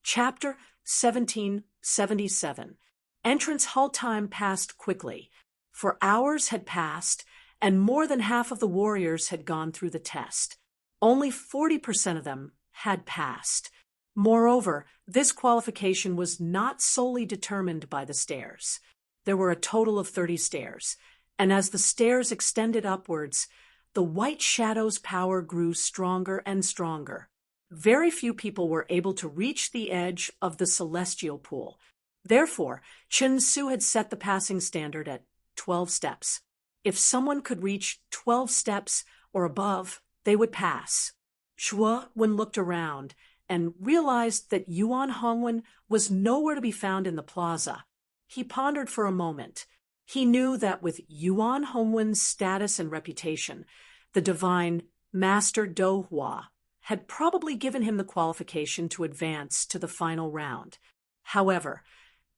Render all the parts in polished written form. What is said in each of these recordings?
Chapter 1777. Entrance hall time passed quickly. For hours had passed, and more than half of the warriors had gone through the test. Only 40% of them had passed. Moreover, this qualification was not solely determined by the stairs. There were a total of 30 stairs, and as the stairs extended upwards, the white shadow's power grew stronger and stronger. Very few people were able to reach the edge of the celestial pool. Therefore, Chen Su had set the passing standard at 12 steps. If someone could reach 12 steps or above, they would pass. Shuo Wen looked around and realized that Yuan Hongwen was nowhere to be found in the plaza. He pondered for a moment. He knew that with Yuan Hongwen's status and reputation, the divine Master Do Hua had probably given him the qualification to advance to the final round. However,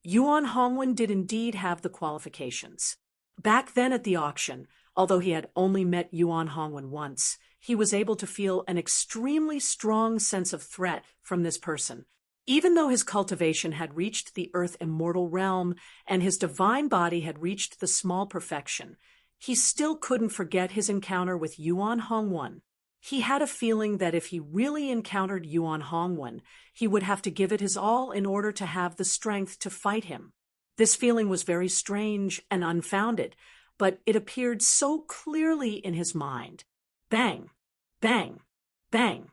Yuan Hongwen did indeed have the qualifications. Back then at the auction, although he had only met Yuan Hongwen once, he was able to feel an extremely strong sense of threat from this person. Even though his cultivation had reached the earth immortal realm and his divine body had reached the small perfection, he still couldn't forget his encounter with Yuan Hongwen. He had a feeling that if he really encountered Yuan Hongwen, he would have to give it his all in order to have the strength to fight him. This feeling was very strange and unfounded, but it appeared so clearly in his mind. Bang! Bang! Bang!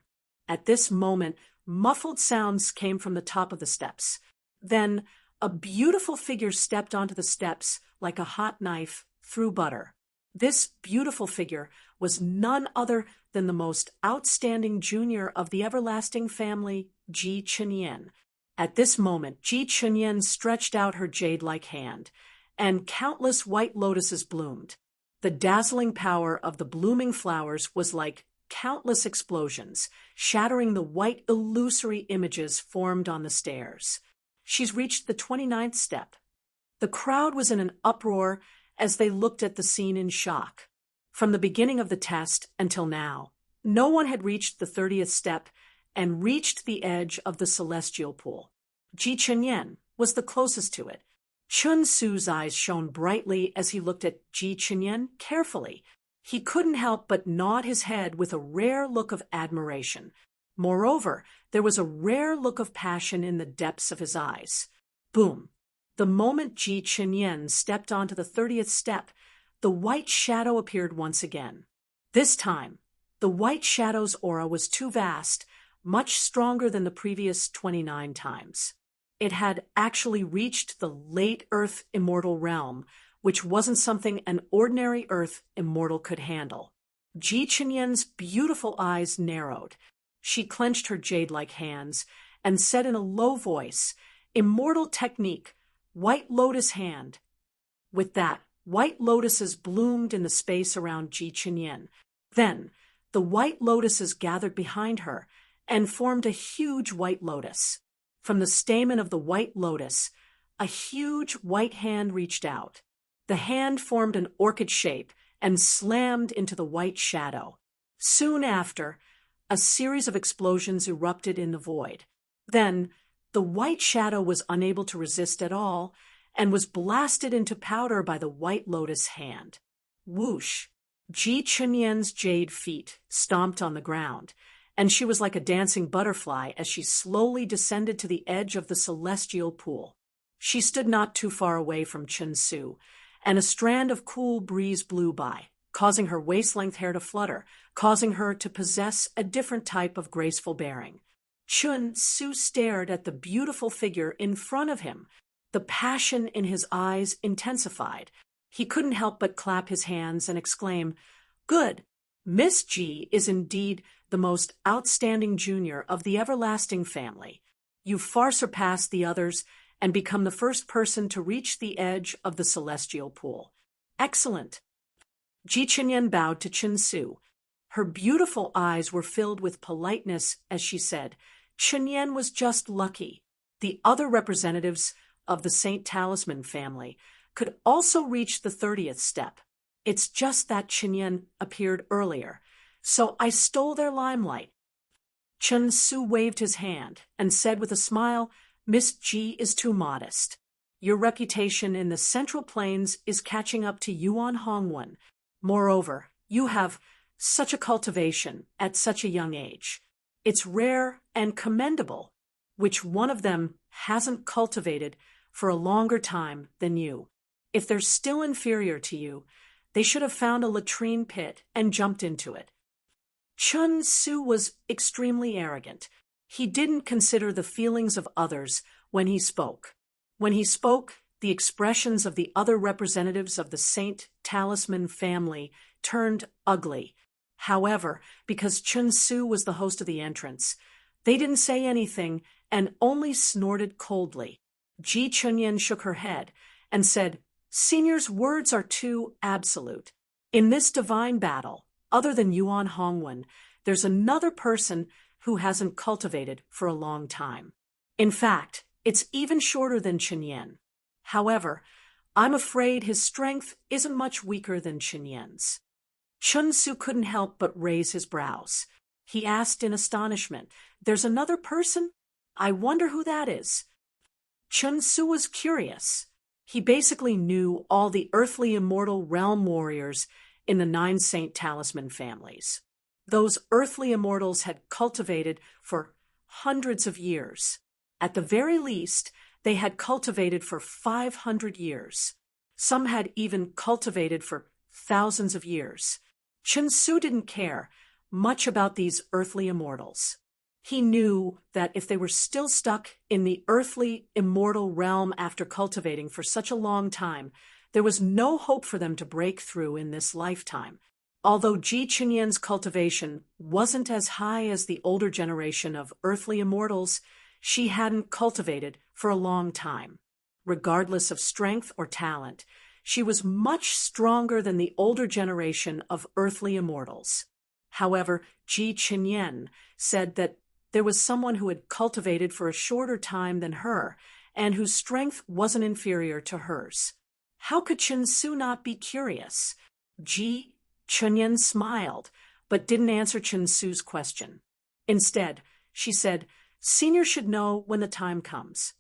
At this moment, muffled sounds came from the top of the steps. Then, a beautiful figure stepped onto the steps like a hot knife through butter. This beautiful figure was none other than the most outstanding junior of the everlasting family, Ji Chenyan. At this moment, Ji Chenyan stretched out her jade-like hand, and countless white lotuses bloomed. The dazzling power of the blooming flowers was like countless explosions, shattering the white illusory images formed on the stairs. She's reached the 29th step. The crowd was in an uproar as they looked at the scene in shock. From the beginning of the test until now, no one had reached the 30th step and reached the edge of the celestial pool. Ji Chenyan was the closest to it. Chen Su's eyes shone brightly as he looked at Ji Chenyan carefully. He couldn't help but nod his head with a rare look of admiration. Moreover, there was a rare look of passion in the depths of his eyes. Boom! The moment Ji Chenyan stepped onto the 30th step, the white shadow appeared once again. This time, the white shadow's aura was too vast, much stronger than the previous 29 times. It had actually reached the late Earth immortal realm, which wasn't something an ordinary Earth immortal could handle. Ji Chenyan's beautiful eyes narrowed. She clenched her jade-like hands and said in a low voice, "Immortal technique, white lotus hand." With that, white lotuses bloomed in the space around Ji Chenyan. Then, the white lotuses gathered behind her and formed a huge white lotus. From the stamen of the white lotus, a huge white hand reached out. The hand formed an orchid shape and slammed into the white shadow. Soon after, a series of explosions erupted in the void. Then, the white shadow was unable to resist at all and was blasted into powder by the white lotus hand. Whoosh! Ji Chenyan's jade feet stomped on the ground, and she was like a dancing butterfly as she slowly descended to the edge of the celestial pool. She stood not too far away from Chen Su, and a strand of cool breeze blew by, causing her waist-length hair to flutter, causing her to possess a different type of graceful bearing. Chen Su stared at the beautiful figure in front of him. The passion in his eyes intensified. He couldn't help but clap his hands and exclaim, "Good! Miss Ji is indeed the most outstanding junior of the everlasting family. You far surpassed the others and become the first person to reach the edge of the celestial pool. Excellent!" Ji Chenyan bowed to Chen Su. Her beautiful eyes were filled with politeness as she said, "Chenyan was just lucky. The other representatives of the Saint Talisman family could also reach the 30th step. It's just that Chenyan appeared earlier, so I stole their limelight." Chen Su waved his hand and said with a smile, "Miss Ji is too modest. Your reputation in the Central Plains is catching up to Yuan Hongwen. Moreover, you have such a cultivation at such a young age. It's rare and commendable. Which one of them hasn't cultivated for a longer time than you? If they're still inferior to you, they should have found a latrine pit and jumped into it." Chen Su was extremely arrogant. He didn't consider the feelings of others when he spoke. When he spoke, the expressions of the other representatives of the Saint Talisman family turned ugly. However, because Chen Su was the host of the entrance, they didn't say anything and only snorted coldly. Ji Chunyan shook her head and said, "Senior's words are too absolute. In this divine battle, other than Yuan Hongwen, there's another person who hasn't cultivated for a long time. In fact, it's even shorter than Chenyan. However, I'm afraid his strength isn't much weaker than Chenyan's." Chen Su couldn't help but raise his brows. He asked in astonishment, "There's another person? I wonder who that is." Chen Su was curious. He basically knew all the earthly immortal realm warriors in the 9 Saint Talisman families. Those earthly immortals had cultivated for hundreds of years. At the very least, they had cultivated for 500 years. Some had even cultivated for thousands of years. Chen Su didn't care much about these earthly immortals. He knew that if they were still stuck in the earthly immortal realm after cultivating for such a long time, there was no hope for them to break through in this lifetime. Although Ji Chenyan's cultivation wasn't as high as the older generation of earthly immortals, she hadn't cultivated for a long time. Regardless of strength or talent, she was much stronger than the older generation of earthly immortals. However, Ji Chenyan said that there was someone who had cultivated for a shorter time than her, and whose strength wasn't inferior to hers. How could Chen Su not be curious? Ji Chenyan smiled, but didn't answer Chen Su's question. Instead, she said, "Senior should know when the time comes."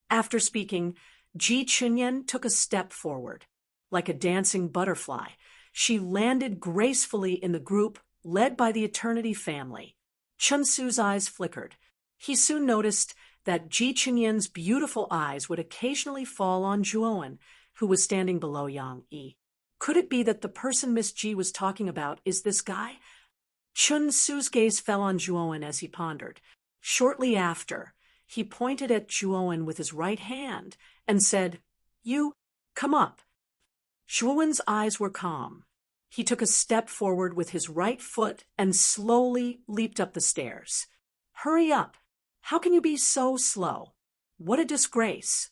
After speaking, Ji Chenyan took a step forward. Like a dancing butterfly, she landed gracefully in the group led by the Eternity family. Chen Su's eyes flickered. He soon noticed that Ji Chenyan's beautiful eyes would occasionally fall on Zhuowen, who was standing below Yang Yi. Could it be that the person Miss Ji was talking about is this guy? Chen Su's gaze fell on Zhuowen as he pondered. Shortly after, he pointed at Zhuowen with his right hand and said, "You, come up." Zhuowen's eyes were calm. He took a step forward with his right foot and slowly leaped up the stairs. "Hurry up! How can you be so slow? What a disgrace!"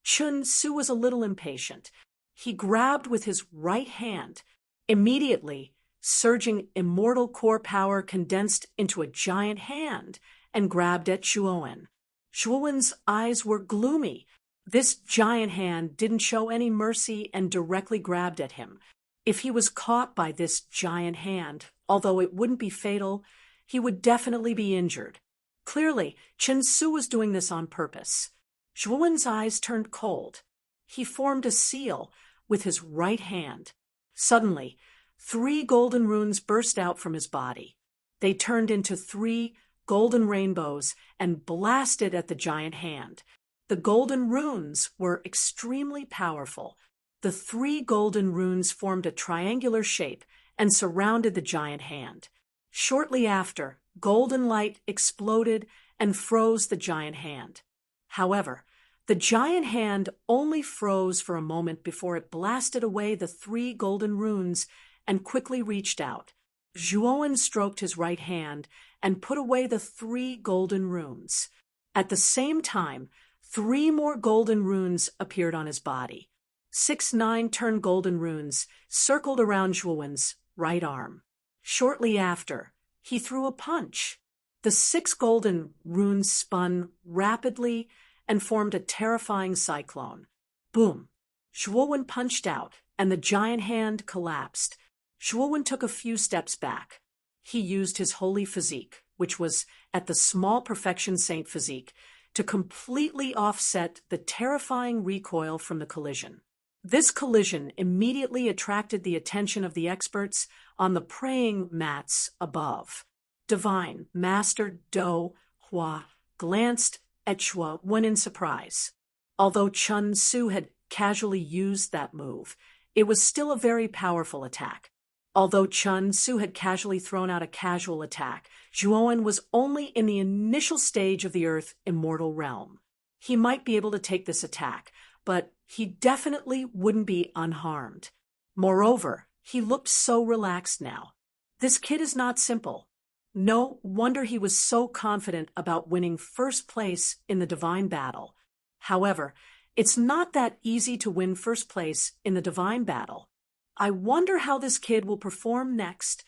Chen Su was a little impatient. He grabbed with his right hand. Immediately, surging immortal core power condensed into a giant hand and grabbed at Zhuowen. Zhuowen's eyes were gloomy. This giant hand didn't show any mercy and directly grabbed at him. If he was caught by this giant hand, although it wouldn't be fatal, he would definitely be injured. Clearly, Chen Su was doing this on purpose. Zhuowen's eyes turned cold. He formed a seal with his right hand. Suddenly, 3 golden runes burst out from his body. They turned into 3 golden rainbows and blasted at the giant hand. The golden runes were extremely powerful. The 3 golden runes formed a triangular shape and surrounded the giant hand. Shortly after, golden light exploded and froze the giant hand. However, the giant hand only froze for a moment before it blasted away the 3 golden runes and quickly reached out. Zhuowen stroked his right hand and put away the 3 golden runes. At the same time, 3 more golden runes appeared on his body. 6 9-turn golden runes circled around Zhuowen's right arm. Shortly after, he threw a punch. The 6 golden runes spun rapidly and formed a terrifying cyclone. Boom! Zhuowen punched out, and the giant hand collapsed. Zhuowen took a few steps back. He used his holy physique, which was at the small perfection saint physique, to completely offset the terrifying recoil from the collision. This collision immediately attracted the attention of the experts on the praying mats above. Divine Master Do Hua glanced at Chua Wen in surprise. Although Chun Su had casually used that move, it was still a very powerful attack. Although Chun Su had casually thrown out a casual attack, Zhuowen was only in the initial stage of the Earth Immortal Realm. He might be able to take this attack, but he definitely wouldn't be unharmed. Moreover, he looked so relaxed now. This kid is not simple. No wonder he was so confident about winning first place in the divine battle. However, it's not that easy to win first place in the divine battle. I wonder how this kid will perform next.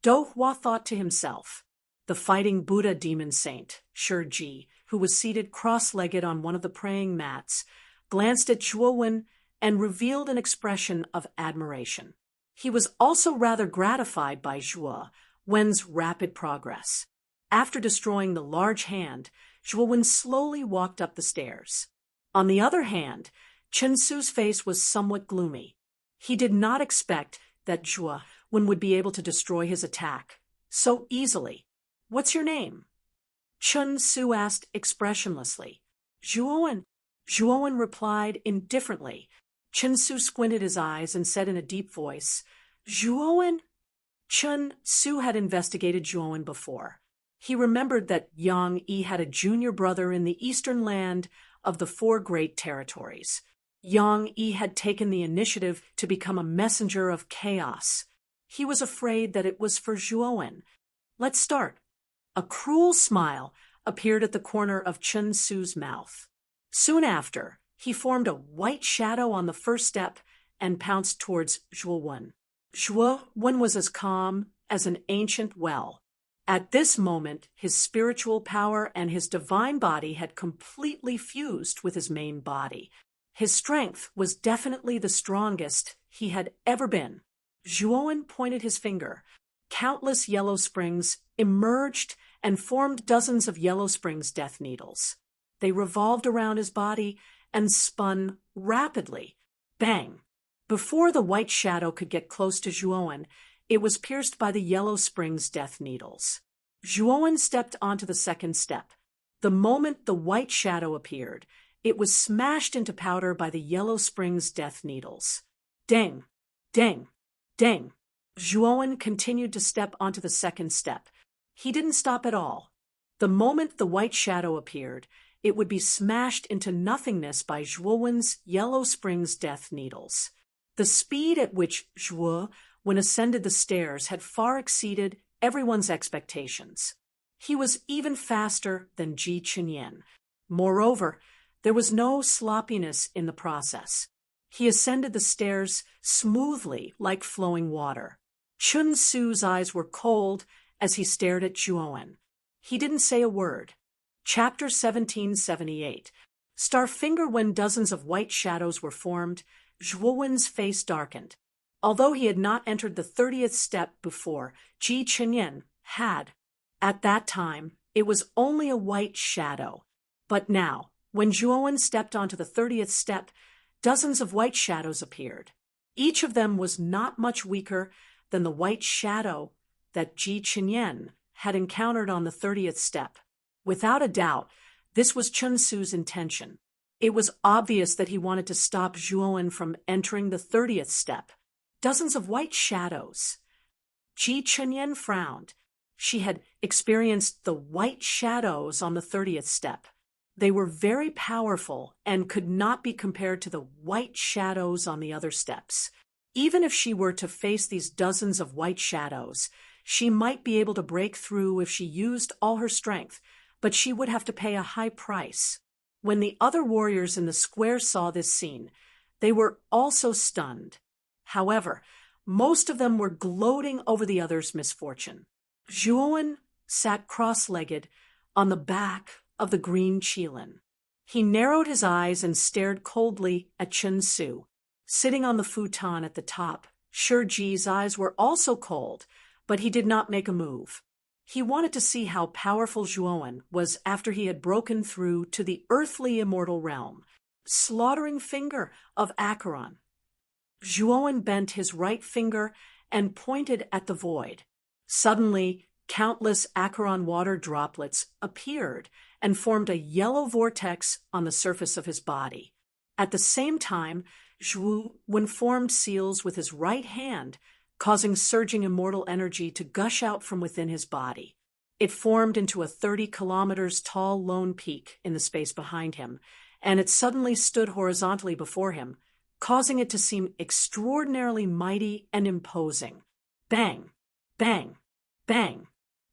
Do Hua thought to himself. The fighting Buddha demon saint, Shiji, who was seated cross-legged on one of the praying mats, glanced at Zhuowen and revealed an expression of admiration. He was also rather gratified by Zhuowen's rapid progress. After destroying the large hand, Zhuowen slowly walked up the stairs. On the other hand, Chen Su's face was somewhat gloomy. He did not expect that Zhuowen would be able to destroy his attack so easily. "What's your name?" Chen Su asked expressionlessly. "Zhuowen." Zhuowen replied indifferently. Chen Su squinted his eyes and said in a deep voice, "Zhuowen?" Chen Su had investigated Zhuowen before. He remembered that Yang Yi had a junior brother in the eastern land of the Four Great Territories. Yang Yi had taken the initiative to become a messenger of chaos. He was afraid that it was for Zhuowen. "Let's start." A cruel smile appeared at the corner of Chen Su's mouth. Soon after, he formed a white shadow on the first step and pounced towards Zhuowen. Zhuowen was as calm as an ancient well. At this moment, his spiritual power and his divine body had completely fused with his main body. His strength was definitely the strongest he had ever been. Zhuowen pointed his finger. Countless yellow springs emerged and formed dozens of yellow springs death needles. They revolved around his body and spun rapidly. Bang! Before the white shadow could get close to Zhuowen, it was pierced by the yellow springs death needles. Zhuowen stepped onto the second step. The moment the white shadow appeared, it was smashed into powder by the yellow springs death needles. Dang! Dang! Dang! Zhuowen continued to step onto the second step. He didn't stop at all. The moment the white shadow appeared, it would be smashed into nothingness by Zhuowen's yellow springs death needles. The speed at which Zhuowen ascended the stairs had far exceeded everyone's expectations. He was even faster than Ji Chenyan. Moreover, there was no sloppiness in the process. He ascended the stairs smoothly like flowing water. Chen Su's eyes were cold as he stared at Zhuowen. He didn't say a word. Chapter 1778. Starfinger. When dozens of white shadows were formed, Zhuowen's face darkened. Although he had not entered the 30th step before, Ji Chenyan had. At that time, it was only a white shadow. But now, when Zhuowen stepped onto the 30th step, dozens of white shadows appeared. Each of them was not much weaker than the white shadow that Ji Chenyan had encountered on the 30th step. Without a doubt, this was Chen Su's intention. It was obvious that he wanted to stop Zhuowen from entering the 30th step. Dozens of white shadows. Ji Chenyan frowned. She had experienced the white shadows on the 30th step. They were very powerful and could not be compared to the white shadows on the other steps. Even if she were to face these dozens of white shadows, she might be able to break through if she used all her strength, but she would have to pay a high price. When the other warriors in the square saw this scene, they were also stunned. However, most of them were gloating over the other's misfortune. Zhuowen sat cross-legged on the back of the green qilin. He narrowed his eyes and stared coldly at Chen Su. Sitting on the futon at the top, Shiji's eyes were also cold, but he did not make a move. He wanted to see how powerful Zhuowen was after he had broken through to the earthly immortal realm. Slaughtering finger of Acheron. Zhuowen bent his right finger and pointed at the void. Suddenly, countless Acheron water droplets appeared and formed a yellow vortex on the surface of his body. At the same time, Zhuowen formed seals with his right hand, causing surging immortal energy to gush out from within his body. It formed into a 30 kilometers tall lone peak in the space behind him, and it suddenly stood horizontally before him, causing it to seem extraordinarily mighty and imposing. Bang! Bang! Bang!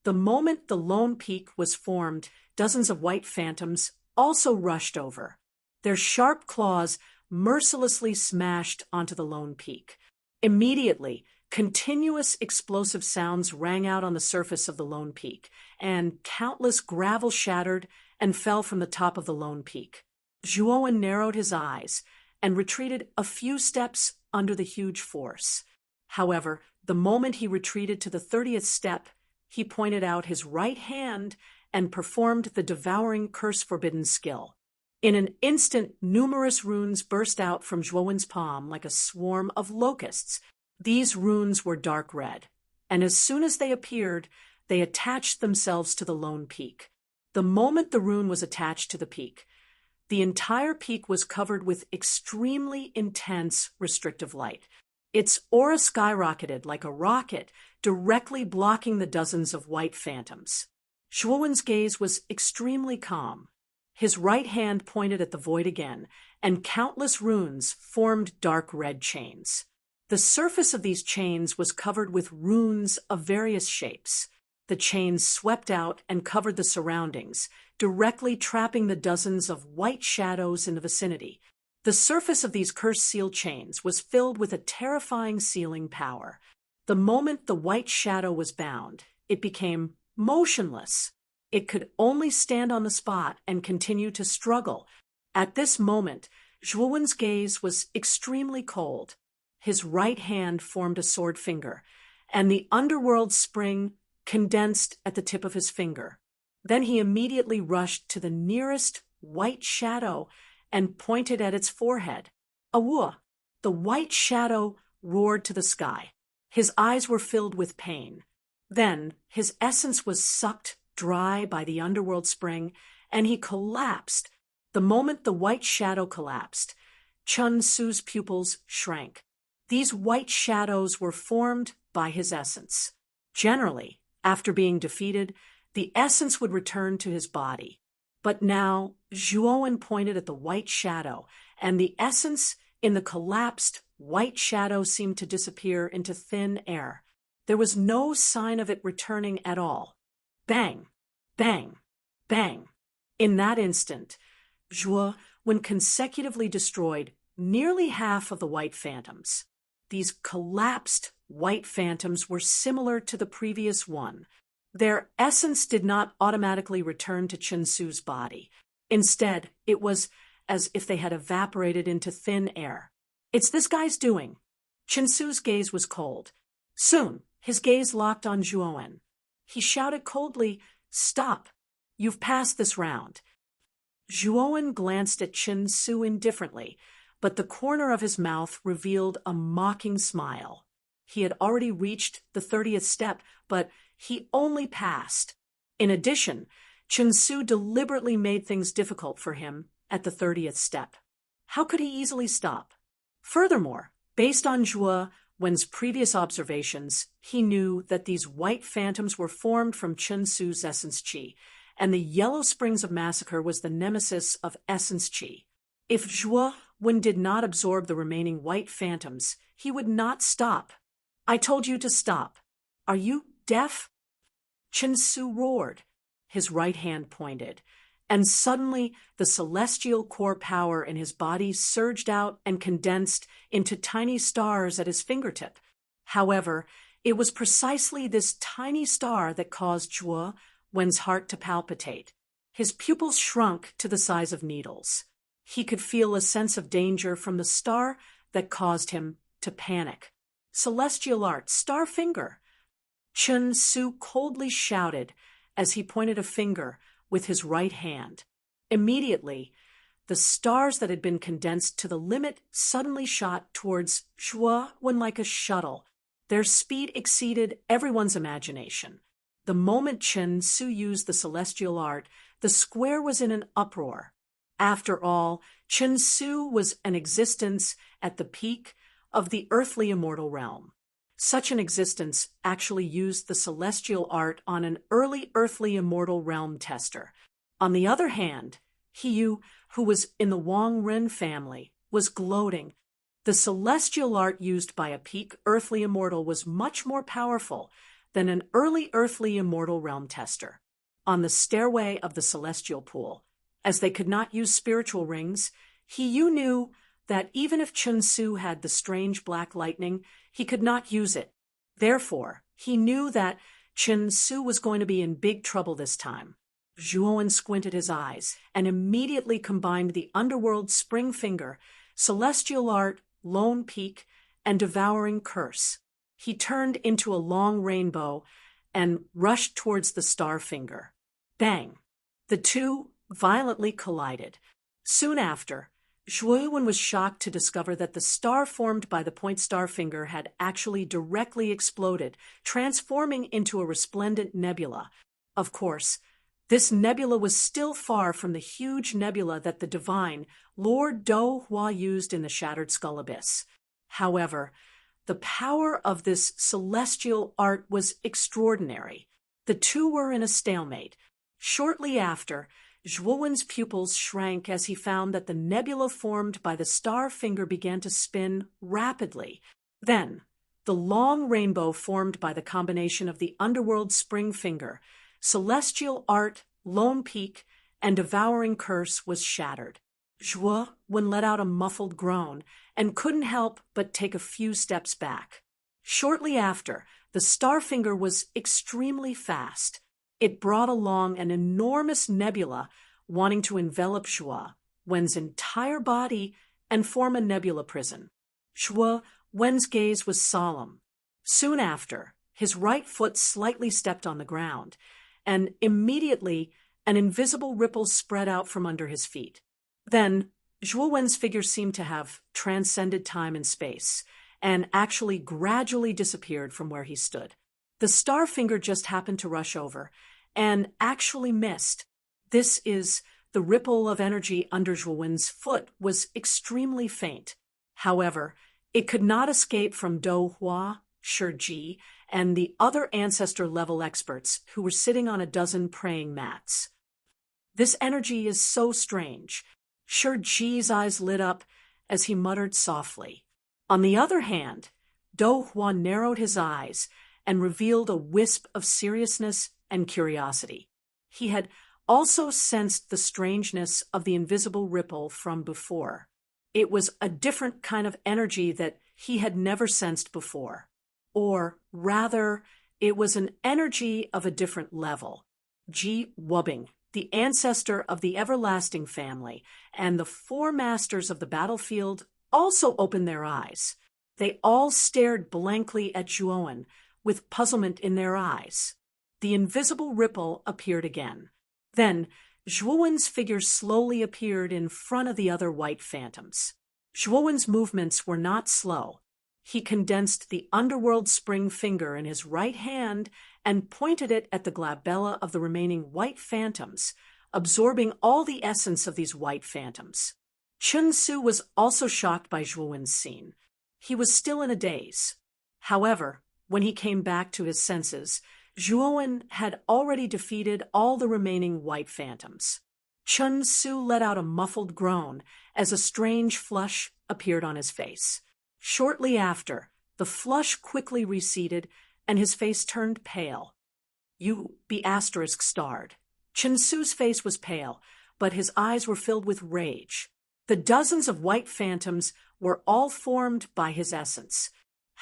The moment the lone peak was formed, dozens of white phantoms also rushed over. Their sharp claws mercilessly smashed onto the lone peak. Immediately, continuous explosive sounds rang out on the surface of the lone peak, and countless gravel shattered and fell from the top of the lone peak. Zhuowen narrowed his eyes and retreated a few steps under the huge force. However, the moment he retreated to the 30th step, he pointed out his right hand and performed the devouring curse-forbidden skill. In an instant, numerous runes burst out from Zhuowen's palm like a swarm of locusts. These runes were dark red, and as soon as they appeared, they attached themselves to the lone peak. The moment the rune was attached to the peak, the entire peak was covered with extremely intense restrictive light. Its aura skyrocketed like a rocket, directly blocking the dozens of white phantoms. Zhuowen's gaze was extremely calm. His right hand pointed at the void again, and countless runes formed dark red chains. The surface of these chains was covered with runes of various shapes. The chains swept out and covered the surroundings, directly trapping the dozens of white shadows in the vicinity. The surface of these cursed seal chains was filled with a terrifying sealing power. The moment the white shadow was bound, it became motionless. It could only stand on the spot and continue to struggle. At this moment, Zhuowen's gaze was extremely cold. His right hand formed a sword finger, and the underworld spring condensed at the tip of his finger. Then he immediately rushed to the nearest white shadow and pointed at its forehead. Awua! The white shadow roared to the sky. His eyes were filled with pain. Then his essence was sucked dry by the underworld spring, and he collapsed. The moment the white shadow collapsed, Chun Su's pupils shrank. These white shadows were formed by his essence. Generally, after being defeated, the essence would return to his body. But now, Zhuowen pointed at the white shadow, and the essence in the collapsed white shadow seemed to disappear into thin air. There was no sign of it returning at all. Bang! Bang! Bang! In that instant, Zhuowen consecutively destroyed nearly half of the white phantoms. These collapsed white phantoms were similar to the previous one. Their essence did not automatically return to Chun Su's body. Instead, it was as if they had evaporated into thin air. It's this guy's doing. Chun Su's gaze was cold. Soon, his gaze locked on Zhuowen. He shouted coldly, "Stop! You've passed this round." Zhuowen glanced at Chun Su indifferently, but the corner of his mouth revealed a mocking smile. He had already reached the 30th step, but he only passed. In addition, Chun Su deliberately made things difficult for him at the 30th step. How could he easily stop? Furthermore, based on Zhuowen's previous observations, he knew that these white phantoms were formed from Chun Su's essence chi, and the yellow springs of massacre was the nemesis of essence chi. If Zhuowen did not absorb the remaining white phantoms, he would not stop. "I told you to stop. Are you deaf?" Chun Su roared. His right hand pointed, and suddenly the celestial core power in his body surged out and condensed into tiny stars at his fingertip. However, it was precisely this tiny star that caused Zhuowen's heart to palpitate. His pupils shrunk to the size of needles. He could feel a sense of danger from the star that caused him to panic. Celestial art, star finger. Chen Su coldly shouted as he pointed a finger with his right hand. Immediately, the stars that had been condensed to the limit suddenly shot towards Zhuo Wen like a shuttle. Their speed exceeded everyone's imagination. The moment Chen Su used the celestial art, the square was in an uproar. After all, Chen Su was an existence at the peak of the earthly immortal realm. Such an existence actually used the celestial art on an early earthly immortal realm tester. On the other hand, Hiyu, who was in the Wang Ren family, was gloating. The celestial art used by a peak earthly immortal was much more powerful than an early earthly immortal realm tester. On the stairway of the celestial pool, as they could not use spiritual rings, Hiyu knew that even if Chen Su had the strange black lightning, he could not use it. Therefore, he knew that Chen Su was going to be in big trouble this time. Zhuo squinted his eyes and immediately combined the underworld spring finger, celestial art, lone peak, and devouring curse. He turned into a long rainbow and rushed towards the star finger. Bang! The two violently collided. Soon after, Zhuo was shocked to discover that the star formed by the point star finger had actually directly exploded, transforming into a resplendent nebula. Of course, this nebula was still far from the huge nebula that the divine Lord Do Hua used in the Shattered Skull Abyss. However, the power of this celestial art was extraordinary. The two were in a stalemate. Shortly after, Zhuowen's pupils shrank as he found that the nebula formed by the star finger began to spin rapidly. Then, the long rainbow formed by the combination of the underworld spring finger, celestial art, lone peak, and devouring curse was shattered. Zhuo let out a muffled groan and couldn't help but take a few steps back. Shortly after, the star finger was extremely fast. It brought along an enormous nebula wanting to envelop Zhuo Wen's entire body and form a nebula prison. Zhuo Wen's gaze was solemn. Soon after, his right foot slightly stepped on the ground, and immediately an invisible ripple spread out from under his feet. Then, Zhuo Wen's figure seemed to have transcended time and space, and actually gradually disappeared from where he stood. The star finger just happened to rush over, and actually missed. This is the ripple of energy under Zhuo Wen's foot was extremely faint. However, it could not escape from Do Hua, Shiji, and the other ancestor-level experts who were sitting on a dozen praying mats. This energy is so strange. Shiji's eyes lit up as he muttered softly. On the other hand, Do Hua narrowed his eyes and revealed a wisp of seriousness and curiosity. He had also sensed the strangeness of the invisible ripple from before. It was a different kind of energy that he had never sensed before. Or rather, it was an energy of a different level. Ji Wubbing, the ancestor of the everlasting family, and the four masters of the battlefield also opened their eyes. They all stared blankly at Zhuo with puzzlement in their eyes. The invisible ripple appeared again. Then, Zhuowen's figure slowly appeared in front of the other white phantoms. Zhuowen's movements were not slow. He condensed the underworld spring finger in his right hand and pointed it at the glabella of the remaining white phantoms, absorbing all the essence of these white phantoms. Chen Su was also shocked by Zhuowen's scene. He was still in a daze. However, when he came back to his senses, Zhuo had already defeated all the remaining white phantoms. Chen Su let out a muffled groan as a strange flush appeared on his face. Shortly after, the flush quickly receded and his face turned pale. You be asterisk starred. Chen Su's face was pale, but his eyes were filled with rage. The dozens of white phantoms were all formed by his essence.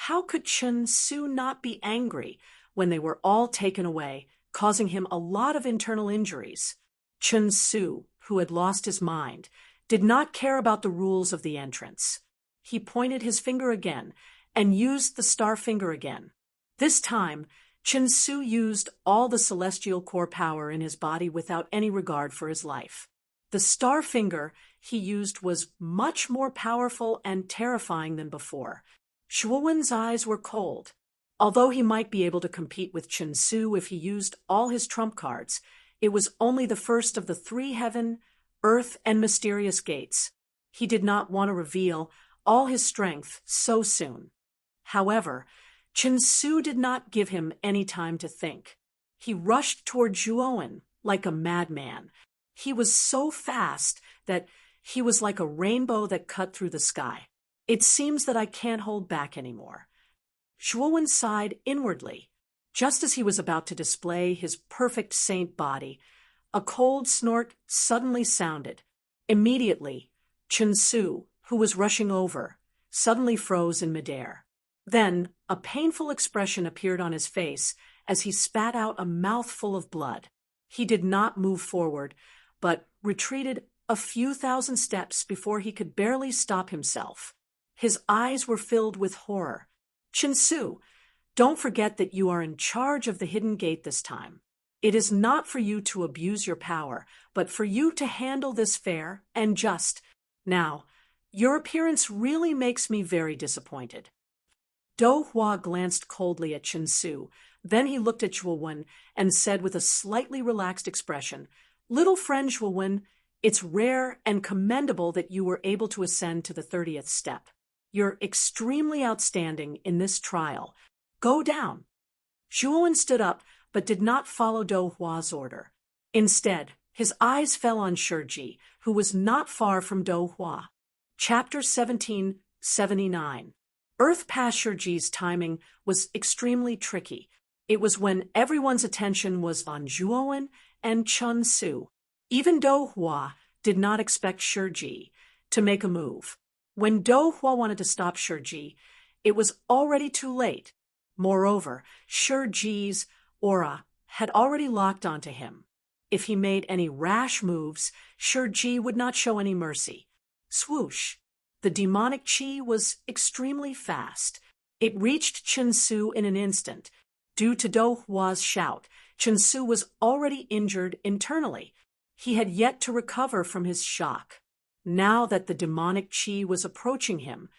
How could Chen Su not be angry when they were all taken away, causing him a lot of internal injuries? Chen Su, who had lost his mind, did not care about the rules of the entrance. He pointed his finger again and used the star finger again. This time, Chen Su used all the celestial core power in his body without any regard for his life. The star finger he used was much more powerful and terrifying than before. Shuowen's eyes were cold. Although he might be able to compete with Chen Su if he used all his trump cards, it was only the first of the 3 heaven, earth, and mysterious gates. He did not want to reveal all his strength so soon. However, Chen Su did not give him any time to think. He rushed toward Zhuowen like a madman. He was so fast that he was like a rainbow that cut through the sky. It seems that I can't hold back anymore. Zhuowen sighed inwardly. Just as he was about to display his perfect saint body, a cold snort suddenly sounded. Immediately, Chen Su, who was rushing over, suddenly froze in midair. Then, a painful expression appeared on his face as he spat out a mouthful of blood. He did not move forward, but retreated a few thousand steps before he could barely stop himself. His eyes were filled with horror. Chen Su, don't forget that you are in charge of the hidden gate this time. It is not for you to abuse your power, but for you to handle this fair and just. Now, your appearance really makes me very disappointed. Dou Hua glanced coldly at Chen Su. Then he looked at Zhuowen and said with a slightly relaxed expression, "Little friend Zhuowen, it's rare and commendable that you were able to ascend to the 30th step. You're extremely outstanding in this trial. Go down." Zhuowen stood up but did not follow Dou Hua's order. Instead, his eyes fell on Shiji, who was not far from Dou Hua. Chapter 1779. Earth past Shiji's timing was extremely tricky. It was when everyone's attention was on Zhuowen and Chen Su. Even Dou Hua did not expect Shiji to make a move. When Dou Hua wanted to stop Shiji, it was already too late. Moreover, Shiji's aura had already locked onto him. If he made any rash moves, Shiji would not show any mercy. Swoosh! The demonic chi was extremely fast. It reached Chen Su in an instant. Due to Dou Hua's shout, Chen Su was already injured internally. He had yet to recover from his shock. Now that the demonic chi was approaching him,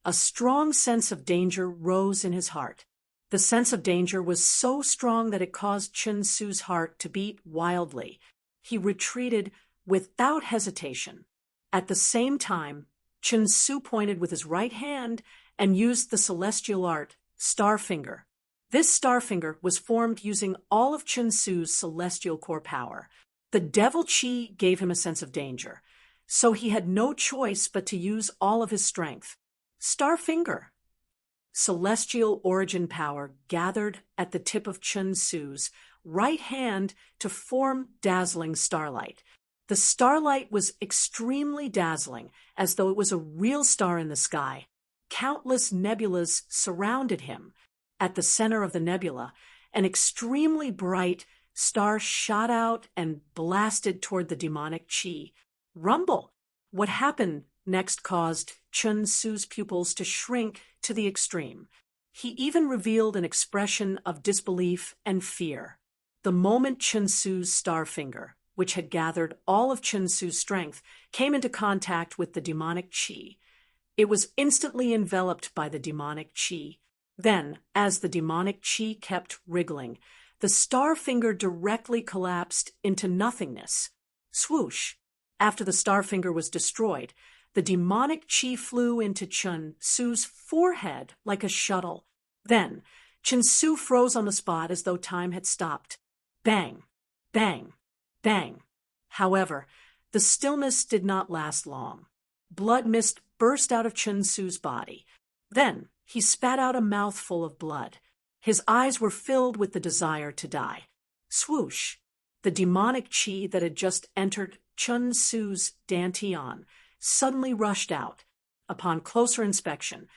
a strong sense of danger rose in his heart. The sense of danger was so strong that it caused Chen Su's heart to beat wildly. He retreated without hesitation. At the same time, Chen Su pointed with his right hand and used the celestial art, Starfinger. This Starfinger was formed using all of Chen Su's celestial core power. The devil chi gave him a sense of danger, so he had no choice but to use all of his strength. Starfinger. Celestial origin power gathered at the tip of Chen Su's right hand to form dazzling starlight. The starlight was extremely dazzling, as though it was a real star in the sky. Countless nebulas surrounded him. At the center of the nebula, an extremely bright star shot out and blasted toward the demonic chi. Rumble! What happened next caused Chen Su's pupils to shrink to the extreme. He even revealed an expression of disbelief and fear. The moment Chen Su's Starfinger, which had gathered all of Chen Su's strength, came into contact with the demonic chi, it was instantly enveloped by the demonic chi. Then, as the demonic chi kept wriggling, the Starfinger directly collapsed into nothingness. Swoosh! After the Starfinger was destroyed, the demonic chi flew into Chen Su's forehead like a shuttle. Then, Chen Su froze on the spot as though time had stopped. Bang! Bang! Bang! However, the stillness did not last long. Blood mist burst out of Chen Su's body. Then, he spat out a mouthful of blood. His eyes were filled with the desire to die. Swoosh! The demonic chi that had just entered Chen Su's dantian suddenly rushed out. Upon closer inspection,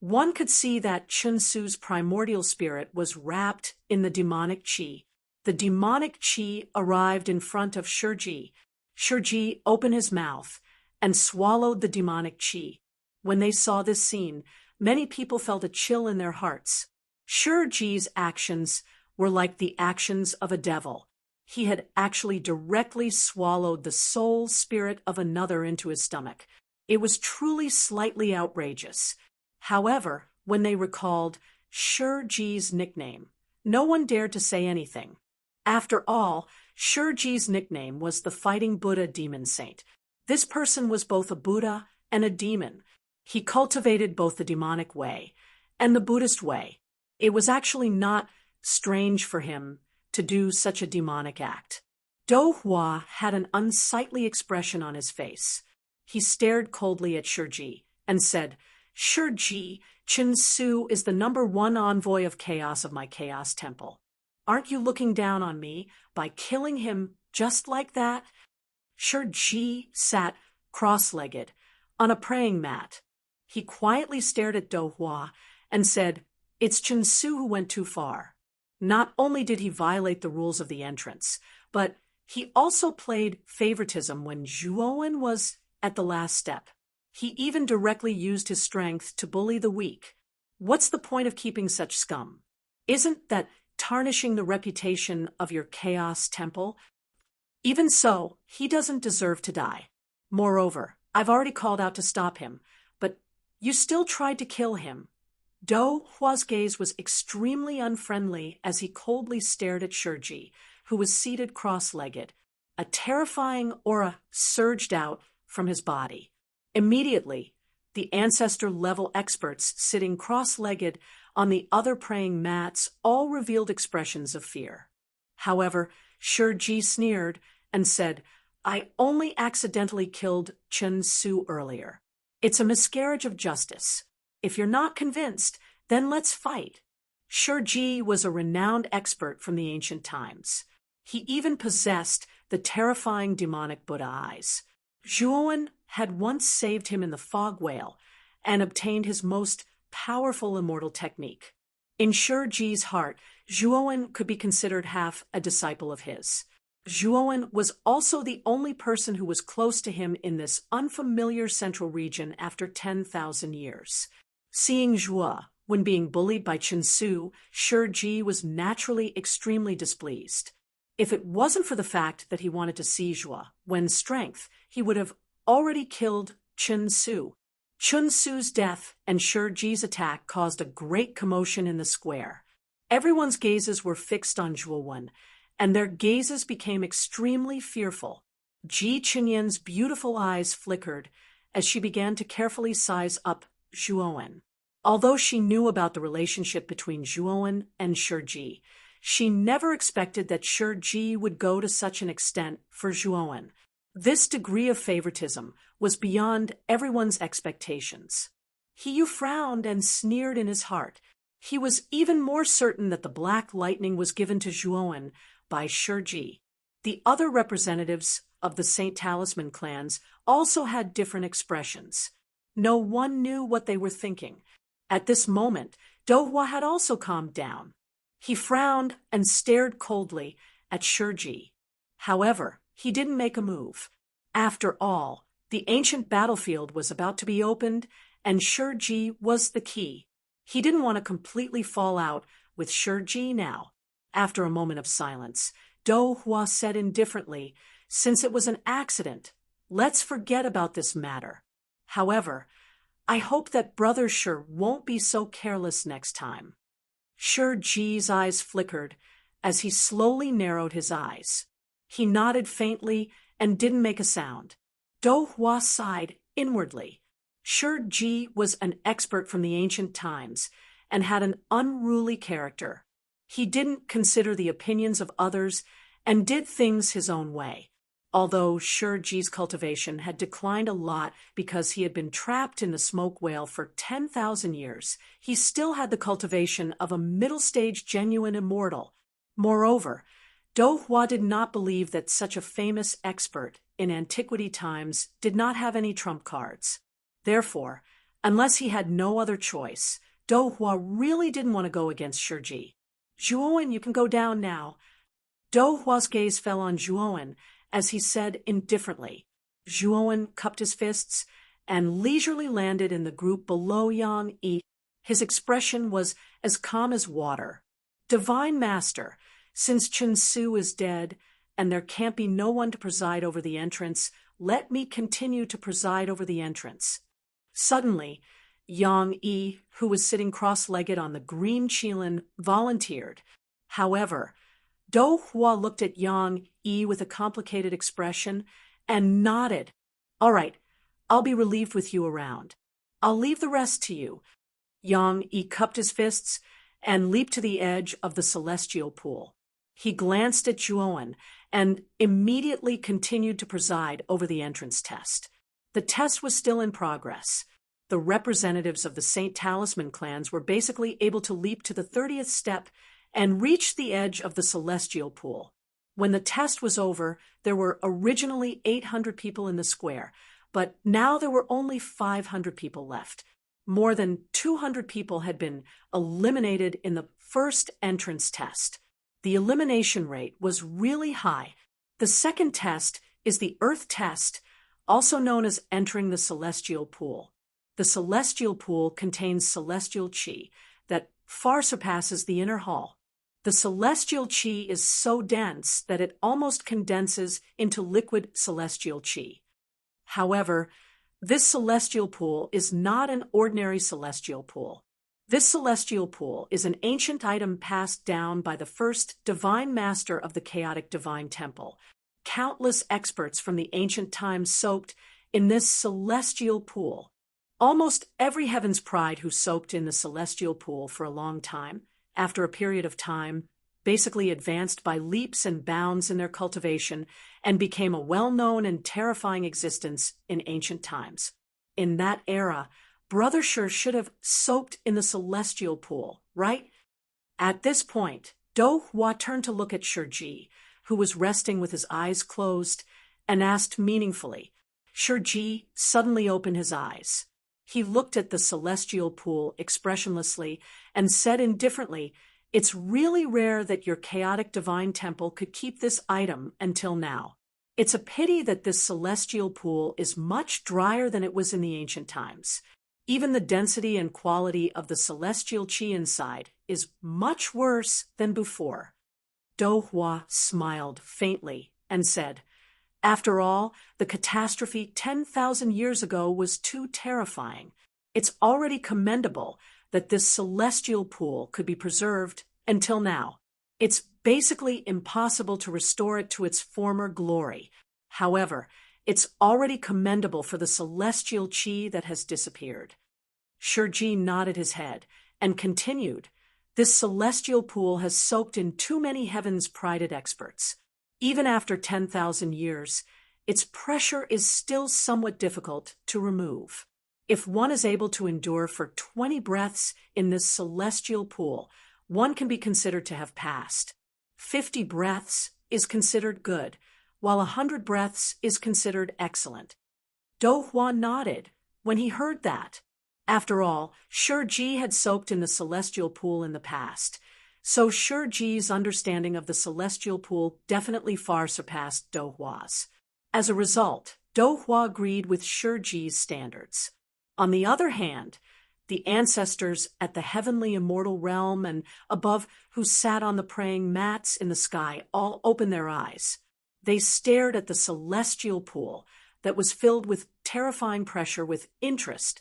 one could see that Chen Su's primordial spirit was wrapped in the demonic chi. The demonic chi arrived in front of Shiji. Shiji opened his mouth and swallowed the demonic chi. When they saw this scene, many people felt a chill in their hearts. Shiji's actions were like the actions of a devil. He had actually directly swallowed the soul spirit of another into his stomach. It was truly slightly outrageous. However, when they recalled Shurji's nickname, no one dared to say anything. After all, Shurji's nickname was the Fighting Buddha Demon Saint. This person was both a Buddha and a demon. He cultivated both the demonic way and the Buddhist way. It was actually not strange for him to do such a demonic act. Do Hua had an unsightly expression on his face. He stared coldly at Shurji and said, "Shurji, Chen Su is the #1 envoy of chaos of my chaos temple. Aren't you looking down on me by killing him just like that?" Shurji sat cross-legged on a praying mat. He quietly stared at Do Hua and said, "It's Chen Su who went too far. Not only did he violate the rules of the entrance, but he also played favoritism when Zhuowen was at the last step. He even directly used his strength to bully the weak. What's the point of keeping such scum? Isn't that tarnishing the reputation of your chaos temple? Even so, he doesn't deserve to die. Moreover, I've already called out to stop him, but you still tried to kill him." Do Hua's gaze was extremely unfriendly as he coldly stared at Shurji, who was seated cross-legged. A terrifying aura surged out from his body. Immediately, the ancestor-level experts sitting cross-legged on the other praying mats all revealed expressions of fear. However, Shurji sneered and said, "I only accidentally killed Chen Su earlier. It's a miscarriage of justice. If you're not convinced, then let's fight." Shurji was a renowned expert from the ancient times. He even possessed the terrifying demonic Buddha eyes. Zhuowen had once saved him in the fog whale and obtained his most powerful immortal technique. In Shurji's heart, Zhuowen could be considered half a disciple of his. Zhuowen was also the only person who was close to him in this unfamiliar central region after 10,000 years. Seeing Zhuo when being bullied by Chen Su, Shurji was naturally extremely displeased. If it wasn't for the fact that he wanted to see Zhuo when strength, he would have already killed Chen Su. Chen Su's death and Shurji's attack caused a great commotion in the square. Everyone's gazes were fixed on Zhuowen, and their gazes became extremely fearful. Ji Qinyan's beautiful eyes flickered as she began to carefully size up Zhuowen. Although she knew about the relationship between Zhuowen and Shurji, she never expected that Shurji would go to such an extent for Zhuowen. This degree of favoritism was beyond everyone's expectations. He frowned and sneered in his heart. He was even more certain that the black lightning was given to Zhuowen by Shurji. The other representatives of the Saint Talisman clans also had different expressions. No one knew what they were thinking. At this moment, Do Hua had also calmed down. He frowned and stared coldly at Shurji. However, he didn't make a move. After all, the ancient battlefield was about to be opened, and Shurji was the key. He didn't want to completely fall out with Shurji now. After a moment of silence, Do Hua said indifferently, "Since it was an accident, let's forget about this matter. However, I hope that Brother Shur won't be so careless next time." Shurji's eyes flickered as he slowly narrowed his eyes. He nodded faintly and didn't make a sound. Do Hua sighed inwardly. Shurji was an expert from the ancient times and had an unruly character. He didn't consider the opinions of others and did things his own way. Although Shurji's cultivation had declined a lot because he had been trapped in the smoke whale for 10,000 years, he still had the cultivation of a middle-stage genuine immortal. Moreover, Do Hua did not believe that such a famous expert in antiquity times did not have any trump cards. Therefore, unless he had no other choice, Do Hua really didn't want to go against Shurji. "Zhuowen, you can go down now." Do Hua's gaze fell on Zhuowen as he said indifferently. Zhuowen cupped his fists and leisurely landed in the group below Yang Yi. His expression was as calm as water. Divine Master, since Chen Su is dead, and there can't be no one to preside over the entrance, let me continue to preside over the entrance. Suddenly, Yang Yi, who was sitting cross-legged on the green qilin, volunteered. However, Do Hua looked at Yang Yi with a complicated expression and nodded. All right, I'll be relieved with you around. I'll leave the rest to you. Yang Yi cupped his fists and leaped to the edge of the celestial pool. He glanced at Zhuowen and immediately continued to preside over the entrance test. The test was still in progress. The representatives of the Saint Talisman clans were basically able to leap to the 30th step and reach the edge of the celestial pool. When the test was over, there were originally 800 people in the square, but now there were only 500 people left. More than 200 people had been eliminated in the first entrance test. The elimination rate was really high. The second test is the Earth test, also known as entering the celestial pool. The celestial pool contains celestial qi that far surpasses the inner hall. The celestial qi is so dense that it almost condenses into liquid celestial qi. However, this celestial pool is not an ordinary celestial pool. This celestial pool is an ancient item passed down by the first divine master of the chaotic divine temple. Countless experts from the ancient times soaked in this celestial pool. Almost every heaven's pride who soaked in the celestial pool for a long time, after a period of time, basically advanced by leaps and bounds in their cultivation and became a well-known and terrifying existence in ancient times. In that era, Brother Shi should have soaked in the celestial pool, right? At this point, Do Hua turned to look at Shiji, who was resting with his eyes closed, and asked meaningfully. Shiji suddenly opened his eyes. He looked at the celestial pool expressionlessly and said indifferently, "It's really rare that your chaotic divine temple could keep this item until now. It's a pity that this celestial pool is much drier than it was in the ancient times. Even the density and quality of the celestial qi inside is much worse than before." Do Hua smiled faintly and said, "After all, the catastrophe 10,000 years ago was too terrifying. It's already commendable that this celestial pool could be preserved until now. It's basically impossible to restore it to its former glory. However, it's already commendable for the celestial qi that has disappeared." Shiji nodded his head and continued, "This celestial pool has soaked in too many heaven's prided experts. Even after 10,000 years, its pressure is still somewhat difficult to remove. If one is able to endure for 20 breaths in this celestial pool, one can be considered to have passed. 50 breaths is considered good, while 100 breaths is considered excellent." Do Hua nodded when he heard that. After all, Shiji had soaked in the celestial pool in the past, so Shiji's understanding of the celestial pool definitely far surpassed Do Hua's. As a result, Do Hua agreed with Shiji's standards. On the other hand, the ancestors at the heavenly immortal realm and above who sat on the praying mats in the sky all opened their eyes. They stared at the celestial pool that was filled with terrifying pressure with interest.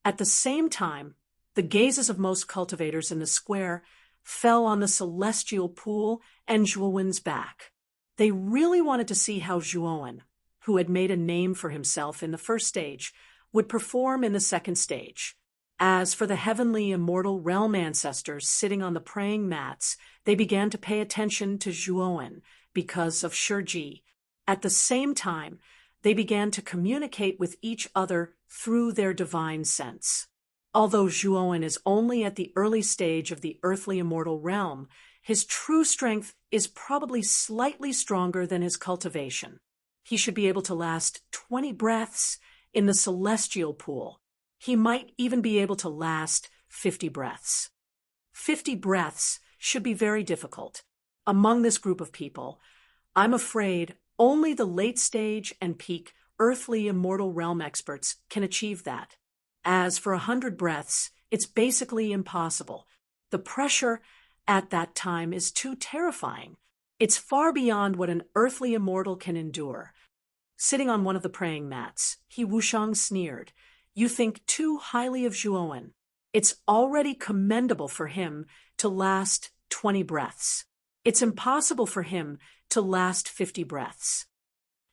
At the same time, the gazes of most cultivators in the square fell on the celestial pool and Zhuowen's back. They really wanted to see how Zhuowen, who had made a name for himself in the first stage, would perform in the second stage. As for the heavenly immortal realm ancestors sitting on the praying mats, they began to pay attention to Zhuowen because of Shiji. At the same time, they began to communicate with each other through their divine sense. Although Zhuowen is only at the early stage of the earthly immortal realm, his true strength is probably slightly stronger than his cultivation. He should be able to last 20 breaths in the celestial pool. He might even be able to last 50 breaths. 50 breaths should be very difficult. Among this group of people, I'm afraid only the late stage and peak earthly immortal realm experts can achieve that. As for 100 breaths, it's basically impossible. The pressure at that time is too terrifying. It's far beyond what an earthly immortal can endure. Sitting on one of the praying mats, He Wushang sneered. You think too highly of Zhuowen. It's already commendable for him to last 20 breaths. It's impossible for him to last 50 breaths.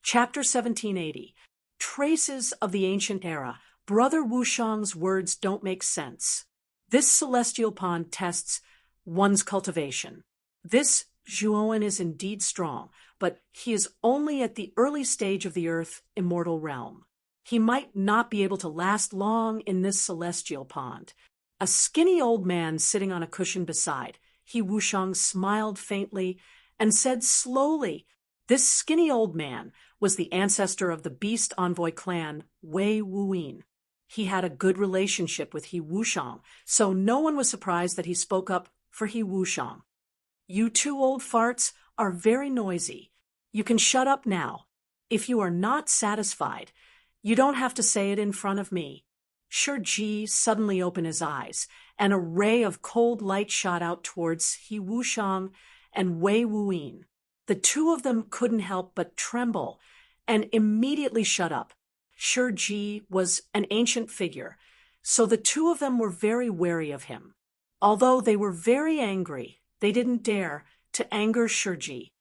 Chapter 1780. Traces of the Ancient Era. Brother Wushang's words don't make sense. This celestial pond tests one's cultivation. This Zhuowen is indeed strong, but he is only at the early stage of the earth immortal realm. He might not be able to last long in this celestial pond. A skinny old man sitting on a cushion beside He Wushang smiled faintly and said slowly, this skinny old man was the ancestor of the beast envoy clan, Wei Wuyin. He had a good relationship with He Wushang, so no one was surprised that he spoke up for He Wushang. You two old farts are very noisy. You can shut up now. If you are not satisfied, you don't have to say it in front of me. Shiji suddenly opened his eyes, and a ray of cold light shot out towards He Wushang and Wei Wuyin. The two of them couldn't help but tremble and immediately shut up. Shiji was an ancient figure, so the two of them were very wary of him. Although they were very angry, they didn't dare to anger Shiji.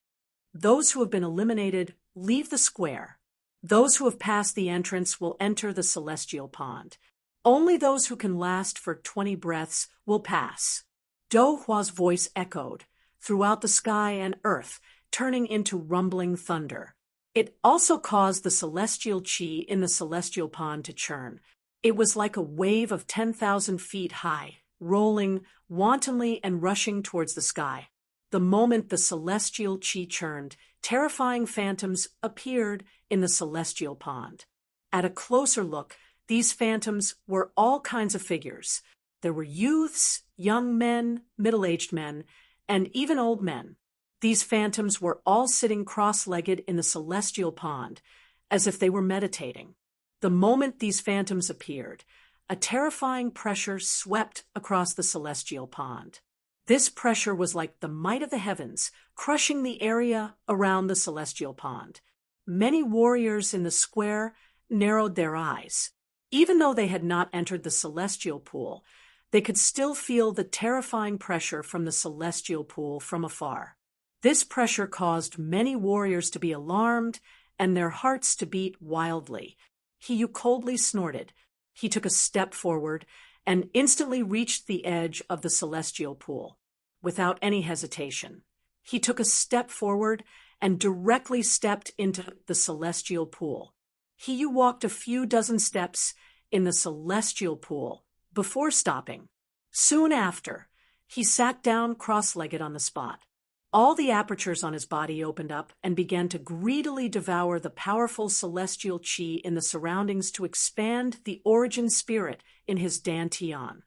Those who have been eliminated leave the square. Those who have passed the entrance will enter the celestial pond. Only those who can last for 20 breaths will pass. Do Hua's voice echoed throughout the sky and earth, turning into rumbling thunder. It also caused the celestial qi in the celestial pond to churn. It was like a wave of 10,000 feet high, rolling wantonly and rushing towards the sky. The moment the celestial qi churned, terrifying phantoms appeared in the celestial pond. At a closer look, these phantoms were all kinds of figures. There were youths, young men, middle-aged men, and even old men. These phantoms were all sitting cross-legged in the celestial pond, as if they were meditating. The moment these phantoms appeared, a terrifying pressure swept across the celestial pond. This pressure was like the might of the heavens, crushing the area around the celestial pond. Many warriors in the square narrowed their eyes. Even though they had not entered the celestial pool, they could still feel the terrifying pressure from the celestial pool from afar. This pressure caused many warriors to be alarmed and their hearts to beat wildly. He coldly snorted. He took a step forward and instantly reached the edge of the celestial pool. Without any hesitation, he took a step forward and directly stepped into the celestial pool. He walked a few dozen steps in the celestial pool before stopping. Soon after, he sat down cross-legged on the spot. All the apertures on his body opened up and began to greedily devour the powerful celestial qi in the surroundings to expand the origin spirit in his dantian.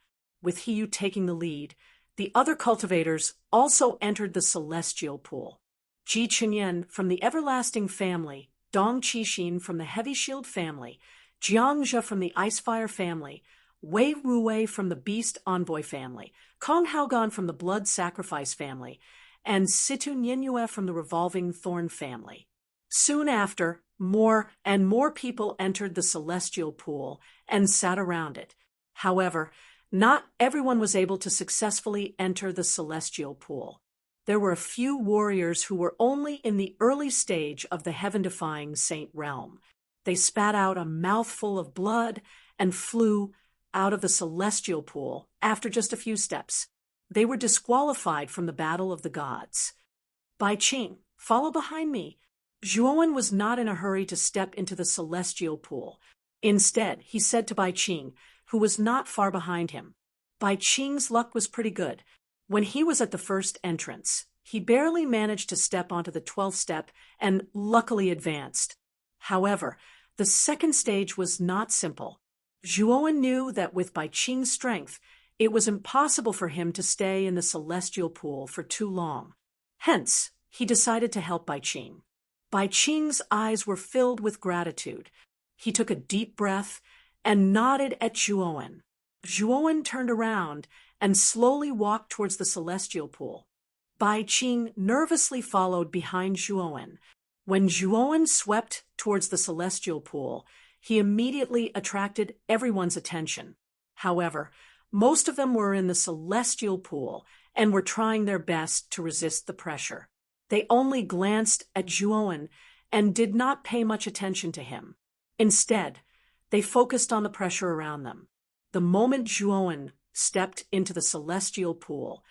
With Hiyu taking the lead, the other cultivators also entered the celestial pool. Ji Chenyan from the Everlasting family, Dong Qixin from the Heavy Shield family, Jiangzhe from the Icefire family, Wei Ruwei from the Beast Envoy family, Kong Haogan from the Blood Sacrifice family, and Situ Nianyue from the Revolving Thorn family. Soon after, more and more people entered the celestial pool and sat around it. However, not everyone was able to successfully enter the celestial pool. There were a few warriors who were only in the early stage of the heaven-defying Saint realm. They spat out a mouthful of blood and flew out of the celestial pool after just a few steps. They were disqualified from the battle of the gods. Bai Qing, follow behind me. Zhuowen was not in a hurry to step into the celestial pool. Instead, he said to Bai Qing, who was not far behind him. Bai Qing's luck was pretty good. When he was at the first entrance, he barely managed to step onto the 12th step and luckily advanced. However, the second stage was not simple. Zhuowen knew that with Bai Qing's strength, it was impossible for him to stay in the celestial pool for too long. Hence, he decided to help Bai Qing. Bai Qing's eyes were filled with gratitude. He took a deep breath and nodded at Zhuowen. Zhuowen turned around and slowly walked towards the celestial pool. Bai Qing nervously followed behind Zhuowen. When Zhuowen swept towards the celestial pool, he immediately attracted everyone's attention. However, most of them were in the celestial pool and were trying their best to resist the pressure. They only glanced at Zhuowen and did not pay much attention to him. Instead, they focused on the pressure around them. The moment Zhuowen stepped into the celestial pool,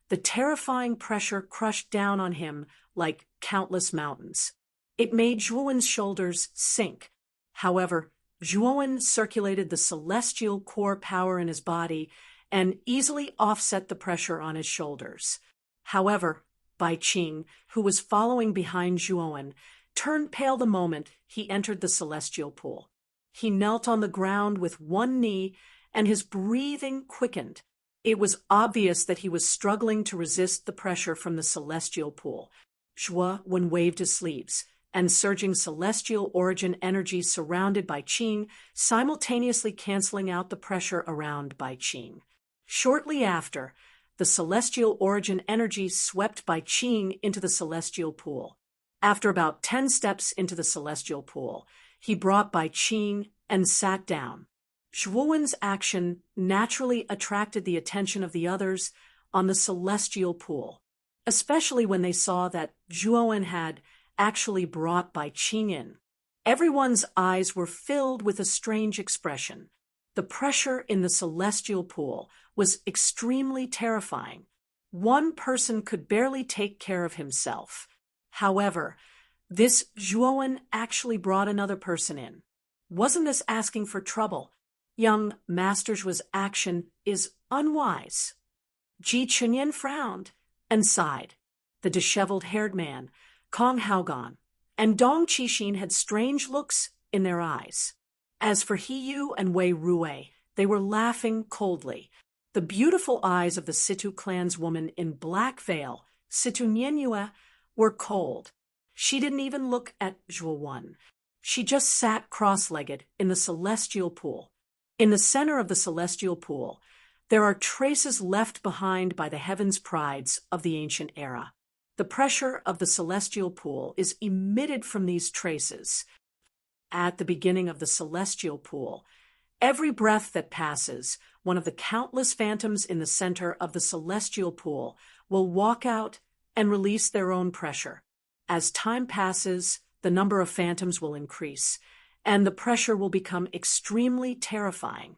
the terrifying pressure crushed down on him like countless mountains. It made Zhuowen's shoulders sink. However, Zhuowen circulated the celestial core power in his body and easily offset the pressure on his shoulders. However, Bai Qing, who was following behind Zhuowen, turned pale the moment he entered the celestial pool. He knelt on the ground with one knee, and his breathing quickened. It was obvious that he was struggling to resist the pressure from the celestial pool. Zhuowen waved his sleeves, and surging celestial origin energy surrounded Bai Qing, simultaneously canceling out the pressure around Bai Qing. Shortly after, the celestial origin energy swept Bai Qing into the celestial pool. After about 10 steps into the celestial pool, he brought Bai Qing and sat down. Zhuowen's action naturally attracted the attention of the others on the celestial pool, especially when they saw that Zhuowen had actually brought Bai Qing in. Everyone's eyes were filled with a strange expression. The pressure in the celestial pool was extremely terrifying. One person could barely take care of himself. However, this Zhuowen actually brought another person in. Wasn't this asking for trouble? Young Master Zhuo's action is unwise. Ji Chunyan frowned and sighed. The disheveled-haired man, Kong Haogan, and Dong Qixin had strange looks in their eyes. As for He Yu and Wei Rue, they were laughing coldly. The beautiful eyes of the Situ clan's woman in black veil, Situ Nianyue, were cold. She didn't even look at Zhuowen. She just sat cross-legged in the celestial pool. In the center of the celestial pool, there are traces left behind by the heavens' prides of the ancient era. The pressure of the celestial pool is emitted from these traces. At the beginning of the celestial pool, every breath that passes, one of the countless phantoms in the center of the celestial pool will walk out and release their own pressure. As time passes, the number of phantoms will increase, and the pressure will become extremely terrifying.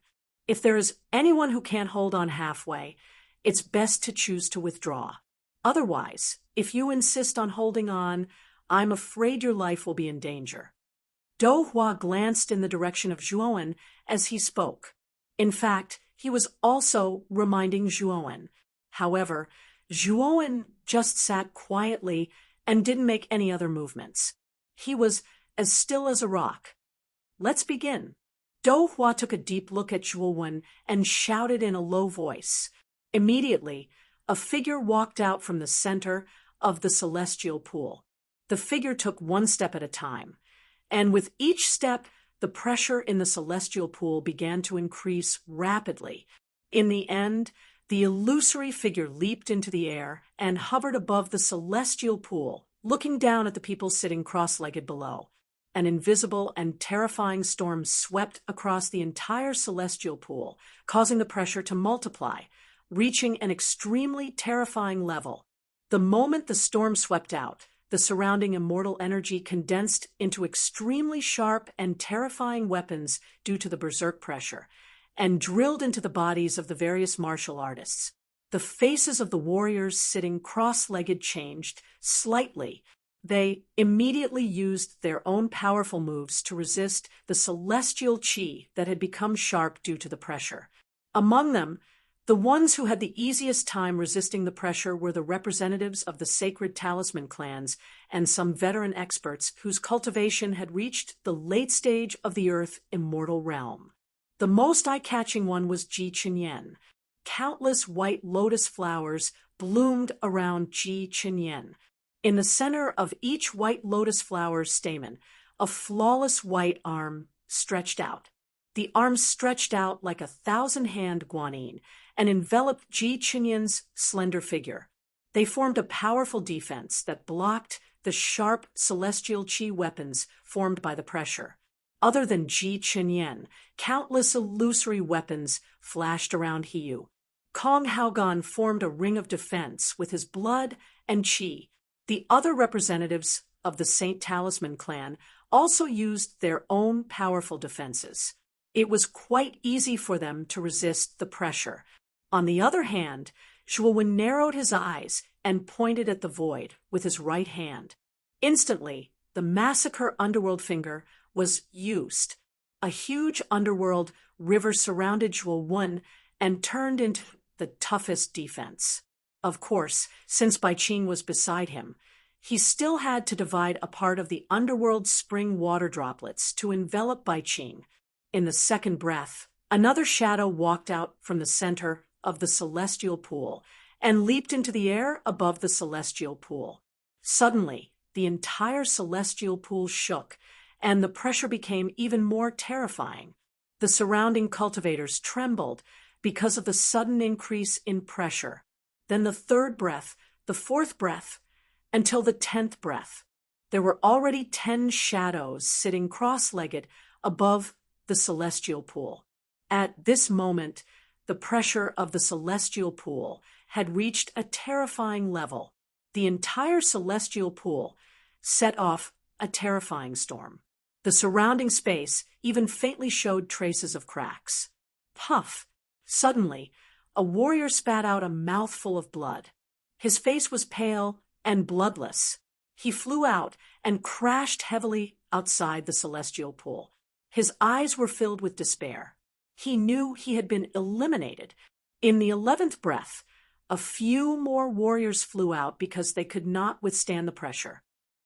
If there is anyone who can't hold on halfway, it's best to choose to withdraw. Otherwise, if you insist on holding on, I'm afraid your life will be in danger. Dou Hua glanced in the direction of Zhuowen as he spoke. In fact, he was also reminding Zhuowen. However, Zhuowen just sat quietly and didn't make any other movements. He was as still as a rock. Let's begin. Dou Hua took a deep look at Zhuowen and shouted in a low voice. Immediately, a figure walked out from the center of the celestial pool. The figure took one step at a time, and with each step, the pressure in the celestial pool began to increase rapidly. In the end, the illusory figure leaped into the air and hovered above the celestial pool, looking down at the people sitting cross-legged below. An invisible and terrifying storm swept across the entire celestial pool, causing the pressure to multiply, reaching an extremely terrifying level. The moment the storm swept out, the surrounding immortal energy condensed into extremely sharp and terrifying weapons due to the berserk pressure, and drilled into the bodies of the various martial artists. The faces of the warriors sitting cross-legged changed slightly. They immediately used their own powerful moves to resist the celestial qi that had become sharp due to the pressure. Among them, the ones who had the easiest time resisting the pressure were the representatives of the sacred talisman clans and some veteran experts whose cultivation had reached the late stage of the Earth immortal realm. The most eye-catching one was Ji Chunyan. Countless white lotus flowers bloomed around Ji Chunyan. In the center of each white lotus flower stamen, a flawless white arm stretched out. The arms stretched out like a thousand-hand guanyin and enveloped Ji Chenyan's slender figure. They formed a powerful defense that blocked the sharp celestial qi weapons formed by the pressure. Other than Ji Chenyan, countless illusory weapons flashed around Hiyu. Kong Haogan formed a ring of defense with his blood and qi. The other representatives of the Saint Talisman clan also used their own powerful defenses. It was quite easy for them to resist the pressure. On the other hand, Zhuowen narrowed his eyes and pointed at the void with his right hand. Instantly, the massacre underworld finger was used. A huge underworld river surrounded Zhuowen and turned into the toughest defense. Of course, since Bai Qing was beside him, he still had to divide a part of the underworld spring water droplets to envelop Bai Qing. In the second breath, another shadow walked out from the center of the celestial pool and leaped into the air above the celestial pool. Suddenly, the entire celestial pool shook, and the pressure became even more terrifying. The surrounding cultivators trembled because of the sudden increase in pressure. Then the third breath, the fourth breath, until the 10th breath. There were already 10 shadows sitting cross-legged above the celestial pool. At this moment, the pressure of the celestial pool had reached a terrifying level. The entire celestial pool set off a terrifying storm. The surrounding space even faintly showed traces of cracks. Puff! Suddenly, a warrior spat out a mouthful of blood. His face was pale and bloodless. He flew out and crashed heavily outside the celestial pool. His eyes were filled with despair. He knew he had been eliminated. In the 11th breath, a few more warriors flew out because they could not withstand the pressure.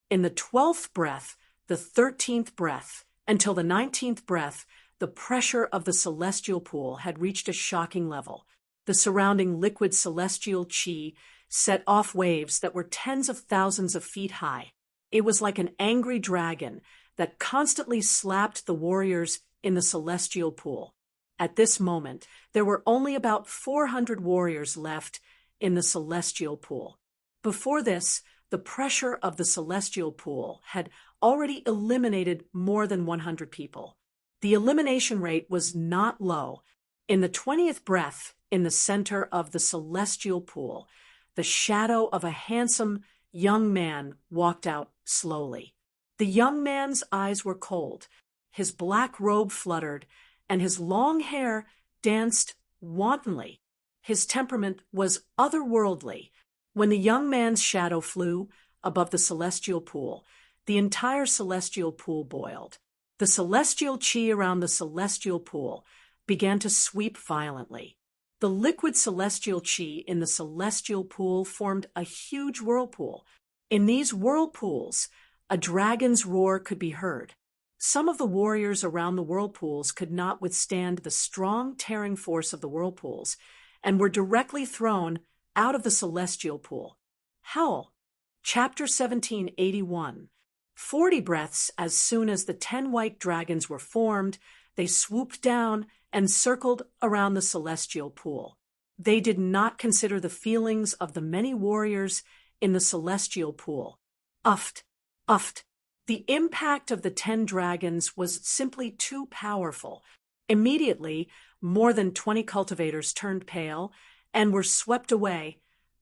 In the 12th breath, the 13th breath, until the 19th breath, the pressure of the celestial pool had reached a shocking level. The surrounding liquid celestial qi set off waves that were tens of thousands of feet high. It was like an angry dragon that constantly slapped the warriors in the celestial pool. At this moment, there were only about 400 warriors left in the celestial pool. Before this, the pressure of the celestial pool had already eliminated more than 100 people. The elimination rate was not low. In the 20th breath, in the center of the celestial pool, the shadow of a handsome young man walked out slowly. The young man's eyes were cold. His black robe fluttered, and his long hair danced wantonly. His temperament was otherworldly. When the young man's shadow flew above the celestial pool, the entire celestial pool boiled. The celestial qi around the celestial pool began to sweep violently. The liquid celestial qi in the celestial pool formed a huge whirlpool. In these whirlpools, a dragon's roar could be heard. Some of the warriors around the whirlpools could not withstand the strong tearing force of the whirlpools and were directly thrown out of the celestial pool. Howl. Chapter 1781. 40 breaths as soon as the 10 white dragons were formed, they swooped down and circled around the celestial pool. They did not consider the feelings of the many warriors in the celestial pool. Uft, uft. The impact of the 10 dragons was simply too powerful. Immediately, more than 20 cultivators turned pale and were swept away,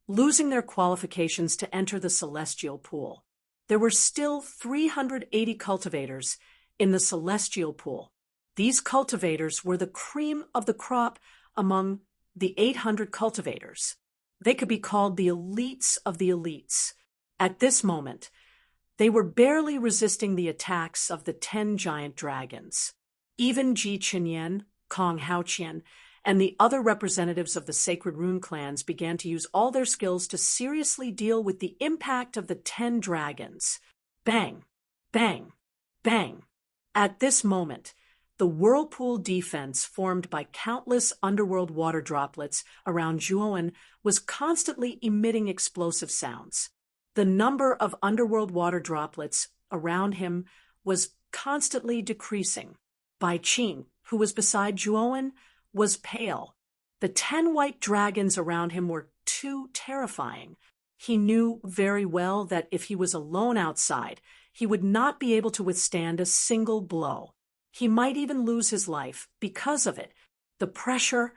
losing their qualifications to enter the celestial pool. There were still 380 cultivators in the celestial pool. These cultivators were the cream of the crop among the 800 cultivators. They could be called the elites of the elites. At this moment, they were barely resisting the attacks of the 10 giant dragons. Even Ji Chenyan, Kong Haoqian, and the other representatives of the Sacred Rune clans began to use all their skills to seriously deal with the impact of the 10 dragons. Bang! Bang! Bang! At this moment, the whirlpool defense formed by countless underworld water droplets around Zhuowen was constantly emitting explosive sounds. The number of underworld water droplets around him was constantly decreasing. Bai Qing, who was beside Zhuowen, was pale. The 10 white dragons around him were too terrifying. He knew very well that if he was alone outside, he would not be able to withstand a single blow. He might even lose his life because of it. The pressure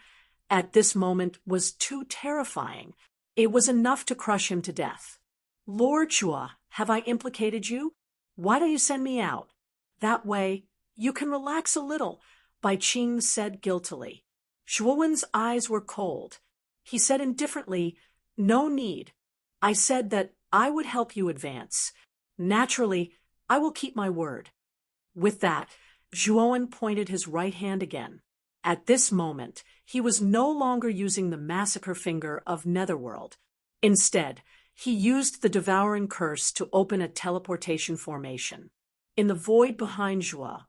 at this moment was too terrifying. It was enough to crush him to death. "Lord Zhua, have I implicated you? Why don't you send me out? That way, you can relax a little," Bai Qing said guiltily. Zhuowen's eyes were cold. He said indifferently, "No need. I said that I would help you advance. Naturally, I will keep my word." With that, Zhuowen pointed his right hand again. At this moment, he was no longer using the massacre finger of Netherworld. Instead, he used the devouring curse to open a teleportation formation. In the void behind Zhua,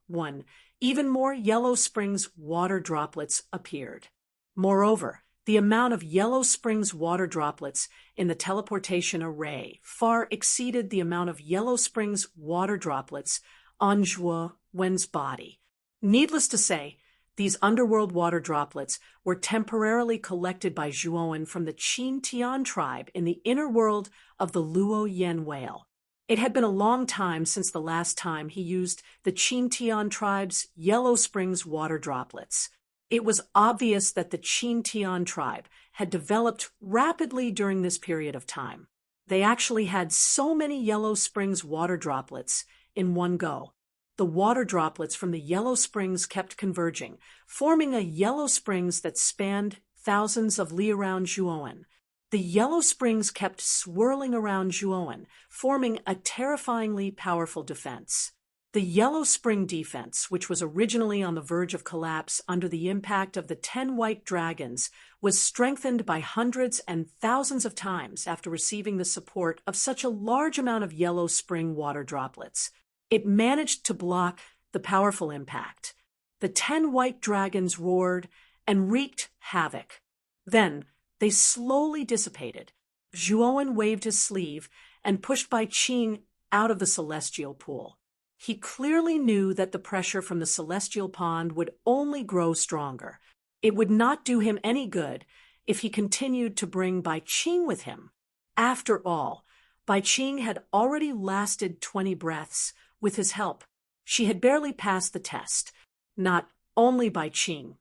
even more Yellow Springs water droplets appeared. Moreover, the amount of Yellow Springs water droplets in the teleportation array far exceeded the amount of Yellow Springs water droplets on Zhuowen's body. Needless to say, these underworld water droplets were temporarily collected by Zhuowen from the Qin Tian tribe in the inner world of the Luo Yen whale. It had been a long time since the last time he used the Qin Tian tribe's Yellow Springs water droplets. It was obvious that the Qin Tian tribe had developed rapidly during this period of time. They actually had so many Yellow Springs water droplets in one go. The water droplets from the Yellow Springs kept converging, forming a Yellow Springs that spanned thousands of li around Zhuowen. The Yellow Springs kept swirling around Zhuowen, forming a terrifyingly powerful defense. The Yellow Spring defense, which was originally on the verge of collapse under the impact of the 10 white dragons, was strengthened by hundreds and thousands of times after receiving the support of such a large amount of Yellow Spring water droplets. It managed to block the powerful impact. The 10 white dragons roared and wreaked havoc. Then they slowly dissipated. Zhuowen waved his sleeve and pushed Bai Qing out of the celestial pool. He clearly knew that the pressure from the celestial pond would only grow stronger. It would not do him any good if he continued to bring Bai Qing with him. After all, Bai Qing had already lasted 20 breaths with his help. She had barely passed the test. Not only Bai Qing.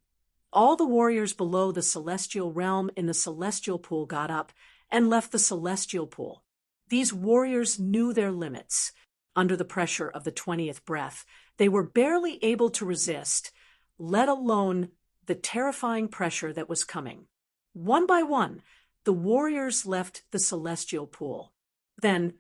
All the warriors below the celestial realm in the celestial pool got up and left the celestial pool. These warriors knew their limits. Under the pressure of the 20th breath, they were barely able to resist, let alone the terrifying pressure that was coming. One by one, the warriors left the celestial pool. Then,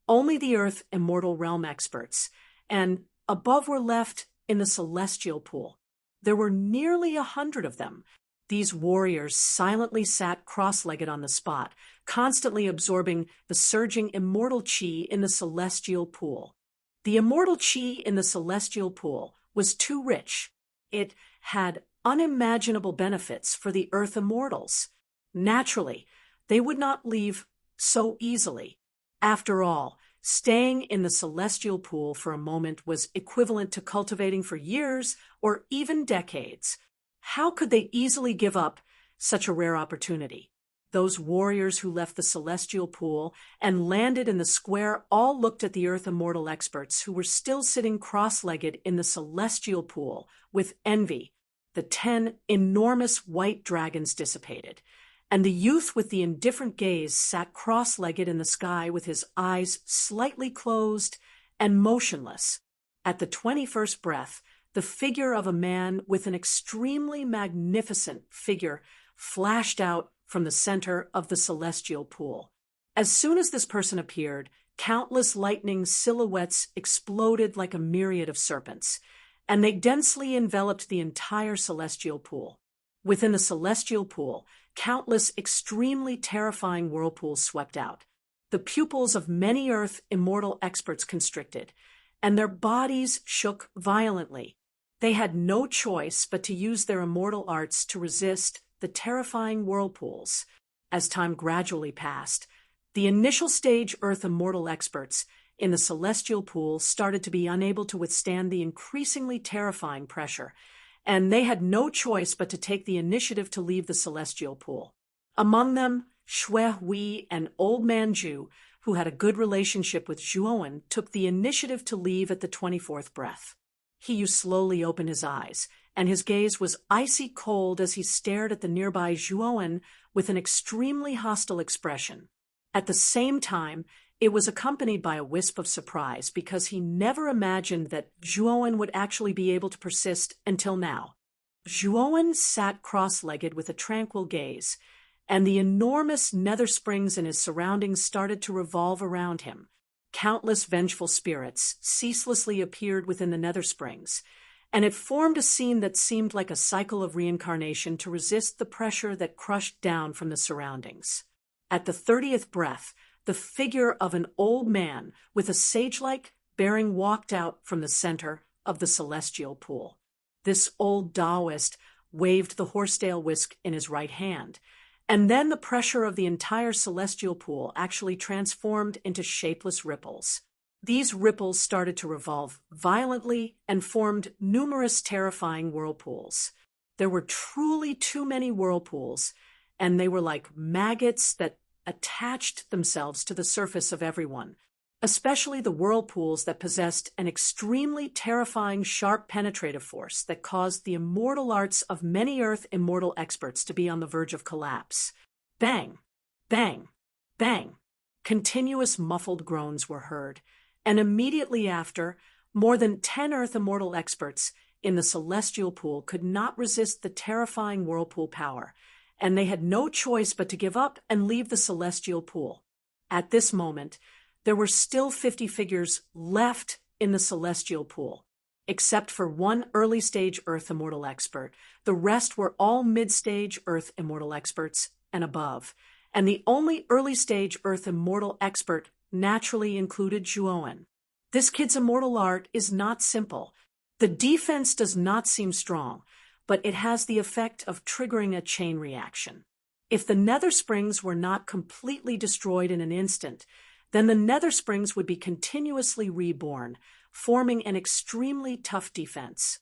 only the Earth Immortal Realm experts, and above were left in the celestial pool. There were nearly 100 of them. These warriors silently sat cross-legged on the spot, constantly absorbing the surging immortal chi in the celestial pool. The immortal chi in the celestial pool was too rich. It had unimaginable benefits for the Earth Immortals. Naturally, they would not leave so easily. After all, staying in the celestial pool for a moment was equivalent to cultivating for years or even decades. How could they easily give up such a rare opportunity? Those warriors who left the celestial pool and landed in the square all looked at the Earth Immortal experts who were still sitting cross-legged in the celestial pool with envy. The 10 enormous white dragons dissipated, and the youth with the indifferent gaze sat cross-legged in the sky with his eyes slightly closed and motionless. At the 21st breath, the figure of a man with an extremely magnificent figure flashed out from the center of the celestial pool. As soon as this person appeared, countless lightning silhouettes exploded like a myriad of serpents, and they densely enveloped the entire celestial pool. Within the celestial pool, countless extremely terrifying whirlpools swept out. The pupils of many Earth Immortal experts constricted, and their bodies shook violently. They had no choice but to use their immortal arts to resist the terrifying whirlpools. As time gradually passed, the initial stage Earth Immortal experts in the celestial pool started to be unable to withstand the increasingly terrifying pressure, and they had no choice but to take the initiative to leave the celestial pool. Among them, Shui Hui, an old man Zhu, who had a good relationship with Zhuowen, took the initiative to leave at the 24th breath. He slowly opened his eyes, and his gaze was icy cold as he stared at the nearby Zhuowen with an extremely hostile expression. At the same time, it was accompanied by a wisp of surprise because he never imagined that Zhuowen would actually be able to persist until now. Zhuowen sat cross-legged with a tranquil gaze, and the enormous nether springs in his surroundings started to revolve around him. Countless vengeful spirits ceaselessly appeared within the nether springs, and it formed a scene that seemed like a cycle of reincarnation to resist the pressure that crushed down from the surroundings. At the 30th breath, the figure of an old man with a sage-like bearing walked out from the center of the celestial pool. This old Taoist waved the horsetail whisk in his right hand, and then the pressure of the entire celestial pool actually transformed into shapeless ripples. These ripples started to revolve violently and formed numerous terrifying whirlpools. There were truly too many whirlpools, and they were like maggots that attached themselves to the surface of everyone, especially the whirlpools that possessed an extremely terrifying sharp penetrative force that caused the immortal arts of many Earth immortal experts to be on the verge of collapse. Bang! Bang! Bang! Continuous muffled groans were heard, and immediately after, more than 10 Earth immortal experts in the celestial pool could not resist the terrifying whirlpool power, and they had no choice but to give up and leave the celestial pool. At this moment, there were still 50 figures left in the celestial pool. Except for one early-stage Earth immortal expert, the rest were all mid-stage Earth immortal experts and above, and the only early-stage Earth immortal expert naturally included Zhuowen. This kid's immortal art is not simple. The defense does not seem strong, but it has the effect of triggering a chain reaction. If the nether springs were not completely destroyed in an instant, then the nether springs would be continuously reborn, forming an extremely tough defense.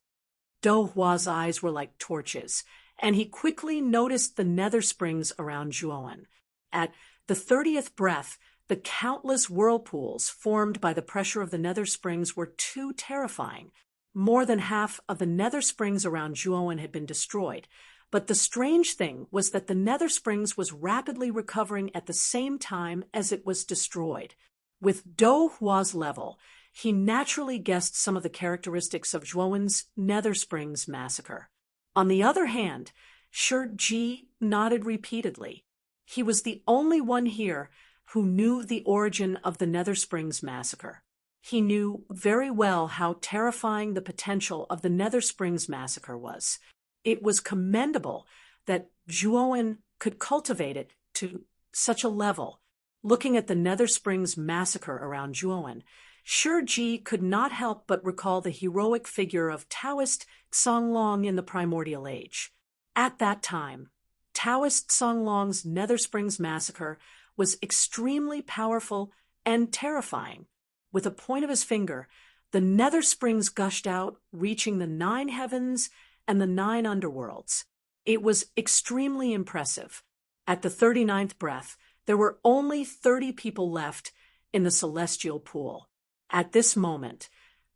Do Hua's eyes were like torches, and he quickly noticed the nether springs around Zhuowen. At the 30th breath, the countless whirlpools formed by the pressure of the nether springs were too terrifying. More than half of the nether springs around Zhuowen had been destroyed, but the strange thing was that the nether springs was rapidly recovering at the same time as it was destroyed. With Do Hua's level, he naturally guessed some of the characteristics of Zhuowen's nether springs massacre. On the other hand, Shi Ji nodded repeatedly. He was the only one here who knew the origin of the nether springs massacre. He knew very well how terrifying the potential of the nether springs massacre was. It was commendable that Zhuowen could cultivate it to such a level. Looking at the nether springs massacre around Zhuowen, Shi Ji could not help but recall the heroic figure of Taoist Songlong in the primordial age. At that time, Taoist Songlong's nether springs massacre was extremely powerful and terrifying. With a point of his finger, the nether springs gushed out, reaching the 9 heavens and the 9 underworlds. It was extremely impressive. At the 39th breath, there were only 30 people left in the celestial pool. At this moment,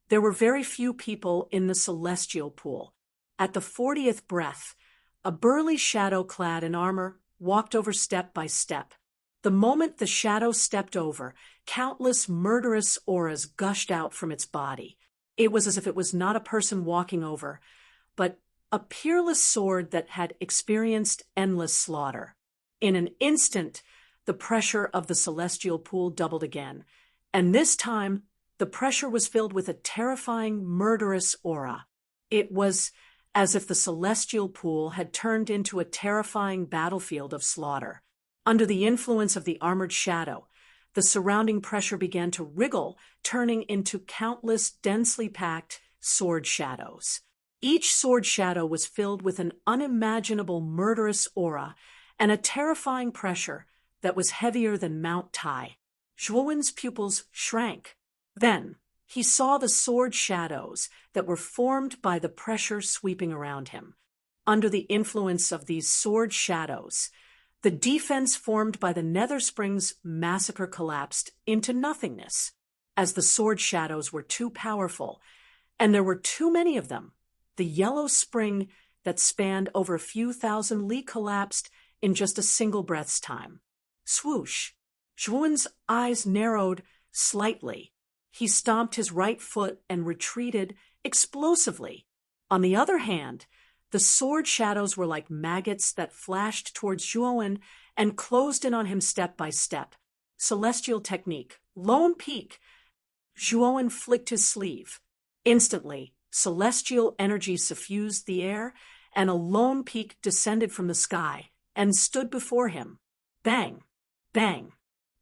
there were very few people in the celestial pool. At the 40th breath, a burly shadow clad in armor walked over step by step. The moment the shadow stepped over, countless murderous auras gushed out from its body. It was as if it was not a person walking over, but a peerless sword that had experienced endless slaughter. In an instant, the pressure of the celestial pool doubled again, and this time the pressure was filled with a terrifying, murderous aura. It was as if the celestial pool had turned into a terrifying battlefield of slaughter. Under the influence of the armored shadow, the surrounding pressure began to wriggle, turning into countless densely packed sword shadows. Each sword shadow was filled with an unimaginable murderous aura and a terrifying pressure that was heavier than Mount Tai. Zhuowen's pupils shrank. Then, he saw the sword shadows that were formed by the pressure sweeping around him. Under the influence of these sword shadows, the defense formed by the Nether Springs massacre collapsed into nothingness, as the sword shadows were too powerful, and there were too many of them. The yellow spring that spanned over a few thousand li collapsed in just a single breath's time. Swoosh! Zhuan's eyes narrowed slightly. He stomped his right foot and retreated explosively. On the other hand, the sword shadows were like maggots that flashed towards Zhuan and closed in on him step by step. Celestial technique. Lone peak. Zhuan flicked his sleeve. Instantly, celestial energy suffused the air, and a lone peak descended from the sky and stood before him. Bang! Bang!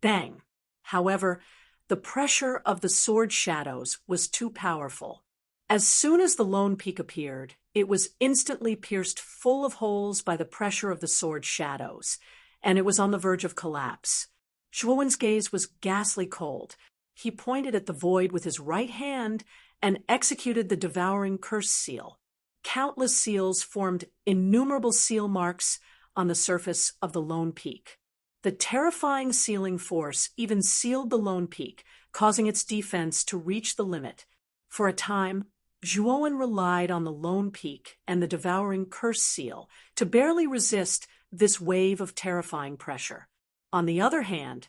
Bang! However, the pressure of the sword shadows was too powerful. As soon as the lone peak appeared, it was instantly pierced full of holes by the pressure of the sword shadows, and it was on the verge of collapse. Zhuan's gaze was ghastly cold. He pointed at the void with his right hand and executed the devouring curse seal. Countless seals formed innumerable seal marks on the surface of the lone peak. The terrifying sealing force even sealed the lone peak, causing its defense to reach the limit. For a time, Zhuan relied on the lone peak and the devouring curse seal to barely resist this wave of terrifying pressure. On the other hand,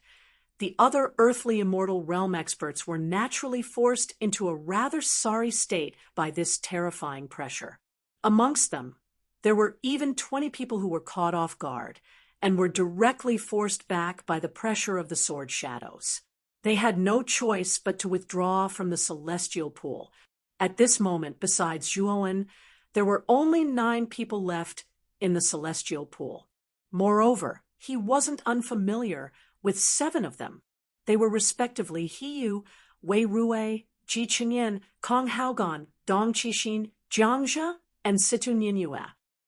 the other earthly immortal realm experts were naturally forced into a rather sorry state by this terrifying pressure. Amongst them, there were even 20 people who were caught off guard and were directly forced back by the pressure of the sword shadows. They had no choice but to withdraw from the celestial pool. At this moment, besides Zhuan, there were only 9 people left in the celestial pool. Moreover, he wasn't unfamiliar with 7 of them. They were respectively Hiyu, Wei Ruwei, Ji Qingyan, Kong Haogan, Dong Qixin, Jiang Zhe, and Situ Ninyue.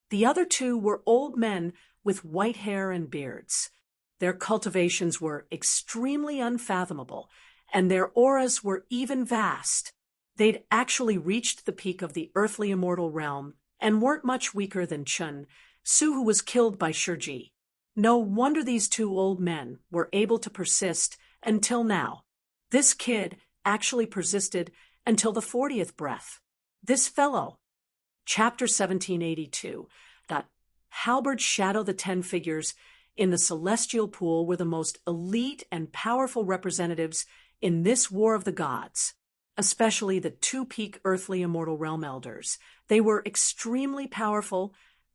The other 2 were old men with white hair and beards. Their cultivations were extremely unfathomable, and their auras were even vast. They'd actually reached the peak of the earthly immortal realm and weren't much weaker than Chun, Su, who was killed by Shiji. No wonder these 2 old men were able to persist until now. This kid actually persisted until the 40th breath. This fellow. Chapter 1782. Halberd Shadow. The 10 figures in the celestial pool were the most elite and powerful representatives in this war of the gods, especially the 2 peak earthly immortal realm elders. They were extremely powerful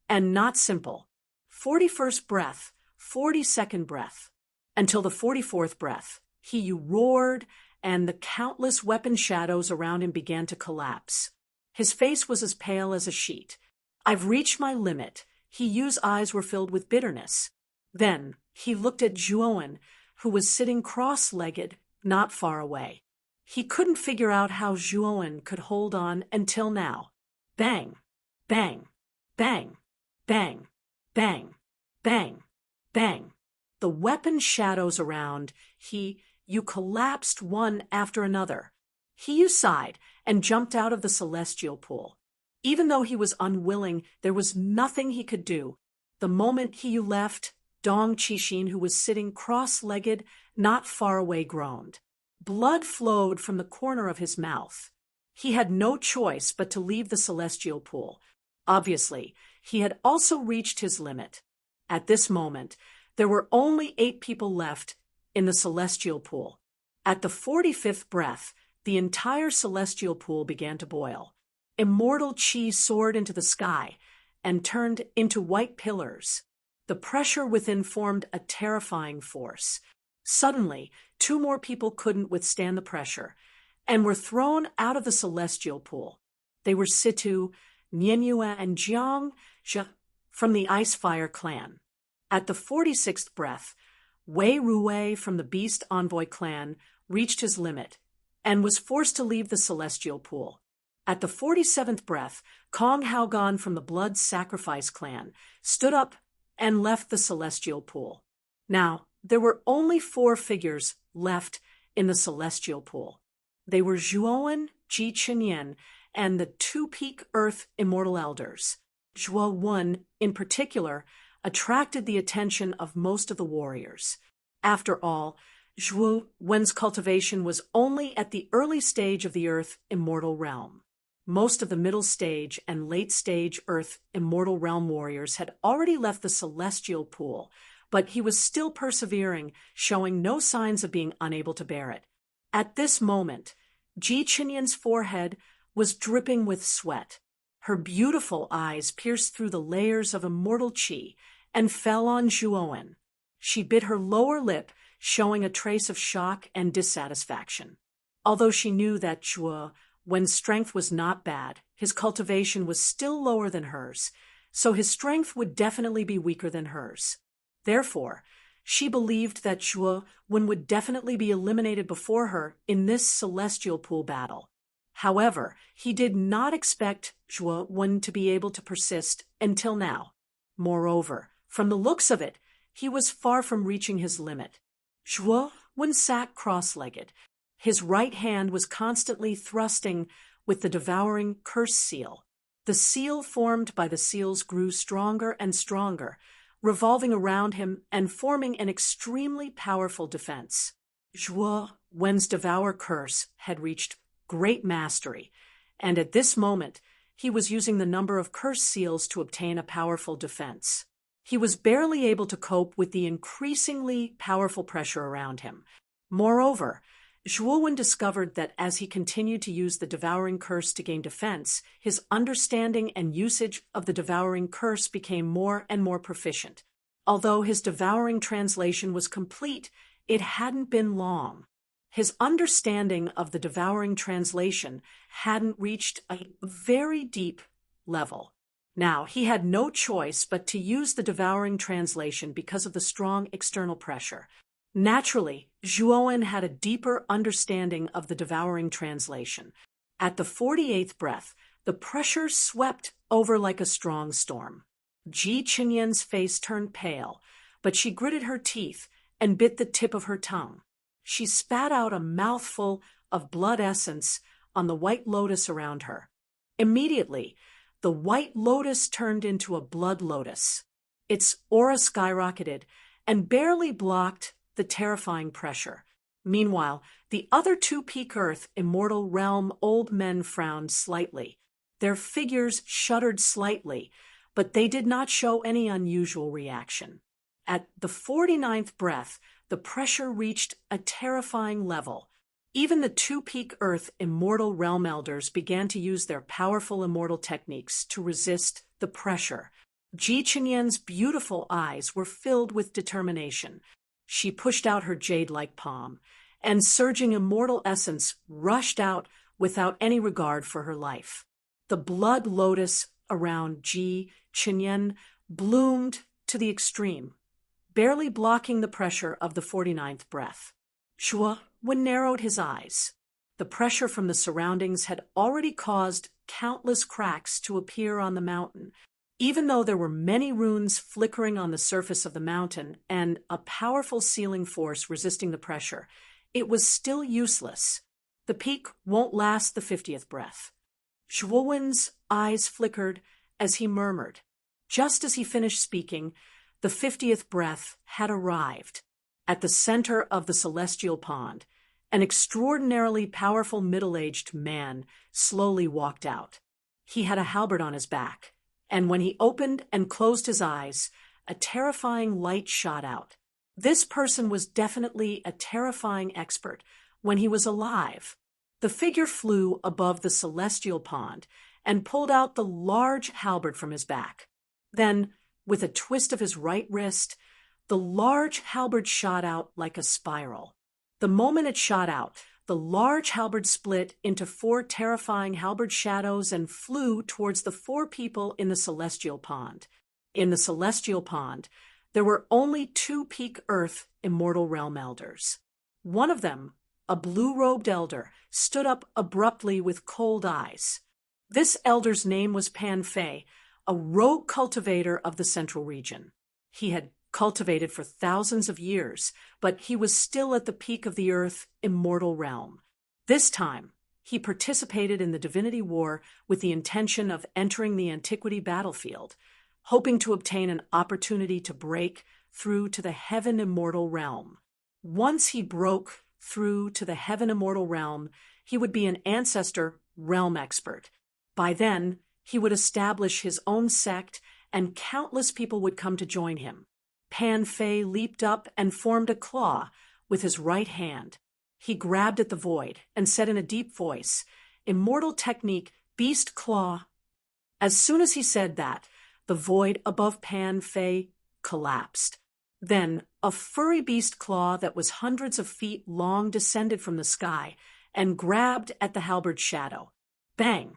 and not simple. 41st breath, 42nd breath. Until the 44th breath, he roared, and the countless weapon shadows around him began to collapse. His face was as pale as a sheet. I've reached my limit. Hiyu's eyes were filled with bitterness. Then he looked at Zhuan, who was sitting cross-legged not far away. He couldn't figure out how Zhuan could hold on until now. Bang! Bang! Bang! Bang! Bang! Bang! Bang! The weapon shadows around you collapsed one after another. Hiyu sighed and jumped out of the celestial pool. Even though he was unwilling, there was nothing he could do. The moment Hiyu left, Dong Qixin, who was sitting cross-legged not far away, groaned. Blood flowed from the corner of his mouth. He had no choice but to leave the celestial pool. Obviously, he had also reached his limit. At this moment, there were only 8 people left in the celestial pool. At the 45th breath, the entire celestial pool began to boil. Immortal chi soared into the sky and turned into white pillars. The pressure within formed a terrifying force. Suddenly, 2 more people couldn't withstand the pressure and were thrown out of the celestial pool. They were Situ, Nianyue, and Jiang Zhe from the Icefire clan. At the 46th breath, Wei Ruwei from the Beast Envoy clan reached his limit and was forced to leave the celestial pool. At the 47th breath, Kong Haogan from the Blood Sacrifice clan stood up and left the celestial pool. Now, there were only 4 figures left in the celestial pool. They were Zhuowen, Ji Chenyan, and the two peak Earth immortal elders. Zhuowen, in particular, attracted the attention of most of the warriors. After all, Zhuowen's cultivation was only at the early stage of the Earth immortal realm. Most of the middle stage and late stage Earth immortal realm warriors had already left the celestial pool, but he was still persevering, showing no signs of being unable to bear it. At this moment, Ji Chenyan's forehead was dripping with sweat. Her beautiful eyes pierced through the layers of immortal qi and fell on Zhuowen. She bit her lower lip, showing a trace of shock and dissatisfaction. Although she knew that Zhuowen's strength was not bad, his cultivation was still lower than hers, so his strength would definitely be weaker than hers. Therefore, she believed that Zhuowen would definitely be eliminated before her in this celestial pool battle. However, he did not expect Zhuowen to be able to persist until now. Moreover, from the looks of it, he was far from reaching his limit. Zhuowen sat cross-legged. His right hand was constantly thrusting with the devouring curse seal. The seal formed by the seals grew stronger and stronger, revolving around him and forming an extremely powerful defense. Zhuowen's devour curse had reached great mastery, and at this moment he was using the number of curse seals to obtain a powerful defense. He was barely able to cope with the increasingly powerful pressure around him. Moreover, Zhuowen discovered that as he continued to use the devouring curse to gain defense, his understanding and usage of the devouring curse became more and more proficient. Although his devouring translation was complete, it hadn't been long. His understanding of the devouring translation hadn't reached a very deep level. Now, he had no choice but to use the devouring translation because of the strong external pressure. Naturally, Zhuowen had a deeper understanding of the devouring translation. At the 48th breath, the pressure swept over like a strong storm. Ji Chenyan's face turned pale, but she gritted her teeth and bit the tip of her tongue. She spat out a mouthful of blood essence on the white lotus around her. Immediately, the white lotus turned into a blood lotus. Its aura skyrocketed and barely blocked the terrifying pressure. Meanwhile, the other two peak Earth immortal realm old men frowned slightly. Their figures shuddered slightly, but they did not show any unusual reaction. At the 49th breath, the pressure reached a terrifying level. Even the two peak Earth immortal realm elders began to use their powerful immortal techniques to resist the pressure. Ji Chenyan's beautiful eyes were filled with determination. She pushed out her jade-like palm, and surging immortal essence rushed out without any regard for her life. The blood lotus around Ji Chenyan bloomed to the extreme, barely blocking the pressure of the 49th breath. Zhuowen narrowed his eyes. The pressure from the surroundings had already caused countless cracks to appear on the mountain. Even though there were many runes flickering on the surface of the mountain and a powerful sealing force resisting the pressure, it was still useless. The peak won't last the 50th breath. Zhuowen's eyes flickered as he murmured. Just as he finished speaking, the 50th breath had arrived. At the center of the celestial pond, an extraordinarily powerful middle-aged man slowly walked out. He had a halberd on his back, and when he opened and closed his eyes, a terrifying light shot out. This person was definitely a terrifying expert when he was alive. The figure flew above the celestial pond and pulled out the large halberd from his back. Then, with a twist of his right wrist, the large halberd shot out like a spiral. The moment it shot out, the large halberd split into 4 terrifying halberd shadows and flew towards the 4 people in the celestial pond. In the celestial pond, there were only 2 peak Earth immortal realm elders. One of them, a blue-robed elder, stood up abruptly with cold eyes. This elder's name was Pan Fei, a rogue cultivator of the central region. He had cultivated for thousands of years, but he was still at the peak of the Earth immortal realm. This time, he participated in the divinity war with the intention of entering the antiquity battlefield, hoping to obtain an opportunity to break through to the heaven immortal realm. Once he broke through to the heaven immortal realm, he would be an ancestor realm expert. By then, he would establish his own sect, and countless people would come to join him. Pan Fei leaped up and formed a claw with his right hand. He grabbed at the void and said in a deep voice, "Immortal technique, beast claw." As soon as he said that, the void above Pan Fei collapsed. Then a furry beast claw that was hundreds of feet long descended from the sky and grabbed at the halberd shadow. Bang!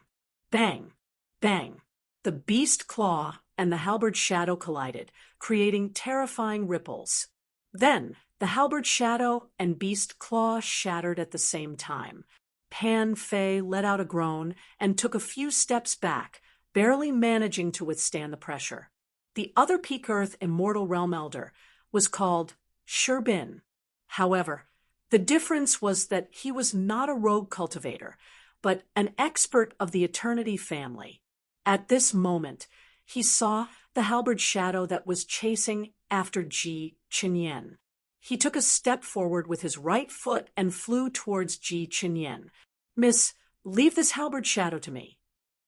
Bang! Bang! The beast claw and the halberd shadow collided, creating terrifying ripples. Then the halberd shadow and beast claw shattered at the same time. Pan Fei let out a groan and took a few steps back, barely managing to withstand the pressure. The other Peak Earth Immortal Realm Elder was called Sherbin. However, the difference was that he was not a rogue cultivator, but an expert of the Eternity family. At this moment, he saw the halberd shadow that was chasing after Ji Chenyan. He took a step forward with his right foot and flew towards Ji Chenyan. "Miss, leave this halberd shadow to me."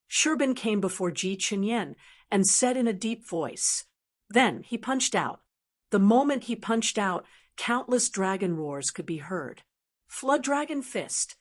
Sherbin came before Ji Chenyan and said in a deep voice. Then he punched out. The moment he punched out, countless dragon roars could be heard. Flood Dragon Fist.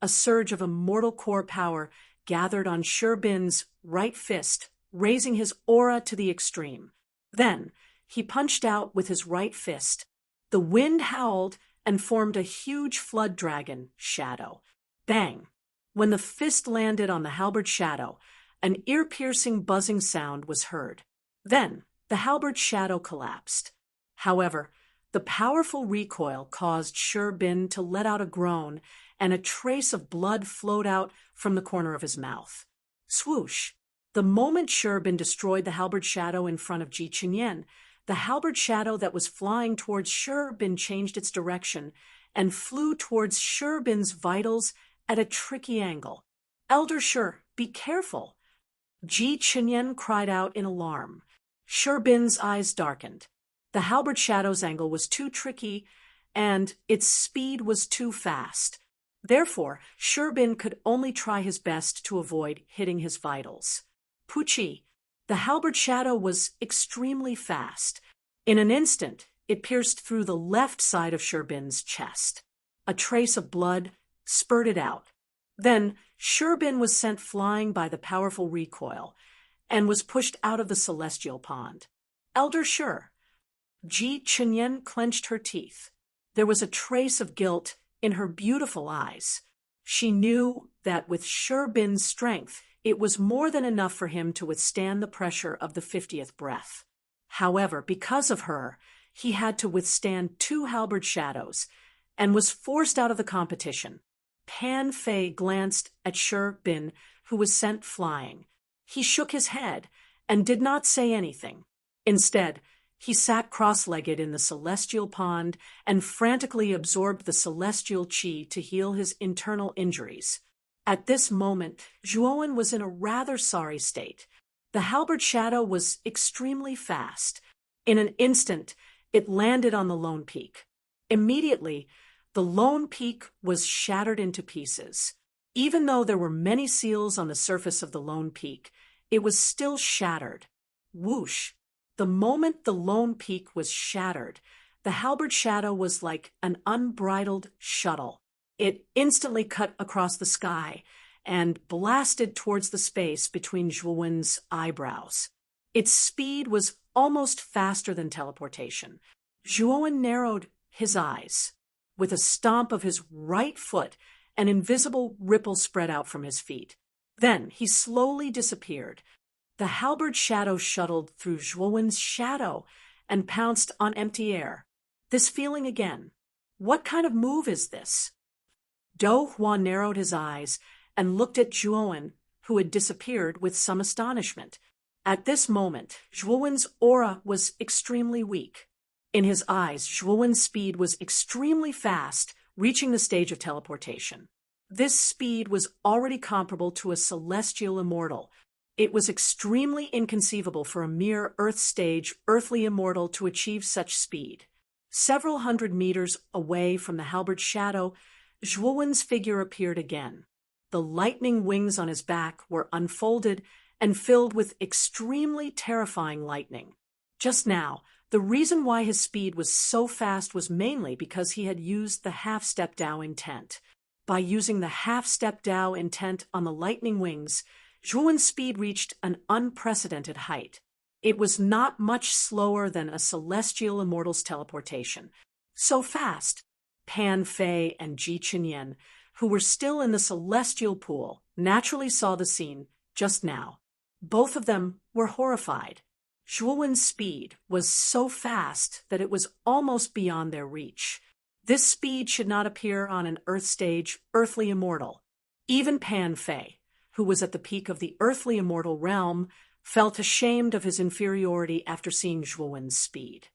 A surge of immortal core power gathered on Sherbin's right fist, raising his aura to the extreme. Then he punched out with his right fist. The wind howled and formed a huge flood dragon shadow. Bang! When the fist landed on the halberd shadow, an ear-piercing buzzing sound was heard. Then the halberd shadow collapsed. However, the powerful recoil caused Sherbin to let out a groan, and a trace of blood flowed out from the corner of his mouth. Swoosh! The moment Sherbin destroyed the halberd shadow in front of Ji Chenyan, the halberd shadow that was flying towards Sherbin changed its direction and flew towards Sherbin's vitals at a tricky angle. "Elder Sher, be careful!" Ji Chenyan cried out in alarm. Sherbin's eyes darkened. The halberd shadow's angle was too tricky, and its speed was too fast. Therefore, Sherbin could only try his best to avoid hitting his vitals. Pucci! The halberd shadow was extremely fast. In an instant, it pierced through the left side of Sherbin's chest. A trace of blood spurted out. Then Sherbin was sent flying by the powerful recoil and was pushed out of the celestial pond. "Elder Sher." Ji Chenyan clenched her teeth. There was a trace of guilt in her beautiful eyes. She knew that with Sherbin's strength, it was more than enough for him to withstand the pressure of the 50th breath. However, because of her, he had to withstand 2 halberd shadows and was forced out of the competition. Pan Fei glanced at Sherbin, who was sent flying. He shook his head and did not say anything. Instead, he sat cross-legged in the celestial pond and frantically absorbed the celestial chi to heal his internal injuries. At this moment, Zhuowen was in a rather sorry state. The halberd shadow was extremely fast. In an instant, it landed on the lone peak. Immediately, the lone peak was shattered into pieces. Even though there were many seals on the surface of the lone peak, it was still shattered. Whoosh! The moment the lone peak was shattered, the halberd shadow was like an unbridled shuttle. It instantly cut across the sky and blasted towards the space between Zhuowen's eyebrows. Its speed was almost faster than teleportation. Zhuowen narrowed his eyes. With a stomp of his right foot, an invisible ripple spread out from his feet. Then he slowly disappeared. The halberd shadow shuttled through Zhuowen's shadow and pounced on empty air. This feeling again. What kind of move is this? Do Hua narrowed his eyes and looked at Zhuowen, who had disappeared, with some astonishment. At this moment, Zhuowen's aura was extremely weak. In his eyes, Zhuowen's speed was extremely fast, reaching the stage of teleportation. This speed was already comparable to a celestial immortal. It was extremely inconceivable for a mere Earth-stage earthly immortal to achieve such speed. Several hundred meters away from the halberd shadow, Zhuowen's figure appeared again. The lightning wings on his back were unfolded and filled with extremely terrifying lightning. Just now, the reason why his speed was so fast was mainly because he had used the half-step Dao intent. By using the half-step Dao intent on the lightning wings, Zhuowen's speed reached an unprecedented height. It was not much slower than a celestial immortal's teleportation. So fast, Pan Fei and Ji Qinyan, who were still in the celestial pool, naturally saw the scene just now. Both of them were horrified. Zhuowen's speed was so fast that it was almost beyond their reach. This speed should not appear on an Earth-stage earthly immortal. Even Pan Fei, who was at the peak of the earthly immortal realm, felt ashamed of his inferiority after seeing Zhuowen's speed.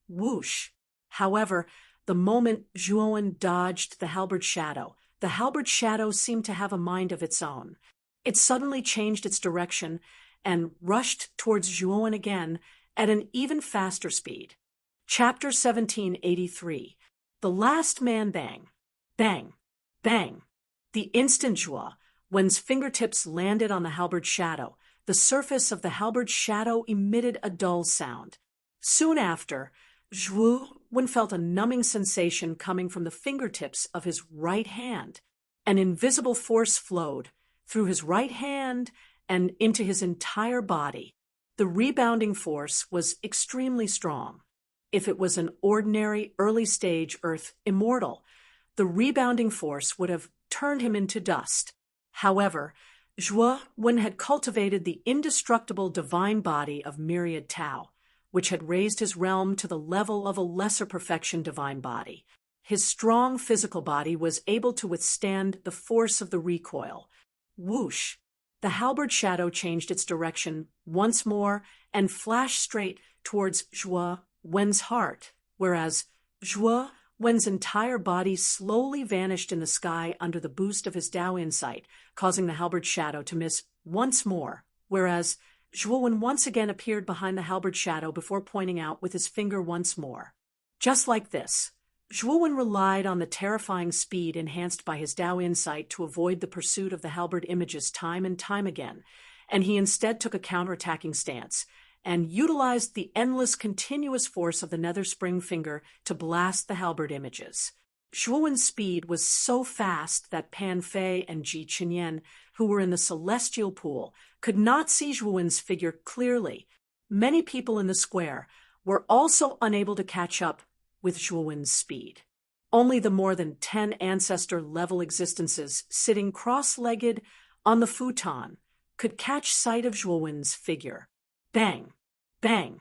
Whoosh! However, the moment Zhuowen dodged the halberd shadow, the halberd shadow seemed to have a mind of its own. It suddenly changed its direction and rushed towards Zhuowen again at an even faster speed. Chapter 1783. The Last Man Bang. Bang. Bang. The instant Zhuowen's fingertips landed on the halberd shadow, the surface of the halberd shadow emitted a dull sound. Soon after, Zhuowen felt a numbing sensation coming from the fingertips of his right hand. An invisible force flowed through his right hand and into his entire body. The rebounding force was extremely strong. If it was an ordinary early-stage Earth immortal, the rebounding force would have turned him into dust. However, Zhuowen had cultivated the indestructible divine body of myriad Tao, which had raised his realm to the level of a lesser perfection divine body. His strong physical body was able to withstand the force of the recoil. Whoosh! The halberd shadow changed its direction once more and flashed straight towards Zhuowen's heart, whereas Zhuowen's entire body slowly vanished in the sky under the boost of his Dao insight, causing the halberd shadow to miss once more, whereas Zhuowen once again appeared behind the halberd shadow before pointing out with his finger once more. Just like this, Zhuowen relied on the terrifying speed enhanced by his Dao insight to avoid the pursuit of the halberd images time and time again, and he instead took a counterattacking stance and utilized the endless continuous force of the nether spring finger to blast the halberd images. Zhuowen's speed was so fast that Pan Fei and Ji Qinyan, who were in the celestial pool, could not see Zhuowen's figure clearly. Many people in the square were also unable to catch up with Zhuowen's speed. Only the more than 10 ancestor-level existences sitting cross-legged on the futon could catch sight of Zhuowen's figure. Bang! Bang!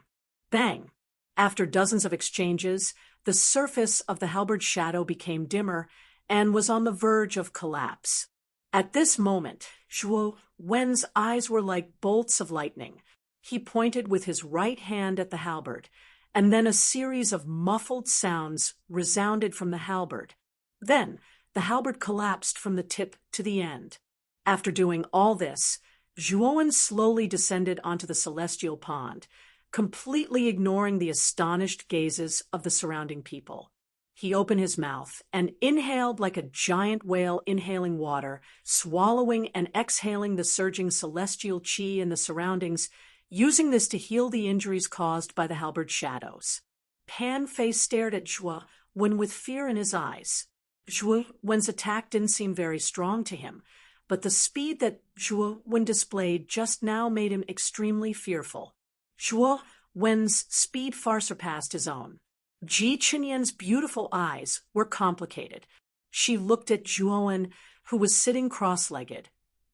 Bang! After dozens of exchanges, the surface of the halberd shadow became dimmer and was on the verge of collapse. At this moment, Zhuowen's eyes were like bolts of lightning. He pointed with his right hand at the halberd, and then a series of muffled sounds resounded from the halberd. Then, the halberd collapsed from the tip to the end. After doing all this, Zhuowen slowly descended onto the celestial pond, completely ignoring the astonished gazes of the surrounding people. He opened his mouth and inhaled like a giant whale inhaling water, swallowing and exhaling the surging celestial qi in the surroundings, using this to heal the injuries caused by the halberd shadows. Pan Fei stared at Zhuowen with fear in his eyes. Zhuowen's attack didn't seem very strong to him, but the speed that Zhuowen displayed just now made him extremely fearful. Zhuowen's speed far surpassed his own. Ji Qinyan's beautiful eyes were complicated. She looked at Zhuowen, who was sitting cross-legged,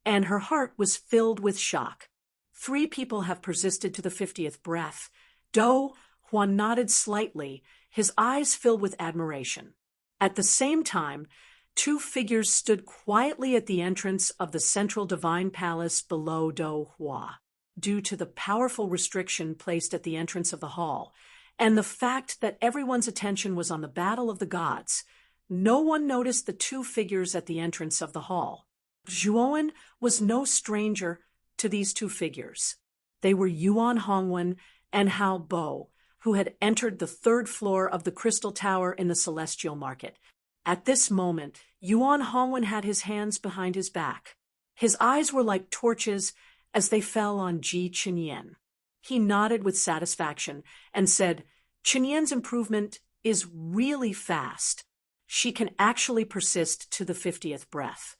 and her heart was filled with shock. 3 people have persisted to the 50th breath. Do Huan nodded slightly, his eyes filled with admiration. At the same time, 2 figures stood quietly at the entrance of the central divine palace below Do Hua. Due to the powerful restriction placed at the entrance of the hall, and the fact that everyone's attention was on the battle of the gods, No one noticed the two figures at the entrance of the hall. Zhuowen was no stranger to these two figures. They were Yuan Hongwen and Hao Bo, who had entered the third floor of the Crystal Tower in the Celestial Market. At this moment, Yuan Hongwen had his hands behind his back. His eyes were like torches as they fell on Ji Chenyan. He nodded with satisfaction and said, "Chenyan's improvement is really fast. She can actually persist to the 50th breath."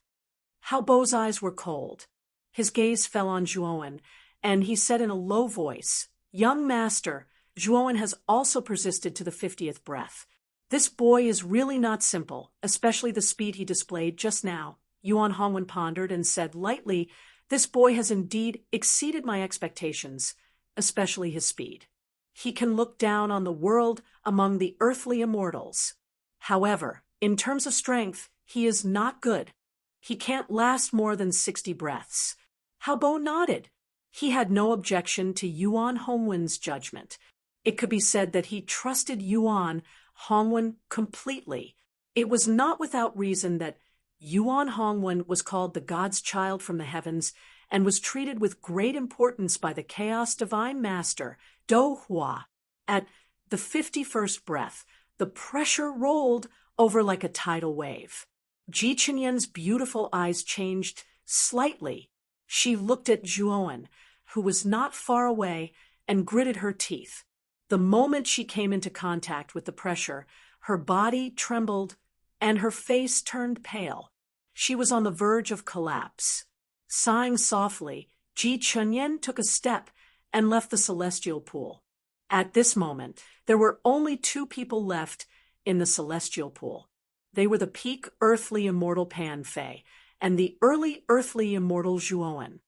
Hao Bo's eyes were cold. His gaze fell on Zhuowen, and he said in a low voice, "Young master, Zhuowen has also persisted to the 50th breath. This boy is really not simple, especially the speed he displayed just now." Yuan Hongwen pondered and said lightly, "This boy has indeed exceeded my expectations, especially his speed. He can look down on the world among the earthly immortals. However, in terms of strength, he is not good. He can't last more than 60 breaths." Hao Bo nodded. He had no objection to Yuan Hongwen's judgment. It could be said that he trusted Yuan Hongwen completely. It was not without reason that Yuan Hongwen was called the God's child from the heavens and was treated with great importance by the Chaos Divine Master, Do Hua. At the 51st breath, the pressure rolled over like a tidal wave. Ji Chenyan's beautiful eyes changed slightly. She looked at Zhuowen, who was not far away, and gritted her teeth. The moment she came into contact with the pressure, her body trembled and her face turned pale. She was on the verge of collapse. Sighing softly, Ji Chenyan took a step and left the celestial pool. At this moment, there were only two people left in the celestial pool. They were the peak earthly immortal Pan Fei and the early earthly immortal Zhuowen.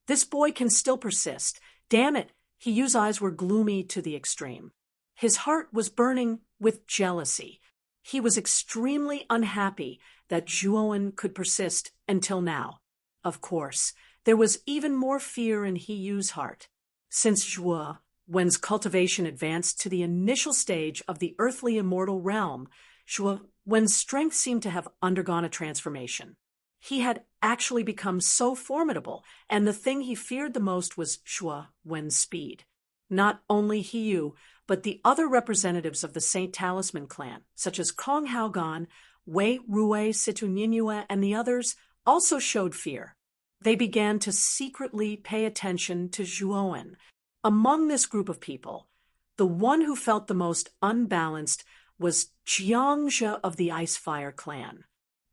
"This boy can still persist. Damn it!" Yu's eyes were gloomy to the extreme. His heart was burning with jealousy. He was extremely unhappy that Zhuowen could persist until now. Of course, there was even more fear in Yu's heart. Since Zhuowen's cultivation advanced to the initial stage of the earthly immortal realm, Zhuowen's strength seemed to have undergone a transformation. He had actually become so formidable, and the thing he feared the most was Zhuowen's speed. Not only Yu, but the other representatives of the Saint Talisman clan, such as Kong Haogan, Wei Rui, Situ Ninyue, and the others, also showed fear. They began to secretly pay attention to Zhuowen. Among this group of people, the one who felt the most unbalanced was Jiangzhe of the Ice Fire clan.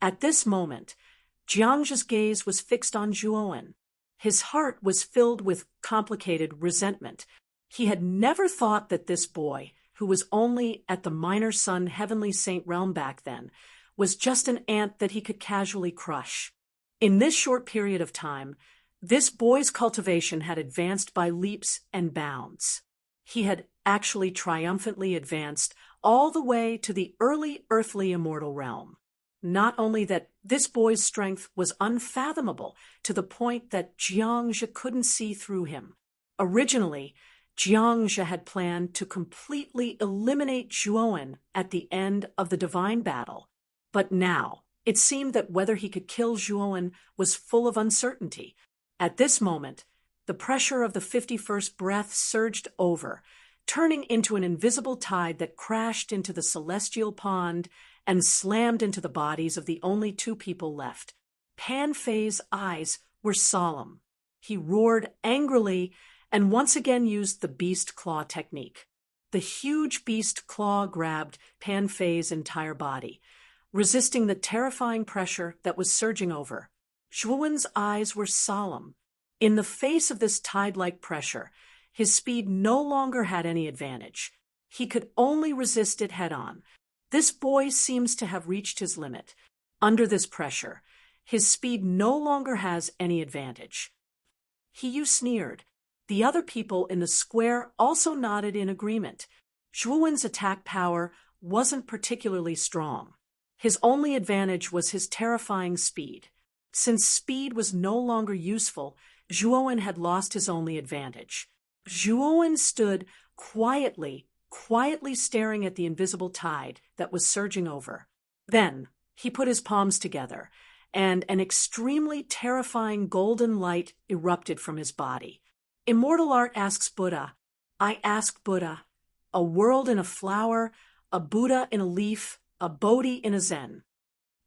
At this moment, Jiangzhe's gaze was fixed on Zhuowen. His heart was filled with complicated resentment. He had never thought that this boy, who was only at the Minor Sun Heavenly Saint realm back then, was just an ant that he could casually crush. In this short period of time, this boy's cultivation had advanced by leaps and bounds. He had actually triumphantly advanced all the way to the early earthly immortal realm. Not only that, this boy's strength was unfathomable to the point that Jiangzhe couldn't see through him. Originally, Jiangzhe had planned to completely eliminate Zhuowen at the end of the divine battle, but now it seemed that whether he could kill Zhuowen was full of uncertainty. At this moment, the pressure of the 51st breath surged over, turning into an invisible tide that crashed into the celestial pond and slammed into the bodies of the only two people left. Pan Fei's eyes were solemn. He roared angrily and once again used the beast claw technique. The huge beast claw grabbed Pan Fei's entire body, resisting the terrifying pressure that was surging over. Zhuowen's eyes were solemn. In the face of this tide-like pressure, his speed no longer had any advantage. He could only resist it head-on. This boy seems to have reached his limit. Under this pressure, his speed no longer has any advantage. Yu sneered. The other people in the square also nodded in agreement. Zhuowen's attack power wasn't particularly strong. His only advantage was his terrifying speed. Since speed was no longer useful, Zhuowen had lost his only advantage. Zhuowen stood quietly staring at the invisible tide that was surging over. Then he put his palms together, and an extremely terrifying golden light erupted from his body. Immortal Art asks Buddha, I ask Buddha, a world in a flower, a Buddha in a leaf, a Bodhi in a Zen.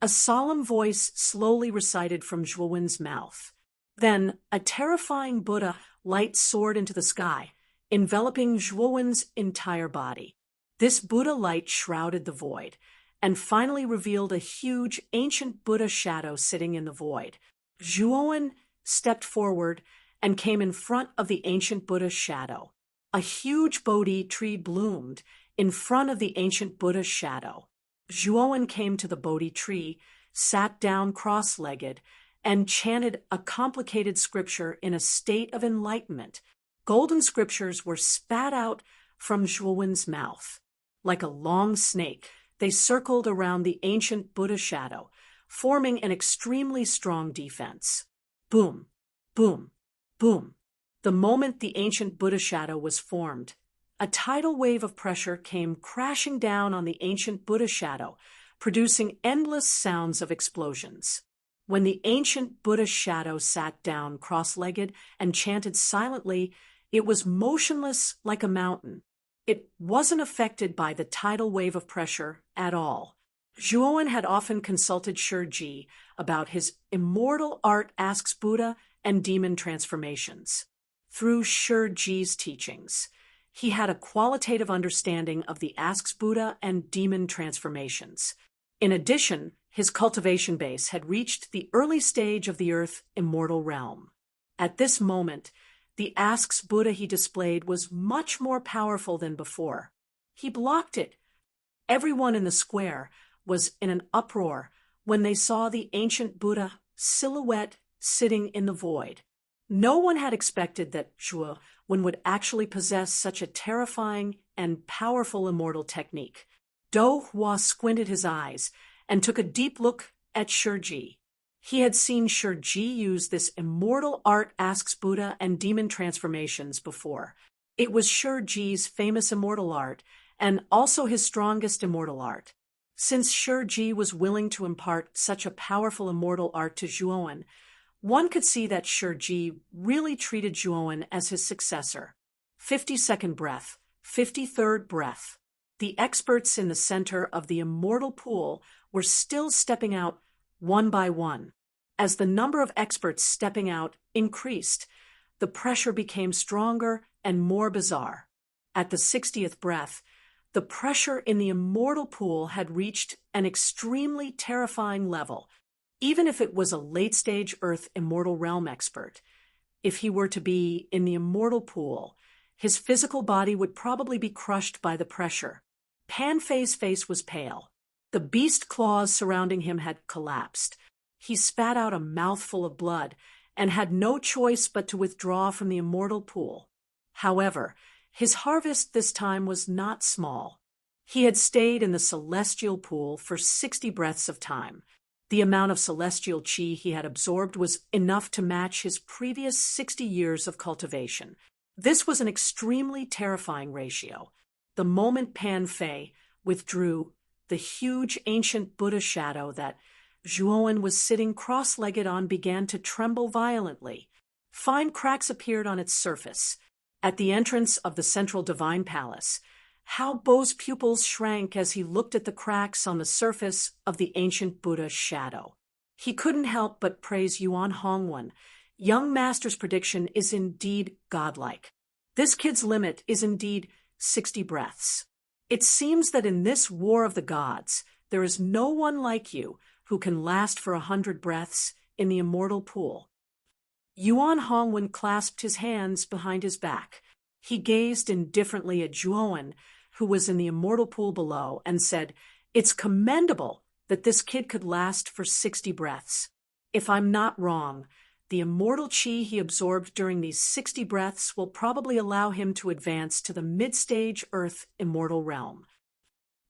A solemn voice slowly recited from Zhuowen's mouth. Then a terrifying Buddha light soared into the sky, enveloping Zhuowen's entire body. This Buddha light shrouded the void, and finally revealed a huge ancient Buddha shadow sitting in the void. Zhuowen stepped forward and came in front of the ancient Buddha's shadow. A huge Bodhi tree bloomed in front of the ancient Buddha's shadow. Zhuowen came to the Bodhi tree, sat down cross-legged, and chanted a complicated scripture in a state of enlightenment. Golden scriptures were spat out from Zhuowen's mouth. Like a long snake, they circled around the ancient Buddha shadow, forming an extremely strong defense. Boom, boom, boom. The moment the ancient Buddha shadow was formed, a tidal wave of pressure came crashing down on the ancient Buddha shadow, producing endless sounds of explosions. When the ancient Buddha shadow sat down cross-legged and chanted silently, it was motionless like a mountain. It wasn't affected by the tidal wave of pressure at all. Zhuowen had often consulted Shiji about his Immortal Art Asks Buddha and demon transformations. Through Shiji's teachings, he had a qualitative understanding of the Asks Buddha and demon transformations. In addition, his cultivation base had reached the early stage of the Earth Immortal Realm. At this moment, the Asks Buddha he displayed was much more powerful than before. He blocked it. Everyone in the square was in an uproar when they saw the ancient Buddha silhouette sitting in the void. No one had expected that Zhuowen would actually possess such a terrifying and powerful immortal technique. Do Hua squinted his eyes and took a deep look at Shiji. He had seen Shiji use this Immortal Art Asks Buddha and demon transformations before. It was Shiji's famous immortal art and also his strongest immortal art. Since Shiji was willing to impart such a powerful immortal art to Zhuowen, one could see that Shiji really treated Zhuowen as his successor. 52nd breath, 53rd breath. The experts in the center of the immortal pool were still stepping out one by one. As the number of experts stepping out increased, the pressure became stronger and more bizarre. At the 60th breath, the pressure in the immortal pool had reached an extremely terrifying level. Even if it was a late-stage Earth Immortal Realm expert, if he were to be in the immortal pool, his physical body would probably be crushed by the pressure. Panfei's face was pale. The beast claws surrounding him had collapsed. He spat out a mouthful of blood and had no choice but to withdraw from the immortal pool. However, his harvest this time was not small. He had stayed in the celestial pool for 60 breaths of time. The amount of celestial qi he had absorbed was enough to match his previous 60 years of cultivation. This was an extremely terrifying ratio. The moment Panfei withdrew, the huge ancient Buddha shadow that Zhuowen was sitting cross-legged on began to tremble violently. Fine cracks appeared on its surface. At the entrance of the central divine palace, Hao Bo's pupils shrank as he looked at the cracks on the surface of the ancient Buddha's shadow. He couldn't help but praise Yuan Hongwen. Young master's prediction is indeed godlike. This kid's limit is indeed 60 breaths. It seems that in this war of the gods, there is no one like you who can last for 100 breaths in the immortal pool. Yuan Hongwen clasped his hands behind his back. He gazed indifferently at Zhuowen, who was in the immortal pool below, and said, "It's commendable that this kid could last for 60 breaths. If I'm not wrong, the immortal qi he absorbed during these 60 breaths will probably allow him to advance to the mid-stage Earth Immortal Realm."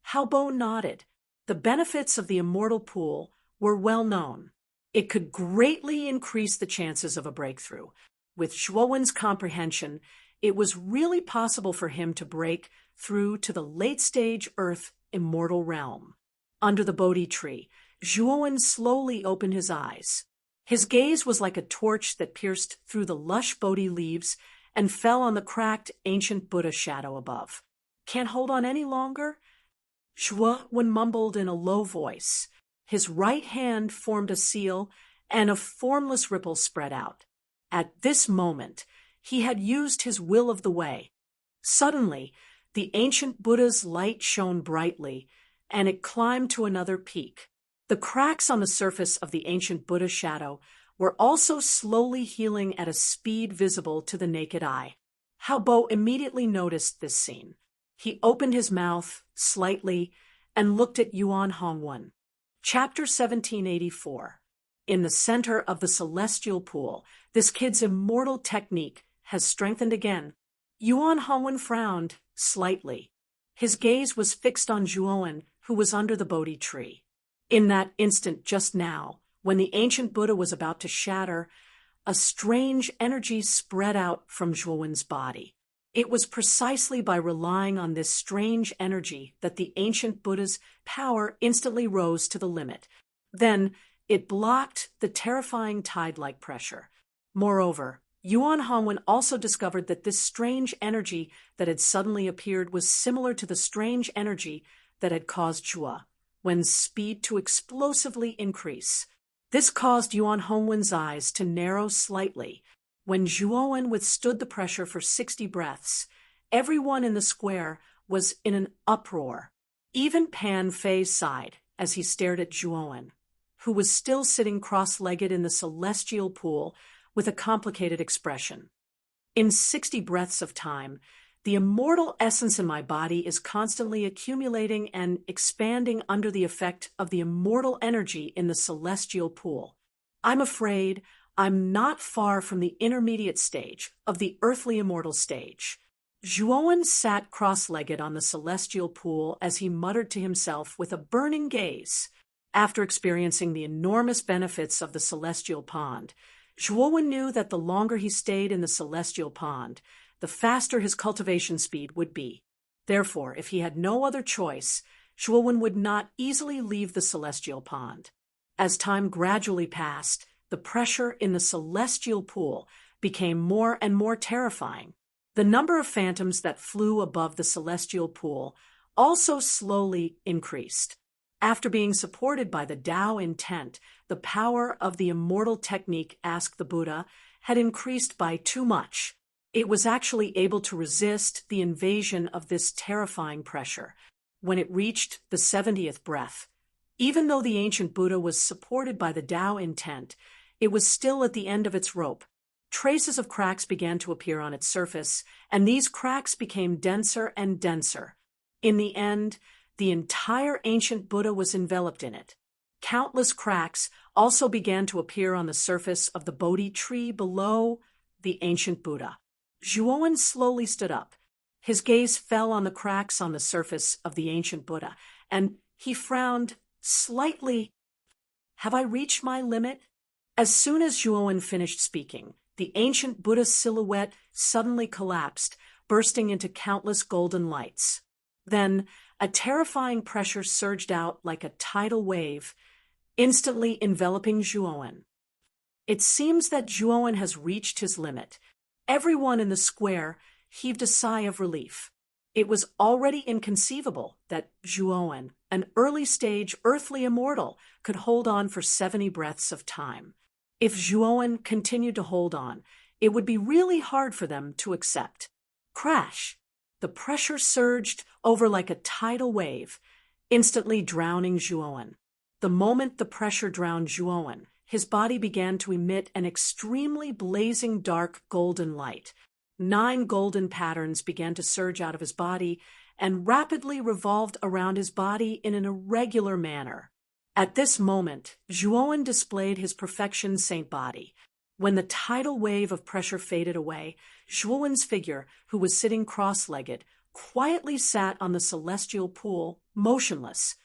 Hao Bo nodded. The benefits of the immortal pool were well known. It could greatly increase the chances of a breakthrough. With Zhuowen's comprehension, it was really possible for him to break through to the late-stage Earth Immortal Realm. Under the Bodhi tree, Zhuowen slowly opened his eyes. His gaze was like a torch that pierced through the lush Bodhi leaves and fell on the cracked ancient Buddha shadow above. "Can't hold on any longer?" Zhuowen mumbled in a low voice. His right hand formed a seal, and a formless ripple spread out. At this moment, he had used his will of the way. Suddenly, the ancient Buddha's light shone brightly, and it climbed to another peak. The cracks on the surface of the ancient Buddha shadow were also slowly healing at a speed visible to the naked eye. Hao Bo immediately noticed this scene. He opened his mouth slightly and looked at Yuan Hongwen. Chapter 1784. In the center of the celestial pool, this kid's immortal technique has strengthened again. Yuan Hongwen frowned slightly. His gaze was fixed on Zhuowen, who was under the Bodhi tree. In that instant just now, when the ancient Buddha was about to shatter, a strange energy spread out from Zhuowen's body. It was precisely by relying on this strange energy that the ancient Buddha's power instantly rose to the limit. Then, it blocked the terrifying tide-like pressure. Moreover, Yuan Hongwen also discovered that this strange energy that had suddenly appeared was similar to the strange energy that had caused Zhuowen's speed to explosively increase. This caused Yuan Hongwen's eyes to narrow slightly. When Zhuowen withstood the pressure for 60 breaths, everyone in the square was in an uproar. Even Pan Fei sighed as he stared at Zhuowen, who was still sitting cross-legged in the celestial pool with a complicated expression. "In 60 breaths of time, the immortal essence in my body is constantly accumulating and expanding under the effect of the immortal energy in the celestial pool. I'm afraid I'm not far from the intermediate stage of the earthly immortal stage." Zhuowen sat cross-legged on the celestial pool as he muttered to himself with a burning gaze. After experiencing the enormous benefits of the celestial pond, Zhuowen knew that the longer he stayed in the celestial pond, the faster his cultivation speed would be. Therefore, if he had no other choice, Zhuowen would not easily leave the celestial pond. As time gradually passed, the pressure in the celestial pool became more and more terrifying. The number of phantoms that flew above the celestial pool also slowly increased. After being supported by the Tao intent, the power of the immortal technique, asked the Buddha, had increased by too much. It was actually able to resist the invasion of this terrifying pressure. When it reached the 70th breath, even though the ancient Buddha was supported by the Tao intent, it was still at the end of its rope. Traces of cracks began to appear on its surface, and these cracks became denser and denser. In the end, the entire ancient Buddha was enveloped in it. Countless cracks also began to appear on the surface of the Bodhi tree below the ancient Buddha. Zhuowen slowly stood up. His gaze fell on the cracks on the surface of the ancient Buddha, and he frowned slightly. "Have I reached my limit?" As soon as Zhuowen finished speaking, the ancient Buddha's silhouette suddenly collapsed, bursting into countless golden lights. Then, a terrifying pressure surged out like a tidal wave, instantly enveloping Zhuowen. It seems that Zhuowen has reached his limit. Everyone in the square heaved a sigh of relief. It was already inconceivable that Zhuowen, an early-stage earthly immortal, could hold on for 70 breaths of time. If Zhuowen continued to hold on, it would be really hard for them to accept. Crash! The pressure surged over like a tidal wave, instantly drowning Zhuowen. The moment the pressure drowned Zhuowen, his body began to emit an extremely blazing dark golden light. 9 golden patterns began to surge out of his body and rapidly revolved around his body in an irregular manner. At this moment, Zhuowen displayed his perfection saint body. When the tidal wave of pressure faded away, Zhuowen's figure, who was sitting cross-legged, quietly sat on the celestial pool, motionless.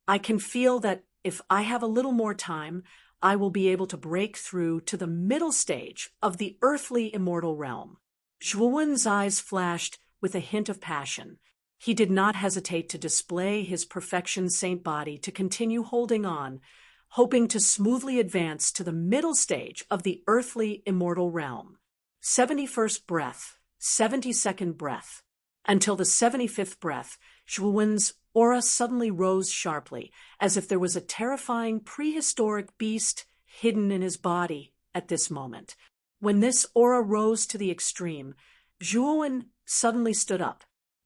"I can feel that if I have a little more time, I will be able to break through to the middle stage of the earthly immortal realm." Zhuowen's eyes flashed with a hint of passion. He did not hesitate to display his perfection saint body to continue holding on, hoping to smoothly advance to the middle stage of the earthly immortal realm. 71st breath, 72nd breath. Until the 75th breath, Zhuowen's aura suddenly rose sharply, as if there was a terrifying prehistoric beast hidden in his body at this moment. When this aura rose to the extreme, Zhuowen suddenly stood up.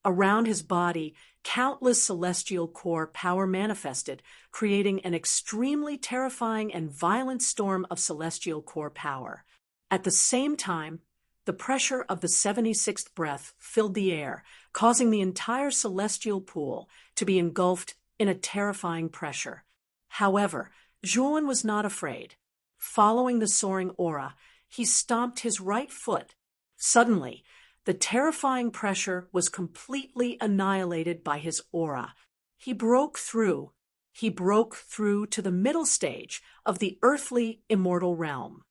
Around his body, countless celestial core power manifested, creating an extremely terrifying and violent storm of celestial core power. At the same time, the pressure of the 76th breath filled the air, causing the entire celestial pool to be engulfed in a terrifying pressure. However, Zhuowen was not afraid. Following the soaring aura, he stomped his right foot. Suddenly, the terrifying pressure was completely annihilated by his aura. He broke through to the middle stage of the earthly immortal realm.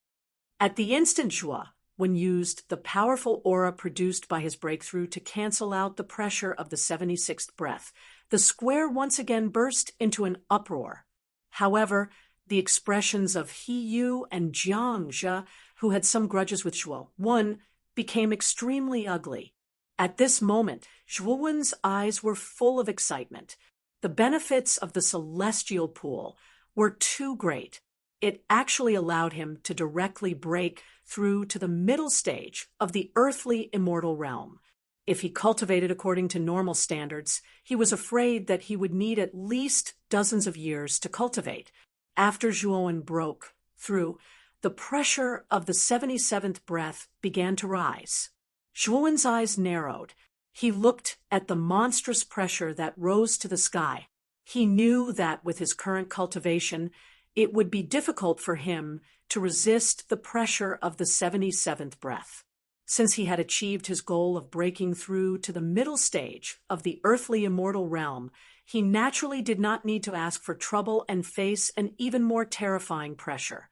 At the instant Zhuo used the powerful aura produced by his breakthrough to cancel out the pressure of the 76th breath, the square once again burst into an uproar. However, the expressions of He Yu and Jiang Zhe, who had some grudges with Zhuowen, became extremely ugly. At this moment, Zhuowen's eyes were full of excitement. The benefits of the celestial pool were too great. It actually allowed him to directly break through to the middle stage of the earthly immortal realm. If he cultivated according to normal standards, he was afraid that he would need at least dozens of years to cultivate. After Zhuowen broke through, the pressure of the 77th breath began to rise. Zhuowen's eyes narrowed. He looked at the monstrous pressure that rose to the sky. He knew that with his current cultivation, it would be difficult for him to resist the pressure of the 77th breath. Since he had achieved his goal of breaking through to the middle stage of the earthly immortal realm, he naturally did not need to ask for trouble and face an even more terrifying pressure.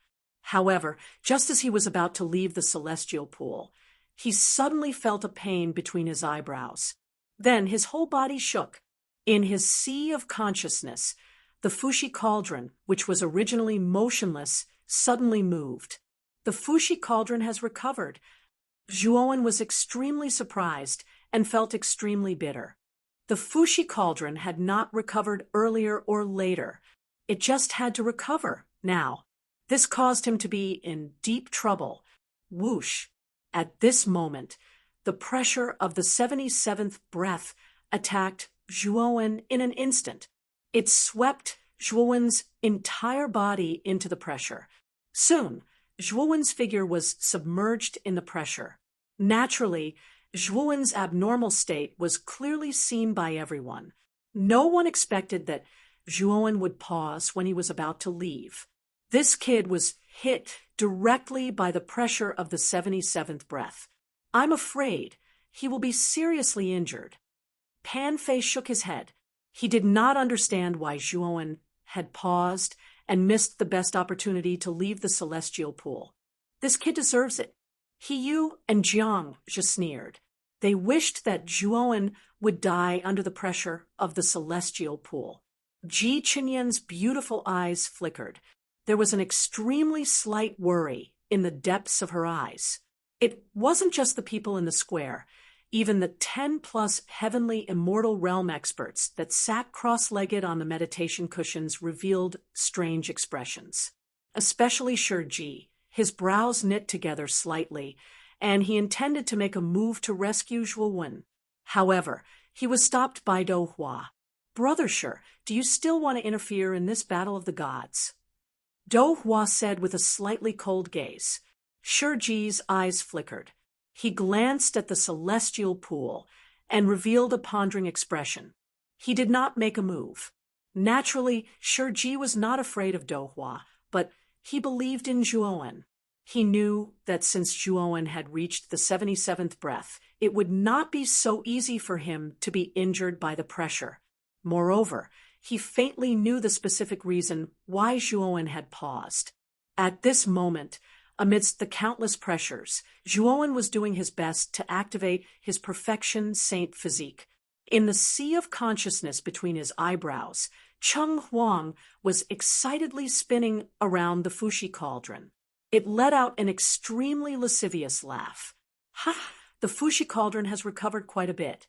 However, just as he was about to leave the celestial pool, he suddenly felt a pain between his eyebrows. Then his whole body shook. In his sea of consciousness, the Fushi cauldron, which was originally motionless, suddenly moved. The Fushi cauldron has recovered. Zhuowen was extremely surprised and felt extremely bitter. The Fushi cauldron had not recovered earlier or later. It just had to recover now. This caused him to be in deep trouble. Whoosh! At this moment, the pressure of the 77th breath attacked Zhuowen in an instant. It swept Zhuowen's entire body into the pressure. Soon, Zhuowen's figure was submerged in the pressure. Naturally, Zhuowen's abnormal state was clearly seen by everyone. No one expected that Zhuowen would pause when he was about to leave. This kid was hit directly by the pressure of the 77th breath. I'm afraid he will be seriously injured. Pan Fei shook his head. He did not understand why Zhuowen had paused and missed the best opportunity to leave the celestial pool. This kid deserves it. He Yu and Jiang Zhe sneered. They wished that Zhuowen would die under the pressure of the celestial pool. Ji Qinyan's beautiful eyes flickered. There was an extremely slight worry in the depths of her eyes. It wasn't just the people in the square. Even the 10+ heavenly immortal realm experts that sat cross-legged on the meditation cushions revealed strange expressions. Especially Shiji. His brows knit together slightly, and he intended to make a move to rescue Zhuowen. However, he was stopped by Douhua. Brother Shi, do you still want to interfere in this battle of the gods? Douhua said with a slightly cold gaze. Shiji's eyes flickered. He glanced at the celestial pool and revealed a pondering expression. He did not make a move. Naturally, Shiji was not afraid of Douhua, but he believed in Zhuowen. He knew that since Zhuowen had reached the 77th breath, it would not be so easy for him to be injured by the pressure. Moreover, he faintly knew the specific reason why Zhuowen had paused. At this moment, amidst the countless pressures, Zhuowen was doing his best to activate his perfection saint physique. In the sea of consciousness between his eyebrows, Cheng Huang was excitedly spinning around the Fushi cauldron. It let out an extremely lascivious laugh. Ha! The Fushi cauldron has recovered quite a bit.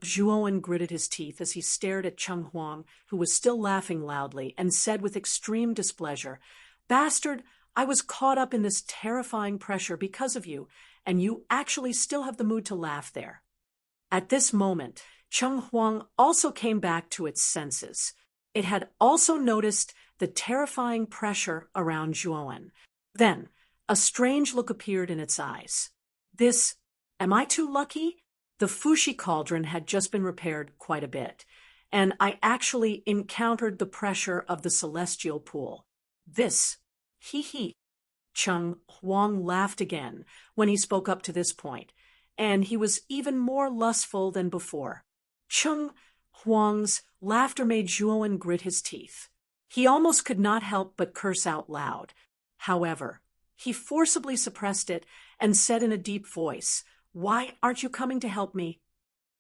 Zhuowen gritted his teeth as he stared at Cheng Huang, who was still laughing loudly, and said with extreme displeasure, "Bastard, I was caught up in this terrifying pressure because of you, and you actually still have the mood to laugh there." At this moment, Cheng Huang also came back to its senses. It had also noticed the terrifying pressure around Zhuowen. Then, a strange look appeared in its eyes. Am I too lucky? The Fushi cauldron had just been repaired quite a bit, and I actually encountered the pressure of the celestial pool. Hee. Cheng Huang laughed again when he spoke up to this point, and he was even more lustful than before. Cheng Huang's laughter made Zhuowen grit his teeth. He almost could not help but curse out loud. However, he forcibly suppressed it and said in a deep voice, "Why aren't you coming to help me?"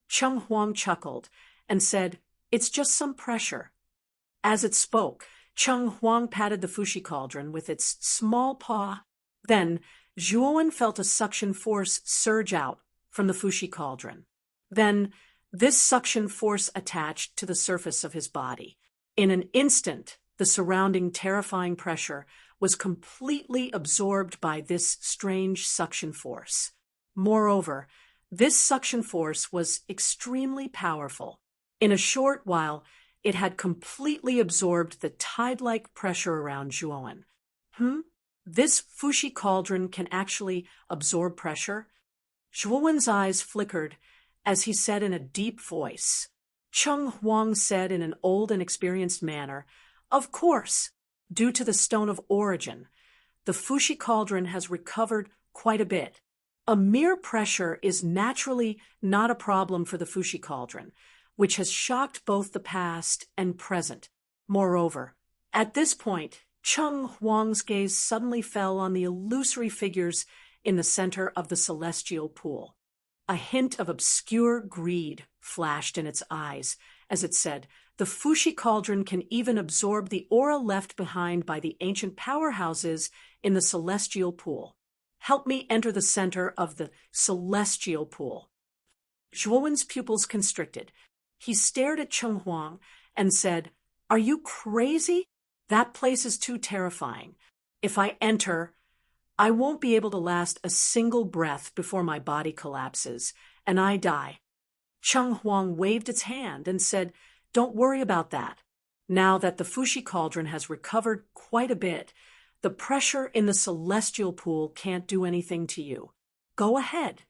Cheng Huang chuckled and said, "It's just some pressure." As it spoke, Cheng Huang patted the Fushi cauldron with its small paw. Then, Zhuowen felt a suction force surge out from the Fushi cauldron. Then, this suction force attached to the surface of his body. In an instant, the surrounding terrifying pressure was completely absorbed by this strange suction force. Moreover, this suction force was extremely powerful. In a short while, it had completely absorbed the tide-like pressure around Zhuowen. This Fushi cauldron can actually absorb pressure? Zhuowen's eyes flickered as he said in a deep voice. Cheng Huang said in an old and experienced manner, "Of course, due to the stone of origin, the Fushi cauldron has recovered quite a bit. A mere pressure is naturally not a problem for the Fushi cauldron, which has shocked both the past and present. Moreover, at this point, Cheng Huang's gaze suddenly fell on the illusory figures in the center of the celestial pool. A hint of obscure greed flashed in its eyes as it said, "The Fushi cauldron can even absorb the aura left behind by the ancient powerhouses in the celestial pool. Help me enter the center of the celestial pool." Zhuowen's pupils constricted. He stared at Cheng Huang and said, "Are you crazy? That place is too terrifying. If I enter, I won't be able to last a single breath before my body collapses, and I die." Cheng Huang waved its hand and said, "Don't worry about that. Now that the Fushi cauldron has recovered quite a bit, the pressure in the celestial pool can't do anything to you. Go ahead."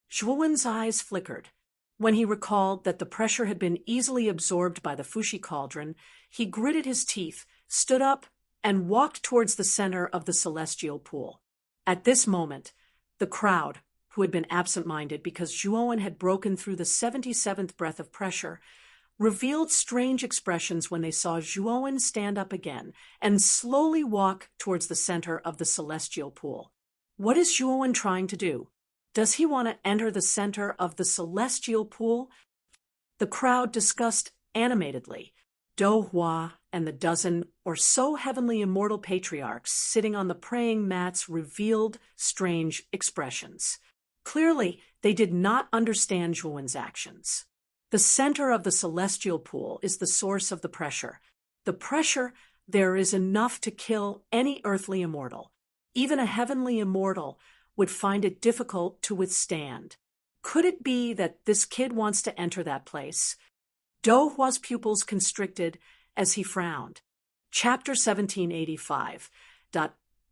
Zhuowen's eyes flickered. When he recalled that the pressure had been easily absorbed by the Fushi cauldron, he gritted his teeth, stood up, and walked towards the center of the celestial pool. At this moment, the crowd, who had been absent-minded because Zhuowen had broken through the 77th breath of pressure, revealed strange expressions when they saw Zhuowen stand up again and slowly walk towards the center of the celestial pool. What is Zhuowen trying to do? Does he want to enter the center of the celestial pool? The crowd discussed animatedly. Do Hua and the dozen or so heavenly immortal patriarchs sitting on the praying mats revealed strange expressions. Clearly, they did not understand Zhuowen's actions. The center of the celestial pool is the source of the pressure. The pressure there is enough to kill any earthly immortal. Even a heavenly immortal would find it difficult to withstand. Could it be that this kid wants to enter that place? Do Hua's pupils constricted as he frowned. Chapter 1785.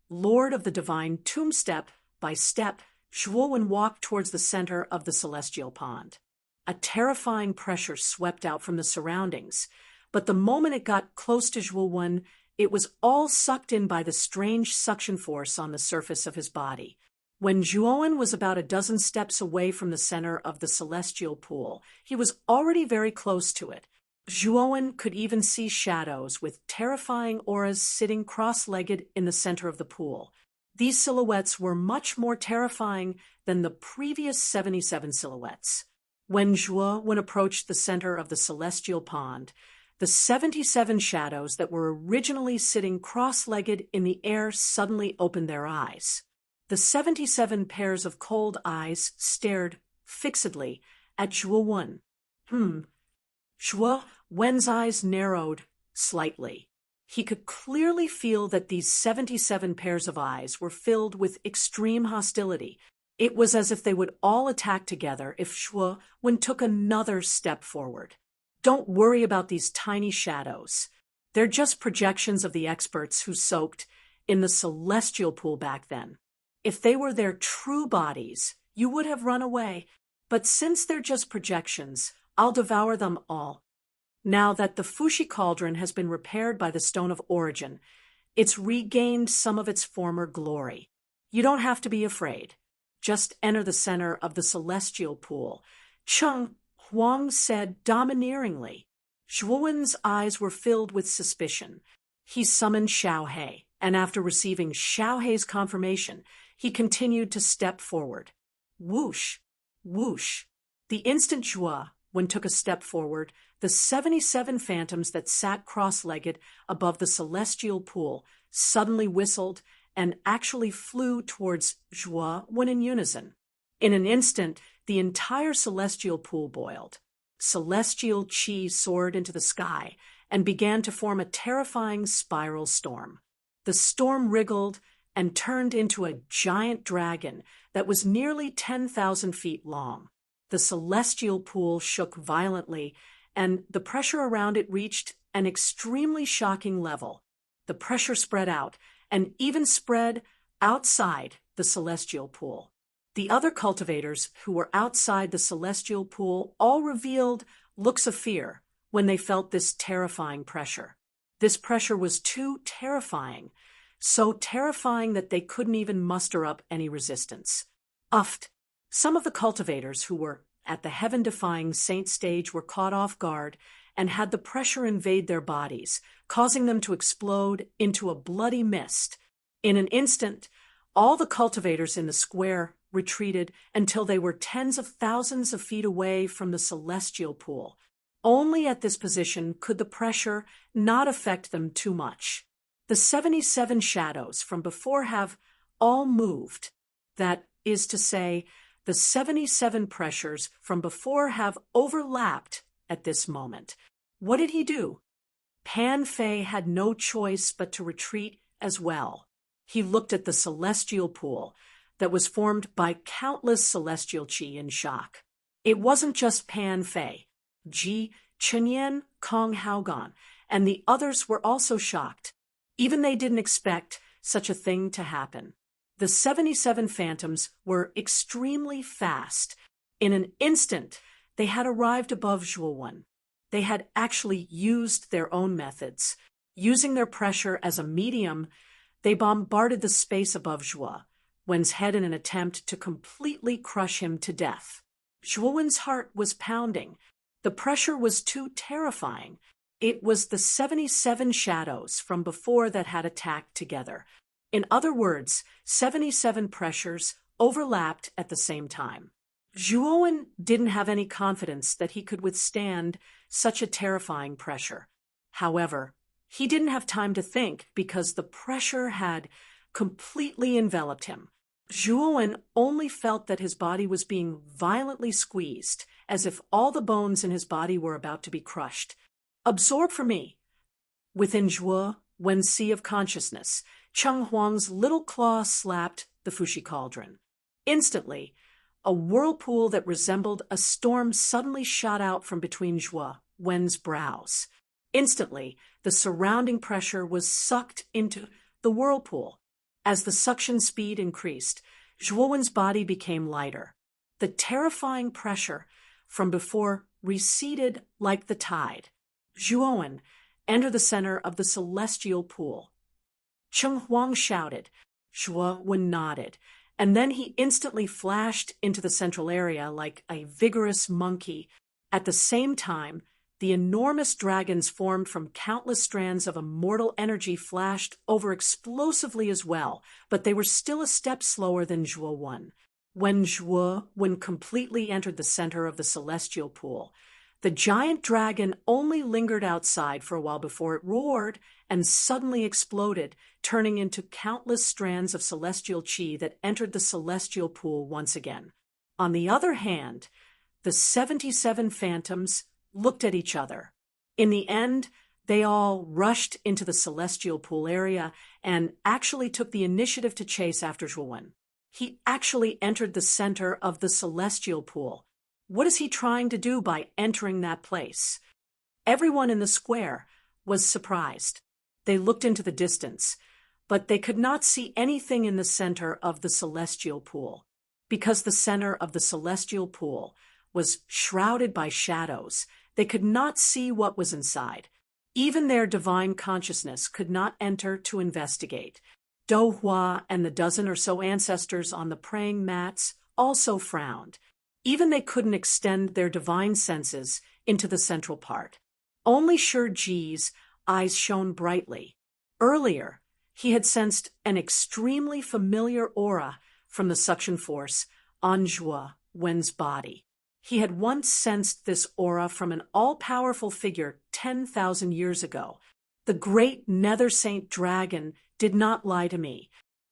Lord of the Divine Tomb. Step by step, Zhuowen walked towards the center of the celestial pond. A terrifying pressure swept out from the surroundings, but the moment it got close to Zhuowen, it was all sucked in by the strange suction force on the surface of his body. When Zhuowen was about a dozen steps away from the center of the celestial pool, he was already very close to it. Zhuowen could even see shadows with terrifying auras sitting cross-legged in the center of the pool. These silhouettes were much more terrifying than the previous 77 silhouettes. When Zhuo approached the center of the celestial pond, the 77 shadows that were originally sitting cross-legged in the air suddenly opened their eyes. The 77 pairs of cold eyes stared fixedly at Zhuo Wen. Zhuo Wen's eyes narrowed slightly. He could clearly feel that these 77 pairs of eyes were filled with extreme hostility. It was as if they would all attack together if Zhuo Wen took another step forward. Don't worry about these tiny shadows. They're just projections of the experts who soaked in the celestial pool back then. If they were their true bodies, you would have run away. But since they're just projections, I'll devour them all. Now that the Fushi cauldron has been repaired by the Stone of Origin, it's regained some of its former glory. You don't have to be afraid. Just enter the center of the celestial pool, Cheng Huang said domineeringly. Zhuo Wen's eyes were filled with suspicion. He summoned Xiaohe, and after receiving Xiaohe's confirmation, he continued to step forward. Whoosh, whoosh. The instant Zhuo Wen took a step forward, the 77 phantoms that sat cross-legged above the celestial pool suddenly whistled and actually flew towards Zhuo Wen in unison. In an instant, the entire celestial pool boiled. Celestial qi soared into the sky and began to form a terrifying spiral storm. The storm wriggled and turned into a giant dragon that was nearly 10,000 feet long. The celestial pool shook violently, and the pressure around it reached an extremely shocking level. The pressure spread out, and even spread outside the celestial pool. The other cultivators who were outside the celestial pool all revealed looks of fear when they felt this terrifying pressure. This pressure was too terrifying, so terrifying that they couldn't even muster up any resistance. Uffed. Some of the cultivators who were at the heaven-defying saint stage were caught off guard and had the pressure invade their bodies, causing them to explode into a bloody mist. In an instant, all the cultivators in the square retreated until they were tens of thousands of feet away from the celestial pool. Only at this position could the pressure not affect them too much. The 77 shadows from before have all moved. That is to say, the 77 pressures from before have overlapped at this moment. What did he do? Pan Fei had no choice but to retreat as well. He looked at the celestial pool that was formed by countless celestial qi in shock. It wasn't just Pan Fei. Ji, Chenyan, Kong Haogan, and the others were also shocked. Even they didn't expect such a thing to happen. The 77 phantoms were extremely fast. In an instant, they had arrived above Zhuo Wen. They had actually used their own methods. Using their pressure as a medium, they bombarded the space above Zhuo Wen's head in an attempt to completely crush him to death. Zhuo Wen's heart was pounding. The pressure was too terrifying. It was the 77 shadows from before that had attacked together. In other words, 77 pressures overlapped at the same time. Zhuo Wen didn't have any confidence that he could withstand such a terrifying pressure. However, he didn't have time to think because the pressure had completely enveloped him. Zhuo Wen only felt that his body was being violently squeezed, as if all the bones in his body were about to be crushed. Absorb for me. Within Zhuo Wen's sea of consciousness, Cheng Huang's little claw slapped the Fushi cauldron. Instantly, a whirlpool that resembled a storm suddenly shot out from between Zhuo Wen's brows. Instantly, the surrounding pressure was sucked into the whirlpool. As the suction speed increased, Zhuo Wen's body became lighter. The terrifying pressure from before receded like the tide. Zhuo Wen entered the center of the celestial pool. Cheng Huang shouted. Zhuo Wen nodded, and then he instantly flashed into the central area like a vigorous monkey. At the same time, the enormous dragons formed from countless strands of immortal energy flashed over explosively as well, but they were still a step slower than Zhuo Wen. When completely entered the center of the celestial pool, the giant dragon only lingered outside for a while before it roared and suddenly exploded, turning into countless strands of celestial chi that entered the celestial pool once again. On the other hand, the 77 phantoms looked at each other. In the end, they all rushed into the celestial pool area and actually took the initiative to chase after Zhuan. He actually entered the center of the celestial pool. What is he trying to do by entering that place? Everyone in the square was surprised. They looked into the distance, but they could not see anything in the center of the celestial pool, because the center of the celestial pool was shrouded by shadows. They could not see what was inside. Even their divine consciousness could not enter to investigate. Do Hua and the dozen or so ancestors on the praying mats also frowned. Even they couldn't extend their divine senses into the central part. Only Shi Ji's eyes shone brightly. Earlier, he had sensed an extremely familiar aura from the suction force on Zhuo Wen's body. He had once sensed this aura from an all-powerful figure 10,000 years ago. The great Nether Saint Dragon did not lie to me.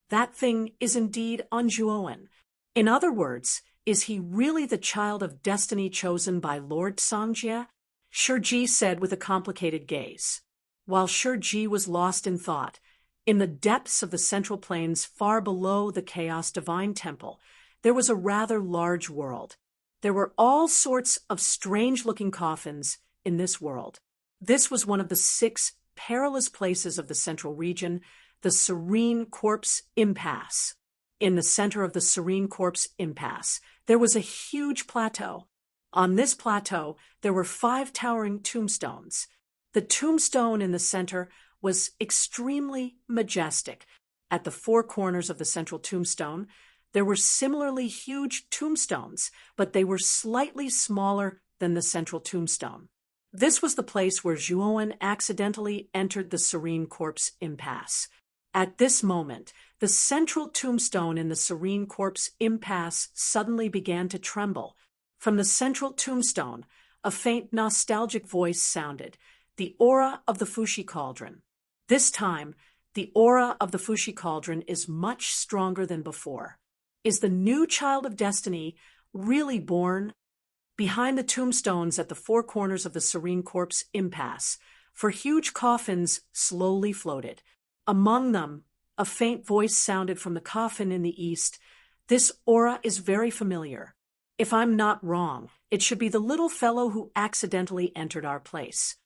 That thing is indeed on Zhuowen. In other words, is he really the child of destiny chosen by Lord Songjie? Shi Ji said with a complicated gaze. While Shi Ji was lost in thought, in the depths of the central plains far below the Chaos Divine Temple, there was a rather large world. There were all sorts of strange-looking coffins in this world. This was one of the 6 perilous places of the central region, the Serene Corpse Impasse. In the center of the Serene Corpse Impasse, there was a huge plateau. On this plateau, there were 5 towering tombstones. The tombstone in the center was extremely majestic. At the 4 corners of the central tombstone, there were similarly huge tombstones, but they were slightly smaller than the central tombstone. This was the place where Zhuowen accidentally entered the Serene Corpse Impasse. At this moment, the central tombstone in the Serene Corpse Impasse suddenly began to tremble. From the central tombstone, a faint nostalgic voice sounded, the aura of the Fushi Cauldron. This time, the aura of the Fushi Cauldron is much stronger than before. Is the new child of destiny really born? Behind the tombstones at the 4 corners of the Serene Corpse Impasse, 4 huge coffins slowly floated. Among them, a faint voice sounded from the coffin in the east. This aura is very familiar. If I'm not wrong, it should be the little fellow who accidentally entered our place.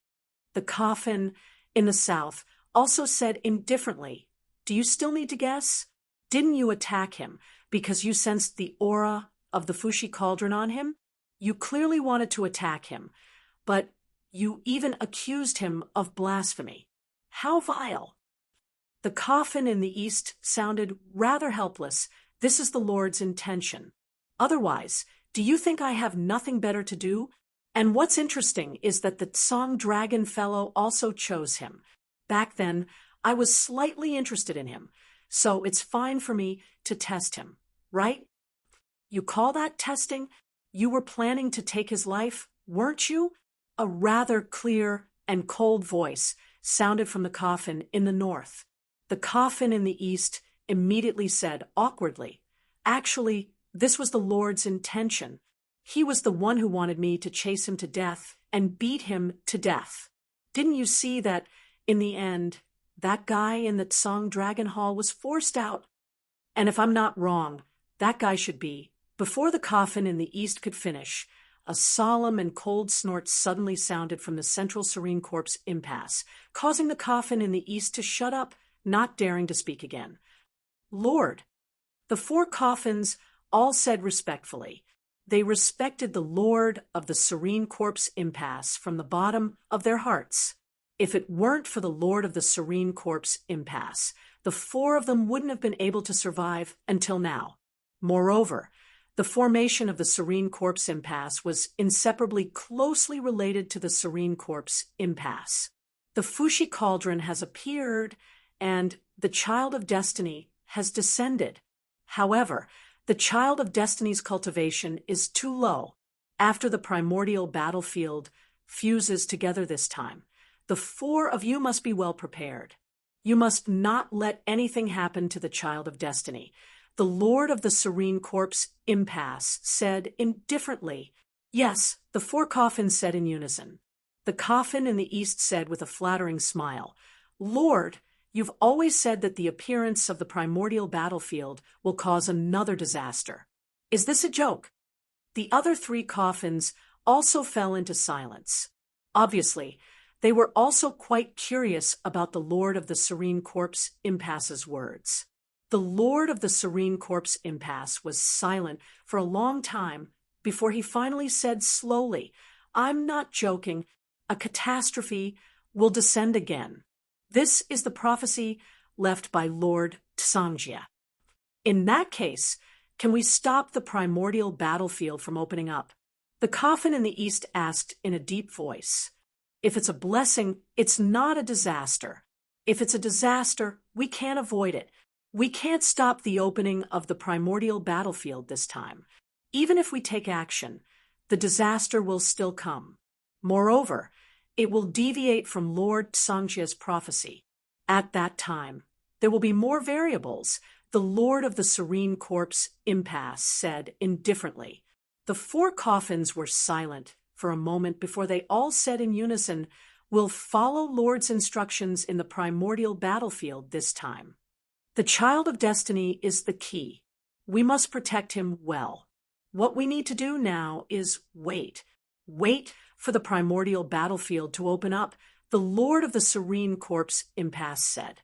The coffin in the south also said indifferently, do you still need to guess? Didn't you attack him because you sensed the aura of the Fushi Cauldron on him? You clearly wanted to attack him, but you even accused him of blasphemy. How vile! The coffin in the east sounded rather helpless. This is the Lord's intention. Otherwise, do you think I have nothing better to do? And what's interesting is that the Song Dragon fellow also chose him. Back then, I was slightly interested in him, so it's fine for me to test him, right? You call that testing? You were planning to take his life, weren't you? A rather clear and cold voice sounded from the coffin in the north. The coffin in the east immediately said, awkwardly, actually, this was the Lord's intention. He was the one who wanted me to chase him to death and beat him to death. Didn't you see that, in the end, that guy in the Song Dragon Hall was forced out? And if I'm not wrong, that guy should be. Before the coffin in the east could finish, a solemn and cold snort suddenly sounded from the central Serene Corpse Impasse, causing the coffin in the east to shut up, not daring to speak again. Lord! The 4 coffins all said respectfully. They respected the Lord of the Serene Corpse Impasse from the bottom of their hearts. If it weren't for the Lord of the Serene Corpse Impasse, the 4 of them wouldn't have been able to survive until now. Moreover, the formation of the Serene Corpse Impasse was inseparably closely related to the Serene Corpse Impasse. The Fushi Cauldron has appeared, and the Child of Destiny has descended. However, The child of destiny's cultivation is too low. After the primordial battlefield fuses together this time, the four of you must be well prepared. You must not let anything happen to the child of destiny. The Lord of the Serene Corpse impasse said indifferently. Yes, the four coffins said in unison. The coffin in the east said with a flattering smile, Lord, you've always said that the appearance of the primordial battlefield will cause another disaster. Is this a joke? The other three coffins also fell into silence. Obviously, they were also quite curious about the Lord of the Serene Corpse impasse's words. The Lord of the Serene Corpse impasse was silent for a long time before he finally said slowly, I'm not joking. A catastrophe will descend again. This is the prophecy left by Lord Tsangja. In that case, can we stop the primordial battlefield from opening up? The coffin in the east asked in a deep voice. If it's a blessing, it's not a disaster. If it's a disaster, we can't avoid it. We can't stop the opening of the primordial battlefield this time. Even if we take action, the disaster will still come. Moreover, it will deviate from Lord Tsangja's prophecy. At that time, there will be more variables, the Lord of the Serene Corpse impasse said indifferently. The four coffins were silent for a moment before they all said in unison, We'll follow Lord's instructions in the primordial battlefield this time. The child of destiny is the key. We must protect him well. What we need to do now is wait. Wait for the primordial battlefield to open up, the Lord of the Serene Corpse impasse said.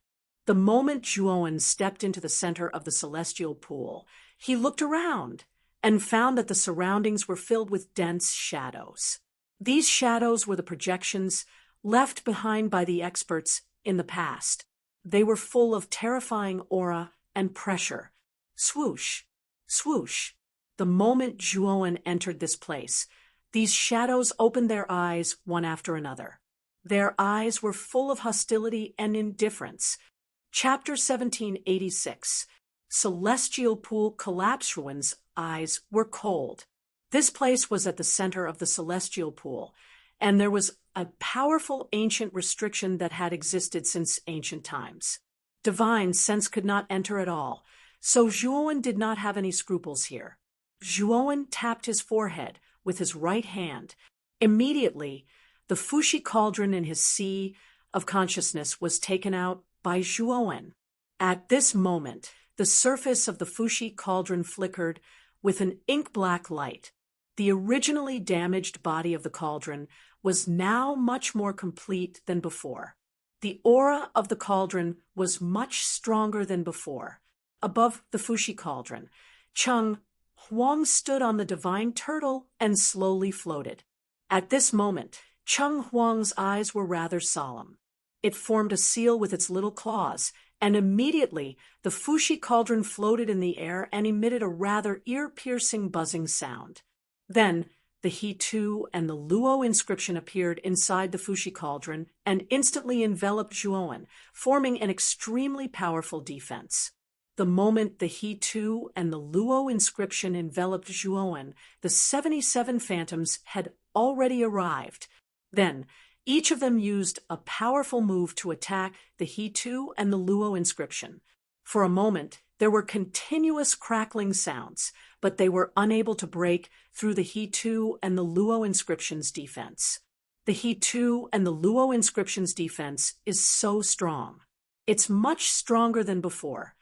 The moment Zhuowen stepped into the center of the celestial pool, he looked around and found that the surroundings were filled with dense shadows. These shadows were the projections left behind by the experts in the past. They were full of terrifying aura and pressure. Swoosh, swoosh. The moment Zhuowen entered this place, these shadows opened their eyes one after another. Their eyes were full of hostility and indifference. Chapter 1786. Celestial Pool collapsed. Zhuowen's eyes were cold. This place was at the center of the celestial pool, and there was a powerful ancient restriction that had existed since ancient times. Divine sense could not enter at all, so Zhuowen did not have any scruples here. Zhuowen tapped his forehead with his right hand. Immediately, the Fushi cauldron in his sea of consciousness was taken out by Zhuowen. At this moment, the surface of the Fushi cauldron flickered with an ink-black light. The originally damaged body of the cauldron was now much more complete than before. The aura of the cauldron was much stronger than before. Above the Fushi cauldron, Cheng Huang stood on the divine turtle and slowly floated. At this moment, Cheng Huang's eyes were rather solemn. It formed a seal with its little claws, and immediately the Fushi cauldron floated in the air and emitted a rather ear-piercing buzzing sound. Then the He-Tu and the Luo inscription appeared inside the Fushi cauldron and instantly enveloped Zhuowen, forming an extremely powerful defense. The moment the He-Tu and the Luo inscription enveloped Zhuowen, the 77 phantoms had already arrived. Then, each of them used a powerful move to attack the He-Tu and the Luo inscription. For a moment, there were continuous crackling sounds, but they were unable to break through the He-Tu and the Luo inscription's defense. The He-Tu and the Luo inscription's defense is so strong. It's much stronger than before.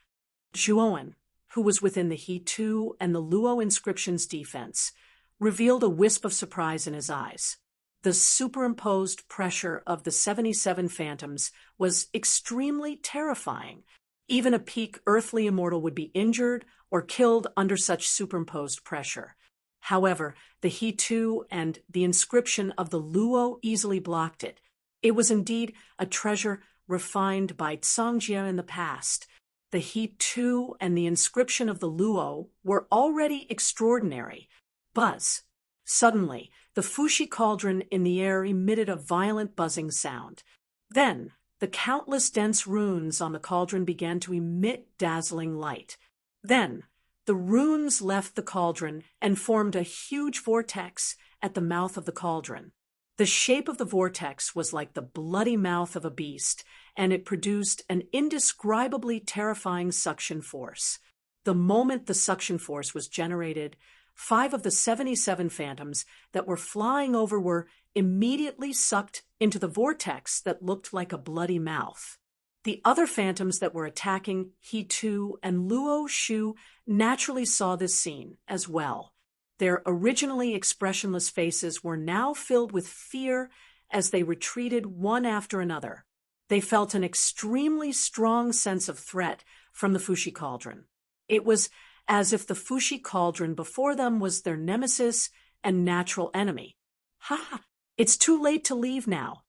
Zhuowen, who was within the He-Tu and the Luo inscription's defense, revealed a wisp of surprise in his eyes. The superimposed pressure of the 77 phantoms was extremely terrifying. Even a peak earthly immortal would be injured or killed under such superimposed pressure. However, the He-Tu and the inscription of the Luo easily blocked it. It was indeed a treasure refined by Tsangja in the past. The He-Tu and the inscription of the Luo were already extraordinary. Buzz. Suddenly, the Fushi cauldron in the air emitted a violent buzzing sound. Then, the countless dense runes on the cauldron began to emit dazzling light. Then, The runes left the cauldron and formed a huge vortex at the mouth of the cauldron. The shape of the vortex was like the bloody mouth of a beast, and it produced an indescribably terrifying suction force. The moment the suction force was generated, 5 of the 77 phantoms that were flying over were immediately sucked into the vortex that looked like a bloody mouth. The other phantoms that were attacking He Tu and Luo Shu naturally saw this scene as well. Their originally expressionless faces were now filled with fear as they retreated one after another. They felt an extremely strong sense of threat from the Fushi Cauldron. It was as if the Fushi Cauldron before them was their nemesis and natural enemy. Ha! It's too late to leave now.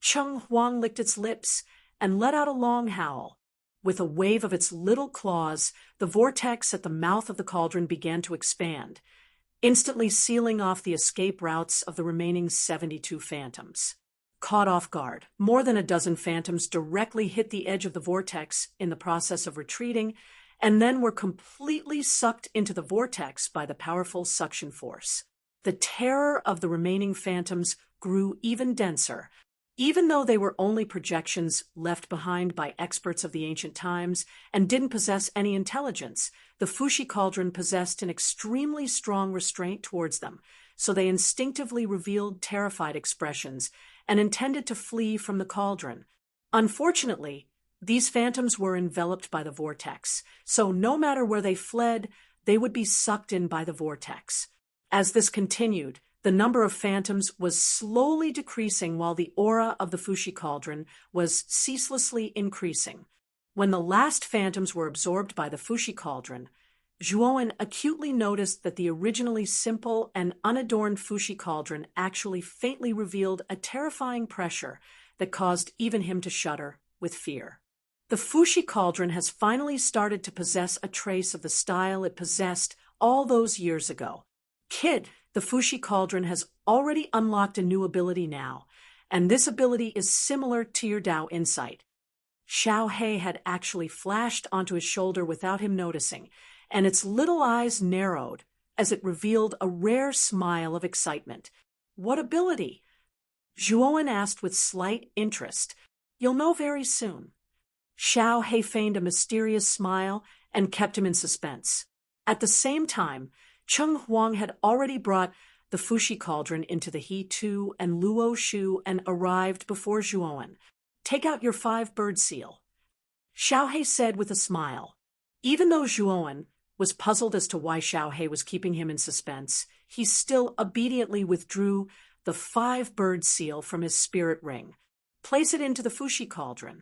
Cheng Huang licked its lips and let out a long howl. With a wave of its little claws, the vortex at the mouth of the cauldron began to expand, instantly sealing off the escape routes of the remaining 72 phantoms. Caught off guard, more than a dozen phantoms directly hit the edge of the vortex in the process of retreating, and then were completely sucked into the vortex by the powerful suction force. The terror of the remaining phantoms grew even denser. Even though they were only projections left behind by experts of the ancient times and didn't possess any intelligence, the Fushi Cauldron possessed an extremely strong restraint towards them, so they instinctively revealed terrified expressions and intended to flee from the cauldron. Unfortunately, these phantoms were enveloped by the vortex, so no matter where they fled, they would be sucked in by the vortex. As this continued, the number of phantoms was slowly decreasing while the aura of the Fushi Cauldron was ceaselessly increasing. When the last phantoms were absorbed by the Fushi Cauldron, Zhuowen acutely noticed that the originally simple and unadorned Fushi Cauldron actually faintly revealed a terrifying pressure that caused even him to shudder with fear. The Fushi Cauldron has finally started to possess a trace of the style it possessed all those years ago. Kid, the Fushi Cauldron has already unlocked a new ability now, and this ability is similar to your Dao insight. Xiao He had actually flashed onto his shoulder without him noticing, and its little eyes narrowed as it revealed a rare smile of excitement. What ability? Zhuowen asked with slight interest. You'll know very soon. Xiao He feigned a mysterious smile and kept him in suspense. At the same time, Cheng Huang had already brought the Fushi Cauldron into the He Tu and Luo Shu and arrived before Zhuowen. Take out your 5-bird seal. Xiao He said with a smile. Even though Zhuowen was puzzled as to why Xiao He was keeping him in suspense, he still obediently withdrew the 5-bird seal from his spirit ring. Place it into the Fushi Cauldron.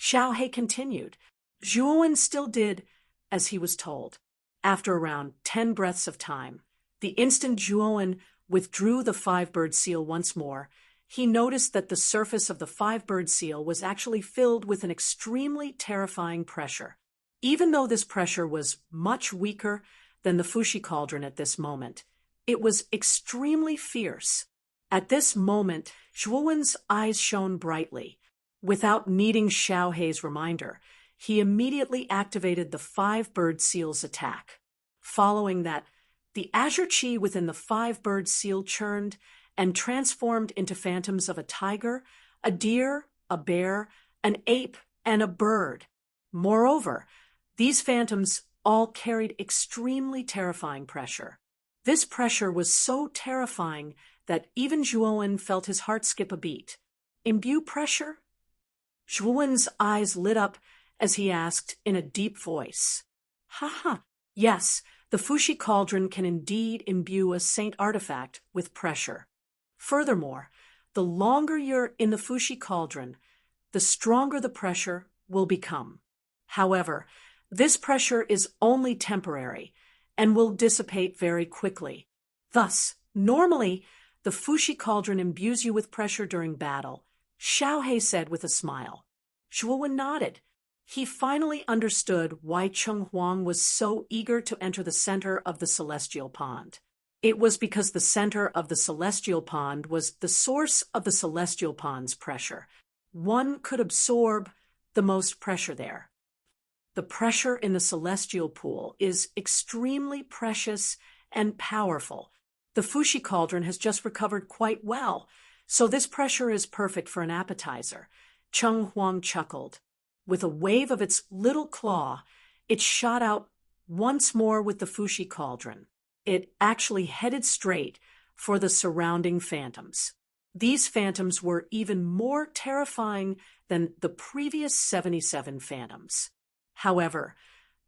Xiao He continued. Zhuowen still did as he was told. After around 10 breaths of time, the instant Zhuowen withdrew the 5-bird seal once more, he noticed that the surface of the 5-bird seal was actually filled with an extremely terrifying pressure. Even though this pressure was much weaker than the Fushi Cauldron at this moment, it was extremely fierce. At this moment, Zhuowen's eyes shone brightly. Without needing Xiao He's reminder, he immediately activated the 5-bird seal's attack. Following that, the azure chi within the 5-bird seal churned and transformed into phantoms of a tiger, a deer, a bear, an ape, and a bird. Moreover, these phantoms all carried extremely terrifying pressure. This pressure was so terrifying that even Zhuowen felt his heart skip a beat. Imbue pressure? Zhuowen's eyes lit up as he asked in a deep voice. Ha! Yes, the Fushi Cauldron can indeed imbue a saint artifact with pressure. Furthermore, the longer you're in the Fushi Cauldron, the stronger the pressure will become. However, this pressure is only temporary and will dissipate very quickly. Thus, normally, the Fushi Cauldron imbues you with pressure during battle, Xiao He said with a smile. Zhuowen nodded. He finally understood why Cheng Huang was so eager to enter the center of the celestial pond. It was because the center of the celestial pond was the source of the celestial pond's pressure. One could absorb the most pressure there. The pressure in the celestial pool is extremely precious and powerful. The Fushi cauldron has just recovered quite well, so this pressure is perfect for an appetizer. Cheng Huang chuckled. With a wave of its little claw, it shot out once more with the Fushi cauldron. It actually headed straight for the surrounding phantoms. These phantoms were even more terrifying than the previous 77 phantoms. However,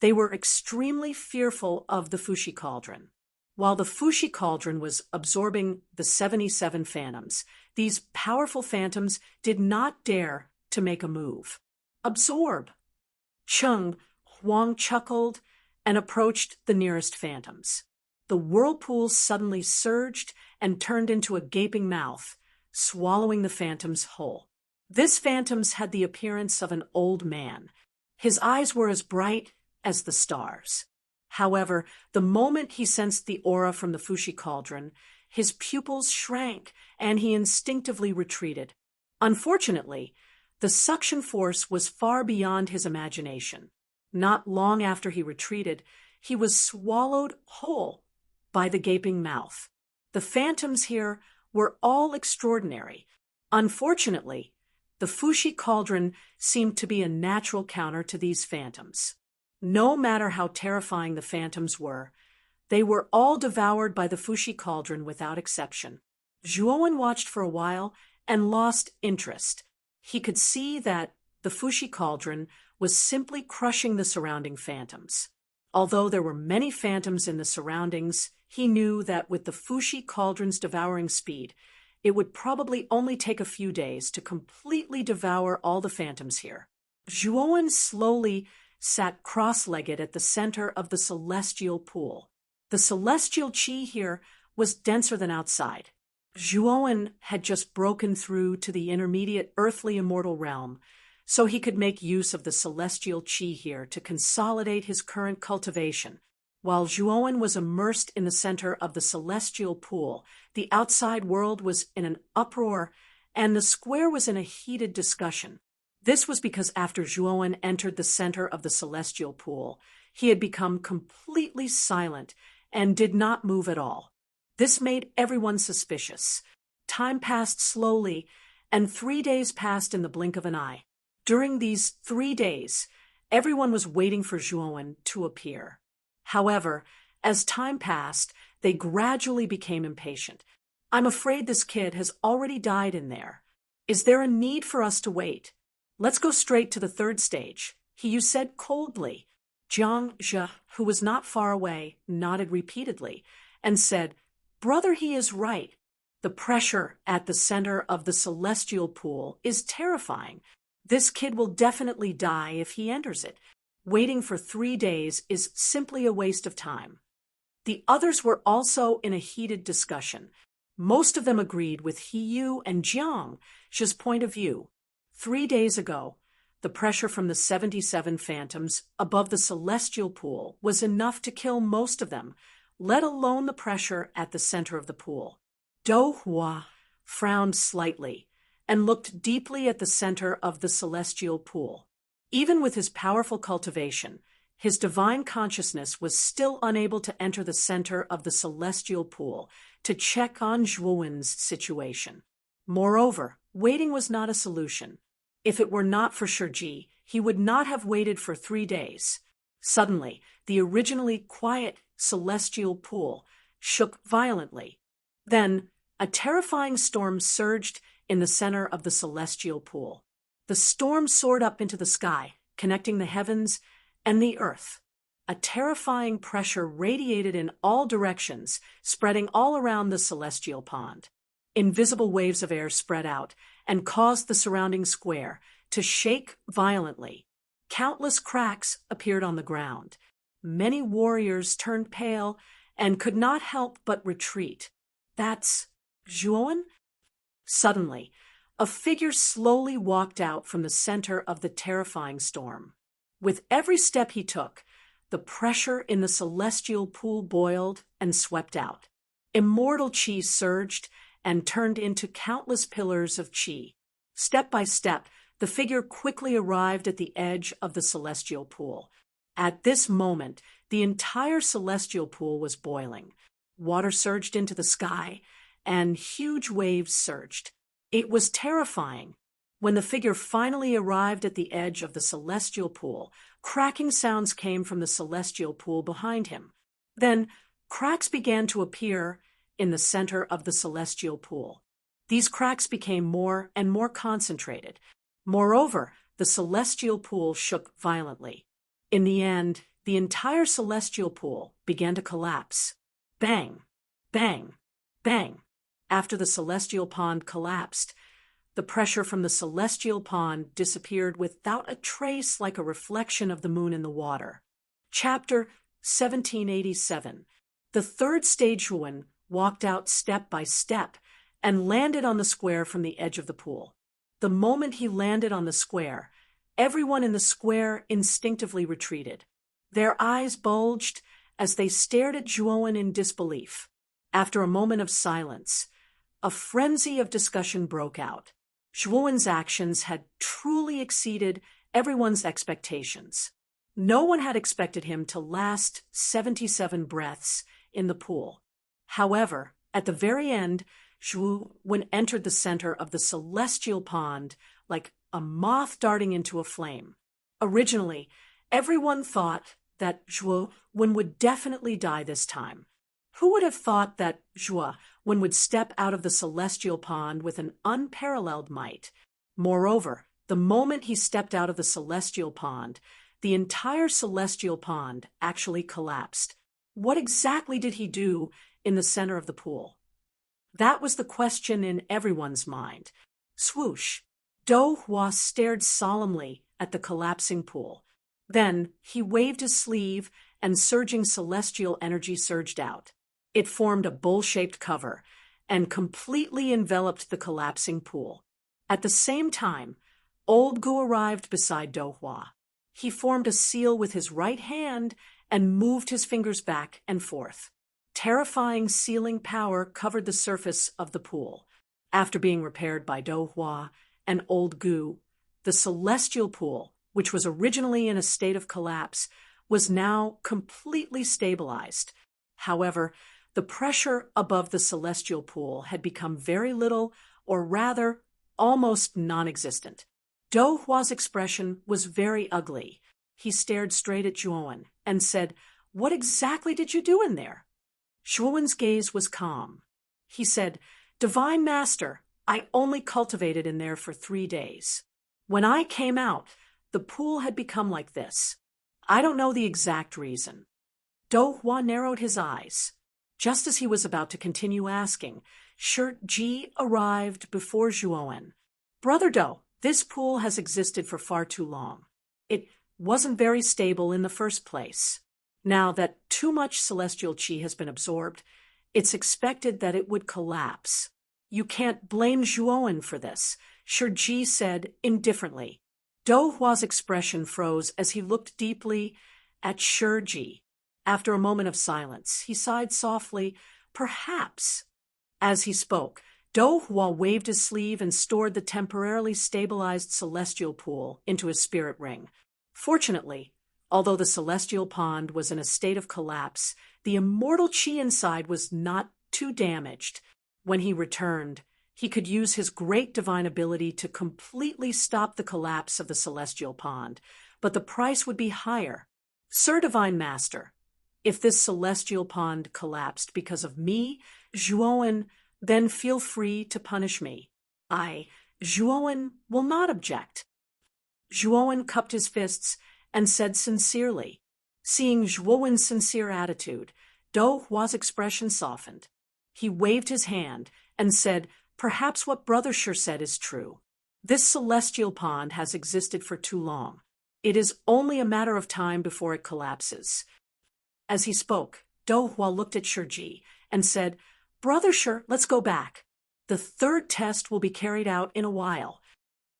they were extremely fearful of the Fushi cauldron. While the Fushi cauldron was absorbing the 77 phantoms, these powerful phantoms did not dare to make a move. Absorb! Cheng Huang chuckled and approached the nearest phantoms. The whirlpool suddenly surged and turned into a gaping mouth, swallowing the phantoms whole. This phantoms had the appearance of an old man. His eyes were as bright as the stars. However, the moment he sensed the aura from the Fushi cauldron, his pupils shrank and he instinctively retreated. Unfortunately, the suction force was far beyond his imagination. Not long after he retreated, he was swallowed whole by the gaping mouth. The phantoms here were all extraordinary. Unfortunately, the Fushi cauldron seemed to be a natural counter to these phantoms. No matter how terrifying the phantoms were, they were all devoured by the Fushi cauldron without exception. Zhuowen watched for a while and lost interest. He could see that the Fushi cauldron was simply crushing the surrounding phantoms. Although there were many phantoms in the surroundings, he knew that with the Fushi cauldron's devouring speed, it would probably only take a few days to completely devour all the phantoms here. Zhuowen slowly sat cross-legged at the center of the celestial pool. The celestial qi here was denser than outside. Zhuowen had just broken through to the intermediate earthly immortal realm, so he could make use of the celestial qi here to consolidate his current cultivation. While Zhuowen was immersed in the center of the celestial pool, the outside world was in an uproar, and the square was in a heated discussion. This was because after Zhuowen entered the center of the celestial pool, he had become completely silent and did not move at all. This made everyone suspicious. Time passed slowly, and 3 days passed in the blink of an eye. During these 3 days, everyone was waiting for Zhuowen to appear. However, as time passed, they gradually became impatient. "I'm afraid this kid has already died in there. Is there a need for us to wait? Let's go straight to the third stage," He said coldly. Jiang Zhe, who was not far away, nodded repeatedly and said, "Brother, he is right. The pressure at the center of the celestial pool is terrifying. This kid will definitely die if he enters it. Waiting for 3 days is simply a waste of time." The others were also in a heated discussion. Most of them agreed with Hiyu and Jiang Zhe's point of view. 3 days ago, the pressure from the 77 phantoms above the celestial pool was enough to kill most of them, let alone the pressure at the center of the pool. Dou Hua frowned slightly and looked deeply at the center of the celestial pool. Even with his powerful cultivation, his divine consciousness was still unable to enter the center of the celestial pool to check on Zhuowen's situation. Moreover, waiting was not a solution. If it were not for Shiji, he would not have waited for 3 days. Suddenly, the originally quiet celestial pool shook violently. Then, a terrifying storm surged in the center of the celestial pool. The storm soared up into the sky, connecting the heavens and the earth. A terrifying pressure radiated in all directions, spreading all around the celestial pond. Invisible waves of air spread out and caused the surrounding square to shake violently. Countless cracks appeared on the ground. Many warriors turned pale and could not help but retreat. "That's Zhuowen?" Suddenly, a figure slowly walked out from the center of the terrifying storm. With every step he took, the pressure in the celestial pool boiled and swept out. Immortal qi surged and turned into countless pillars of qi. Step by step, the figure quickly arrived at the edge of the celestial pool. At this moment, the entire celestial pool was boiling. Water surged into the sky, and huge waves surged. It was terrifying. When the figure finally arrived at the edge of the celestial pool, cracking sounds came from the celestial pool behind him. Then, cracks began to appear in the center of the celestial pool. These cracks became more and more concentrated. Moreover, the celestial pool shook violently. In the end, the entire celestial pool began to collapse. Bang! Bang! Bang! After the celestial pond collapsed, the pressure from the celestial pond disappeared without a trace, like a reflection of the moon in the water. Chapter 1787. The third stage Zhuan walked out step by step and landed on the square from the edge of the pool. The moment he landed on the square, everyone in the square instinctively retreated. Their eyes bulged as they stared at Zhuan in disbelief. After a moment of silence, a frenzy of discussion broke out. Zhuan's actions had truly exceeded everyone's expectations. No one had expected him to last 77 breaths in the pool. However, at the very end, Zhuan entered the center of the celestial pond like a moth darting into a flame. Originally, everyone thought that Zhuan would definitely die this time. Who would have thought that Zhuan would step out of the celestial pond with an unparalleled might? Moreover, the moment he stepped out of the celestial pond, the entire celestial pond actually collapsed. What exactly did he do in the center of the pool? That was the question in everyone's mind. Swoosh! Dou Hua stared solemnly at the collapsing pool. Then he waved his sleeve, and surging celestial energy surged out. It formed a bowl-shaped cover and completely enveloped the collapsing pool. At the same time, Old Gu arrived beside Dou Hua. He formed a seal with his right hand and moved his fingers back and forth. Terrifying sealing power covered the surface of the pool. After being repaired by Dou Hua and Old Gu, the celestial pool, which was originally in a state of collapse, was now completely stabilized. However, the pressure above the celestial pool had become very little, or rather, almost non-existent. Dou Hua's expression was very ugly. He stared straight at Zhuan and said, "What exactly did you do in there?" Zhuan's gaze was calm. He said, "Divine Master, I only cultivated in there for 3 days. When I came out, the pool had become like this. I don't know the exact reason." Dou Hua narrowed his eyes. Just as he was about to continue asking, Shi arrived before Zhuan. "Brother Dou, this pool has existed for far too long. It wasn't very stable in the first place. Now that too much celestial qi has been absorbed, it's expected that it would collapse. You can't blame Zhuan for this," Shi said indifferently. Dou Hua's expression froze as he looked deeply at Shi. After a moment of silence, he sighed softly, "Perhaps." As he spoke, Dou Hua waved his sleeve and stored the temporarily stabilized celestial pool into his spirit ring. Fortunately, although the celestial pond was in a state of collapse, the immortal qi inside was not too damaged. When he returned, he could use his great divine ability to completely stop the collapse of the celestial pond, but the price would be higher. "Sir Divine Master, if this celestial pond collapsed because of me, Zhuan, then feel free to punish me. Zhuan, will not object." Zhuan cupped his fists and said sincerely. Seeing Zhuan's sincere attitude, Dou Hua's expression softened. He waved his hand and said, "Perhaps what Brother Shi said is true. This celestial pond has existed for too long. It is only a matter of time before it collapses." As he spoke, Dou Hua looked at Shi and said, "Brother Shi, let's go back. The third test will be carried out in a while."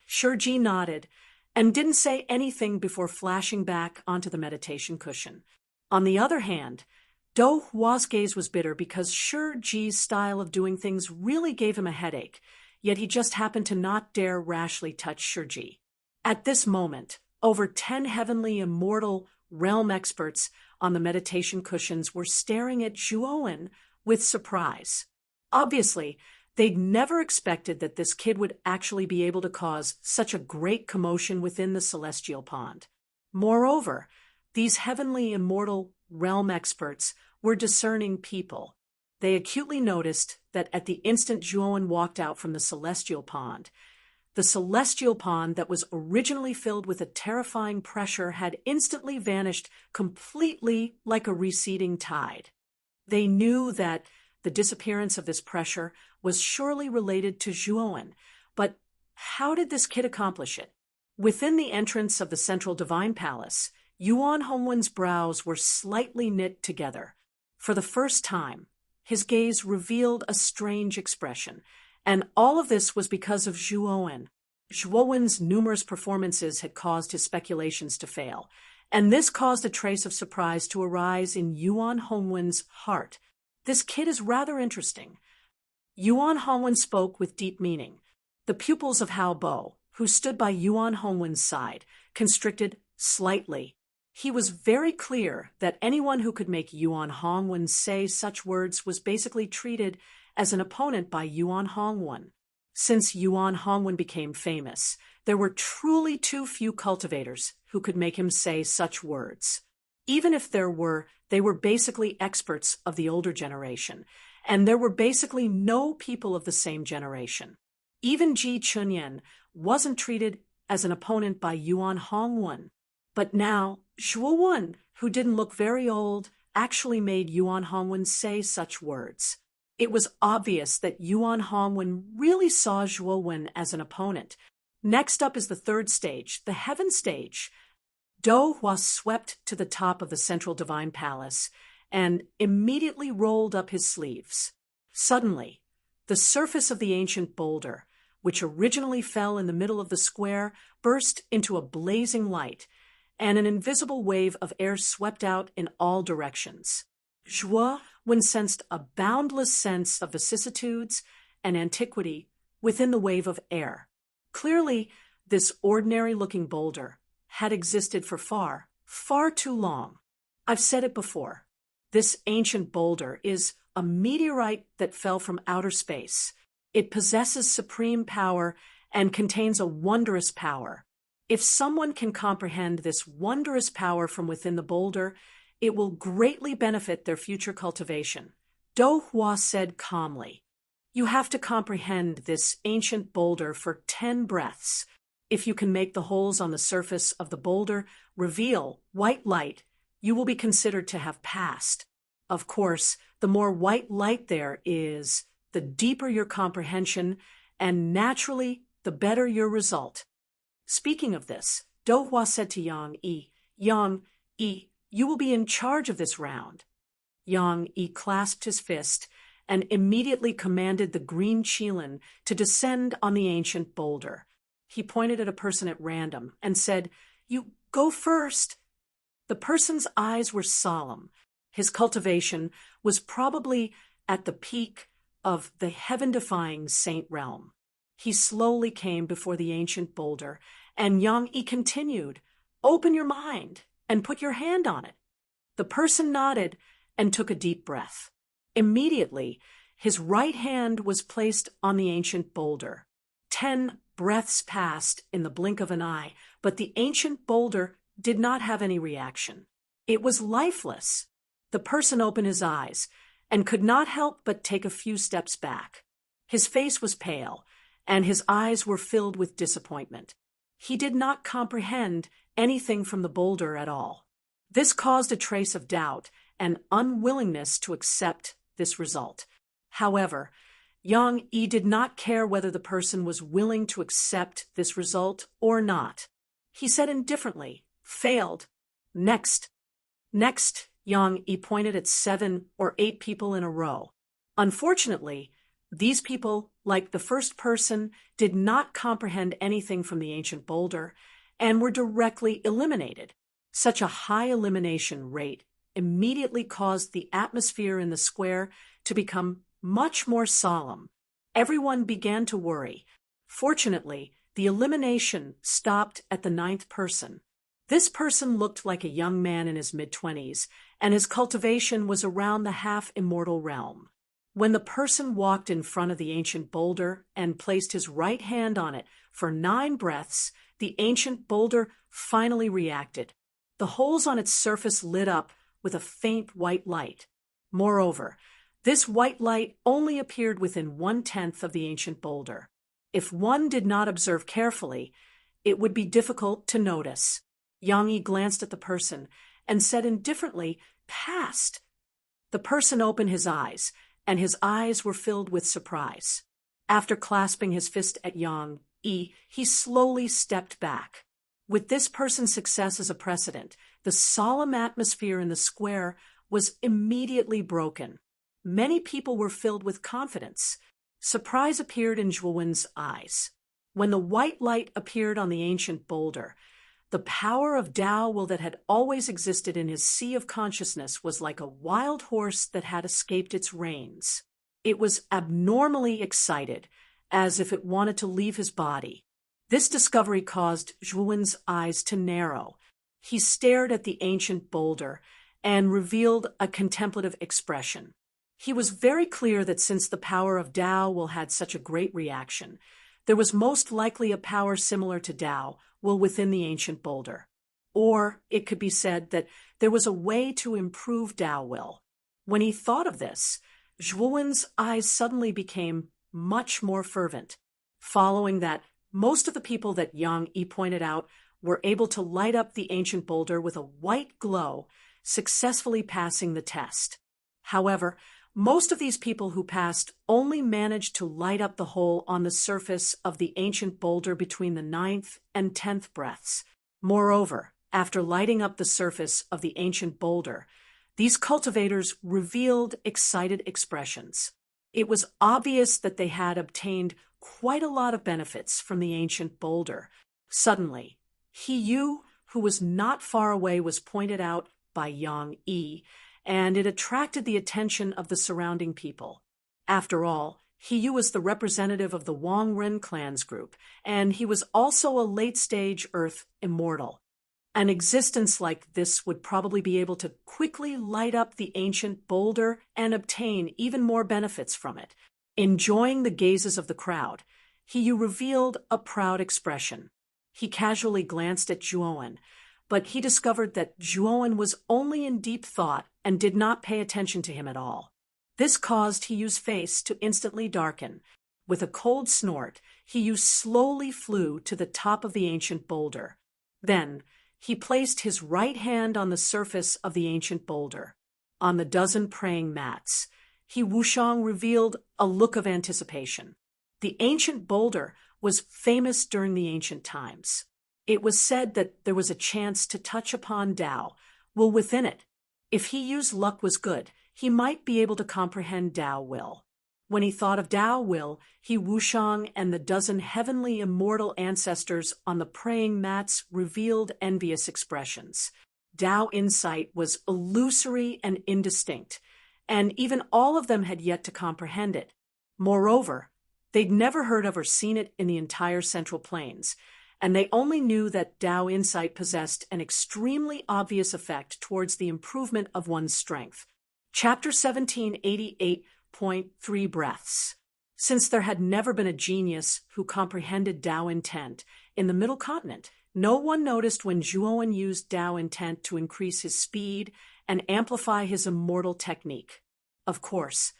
Shi nodded and didn't say anything before flashing back onto the meditation cushion. On the other hand, Dou Hua's gaze was bitter because Shi's style of doing things really gave him a headache, yet he just happened to not dare rashly touch Shi. At this moment, over 10 heavenly immortal realm experts on the meditation cushions were staring at Zhuowen with surprise. Obviously, they'd never expected that this kid would actually be able to cause such a great commotion within the celestial pond. Moreover, these heavenly immortal realm experts were discerning people. They acutely noticed that at the instant Zhuowen walked out from the celestial pond that was originally filled with a terrifying pressure had instantly vanished completely like a receding tide. They knew that the disappearance of this pressure was surely related to Zhuowen, but how did this kid accomplish it? Within the entrance of the central divine palace, Yuan Hongwen's brows were slightly knit together. For the first time, his gaze revealed a strange expression, and all of this was because of Zhuowen. Zhuowen's numerous performances had caused his speculations to fail, and this caused a trace of surprise to arise in Yuan Hongwen's heart. This kid is rather interesting. Yuan Hongwen spoke with deep meaning. The pupils of Hao Bo, who stood by Yuan Hongwen's side, constricted slightly. He was very clear that anyone who could make Yuan Hongwen say such words was basically treated as an opponent by Yuan Hongwen. Since Yuan Hongwen became famous, there were truly too few cultivators who could make him say such words. Even if there were, they were basically experts of the older generation, and there were basically no people of the same generation. Even Ji Chunyan wasn't treated as an opponent by Yuan Hongwen. But now, Zhuowen, who didn't look very old, actually made Yuan Hongwen say such words. It was obvious that Yuan Hongwen really saw Zhuowen as an opponent. Next up is the third stage, the heaven stage. Dou Hua swept to the top of the central divine palace and immediately rolled up his sleeves. Suddenly, the surface of the ancient boulder, which originally fell in the middle of the square, burst into a blazing light, and an invisible wave of air swept out in all directions. Zhuowen sensed a boundless sense of vicissitudes and antiquity within the wave of air. Clearly, this ordinary-looking boulder had existed for far, far too long. I've said it before. This ancient boulder is a meteorite that fell from outer space. It possesses supreme power and contains a wondrous power. If someone can comprehend this wondrous power from within the boulder, it will greatly benefit their future cultivation. Dou Hua said calmly, "You have to comprehend this ancient boulder for 10 breaths. If you can make the holes on the surface of the boulder reveal white light, you will be considered to have passed. Of course, the more white light there is, the deeper your comprehension, and naturally, the better your result." Speaking of this, Dou Hua said to Yang Yi, "Yang Yi, you will be in charge of this round." Yang Yi clasped his fist and immediately commanded the green qilin to descend on the ancient boulder. He pointed at a person at random and said, "You go first." The person's eyes were solemn. His cultivation was probably at the peak of the heaven-defying saint realm. He slowly came before the ancient boulder, and Yang Yi continued, "Open your mind and put your hand on it." The person nodded and took a deep breath. Immediately, his right hand was placed on the ancient boulder. 10 breaths passed in the blink of an eye, but the ancient boulder did not have any reaction. It was lifeless. The person opened his eyes and could not help but take a few steps back. His face was pale, and his eyes were filled with disappointment. He did not comprehend anything from the boulder at all. This caused a trace of doubt and unwillingness to accept this result. However, Yang Yi did not care whether the person was willing to accept this result or not. He said indifferently, "Failed. Next." Next, Yang Yi pointed at 7 or 8 people in a row. Unfortunately, these people, like the first person, did not comprehend anything from the ancient boulder and were directly eliminated. Such a high elimination rate immediately caused the atmosphere in the square to become much more solemn. Everyone began to worry. Fortunately, the elimination stopped at the ninth person. This person looked like a young man in his mid-20s, and his cultivation was around the half-immortal realm. When the person walked in front of the ancient boulder and placed his right hand on it for 9 breaths, the ancient boulder finally reacted. The holes on its surface lit up with a faint white light. Moreover, this white light only appeared within 1/10 of the ancient boulder. If one did not observe carefully, it would be difficult to notice. Yang Yi glanced at the person and said indifferently, "Passed." The person opened his eyes, and his eyes were filled with surprise. After clasping his fist at Yang Yi, he slowly stepped back. With this person's success as a precedent, the solemn atmosphere in the square was immediately broken. Many people were filled with confidence. Surprise appeared in Zhuowen's eyes. When the white light appeared on the ancient boulder, the power of Tao Will that had always existed in his sea of consciousness was like a wild horse that had escaped its reins. It was abnormally excited, as if it wanted to leave his body. This discovery caused Zhuowen's eyes to narrow. He stared at the ancient boulder and revealed a contemplative expression. He was very clear that since the power of Tao Will had such a great reaction, there was most likely a power similar to Tao Will within the ancient boulder. Or it could be said that there was a way to improve Tao Will. When he thought of this, Zhuowen's eyes suddenly became much more fervent. Following that, most of the people that Yang Yi pointed out were able to light up the ancient boulder with a white glow, successfully passing the test. However, most of these people who passed only managed to light up the hole on the surface of the ancient boulder between the 9th and 10th breaths. Moreover, after lighting up the surface of the ancient boulder, these cultivators revealed excited expressions. It was obvious that they had obtained quite a lot of benefits from the ancient boulder. Suddenly, He Yu, who was not far away, was pointed out by Yang Yi, and it attracted the attention of the surrounding people. After all, He Yu was the representative of the Wang Ren clan's group, and he was also a late-stage Earth immortal. An existence like this would probably be able to quickly light up the ancient boulder and obtain even more benefits from it. Enjoying the gazes of the crowd, He Yu revealed a proud expression. He casually glanced at Zhuowen, but he discovered that Zhuowen was only in deep thought and did not pay attention to him at all. This caused He Yu's face to instantly darken. With a cold snort, He Yu slowly flew to the top of the ancient boulder. Then, he placed his right hand on the surface of the ancient boulder. On the dozen praying mats, He Wushang revealed a look of anticipation. The ancient boulder was famous during the ancient times. It was said that there was a chance to touch upon Tao Will within it. If He Yu's luck was good, he might be able to comprehend Tao Will. When he thought of Tao Will, He Wushang and the dozen heavenly immortal ancestors on the praying mats revealed envious expressions. Tao insight was illusory and indistinct, and even all of them had yet to comprehend it. Moreover, they'd never heard of or seen it in the entire Central Plains, and they only knew that Tao insight possessed an extremely obvious effect towards the improvement of one's strength. Chapter 1788.3 Breaths. Since there had never been a genius who comprehended Tao intent in the Middle Continent, no one noticed when Zhuowen used Tao intent to increase his speed and amplify his immortal technique. Of course,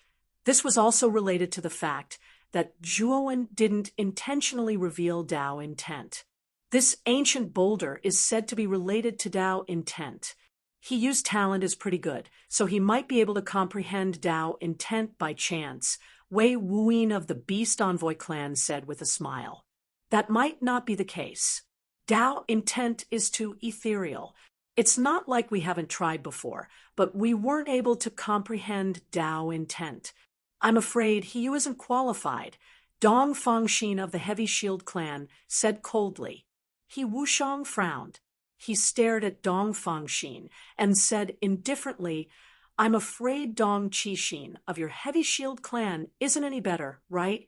this was also related to the fact that Zhuowen didn't intentionally reveal Tao intent. This ancient boulder is said to be related to Tao intent. He Yu's talent is pretty good, so he might be able to comprehend Tao intent by chance, Wei Wuyin of the Beast Envoy clan said with a smile. That might not be the case. Tao intent is too ethereal. It's not like we haven't tried before, but we weren't able to comprehend Tao intent. I'm afraid He Yu isn't qualified, Dong Fangxin of the Heavy Shield clan said coldly. He Wushang frowned. He stared at Dong Fangxin and said indifferently, I'm afraid Dong Qixin of your Heavy Shield clan isn't any better, right?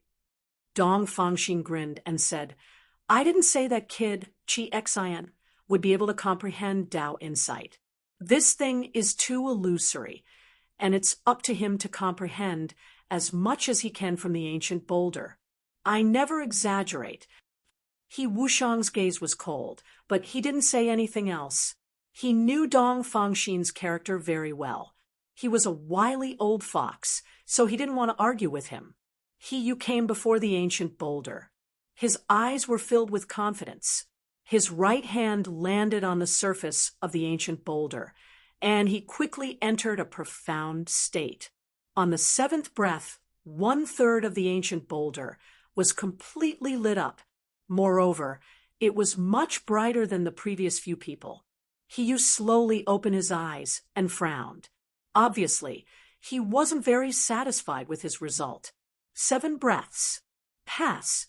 Dong Fangxin grinned and said, I didn't say that kid, Chi Xian, would be able to comprehend Tao insight. This thing is too illusory, and it's up to him to comprehend as much as he can from the ancient boulder. I never exaggerate. Wushang's gaze was cold, but he didn't say anything else. He knew Dong Fangxin's character very well. He was a wily old fox, so he didn't want to argue with him. He came before the ancient boulder. His eyes were filled with confidence. His right hand landed on the surface of the ancient boulder, and he quickly entered a profound state. On the seventh breath, 1/3 of the ancient boulder was completely lit up. Moreover, it was much brighter than the previous few people. He slowly opened his eyes and frowned. Obviously, he wasn't very satisfied with his result. 7 breaths. Pass.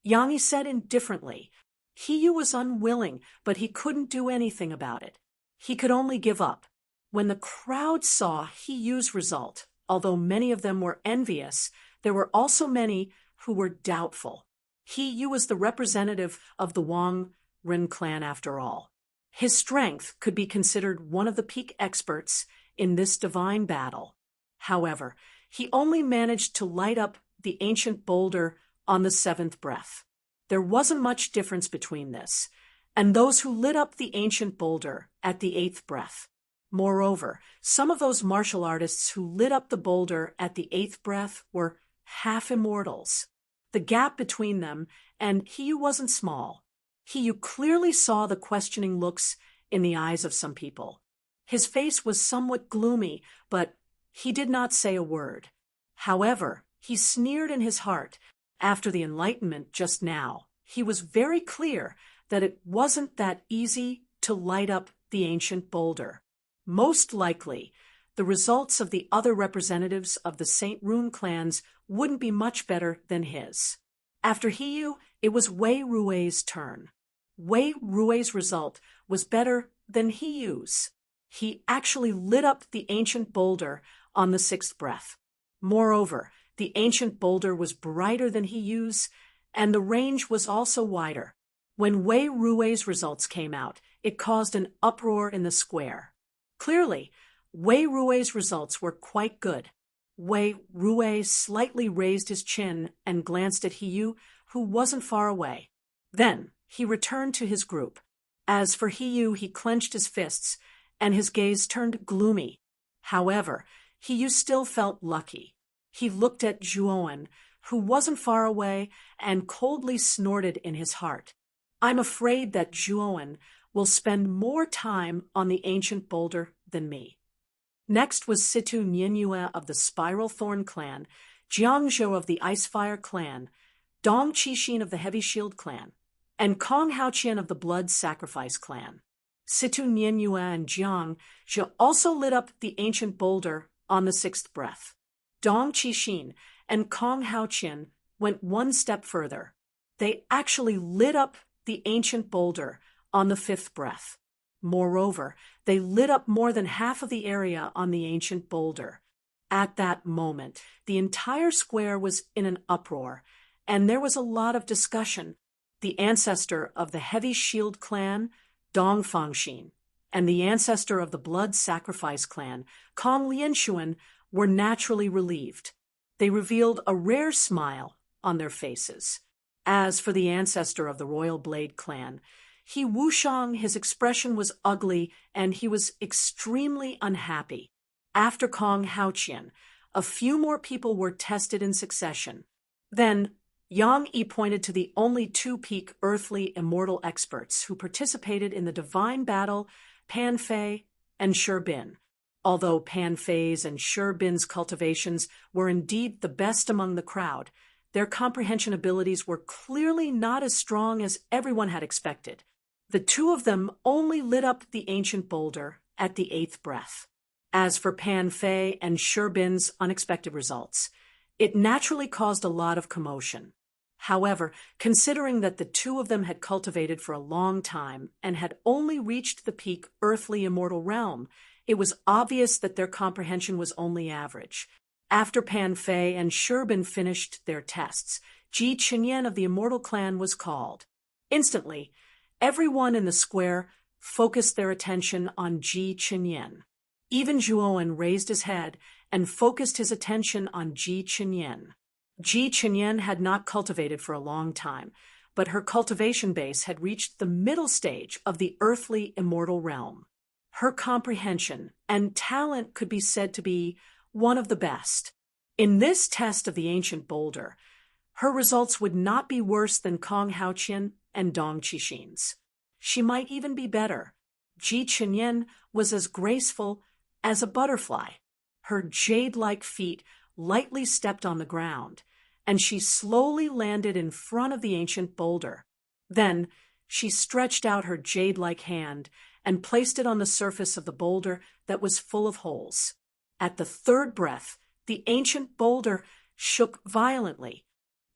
Yang said indifferently. He was unwilling, but he couldn't do anything about it. He could only give up. When the crowd saw Yu's result, although many of them were envious, there were also many who were doubtful. Yu was the representative of the Wang Ren clan after all. His strength could be considered one of the peak experts in this divine battle. However, he only managed to light up the ancient boulder on the 7th breath. There wasn't much difference between this and those who lit up the ancient boulder at the 8th breath. Moreover, some of those martial artists who lit up the boulder at the 8th breath were half immortals. The gap between them and Yu wasn't small. Yu clearly saw the questioning looks in the eyes of some people. His face was somewhat gloomy, but he did not say a word. However, he sneered in his heart. After the enlightenment just now, he was very clear that it wasn't that easy to light up the ancient boulder. Most likely, the results of the other representatives of the Saint Rune clans wouldn't be much better than his. After Yu, it was Wei Rui's turn. Wei Rui's result was better than Yu's. He actually lit up the ancient boulder on the 6th breath. Moreover, the ancient boulder was brighter than Yu's, and the range was also wider. When Wei Rui's results came out, it caused an uproar in the square. Clearly, Wei Rui's results were quite good. Wei Rui slightly raised his chin and glanced at Yu, who wasn't far away. Then he returned to his group. As for Yu, he clenched his fists, and his gaze turned gloomy. However, Yu still felt lucky. He looked at Zhuowen, who wasn't far away, and coldly snorted in his heart. I'm afraid that Zhuowen will spend more time on the ancient boulder than me. Next was Situ Nianyue of the Spiral Thorn clan, Jiang Zhou of the Icefire clan, Dong Qixin of the Heavy Shield clan, and Kong Haoqian of the Blood Sacrifice clan. Situ Nianyue and Jiang Zhou also lit up the ancient boulder on the 6th breath. Dong Qixin and Kong Haoqian went one step further. They actually lit up the ancient boulder on the 5th breath. Moreover, they lit up more than half of the area on the ancient boulder. At that moment, the entire square was in an uproar, and there was a lot of discussion. The ancestor of the Heavy Shield clan, Dong Fangxin, and the ancestor of the Blood Sacrifice clan, Kong Lianshuan, were naturally relieved. They revealed a rare smile on their faces. As for the ancestor of the Royal Blade clan, Wushang, his expression was ugly and he was extremely unhappy. After Kong Haoqian, a few more people were tested in succession. Then, Yang Yi pointed to the only 2 peak earthly immortal experts who participated in the divine battle, Pan Fei and Shi Bin. Although Pan Fei's and Shi Bin's cultivations were indeed the best among the crowd, their comprehension abilities were clearly not as strong as everyone had expected. The 2 of them only lit up the ancient boulder at the 8th breath. As for Pan Fei and Shi Bin's unexpected results, it naturally caused a lot of commotion. However, considering that the 2 of them had cultivated for a long time and had only reached the peak earthly immortal realm, it was obvious that their comprehension was only average. After Pan Fei and Shi Bin finished their tests, Ji Chenyan of the Immortal Clan was called. Instantly, everyone in the square focused their attention on Ji Chenyan. Even Zhuowen raised his head and focused his attention on Ji Chenyan. Ji Chenyan had not cultivated for a long time, but her cultivation base had reached the middle stage of the earthly immortal realm. Her comprehension and talent could be said to be one of the best. In this test of the ancient boulder, her results would not be worse than Kong Haoqian and Dong Qixin's. She might even be better. Ji Chenyan was as graceful as a butterfly. Her jade-like feet lightly stepped on the ground, and she slowly landed in front of the ancient boulder. Then she stretched out her jade-like hand and placed it on the surface of the boulder that was full of holes. At the third breath, the ancient boulder shook violently.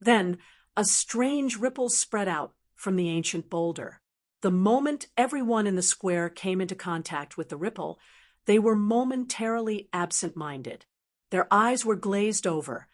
Then a strange ripple spread out from the ancient boulder. The moment everyone in the square came into contact with the ripple, they were momentarily absent-minded. Their eyes were glazed over,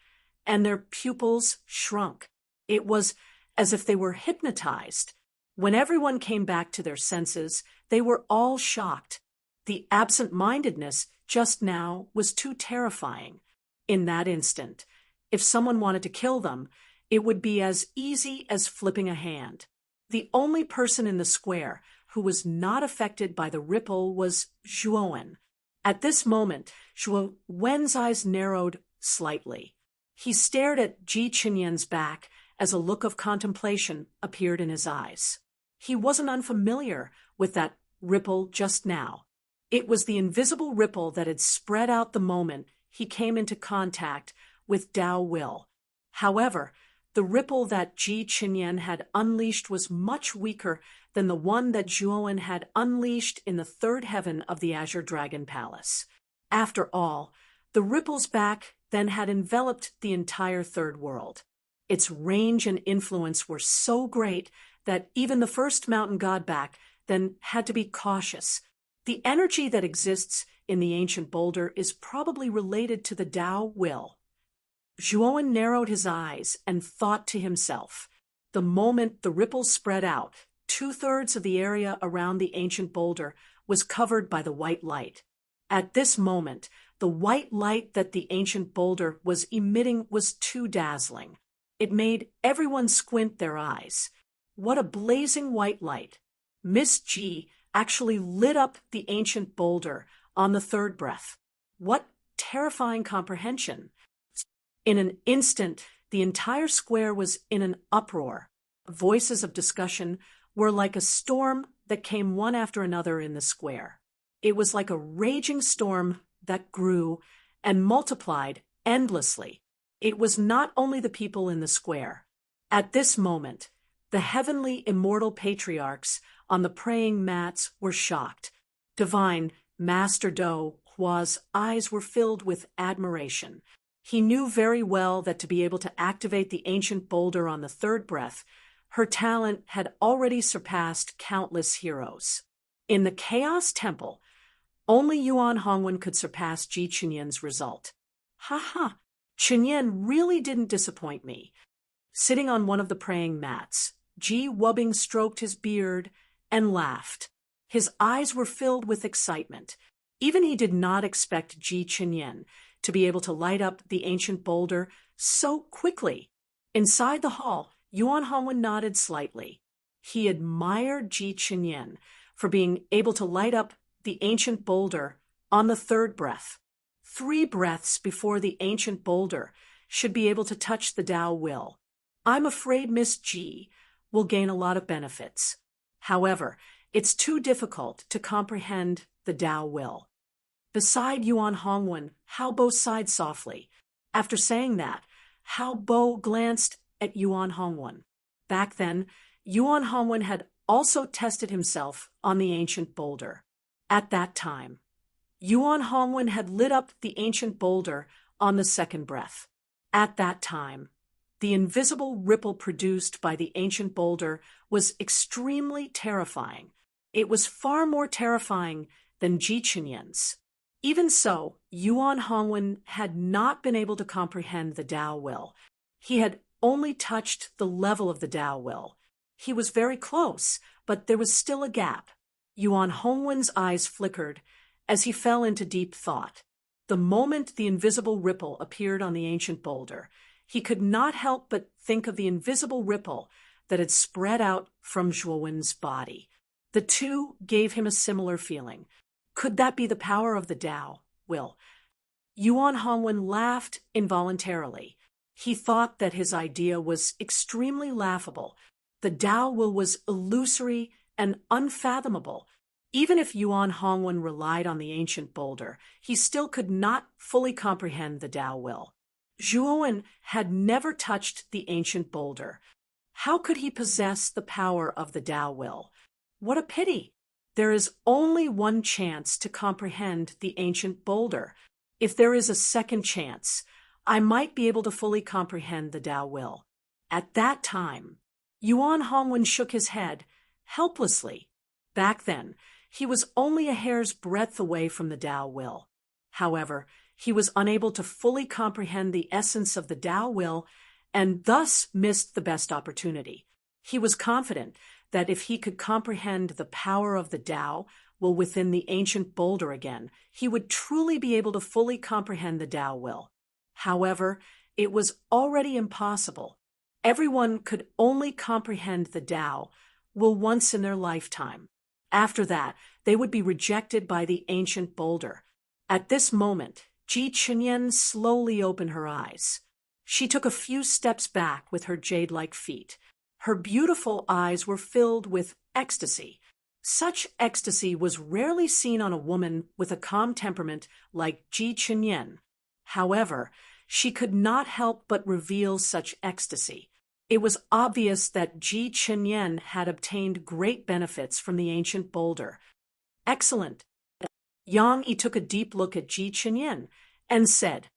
and their pupils shrunk. It was as if they were hypnotized. When everyone came back to their senses, they were all shocked. The absent-mindedness just now was too terrifying. In that instant, if someone wanted to kill them, it would be as easy as flipping a hand. The only person in the square who was not affected by the ripple was Zhuowen. At this moment, Zhuowen's eyes narrowed slightly. He stared at Ji Chenyan's back as a look of contemplation appeared in his eyes. He wasn't unfamiliar with that ripple just now. It was the invisible ripple that had spread out the moment he came into contact with Dao Will. However, the ripple that Ji Chenyan had unleashed was much weaker than the one that Zhuowen had unleashed in the third heaven of the Azure Dragon Palace. After all, the ripple's back then had enveloped the entire third world. Its range and influence were so great that even the first mountain god back then had to be cautious. The energy that exists in the ancient boulder is probably related to the Dao Will. Zhuowen narrowed his eyes and thought to himself. The moment the ripple spread out, 2/3 of the area around the ancient boulder was covered by the white light. At this moment, the white light that the ancient boulder was emitting was too dazzling. It made everyone squint their eyes. What a blazing white light! Miss Ji actually lit up the ancient boulder on the third breath. What terrifying comprehension! In an instant, the entire square was in an uproar. Voices of discussion were like a storm that came one after another in the square. It was like a raging storm that grew and multiplied endlessly. It was not only the people in the square. At this moment, the heavenly immortal patriarchs on the praying mats were shocked. Divine Master Do Hua's eyes were filled with admiration. He knew very well that to be able to activate the ancient boulder on the third breath, her talent had already surpassed countless heroes. In the Chaos Temple, only Yuan Hongwen could surpass Ji Chenyan's result. Ha ha! Chenyan really didn't disappoint me. Sitting on one of the praying mats, Ji Wubbing stroked his beard and laughed. His eyes were filled with excitement. Even he did not expect Ji Chenyan to be able to light up the ancient boulder so quickly. Inside the hall, Yuan Hongwen nodded slightly. He admired Ji Chenyan for being able to light up the ancient boulder on the third breath. 3 breaths before the ancient boulder should be able to touch the Dao Will. I'm afraid Miss Ji will gain a lot of benefits. However, it's too difficult to comprehend the Dao Will. Beside Yuan Hongwen, Hao Bo sighed softly. After saying that, Hao Bo glanced at Yuan Hongwen. Back then, Yuan Hongwen had also tested himself on the ancient boulder. At that time, Yuan Hongwen had lit up the ancient boulder on the second breath. At that time, the invisible ripple produced by the ancient boulder was extremely terrifying. It was far more terrifying than Ji Chenyan's. Even so, Yuan Hongwen had not been able to comprehend the Dao Will. He had only touched the level of the Dao Will. He was very close, but there was still a gap. Yuan Hongwen's eyes flickered as he fell into deep thought. The moment the invisible ripple appeared on the ancient boulder, he could not help but think of the invisible ripple that had spread out from Zhuowen's body. The two gave him a similar feeling. Could that be the power of the Tao will? Yuan Hongwen laughed involuntarily. He thought that his idea was extremely laughable. The Tao will was illusory and unfathomable. Even if Yuan Hongwen relied on the ancient boulder, he still could not fully comprehend the Tao will. Zhuowen had never touched the ancient boulder. How could he possess the power of the Tao will? What a pity! There is only one chance to comprehend the ancient boulder. If there is a second chance, I might be able to fully comprehend the Tao will. At that time, Yuan Hongwen shook his head, helplessly. Back then, he was only a hair's breadth away from the Tao will. However, he was unable to fully comprehend the essence of the Tao will and thus missed the best opportunity. He was confident that if he could comprehend the power of the Tao will within the ancient boulder again, he would truly be able to fully comprehend the Tao will. However, it was already impossible. Everyone could only comprehend the Tao will once in their lifetime. After that, they would be rejected by the ancient boulder. At this moment, Ji Chunyan slowly opened her eyes. She took a few steps back with her jade-like feet. Her beautiful eyes were filled with ecstasy. Such ecstasy was rarely seen on a woman with a calm temperament like Ji Chunyan. However, she could not help but reveal such ecstasy. It was obvious that Ji Chunyan had obtained great benefits from the ancient boulder. Excellent. Yang Yi took a deep look at Ji Chunyan and said,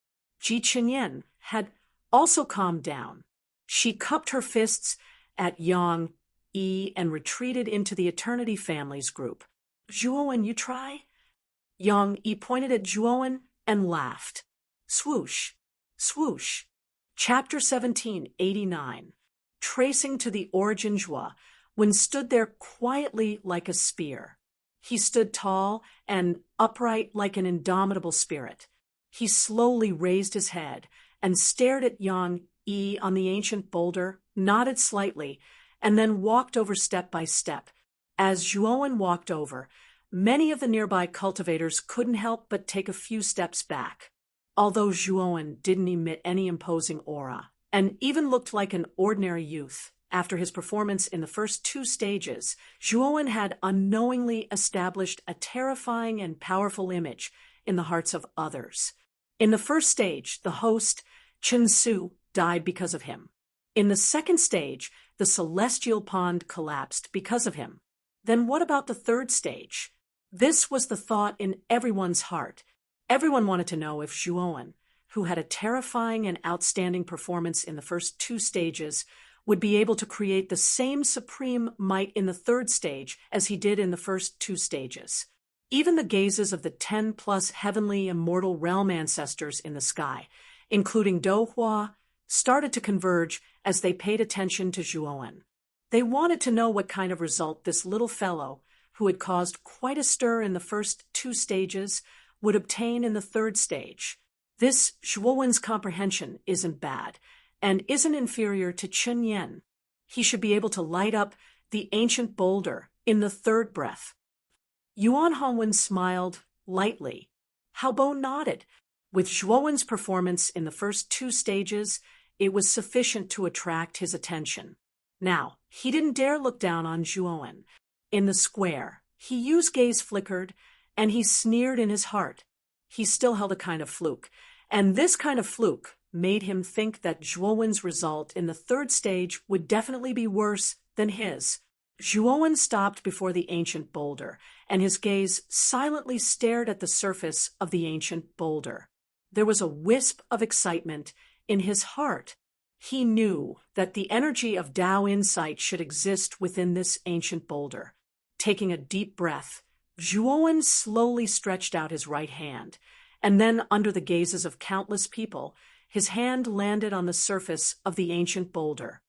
Ji Chunyan had also calmed down. She cupped her fists at Yang Yi and retreated into the Eternity Families group. Zhuowen, you try? Yang Yi pointed at Zhuowen and laughed. Swoosh, swoosh. Chapter 1789. Tracing to the origin Zhuowen stood there quietly like a spear. He stood tall and upright like an indomitable spirit. He slowly raised his head and stared at Yang Yi on the ancient boulder, nodded slightly, and then walked over step by step. As Zhuowen walked over, many of the nearby cultivators couldn't help but take a few steps back. Although Zhuowen didn't emit any imposing aura, and even looked like an ordinary youth, after his performance in the first two stages, Zhuowen had unknowingly established a terrifying and powerful image in the hearts of others. In the first stage, the host, Chen Su, died because of him. In the second stage, the celestial pond collapsed because of him. Then what about the third stage? This was the thought in everyone's heart. Everyone wanted to know if Zhuowen, who had a terrifying and outstanding performance in the first two stages, would be able to create the same supreme might in the third stage as he did in the first two stages. Even the gazes of the 10+ heavenly immortal realm ancestors in the sky, including Dohua, started to converge as they paid attention to Zhuowen. They wanted to know what kind of result this little fellow, who had caused quite a stir in the first two stages, would obtain in the third stage. This Zhuowen's comprehension isn't bad, and isn't inferior to Chen Yan. He should be able to light up the ancient boulder in the third breath. Yuan Hongwen smiled lightly. Haobo nodded. With Zhuowen's performance in the first two stages, it was sufficient to attract his attention. Now, he didn't dare look down on Zhuowen. In the square, Yu's gaze flickered, and he sneered in his heart. He still held a kind of fluke, and this kind of fluke made him think that Zhuowen's result in the third stage would definitely be worse than his. Zhuowen stopped before the ancient boulder, and his gaze silently stared at the surface of the ancient boulder. There was a wisp of excitement in his heart. He knew that the energy of Tao insight should exist within this ancient boulder. Taking a deep breath, Zhuowen slowly stretched out his right hand, and then, under the gazes of countless people, his hand landed on the surface of the ancient boulder.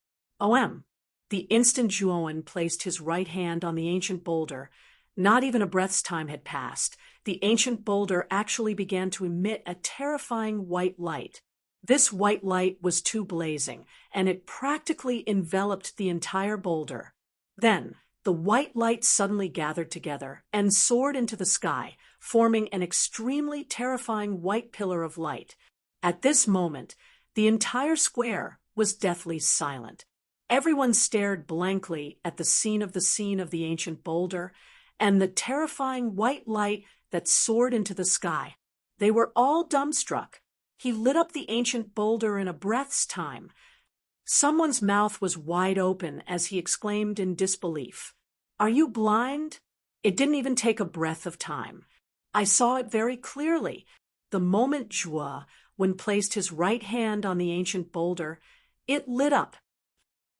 The instant Zhuowen placed his right hand on the ancient boulder, not even a breath's time had passed, the ancient boulder actually began to emit a terrifying white light. This white light was too blazing, and it practically enveloped the entire boulder. Then, the white light suddenly gathered together and soared into the sky, forming an extremely terrifying white pillar of light. At this moment, the entire square was deathly silent. Everyone stared blankly at the scene of the ancient boulder and the terrifying white light that soared into the sky. They were all dumbstruck. He lit up the ancient boulder in a breath's time. Someone's mouth was wide open as he exclaimed in disbelief, "Are you blind?" It didn't even take a breath of time. I saw it very clearly. The moment when placed his right hand on the ancient boulder, it lit up.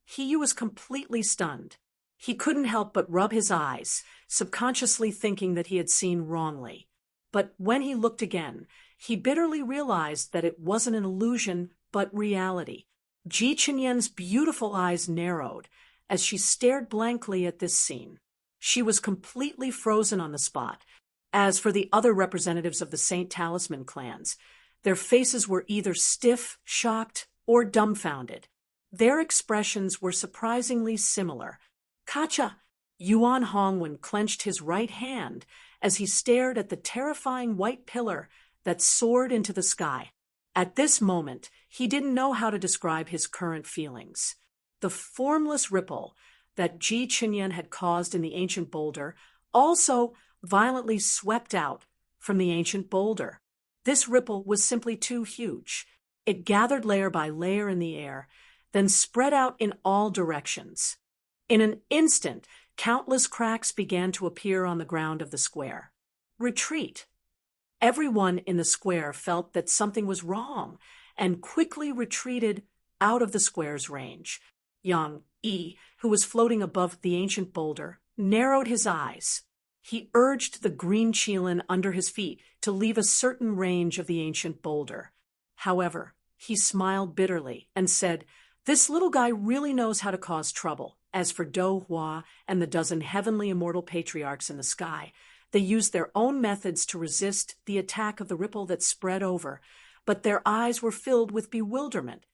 He was completely stunned. He couldn't help but rub his eyes, subconsciously thinking that he had seen wrongly. But when he looked again, he bitterly realized that it wasn't an illusion, but reality. Ji Chenyan's beautiful eyes narrowed as she stared blankly at this scene. She was completely frozen on the spot. As for the other representatives of the Saint Talisman clans, their faces were either stiff, shocked, or dumbfounded. Their expressions were surprisingly similar. Kacha! Yuan Hongwen clenched his right hand as he stared at the terrifying white pillar that soared into the sky. At this moment, he didn't know how to describe his current feelings. The formless ripple that Ji Chenyan had caused in the ancient boulder also violently swept out from the ancient boulder. This ripple was simply too huge. It gathered layer by layer in the air, then spread out in all directions. In an instant, countless cracks began to appear on the ground of the square. Retreat! Everyone in the square felt that something was wrong and quickly retreated out of the square's range. Yang Yi, who was floating above the ancient boulder, narrowed his eyes. He urged the green qilin under his feet to leave a certain range of the ancient boulder. However, he smiled bitterly and said, "This little guy really knows how to cause trouble." As for Do Hua and the dozen heavenly immortal patriarchs in the sky, they used their own methods to resist the attack of the ripple that spread over, but their eyes were filled with bewilderment.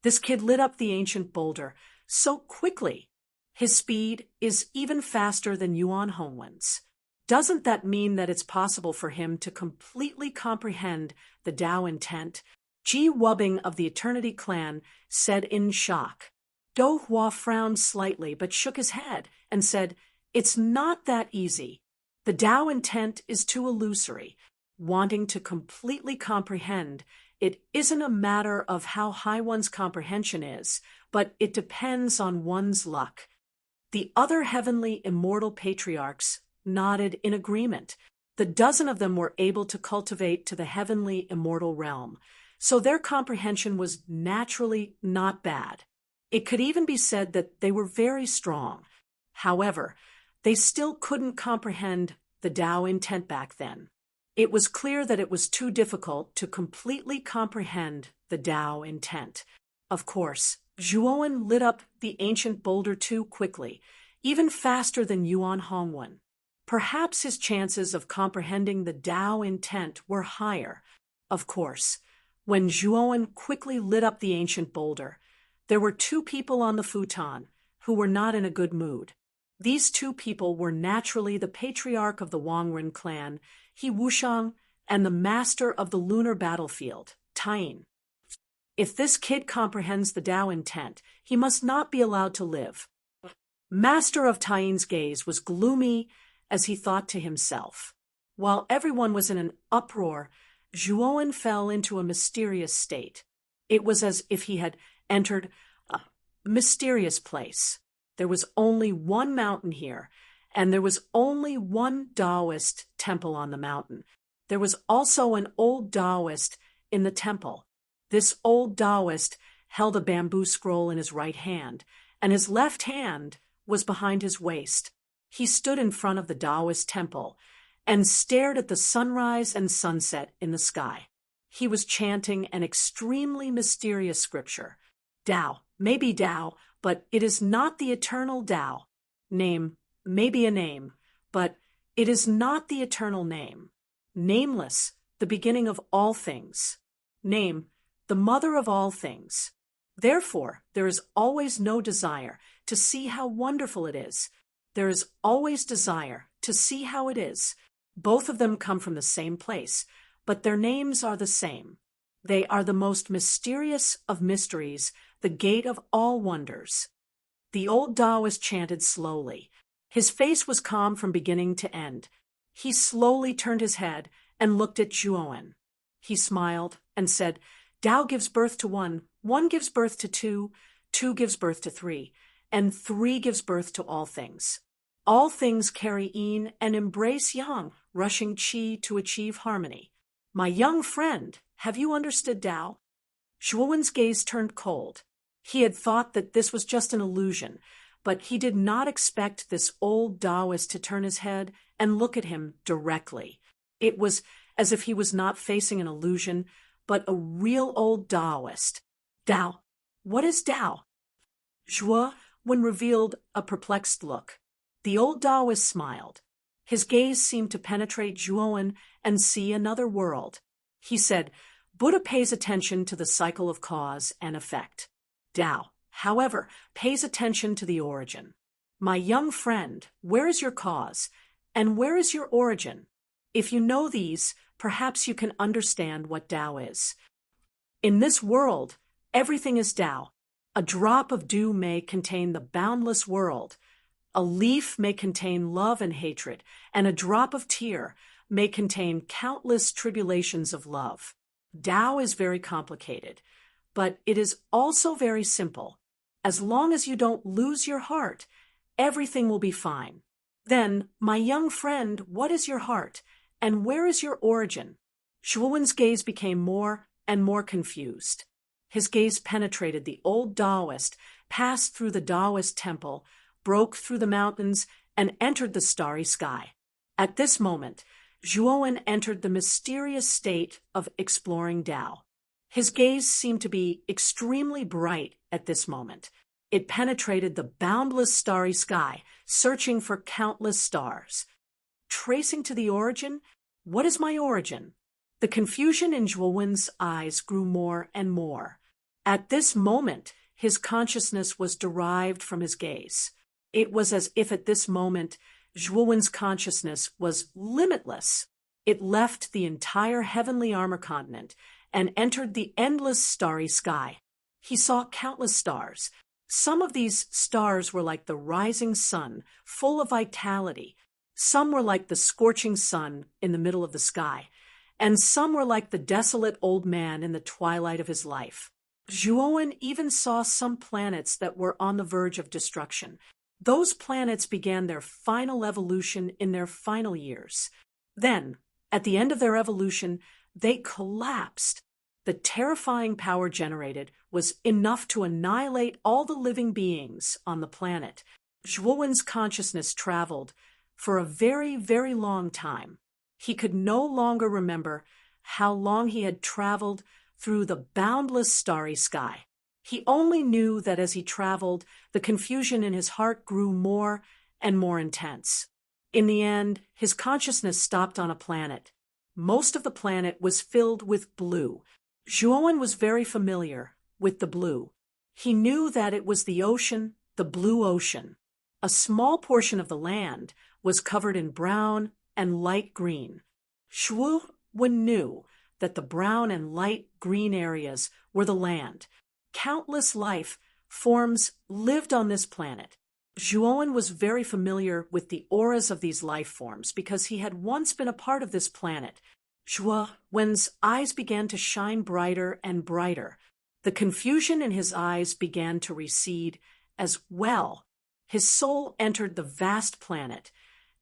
This kid lit up the ancient boulder so quickly. His speed is even faster than Yuan Hongwen's. Doesn't that mean that it's possible for him to completely comprehend the Tao intent? Ji Wubbing of the Eternity clan said in shock. Do Hua frowned slightly but shook his head and said, "It's not that easy. The Tao intent is too illusory. Wanting to completely comprehend, it isn't a matter of how high one's comprehension is, but it depends on one's luck." The other heavenly immortal patriarchs nodded in agreement. The dozen of them were able to cultivate to the heavenly immortal realm, so their comprehension was naturally not bad. It could even be said that they were very strong. However, they still couldn't comprehend the Tao intent back then. It was clear that it was too difficult to completely comprehend the Tao intent. Of course, Zhuowen lit up the ancient boulder too quickly, even faster than Yuan Hongwen. Perhaps his chances of comprehending the Tao intent were higher. Of course, when Zhuowen quickly lit up the ancient boulder, there were two people on the futon who were not in a good mood. These two people were naturally the patriarch of the Wangren clan, He Wushang, and the master of the lunar battlefield, Tain. If this kid comprehends the Tao intent, he must not be allowed to live. Master of Tain's gaze was gloomy as he thought to himself. While everyone was in an uproar, Zhuowen fell into a mysterious state. It was as if he had entered a mysterious place. There was only one mountain here, and there was only one Taoist temple on the mountain. There was also an old Taoist in the temple. This old Taoist held a bamboo scroll in his right hand, and his left hand was behind his waist. He stood in front of the Taoist temple and stared at the sunrise and sunset in the sky. He was chanting an extremely mysterious scripture. Tao, maybe Tao, but it is not the eternal Tao. Name, maybe a name, but it is not the eternal name. Nameless, the beginning of all things. Name, the mother of all things. Therefore, there is always no desire to see how wonderful it is. There is always desire to see how it is. Both of them come from the same place, but their names are the same. They are the most mysterious of mysteries, the gate of all wonders. The old Taoist chanted slowly. His face was calm from beginning to end. He slowly turned his head and looked at Zhuowen. He smiled and said, Tao gives birth to one, one gives birth to two, two gives birth to three, and three gives birth to all things. All things carry yin and embrace yang, rushing qi to achieve harmony. My young friend, have you understood Tao? Zhuowen's gaze turned cold. He had thought that this was just an illusion, but he did not expect this old Taoist to turn his head and look at him directly. It was as if he was not facing an illusion, but a real old Taoist. Tao. What is Tao? Zhuowen revealed a perplexed look. The old Taoist smiled. His gaze seemed to penetrate Zhuowen and see another world. He said, Buddha pays attention to the cycle of cause and effect. Tao, however, pays attention to the origin. My young friend, where is your cause, and where is your origin? If you know these, perhaps you can understand what Tao is. In this world, everything is Tao. A drop of dew may contain the boundless world. A leaf may contain love and hatred, and a drop of tear may contain countless tribulations of love. Tao is very complicated, but it is also very simple. As long as you don't lose your heart, everything will be fine. Then, my young friend, what is your heart, and where is your origin? Zhuowen's gaze became more and more confused. His gaze penetrated the old Taoist, passed through the Taoist temple, broke through the mountains, and entered the starry sky. At this moment, Zhuowen entered the mysterious state of exploring Tao. His gaze seemed to be extremely bright at this moment. It penetrated the boundless starry sky, searching for countless stars. Tracing to the origin, what is my origin? The confusion in Zhuowen's eyes grew more and more. At this moment, his consciousness was derived from his gaze. It was as if at this moment, Zhuowen's consciousness was limitless. It left the entire heavenly armor continent and entered the endless starry sky. He saw countless stars. Some of these stars were like the rising sun, full of vitality. Some were like the scorching sun in the middle of the sky, and some were like the desolate old man in the twilight of his life. Zhuowen even saw some planets that were on the verge of destruction. Those planets began their final evolution in their final years. Then, at the end of their evolution, they collapsed. The terrifying power generated was enough to annihilate all the living beings on the planet. Zhuowen's consciousness traveled for a very, very long time. He could no longer remember how long he had traveled through the boundless starry sky. He only knew that as he traveled, the confusion in his heart grew more and more intense. In the end, his consciousness stopped on a planet. Most of the planet was filled with blue. Zhuowen was very familiar with the blue. He knew that it was the ocean, the blue ocean. A small portion of the land was covered in brown and light green. Zhuowen knew that the brown and light green areas were the land. Countless life forms lived on this planet. Zhuowen was very familiar with the auras of these life forms because he had once been a part of this planet. Zhuowen's eyes began to shine brighter and brighter. The confusion in his eyes began to recede as well. His soul entered the vast planet,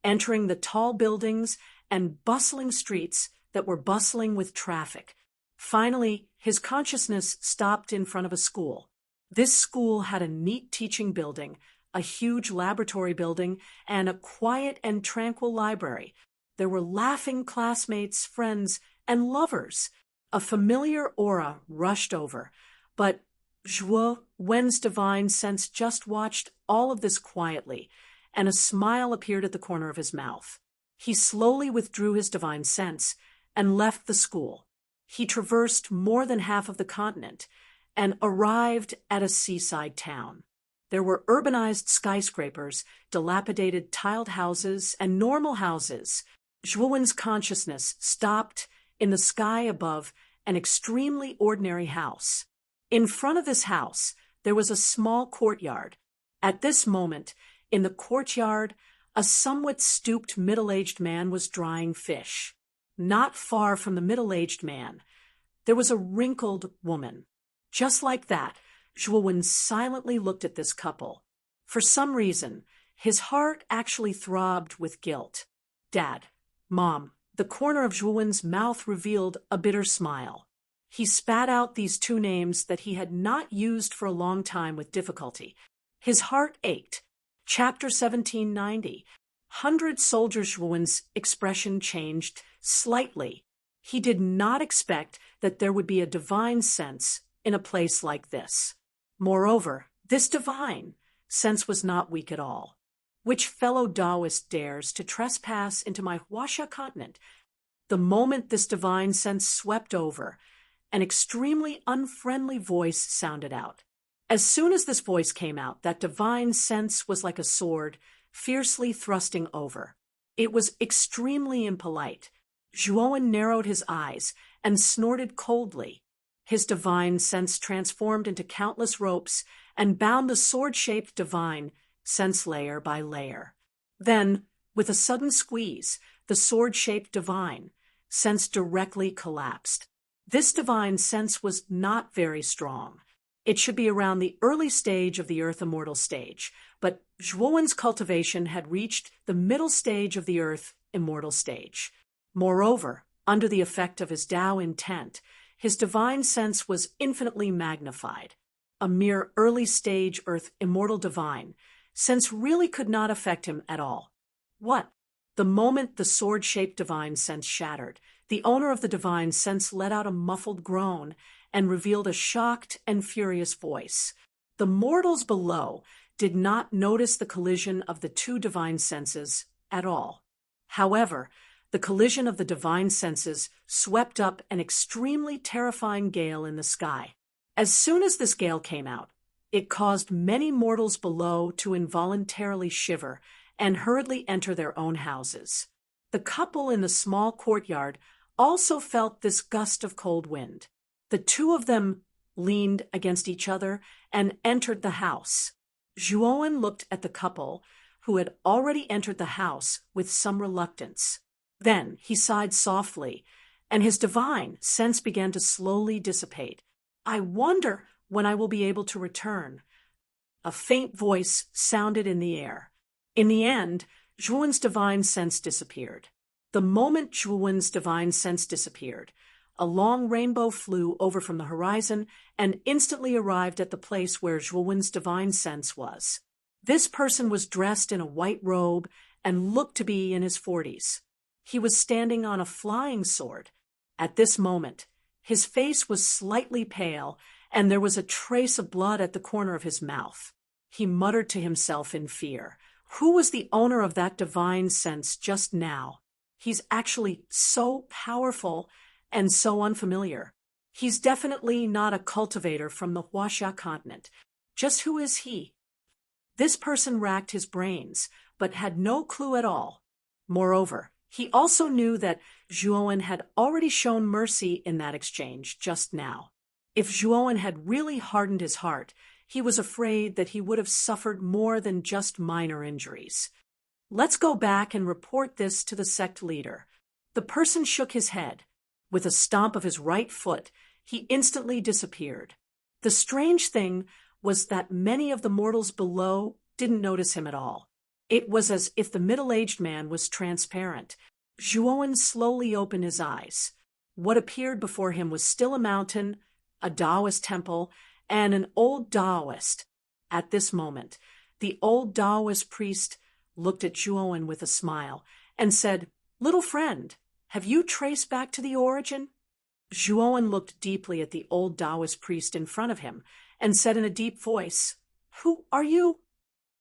entering the tall buildings and bustling streets that were bustling with traffic. Finally, his consciousness stopped in front of a school. This school had a neat teaching building, a huge laboratory building, and a quiet and tranquil library. There were laughing classmates, friends, and lovers. A familiar aura rushed over, but Zhuo Wen's divine sense just watched all of this quietly, and a smile appeared at the corner of his mouth. He slowly withdrew his divine sense and left the school. He traversed more than half of the continent and arrived at a seaside town. There were urbanized skyscrapers, dilapidated tiled houses, and normal houses. Zhuowen's consciousness stopped in the sky above an extremely ordinary house. In front of this house, there was a small courtyard. At this moment, in the courtyard, a somewhat stooped middle-aged man was drying fish. Not far from the middle-aged man, there was a wrinkled woman. Just like that, Zhuowen silently looked at this couple. For some reason, his heart actually throbbed with guilt. Dad, Mom, the corner of Zhuowen's mouth revealed a bitter smile. He spat out these two names that he had not used for a long time with difficulty. His heart ached. Chapter 1790. 100 Soldiers. Zhuowen's expression changed slightly. He did not expect that there would be a divine sense in a place like this. Moreover, this divine sense was not weak at all. Which fellow Taoist dares to trespass into my Huaxia continent? The moment this divine sense swept over, an extremely unfriendly voice sounded out. As soon as this voice came out, that divine sense was like a sword, fiercely thrusting over. It was extremely impolite. Zhuowen narrowed his eyes and snorted coldly. His divine sense transformed into countless ropes and bound the sword-shaped divine sense layer by layer. Then, with a sudden squeeze, the sword-shaped divine sense directly collapsed. This divine sense was not very strong. It should be around the early stage of the Earth Immortal stage, but Zhuowen's cultivation had reached the middle stage of the Earth Immortal stage. Moreover, under the effect of his Tao intent, his divine sense was infinitely magnified. A mere early-stage Earth Immortal divine sense really could not affect him at all. What? The moment the sword-shaped divine sense shattered, the owner of the divine sense let out a muffled groan and revealed a shocked and furious voice. The mortals below did not notice the collision of the two divine senses at all. However, the collision of the divine senses swept up an extremely terrifying gale in the sky. As soon as this gale came out, it caused many mortals below to involuntarily shiver and hurriedly enter their own houses. The couple in the small courtyard also felt this gust of cold wind. The two of them leaned against each other and entered the house. Zhuowen looked at the couple, who had already entered the house, with some reluctance. Then he sighed softly, and his divine sense began to slowly dissipate. I wonder when I will be able to return. A faint voice sounded in the air. In the end, Zhuowen's divine sense disappeared. The moment Zhuowen's divine sense disappeared, a long rainbow flew over from the horizon and instantly arrived at the place where Zhuowen's divine sense was. This person was dressed in a white robe and looked to be in his 40s. He was standing on a flying sword. At this moment, his face was slightly pale, and there was a trace of blood at the corner of his mouth. He muttered to himself in fear. Who was the owner of that divine sense just now? He's actually so powerful and so unfamiliar. He's definitely not a cultivator from the Huaxia continent. Just who is he? This person racked his brains, but had no clue at all. Moreover, he also knew that Zhuowen had already shown mercy in that exchange just now. If Zhuowen had really hardened his heart, he was afraid that he would have suffered more than just minor injuries. Let's go back and report this to the sect leader. The person shook his head. With a stomp of his right foot, he instantly disappeared. The strange thing was that many of the mortals below didn't notice him at all. It was as if the middle-aged man was transparent. Zhuowen slowly opened his eyes. What appeared before him was still a mountain, a Taoist temple, and an old Taoist. At this moment, the old Taoist priest looked at Zhuowen with a smile and said, "Little friend, have you traced back to the origin?" Zhuowen looked deeply at the old Taoist priest in front of him and said in a deep voice, "Who are you?"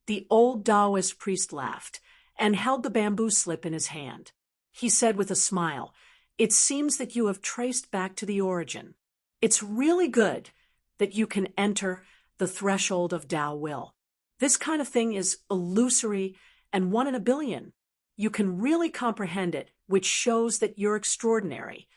The old Taoist priest laughed and held the bamboo slip in his hand. He said with a smile, "It seems that you have traced back to the origin. It's really good that you can enter the threshold of Tao will. This kind of thing is illusory and 1 in a billion. You can really comprehend it, which shows that you're extraordinary."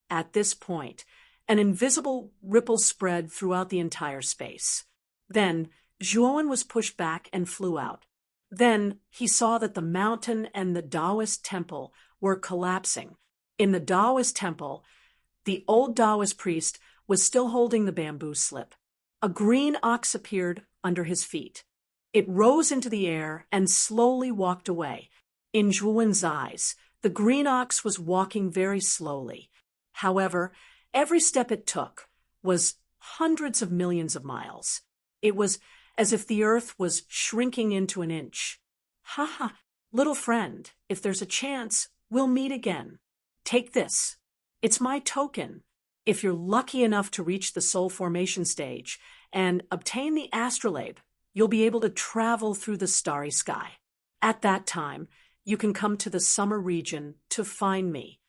At this point, an invisible ripple spread throughout the entire space. Then, Zhuowen was pushed back and flew out. Then, he saw that the mountain and the Taoist temple were collapsing. In the Taoist temple, the old Taoist priest was still holding the bamboo slip. A green ox appeared under his feet. It rose into the air and slowly walked away. In Zhuowen's eyes, the green ox was walking very slowly. However, every step it took was hundreds of millions of miles. It was as if the earth was shrinking into an inch. "Ha ha, little friend, if there's a chance, we'll meet again. Take this. It's my token. If you're lucky enough to reach the soul formation stage and obtain the astrolabe, you'll be able to travel through the starry sky. At that time, you can come to the summer region to find me."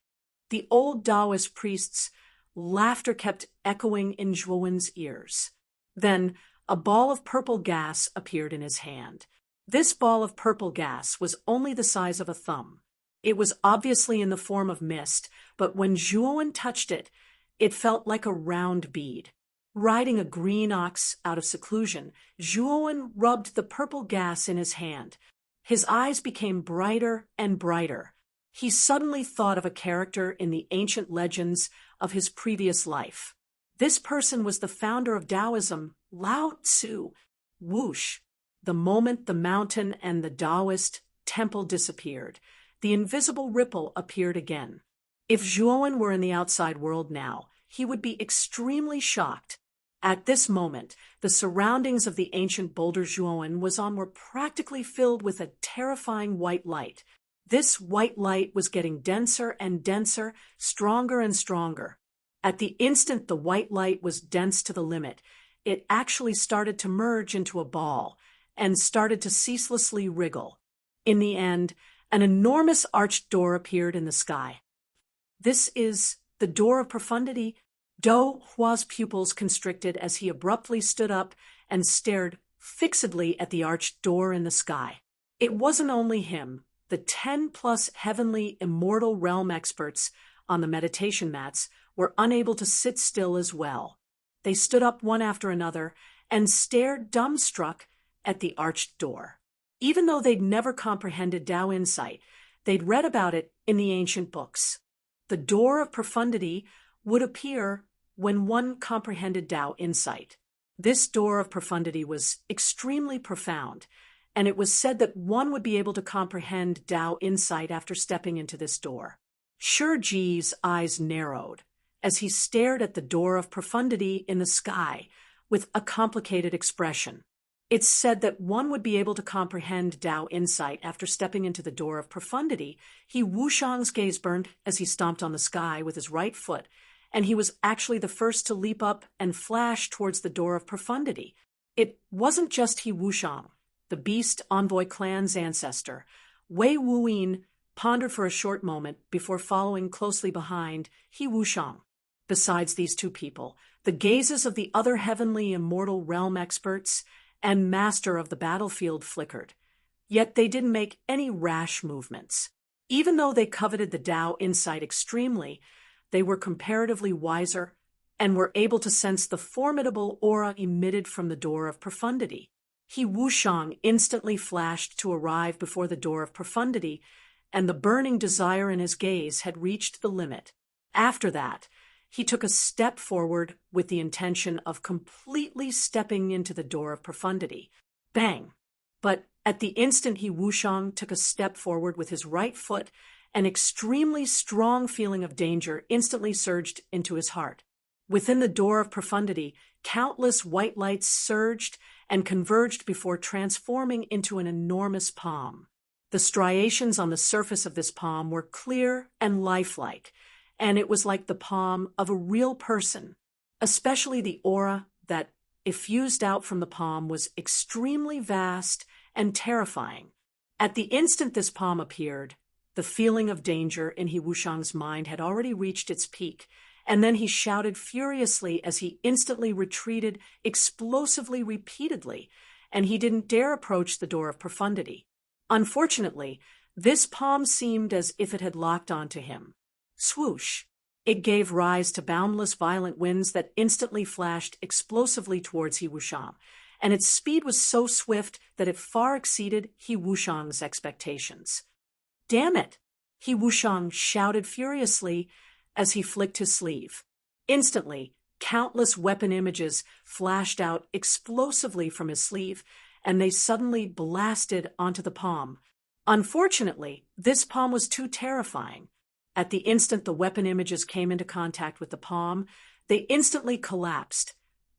The old Taoist priest's laughter kept echoing in Zhuowen's ears. Then, a ball of purple gas appeared in his hand. This ball of purple gas was only the size of a thumb. It was obviously in the form of mist, but when Zhuowen touched it, it felt like a round bead. Riding a green ox out of seclusion, Zhuowen rubbed the purple gas in his hand. His eyes became brighter and brighter. He suddenly thought of a character in the ancient legends of his previous life. This person was the founder of Taoism, Lao Tzu. Whoosh! The moment the mountain and the Taoist temple disappeared, the invisible ripple appeared again. If Zhuowen were in the outside world now, he would be extremely shocked. At this moment, the surroundings of the ancient boulder Zhuowen was on were practically filled with a terrifying white light. This white light was getting denser and denser, stronger and stronger. At the instant the white light was dense to the limit, it actually started to merge into a ball and started to ceaselessly wriggle. In the end, an enormous arched door appeared in the sky. "This is the door of profundity." Do Hua's pupils constricted as he abruptly stood up and stared fixedly at the arched door in the sky. It wasn't only him. The 10+ heavenly immortal realm experts on the meditation mats were unable to sit still as well. They stood up one after another and stared dumbstruck at the arched door. Even though they'd never comprehended Tao insight, they'd read about it in the ancient books. The door of profundity would appear when one comprehended Tao insight. This door of profundity was extremely profound, and it was said that one would be able to comprehend Tao insight after stepping into this door. Shiji's eyes narrowed as he stared at the door of profundity in the sky with a complicated expression. It's said that one would be able to comprehend Tao insight after stepping into the door of profundity. Wushang's gaze burned as he stomped on the sky with his right foot, and he was actually the first to leap up and flash towards the door of profundity. It wasn't just Wushang, the beast envoy clan's ancestor. Wei Wuyin pondered for a short moment before following closely behind Wushang. Besides these two people, the gazes of the other heavenly immortal realm experts and master of the battlefield flickered. Yet they didn't make any rash movements. Even though they coveted the Tao insight extremely, they were comparatively wiser and were able to sense the formidable aura emitted from the door of profundity. Wushang instantly flashed to arrive before the door of profundity, and the burning desire in his gaze had reached the limit. After that, he took a step forward with the intention of completely stepping into the door of profundity. Bang! But at the instant Wushang took a step forward with his right foot, an extremely strong feeling of danger instantly surged into his heart. Within the door of profundity, countless white lights surged and converged before transforming into an enormous palm. The striations on the surface of this palm were clear and lifelike, and it was like the palm of a real person, especially the aura that effused out from the palm was extremely vast and terrifying. At the instant this palm appeared, the feeling of danger in He Wuxiang's mind had already reached its peak, and then he shouted furiously as he instantly retreated explosively repeatedly, and he didn't dare approach the door of profundity. Unfortunately, this palm seemed as if it had locked onto him. Swoosh! It gave rise to boundless violent winds that instantly flashed explosively towards He Wuxiang, and its speed was so swift that it far exceeded He Wuxiang's expectations. "Damn it!" He Wuxiang shouted furiously as he flicked his sleeve. Instantly, countless weapon images flashed out explosively from his sleeve, and they suddenly blasted onto the palm. Unfortunately, this palm was too terrifying. At the instant the weapon images came into contact with the palm, they instantly collapsed,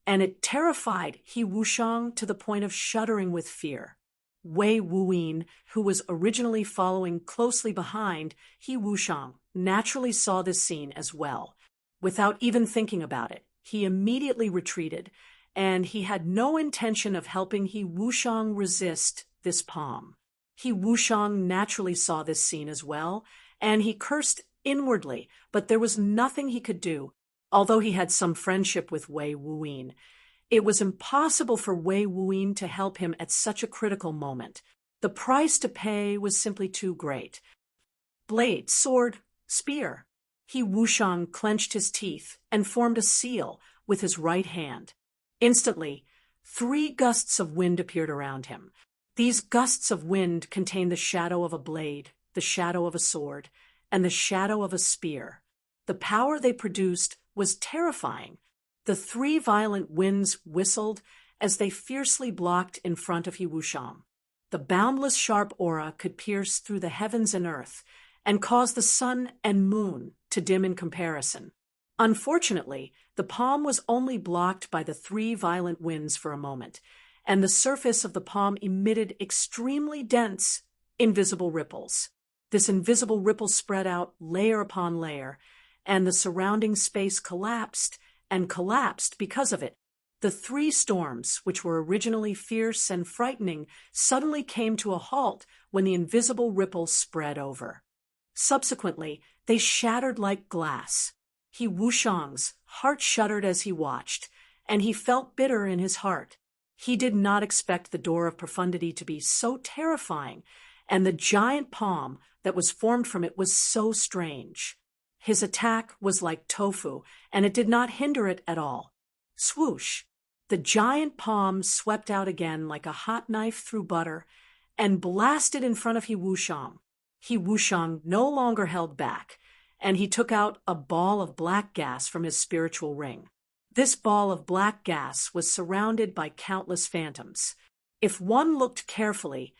and it terrified He Wuxiang to the point of shuddering with fear. Wei Wuyin, who was originally following closely behind He Wuxiang, naturally saw this scene as well. Without even thinking about it, he immediately retreated, and he had no intention of helping He Wuxiang resist this palm. He Wuxiang naturally saw this scene as well, and he cursed inwardly, but there was nothing he could do. Although he had some friendship with Wei Wuyin, it was impossible for Wei Wuyin to help him at such a critical moment. The price to pay was simply too great. Blade, sword, spear. He Wuxiang clenched his teeth and formed a seal with his right hand. Instantly, 3 gusts of wind appeared around him. These gusts of wind contained the shadow of a blade, the shadow of a sword, and the shadow of a spear. The power they produced was terrifying. The 3 violent winds whistled as they fiercely blocked in front of He Wuxiang. The boundless sharp aura could pierce through the heavens and earth and cause the sun and moon to dim in comparison. Unfortunately, the palm was only blocked by the 3 violent winds for a moment, and the surface of the palm emitted extremely dense, invisible ripples. This invisible ripple spread out layer upon layer, and the surrounding space collapsed and collapsed because of it. The 3 storms, which were originally fierce and frightening, suddenly came to a halt when the invisible ripple spread over. Subsequently, they shattered like glass. He Wuxiang's heart shuddered as he watched, and he felt bitter in his heart. He did not expect the door of profundity to be so terrifying, and the giant palm that was formed from it was so strange. His attack was like tofu, and it did not hinder it at all. Swoosh! The giant palm swept out again like a hot knife through butter and blasted in front of He Wuxiang. He Wuxiang no longer held back, and he took out a ball of black gas from his spiritual ring. This ball of black gas was surrounded by countless phantoms. If one looked carefully,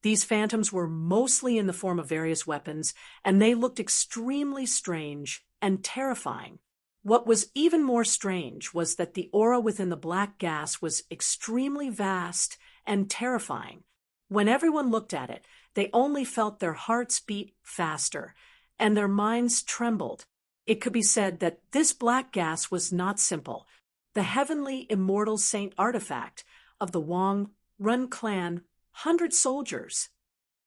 these phantoms were mostly in the form of various weapons, and they looked extremely strange and terrifying. What was even more strange was that the aura within the black gas was extremely vast and terrifying. When everyone looked at it, they only felt their hearts beat faster, and their minds trembled. It could be said that this black gas was not simple. The heavenly immortal saint artifact of the Wang Run clan 100 soldiers.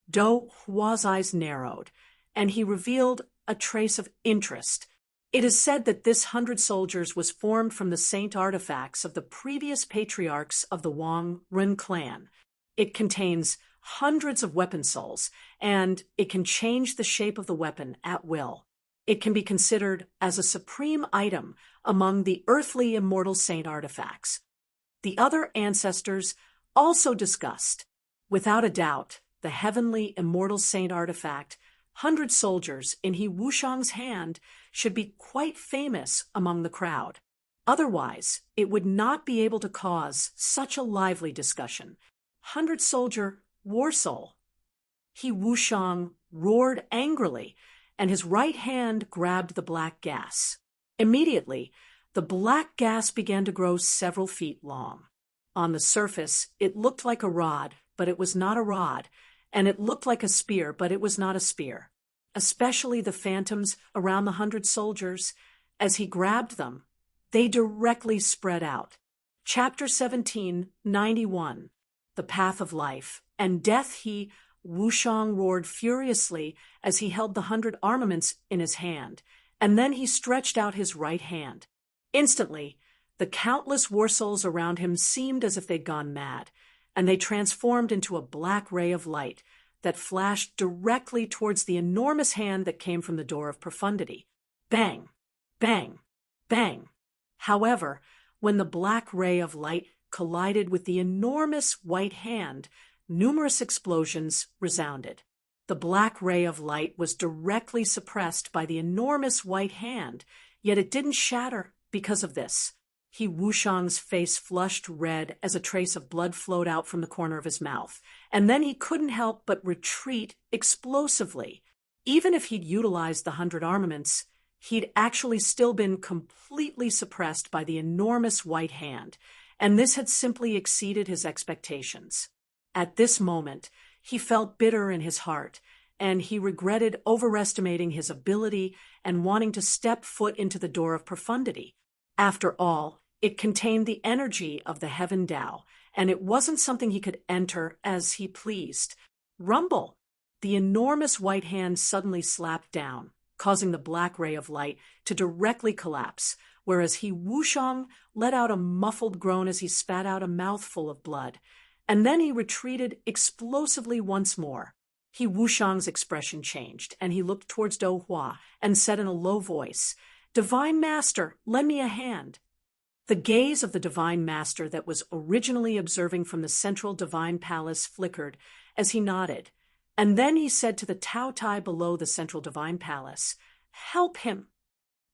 Do Hua's eyes narrowed, and he revealed a trace of interest. It is said that this 100 soldiers was formed from the saint artifacts of the previous patriarchs of the Wang Run clan. It contains hundreds of weapon souls, and it can change the shape of the weapon at will. It can be considered as a supreme item among the earthly immortal saint artifacts. The other ancestors also discussed. Without a doubt, the heavenly immortal saint artifact, 100 soldiers in He Wuxiang's hand, should be quite famous among the crowd. Otherwise, it would not be able to cause such a lively discussion. 100 soldier war soul. He Wuxiang roared angrily, and his right hand grabbed the black gas. Immediately, the black gas began to grow several feet long. On the surface, it looked like a rod, but it was not a rod, and it looked like a spear, but it was not a spear. Especially the phantoms around the 100 soldiers, as he grabbed them, they directly spread out. Chapter 17, 91. The Path of Life and Death. Wushang roared furiously as he held the 100 armaments in his hand, and then he stretched out his right hand. Instantly, the countless war souls around him seemed as if they'd gone mad, and they transformed into a black ray of light that flashed directly towards the enormous hand that came from the door of profundity. Bang! Bang! Bang! However, when the black ray of light collided with the enormous white hand, numerous explosions resounded. The black ray of light was directly suppressed by the enormous white hand, yet it didn't shatter because of this. Wushang's face flushed red as a trace of blood flowed out from the corner of his mouth, and then he couldn't help but retreat explosively. Even if he'd utilized the 100 armaments, he'd actually still been completely suppressed by the enormous white hand, and this had simply exceeded his expectations. At this moment, he felt bitter in his heart, and he regretted overestimating his ability and wanting to step foot into the door of profundity. After all, it contained the energy of the Heaven Tao, and it wasn't something he could enter as he pleased. Rumble! The enormous white hand suddenly slapped down, causing the black ray of light to directly collapse, whereas Wushang let out a muffled groan as he spat out a mouthful of blood. And then he retreated explosively once more. Wushang's expression changed, and he looked towards Do Hua and said in a low voice, "Divine Master, lend me a hand." The gaze of the Divine Master that was originally observing from the central Divine Palace flickered as he nodded, and then he said to the Tao Tai below the central Divine Palace, "Help him."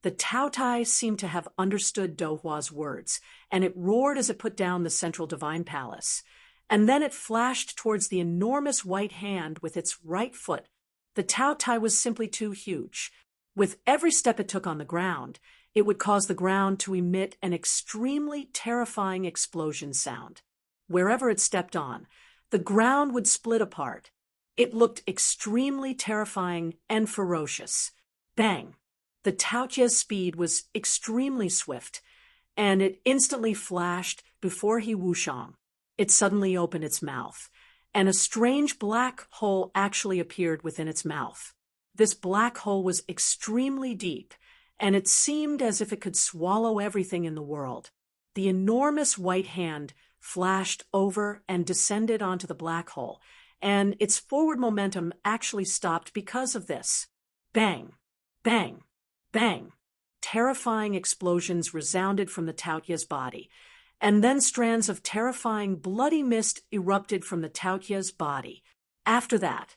The Tao Tai seemed to have understood Do Hua's words, and it roared as it put down the central Divine Palace. And then it flashed towards the enormous white hand with its right foot. The Tao Tai was simply too huge. With every step it took on the ground, it would cause the ground to emit an extremely terrifying explosion sound. Wherever it stepped on, the ground would split apart. It looked extremely terrifying and ferocious. Bang! The Tao Tai's speed was extremely swift, and it instantly flashed before Wushang. It suddenly opened its mouth, and a strange black hole actually appeared within its mouth. This black hole was extremely deep, and it seemed as if it could swallow everything in the world. The enormous white hand flashed over and descended onto the black hole, and its forward momentum actually stopped because of this. Bang! Bang! Bang! Terrifying explosions resounded from the Tao Tai's body, and then strands of terrifying bloody mist erupted from the Tao Tai's body. After that,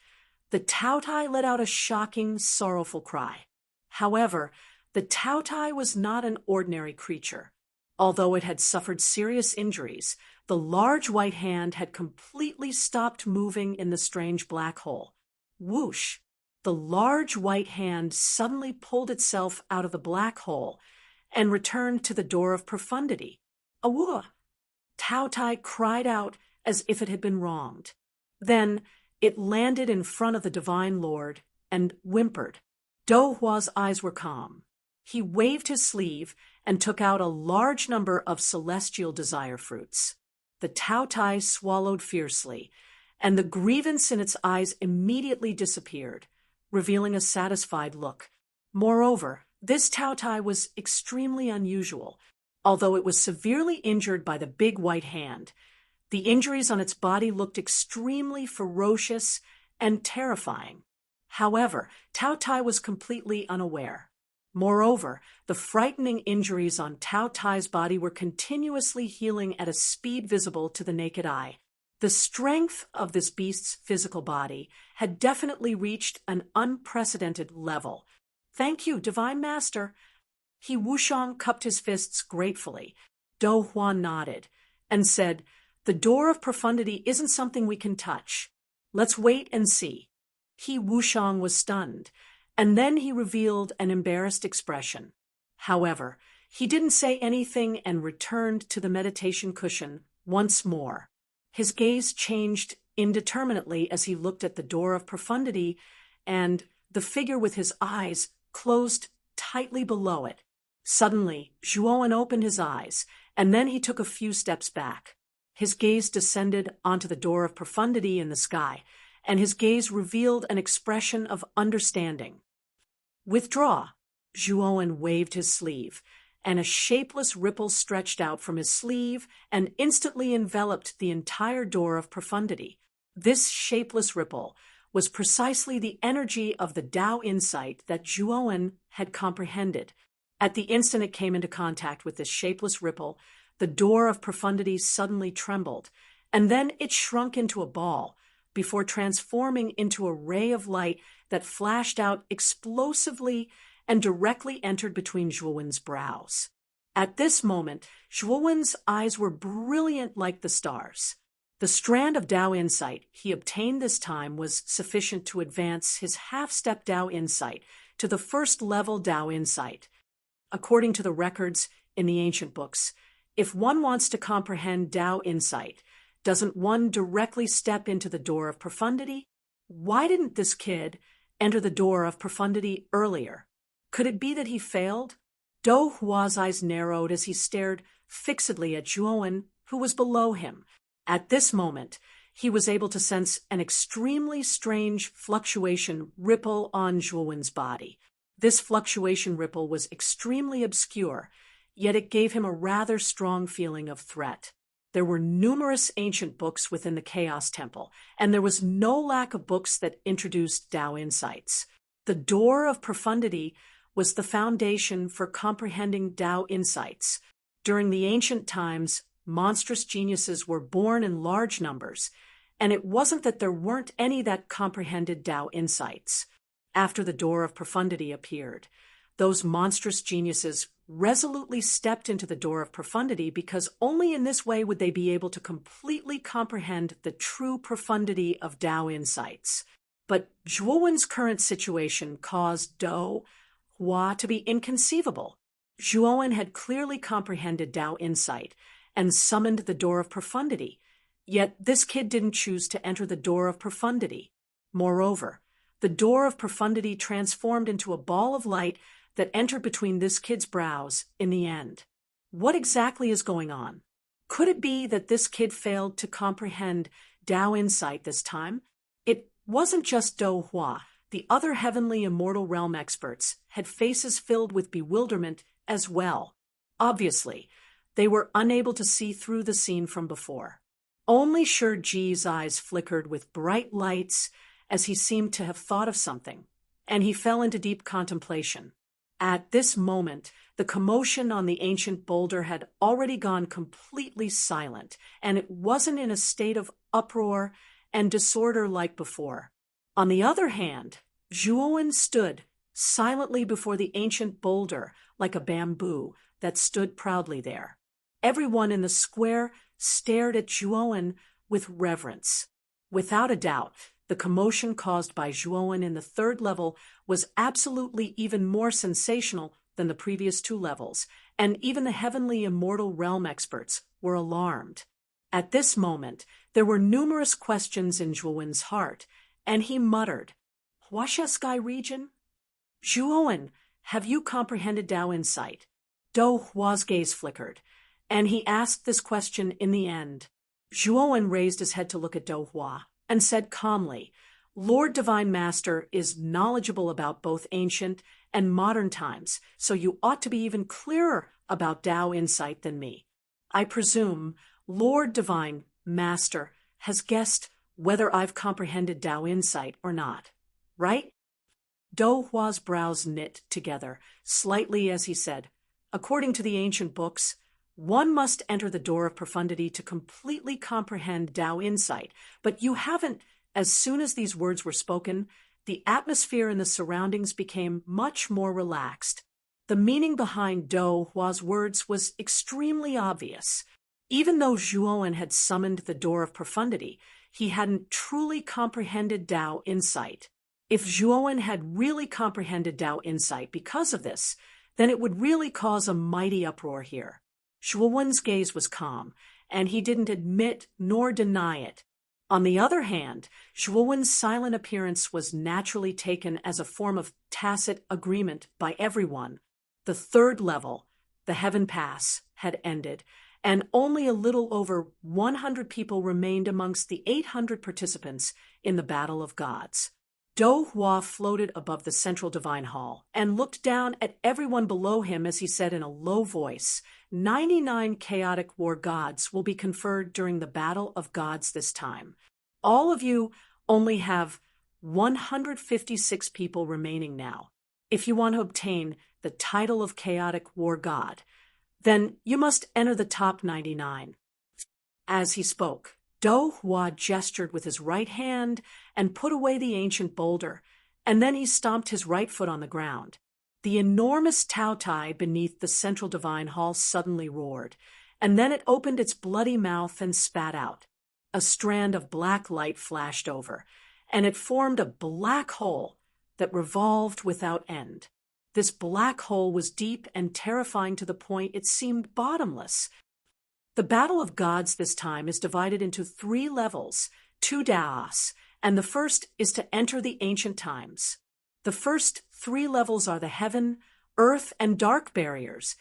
the Tao Tai let out a shocking, sorrowful cry. However, the Tao Tai was not an ordinary creature. Although it had suffered serious injuries, the large white hand had completely stopped moving in the strange black hole. Whoosh! The large white hand suddenly pulled itself out of the black hole and returned to the door of profundity. Awua! Tao Tai cried out as if it had been wronged. Then it landed in front of the Divine Lord and whimpered. Do Hua's eyes were calm. He waved his sleeve and took out a large number of celestial desire fruits. The Tao Tai swallowed fiercely, and the grievance in its eyes immediately disappeared, revealing a satisfied look. Moreover, this Tao Tai was extremely unusual. Although it was severely injured by the big white hand, the injuries on its body looked extremely ferocious and terrifying. However, Tao Tai was completely unaware. Moreover, the frightening injuries on Tao Tai's body were continuously healing at a speed visible to the naked eye. The strength of this beast's physical body had definitely reached an unprecedented level. "Thank you, Divine Master." Wushang cupped his fists gratefully. Do Hua nodded and said, "The door of profundity isn't something we can touch. Let's wait and see." Wushang was stunned, and then he revealed an embarrassed expression. However, he didn't say anything and returned to the meditation cushion once more. His gaze changed indeterminately as he looked at the door of profundity, and the figure with his eyes closed tightly below it. Suddenly, Zhuowen opened his eyes, and then he took a few steps back. His gaze descended onto the door of profundity in the sky, and his gaze revealed an expression of understanding. "Withdraw." Zhuowen waved his sleeve, and a shapeless ripple stretched out from his sleeve and instantly enveloped the entire door of profundity. This shapeless ripple was precisely the energy of the Tao insight that Zhuowen had comprehended. At the instant it came into contact with this shapeless ripple, the door of profundity suddenly trembled, and then it shrunk into a ball, before transforming into a ray of light that flashed out explosively and directly entered between Zhuowen's brows. At this moment, Zhuowen's eyes were brilliant like the stars. The strand of Tao insight he obtained this time was sufficient to advance his half-step Tao insight to the first-level Tao insight. According to the records in the ancient books, if one wants to comprehend Tao insight, doesn't one directly step into the door of profundity? Why didn't this kid enter the door of profundity earlier? Could it be that he failed? Dou Hua's eyes narrowed as he stared fixedly at Zhuowen, who was below him. At this moment, he was able to sense an extremely strange fluctuation ripple on Zhuowen's body. This fluctuation ripple was extremely obscure, yet it gave him a rather strong feeling of threat. There were numerous ancient books within the Chaos Temple, and there was no lack of books that introduced Tao insights. The door of profundity was the foundation for comprehending Tao insights. During the ancient times, monstrous geniuses were born in large numbers, and it wasn't that there weren't any that comprehended Tao insights. After the door of profundity appeared, those monstrous geniuses resolutely stepped into the door of profundity because only in this way would they be able to completely comprehend the true profundity of Tao insights. But Zhuowen's current situation caused Dou Hua to be inconceivable. Zhuowen had clearly comprehended Tao insight and summoned the door of profundity, yet this kid didn't choose to enter the door of profundity. Moreover, the door of profundity transformed into a ball of light that entered between this kid's brows in the end. What exactly is going on? Could it be that this kid failed to comprehend Tao insight this time? It wasn't just Dou Hua. The other heavenly immortal realm experts had faces filled with bewilderment as well. Obviously, they were unable to see through the scene from before. Only Shi Ji's eyes flickered with bright lights as he seemed to have thought of something, and he fell into deep contemplation. At this moment, the commotion on the ancient boulder had already gone completely silent, and it wasn't in a state of uproar and disorder like before. On the other hand, Zhuowen stood silently before the ancient boulder like a bamboo that stood proudly there. Everyone in the square stared at Zhuowen with reverence. Without a doubt, the commotion caused by Zhuowen in the third level was absolutely even more sensational than the previous two levels, and even the heavenly immortal realm experts were alarmed. At this moment, there were numerous questions in Zhuowen's heart, and he muttered, "Huaxia Sky region? Zhuowen, have you comprehended Tao insight?" Dou Hua's gaze flickered, and he asked this question in the end. Zhuowen raised his head to look at Dou Hua and said calmly, "Lord Divine Master is knowledgeable about both ancient and modern times, so you ought to be even clearer about Tao insight than me. I presume Lord Divine Master has guessed whether I've comprehended Tao insight or not, right?" Dou Hua's brows knit together slightly as he said, "According to the ancient books, one must enter the door of profundity to completely comprehend Tao insight, but you haven't." As soon as these words were spoken, the atmosphere in the surroundings became much more relaxed. The meaning behind Dou Hua's words was extremely obvious. Even though Zhuowen had summoned the door of profundity, he hadn't truly comprehended Tao insight. If Zhuowen had really comprehended Tao insight because of this, then it would really cause a mighty uproar here. Zhuowen's gaze was calm, and he didn't admit nor deny it. On the other hand, Zhuowen's silent appearance was naturally taken as a form of tacit agreement by everyone. The third level, the Heaven Pass, had ended, and only a little over 100 people remained amongst the 800 participants in the Battle of Gods. Do Hua floated above the central divine hall and looked down at everyone below him as he said in a low voice, 99 chaotic war gods will be conferred during the Battle of Gods this time. All of you only have 156 people remaining now. If you want to obtain the title of chaotic war god, then you must enter the top 99. As he spoke, Do Hua gestured with his right hand and put away the ancient boulder, and then he stomped his right foot on the ground. The enormous Taotai beneath the central divine hall suddenly roared, and then it opened its bloody mouth and spat out. A strand of black light flashed over, and it formed a black hole that revolved without end. This black hole was deep and terrifying to the point it seemed bottomless. The Battle of Gods this time is divided into 3 levels, 2 daos, and the first is to enter the ancient times. The first 3 levels are the heaven, earth, and dark barriers,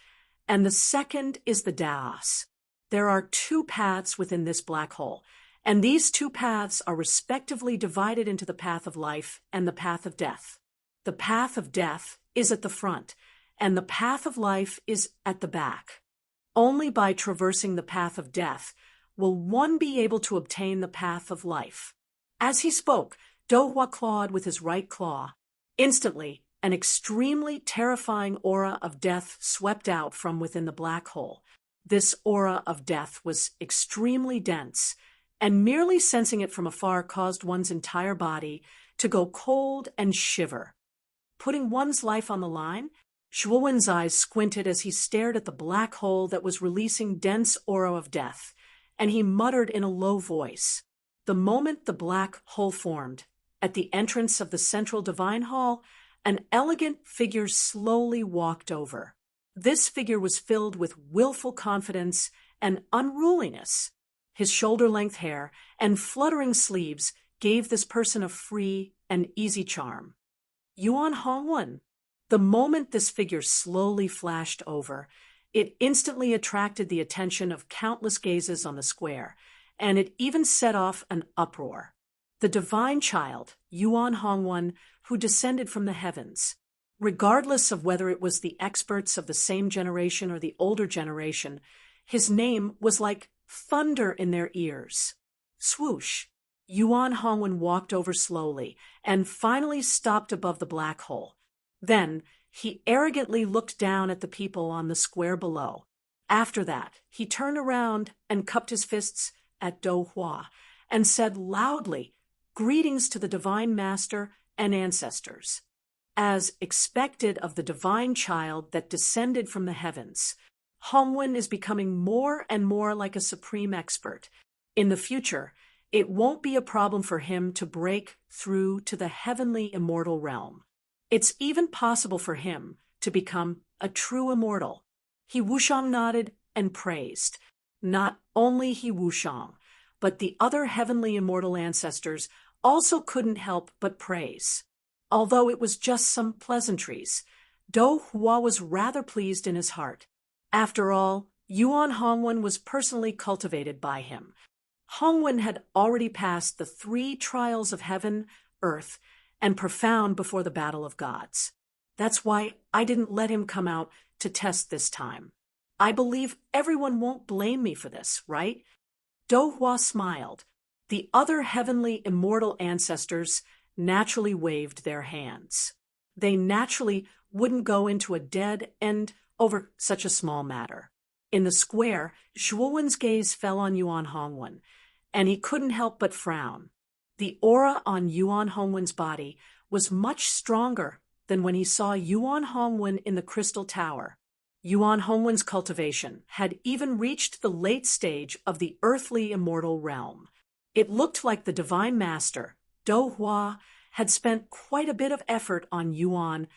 and the second is the daos. There are 2 paths within this black hole, and these 2 paths are respectively divided into the path of life and the path of death. The path of death is at the front, and the path of life is at the back. Only by traversing the path of death will one be able to obtain the path of life. As he spoke, Do Hua clawed with his right claw. Instantly, an extremely terrifying aura of death swept out from within the black hole. This aura of death was extremely dense, and merely sensing it from afar caused one's entire body to go cold and shiver. Putting one's life on the line, Shuowen's eyes squinted as he stared at the black hole that was releasing dense aura of death, and he muttered in a low voice. The moment the black hole formed, at the entrance of the central divine hall, an elegant figure slowly walked over. This figure was filled with willful confidence and unruliness. His shoulder-length hair and fluttering sleeves gave this person a free and easy charm. Yuan Hongwen. The moment this figure slowly flashed over, it instantly attracted the attention of countless gazes on the square, and it even set off an uproar. The divine child, Yuan Hongwen, who descended from the heavens. Regardless of whether it was the experts of the same generation or the older generation, his name was like thunder in their ears. Swoosh! Yuan Hongwen walked over slowly and finally stopped above the black hole. Then he arrogantly looked down at the people on the square below. After that, he turned around and cupped his fists at Do Hua and said loudly, "Greetings to the divine master and ancestors." As expected of the divine child that descended from the heavens, Hongwen is becoming more and more like a supreme expert. In the future, it won't be a problem for him to break through to the heavenly immortal realm. It's even possible for him to become a true immortal. He Wushang nodded and praised. Not only he Wushang, but the other heavenly immortal ancestors also couldn't help but praise. Although it was just some pleasantries, Do Hua was rather pleased in his heart. After all, Yuan Hongwen was personally cultivated by him. Hongwen had already passed the 3 trials of heaven, earth, and profound before the Battle of Gods. That's why I didn't let him come out to test this time. I believe everyone won't blame me for this, right? Do Hua smiled. The other heavenly immortal ancestors naturally waved their hands. They naturally wouldn't go into a dead end over such a small matter. In the square, Shuowen's gaze fell on Yuan Hongwen, and he couldn't help but frown. The aura on Yuan Hongwen's body was much stronger than when he saw Yuan Hongwen in the Crystal Tower. Yuan Hongwen's cultivation had even reached the late stage of the earthly immortal realm. It looked like the divine master, Do Hua, had spent quite a bit of effort on Yuan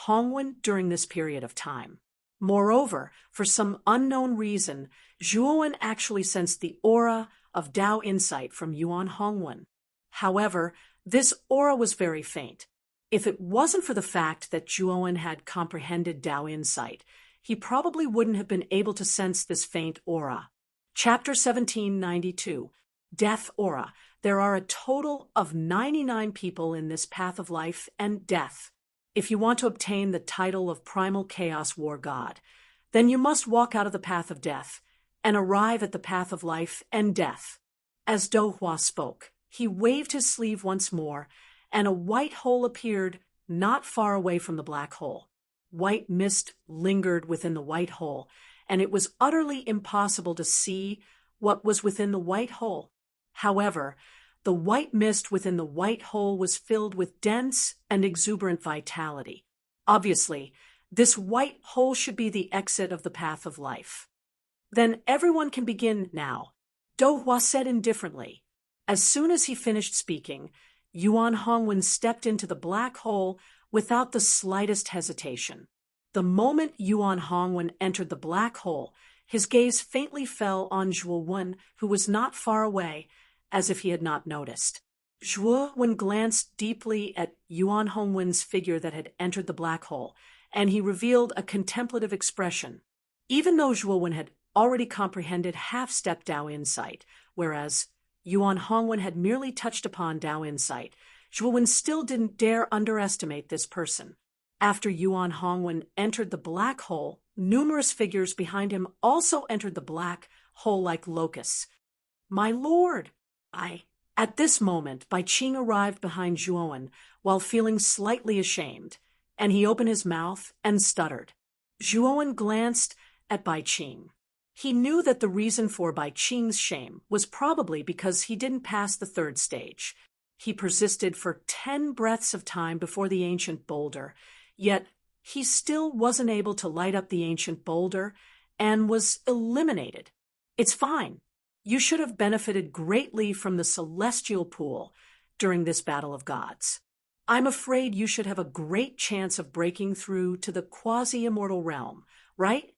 Hongwen during this period of time. Moreover, for some unknown reason, Zhuowen actually sensed the aura of Dao insight from Yuan Hongwen. However, this aura was very faint. If it wasn't for the fact that Zhuowen had comprehended Dao insight, he probably wouldn't have been able to sense this faint aura. Chapter 1792. Death Aura. There are a total of 99 people in this path of life and death. If you want to obtain the title of Primal Chaos War God, then you must walk out of the path of death and arrive at the path of life and death. As Do Hua spoke, he waved his sleeve once more, and a white hole appeared not far away from the black hole. White mist lingered within the white hole, and it was utterly impossible to see what was within the white hole. However, the white mist within the white hole was filled with dense and exuberant vitality. Obviously, this white hole should be the exit of the path of life. Then everyone can begin now, Do Hua said indifferently. As soon as he finished speaking, Yuan Hongwen stepped into the black hole without the slightest hesitation. The moment Yuan Hongwen entered the black hole, his gaze faintly fell on Zhuo Wen, who was not far away, as if he had not noticed. Zhuo Wen glanced deeply at Yuan Hongwen's figure that had entered the black hole, and he revealed a contemplative expression. Even though Zhuo Wen had already comprehended half-step Dao insight, whereas Yuan Hongwen had merely touched upon Dao insight, Zhuo Wen still didn't dare underestimate this person. After Yuan Hongwen entered the black hole, numerous figures behind him also entered the black hole like locusts. My lord! At this moment, Bai Qing arrived behind Zhuo Wen while feeling slightly ashamed, and he opened his mouth and stuttered. Zhuo Wen glanced at Bai Qing. He knew that the reason for Bai Qing's shame was probably because he didn't pass the third stage. He persisted for 10 breaths of time before the ancient boulder, yet he still wasn't able to light up the ancient boulder and was eliminated. It's fine. You should have benefited greatly from the celestial pool during this battle of gods. I'm afraid you should have a great chance of breaking through to the quasi-immortal realm, right?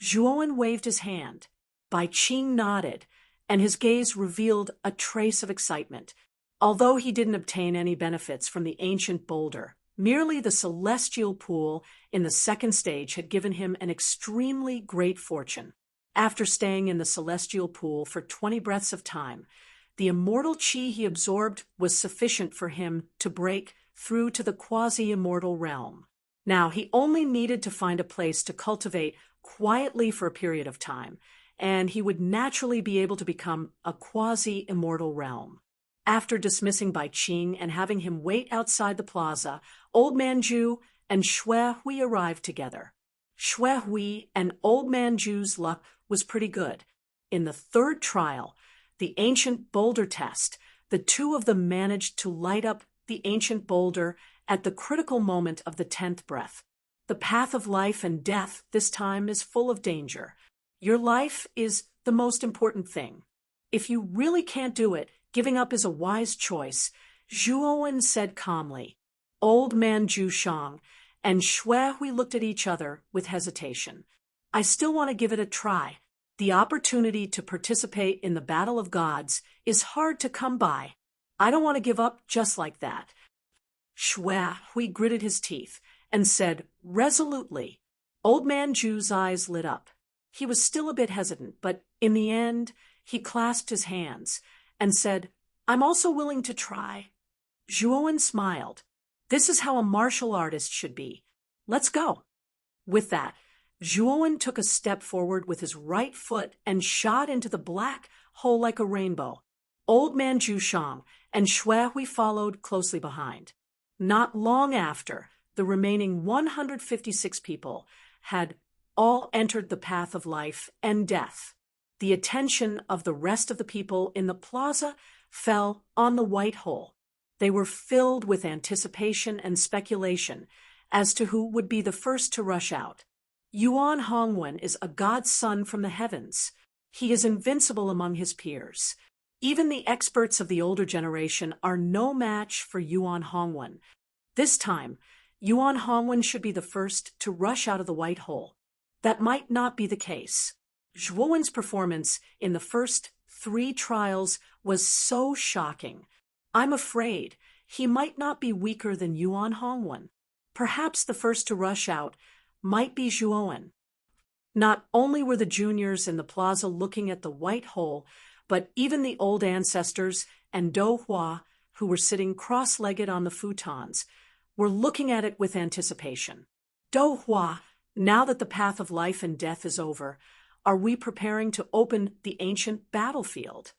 Zhuo Wen waved his hand. Bai Qing nodded, and his gaze revealed a trace of excitement. Although he didn't obtain any benefits from the ancient boulder, merely the celestial pool in the second stage had given him an extremely great fortune. After staying in the celestial pool for 20 breaths of time, the immortal qi he absorbed was sufficient for him to break through to the quasi-immortal realm. Now, he only needed to find a place to cultivate quietly for a period of time, and he would naturally be able to become a quasi-immortal realm. After dismissing Bai Qing and having him wait outside the plaza, Old Man Zhu and Xue Hui arrived together. Xue Hui and Old Man Zhu's luck was pretty good. In the third trial, the ancient boulder test, the two of them managed to light up the ancient boulder at the critical moment of the 10th breath. The path of life and death this time is full of danger. Your life is the most important thing. If you really can't do it, giving up is a wise choice, Zhuo Wen said calmly. Old Man Zhu Shang and Xue Hui looked at each other with hesitation. I still want to give it a try. The opportunity to participate in the battle of gods is hard to come by. I don't want to give up just like that. Xue Hui gritted his teeth and said resolutely. Old Man Zhu's eyes lit up. He was still a bit hesitant, but in the end, he clasped his hands and said, I'm also willing to try. Zhuo Wen smiled. This is how a martial artist should be. Let's go. With that, Zhuo Wen took a step forward with his right foot and shot into the black hole like a rainbow. Old Man Zhu Shang and Xue Hui followed closely behind. Not long after, the remaining 156 people had all entered the path of life and death. The attention of the rest of the people in the plaza fell on the white hole. They were filled with anticipation and speculation as to who would be the first to rush out. Yuan Hongwen is a god's son from the heavens. He is invincible among his peers. Even the experts of the older generation are no match for Yuan Hongwen. This time, Yuan Hongwen should be the first to rush out of the white hole. That might not be the case. Zhuo Wen's performance in the first 3 trials was so shocking. I'm afraid he might not be weaker than Yuan Hongwen. Perhaps the first to rush out might be Zhuo Wen. Not only were the juniors in the plaza looking at the white hole, but even the old ancestors and Do Hua, who were sitting cross-legged on the futons, were looking at it with anticipation. Do Hua, now that the path of life and death is over, are we preparing to open the ancient battlefield?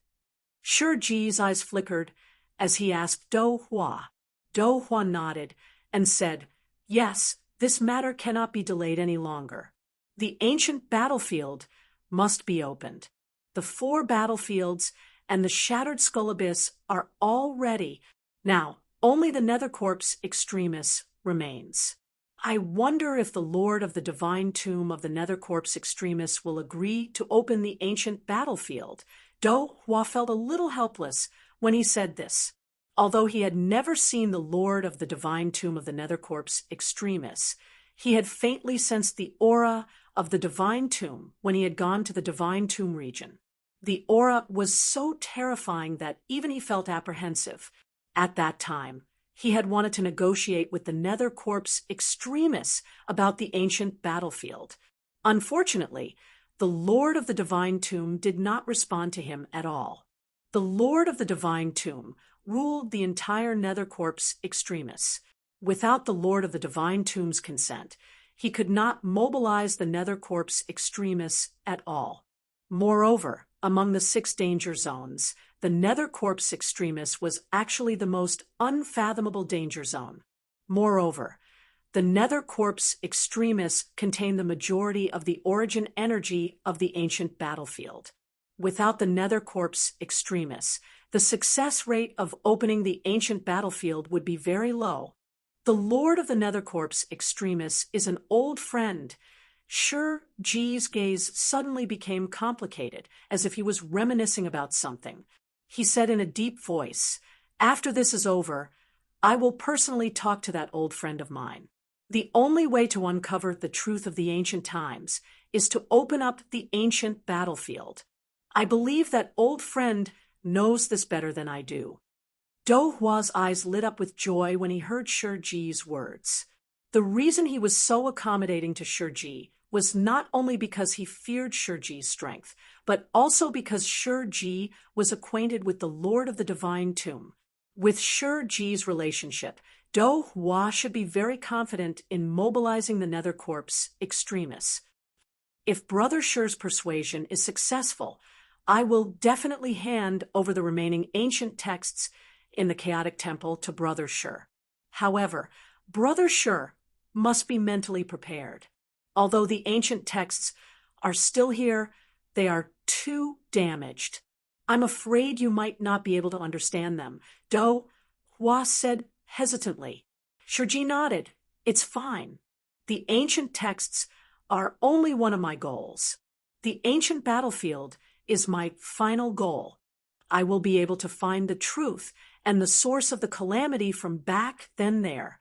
Shiji's eyes flickered as he asked Do Hua. Do Hua nodded and said, "Yes, this matter cannot be delayed any longer. The ancient battlefield must be opened. The 4 battlefields and the Shattered Skull Abyss are all ready. Now, only the Nether Corpse Extremis remains. I wonder if the Lord of the Divine Tomb of the Nether Corpse Extremis will agree to open the ancient battlefield." Do Hua felt a little helpless when he said this. Although he had never seen the Lord of the Divine Tomb of the Nether Corpse Extremis, he had faintly sensed the aura of the Divine Tomb when he had gone to the Divine Tomb region. The aura was so terrifying that even he felt apprehensive. At that time, he had wanted to negotiate with the Nether Corpse Extremis about the ancient battlefield. Unfortunately, the Lord of the Divine Tomb did not respond to him at all. The Lord of the Divine Tomb ruled the entire Nether Corpse Extremis. Without the Lord of the Divine Tomb's consent, he could not mobilize the Nether Corpse Extremis at all. Moreover, among the 6 danger zones, the Nether Corpse Extremis was actually the most unfathomable danger zone. Moreover, the Nether Corpse Extremis contained the majority of the origin energy of the ancient battlefield. Without the Nether Corpse Extremis, the success rate of opening the ancient battlefield would be very low. The Lord of the Nether Corpse Extremis is an old friend. Shiji's gaze suddenly became complicated, as if he was reminiscing about something. He said in a deep voice, "After this is over, I will personally talk to that old friend of mine. The only way to uncover the truth of the ancient times is to open up the ancient battlefield. I believe that old friend knows this better than I do." Do Hua's eyes lit up with joy when he heard Shiji's words. The reason he was so accommodating to Shiji was not only because he feared Shiji's strength, but also because Shiji was acquainted with the Lord of the Divine Tomb. With Shiji's relationship, Do Hua should be very confident in mobilizing the Nether Corpse Extremis. If Brother Shi's persuasion is successful, I will definitely hand over the remaining ancient texts in the Chaotic Temple to Brother Shi. However, Brother Shi must be mentally prepared. Although the ancient texts are still here, they are too damaged. I'm afraid you might not be able to understand them, Do Hua said hesitantly. Shiji nodded. It's fine. The ancient texts are only one of my goals. The ancient battlefield is my final goal. I will be able to find the truth and the source of the calamity from back then there.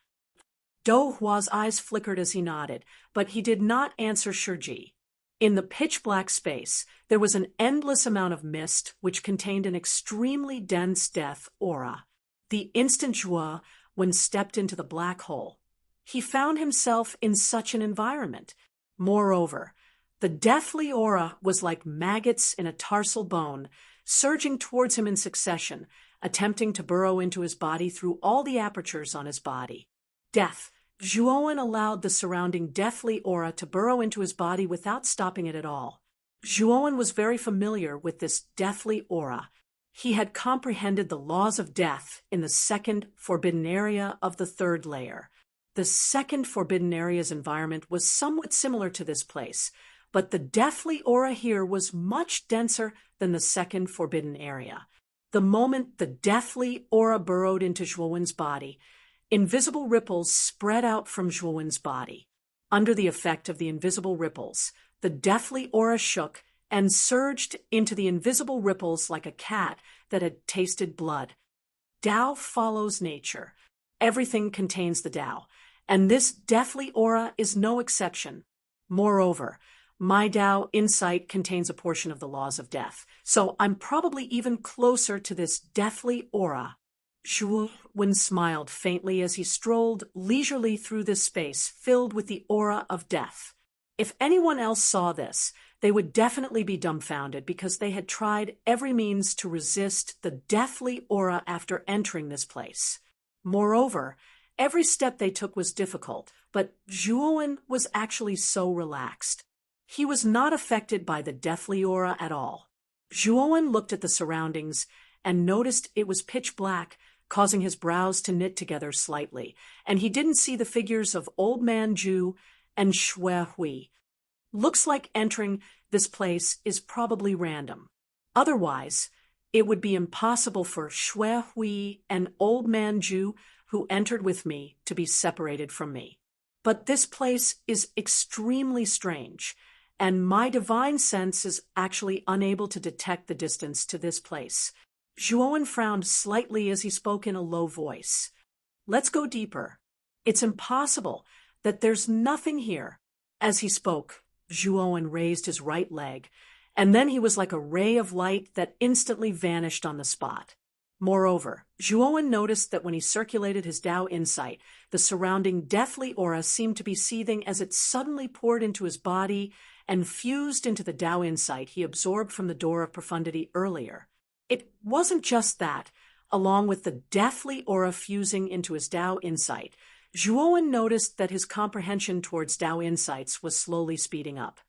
Do Hua's eyes flickered as he nodded, but he did not answer Shiji. In the pitch-black space, there was an endless amount of mist which contained an extremely dense death aura. The instant Zhuo, when stepped into the black hole, he found himself in such an environment. Moreover, the deathly aura was like maggots in a tarsal bone, surging towards him in succession, attempting to burrow into his body through all the apertures on his body. Death. Zhuowen allowed the surrounding deathly aura to burrow into his body without stopping it at all. Zhuowen was very familiar with this deathly aura. He had comprehended the laws of death in the second forbidden area of the 3rd layer. The second forbidden area's environment was somewhat similar to this place, but the deathly aura here was much denser than the second forbidden area. The moment the deathly aura burrowed into Zhuowen's body, invisible ripples spread out from Zhuowen's body. Under the effect of the invisible ripples, the deathly aura shook and surged into the invisible ripples like a cat that had tasted blood. Tao follows nature. Everything contains the Tao, and this deathly aura is no exception. Moreover, my Tao insight contains a portion of the laws of death, so I'm probably even closer to this deathly aura. Zhuowen smiled faintly as he strolled leisurely through this space filled with the aura of death. If anyone else saw this, they would definitely be dumbfounded because they had tried every means to resist the deathly aura after entering this place. Moreover, every step they took was difficult, but Zhuowen was actually so relaxed. He was not affected by the deathly aura at all. Zhuowen looked at the surroundings and noticed it was pitch black, causing his brows to knit together slightly, and he didn't see the figures of Old Man Zhu and Xue Hui. Looks like entering this place is probably random. Otherwise, it would be impossible for Xue Hui and Old Man Zhu, who entered with me, to be separated from me. But this place is extremely strange, and my divine sense is actually unable to detect the distance to this place. Zhuowen frowned slightly as he spoke in a low voice. Let's go deeper. It's impossible that there's nothing here. As he spoke, Zhuowen raised his right leg, and then he was like a ray of light that instantly vanished on the spot. Moreover, Zhuowen noticed that when he circulated his Tao insight, the surrounding deathly aura seemed to be seething as it suddenly poured into his body and fused into the Tao insight he absorbed from the door of profundity earlier. It wasn't just that. Along with the deathly aura fusing into his Tao insight, Zhuowen noticed that his comprehension towards Tao insights was slowly speeding up.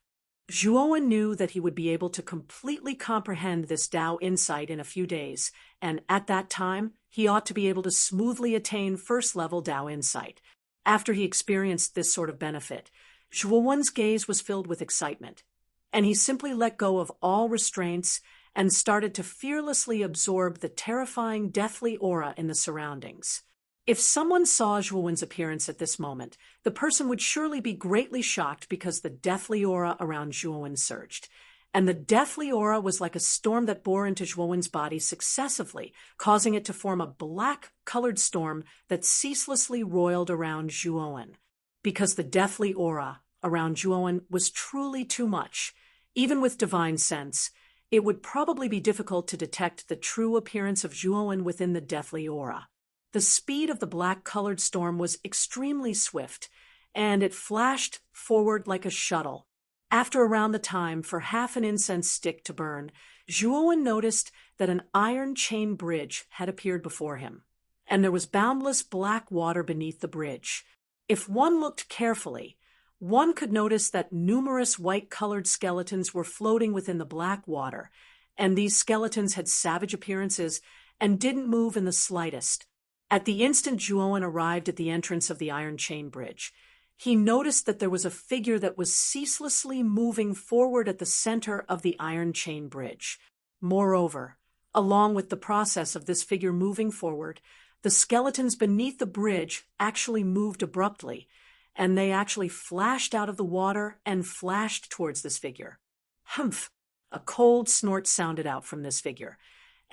Zhuowen knew that he would be able to completely comprehend this Tao insight in a few days, and at that time, he ought to be able to smoothly attain first-level Tao insight. After he experienced this sort of benefit, Zhuowen's gaze was filled with excitement, and he simply let go of all restraints and started to fearlessly absorb the terrifying deathly aura in the surroundings. If someone saw Zhuowen's appearance at this moment, the person would surely be greatly shocked because the deathly aura around Zhuowen surged. And the deathly aura was like a storm that bore into Zhuowen's body successively, causing it to form a black-colored storm that ceaselessly roiled around Zhuowen. Because the deathly aura around Zhuowen was truly too much, even with divine sense, it would probably be difficult to detect the true appearance of Zhuowen within the deathly aura. The speed of the black-colored storm was extremely swift, and it flashed forward like a shuttle. After around the time for half an incense stick to burn, Zhuowen noticed that an iron chain bridge had appeared before him, and there was boundless black water beneath the bridge. If one looked carefully, one could notice that numerous white-colored skeletons were floating within the black water, and these skeletons had savage appearances and didn't move in the slightest. At the instant Zhuowen arrived at the entrance of the iron chain bridge, he noticed that there was a figure that was ceaselessly moving forward at the center of the iron chain bridge. Moreover, along with the process of this figure moving forward, the skeletons beneath the bridge actually moved abruptly, and they actually flashed out of the water and flashed towards this figure. Humph! A cold snort sounded out from this figure.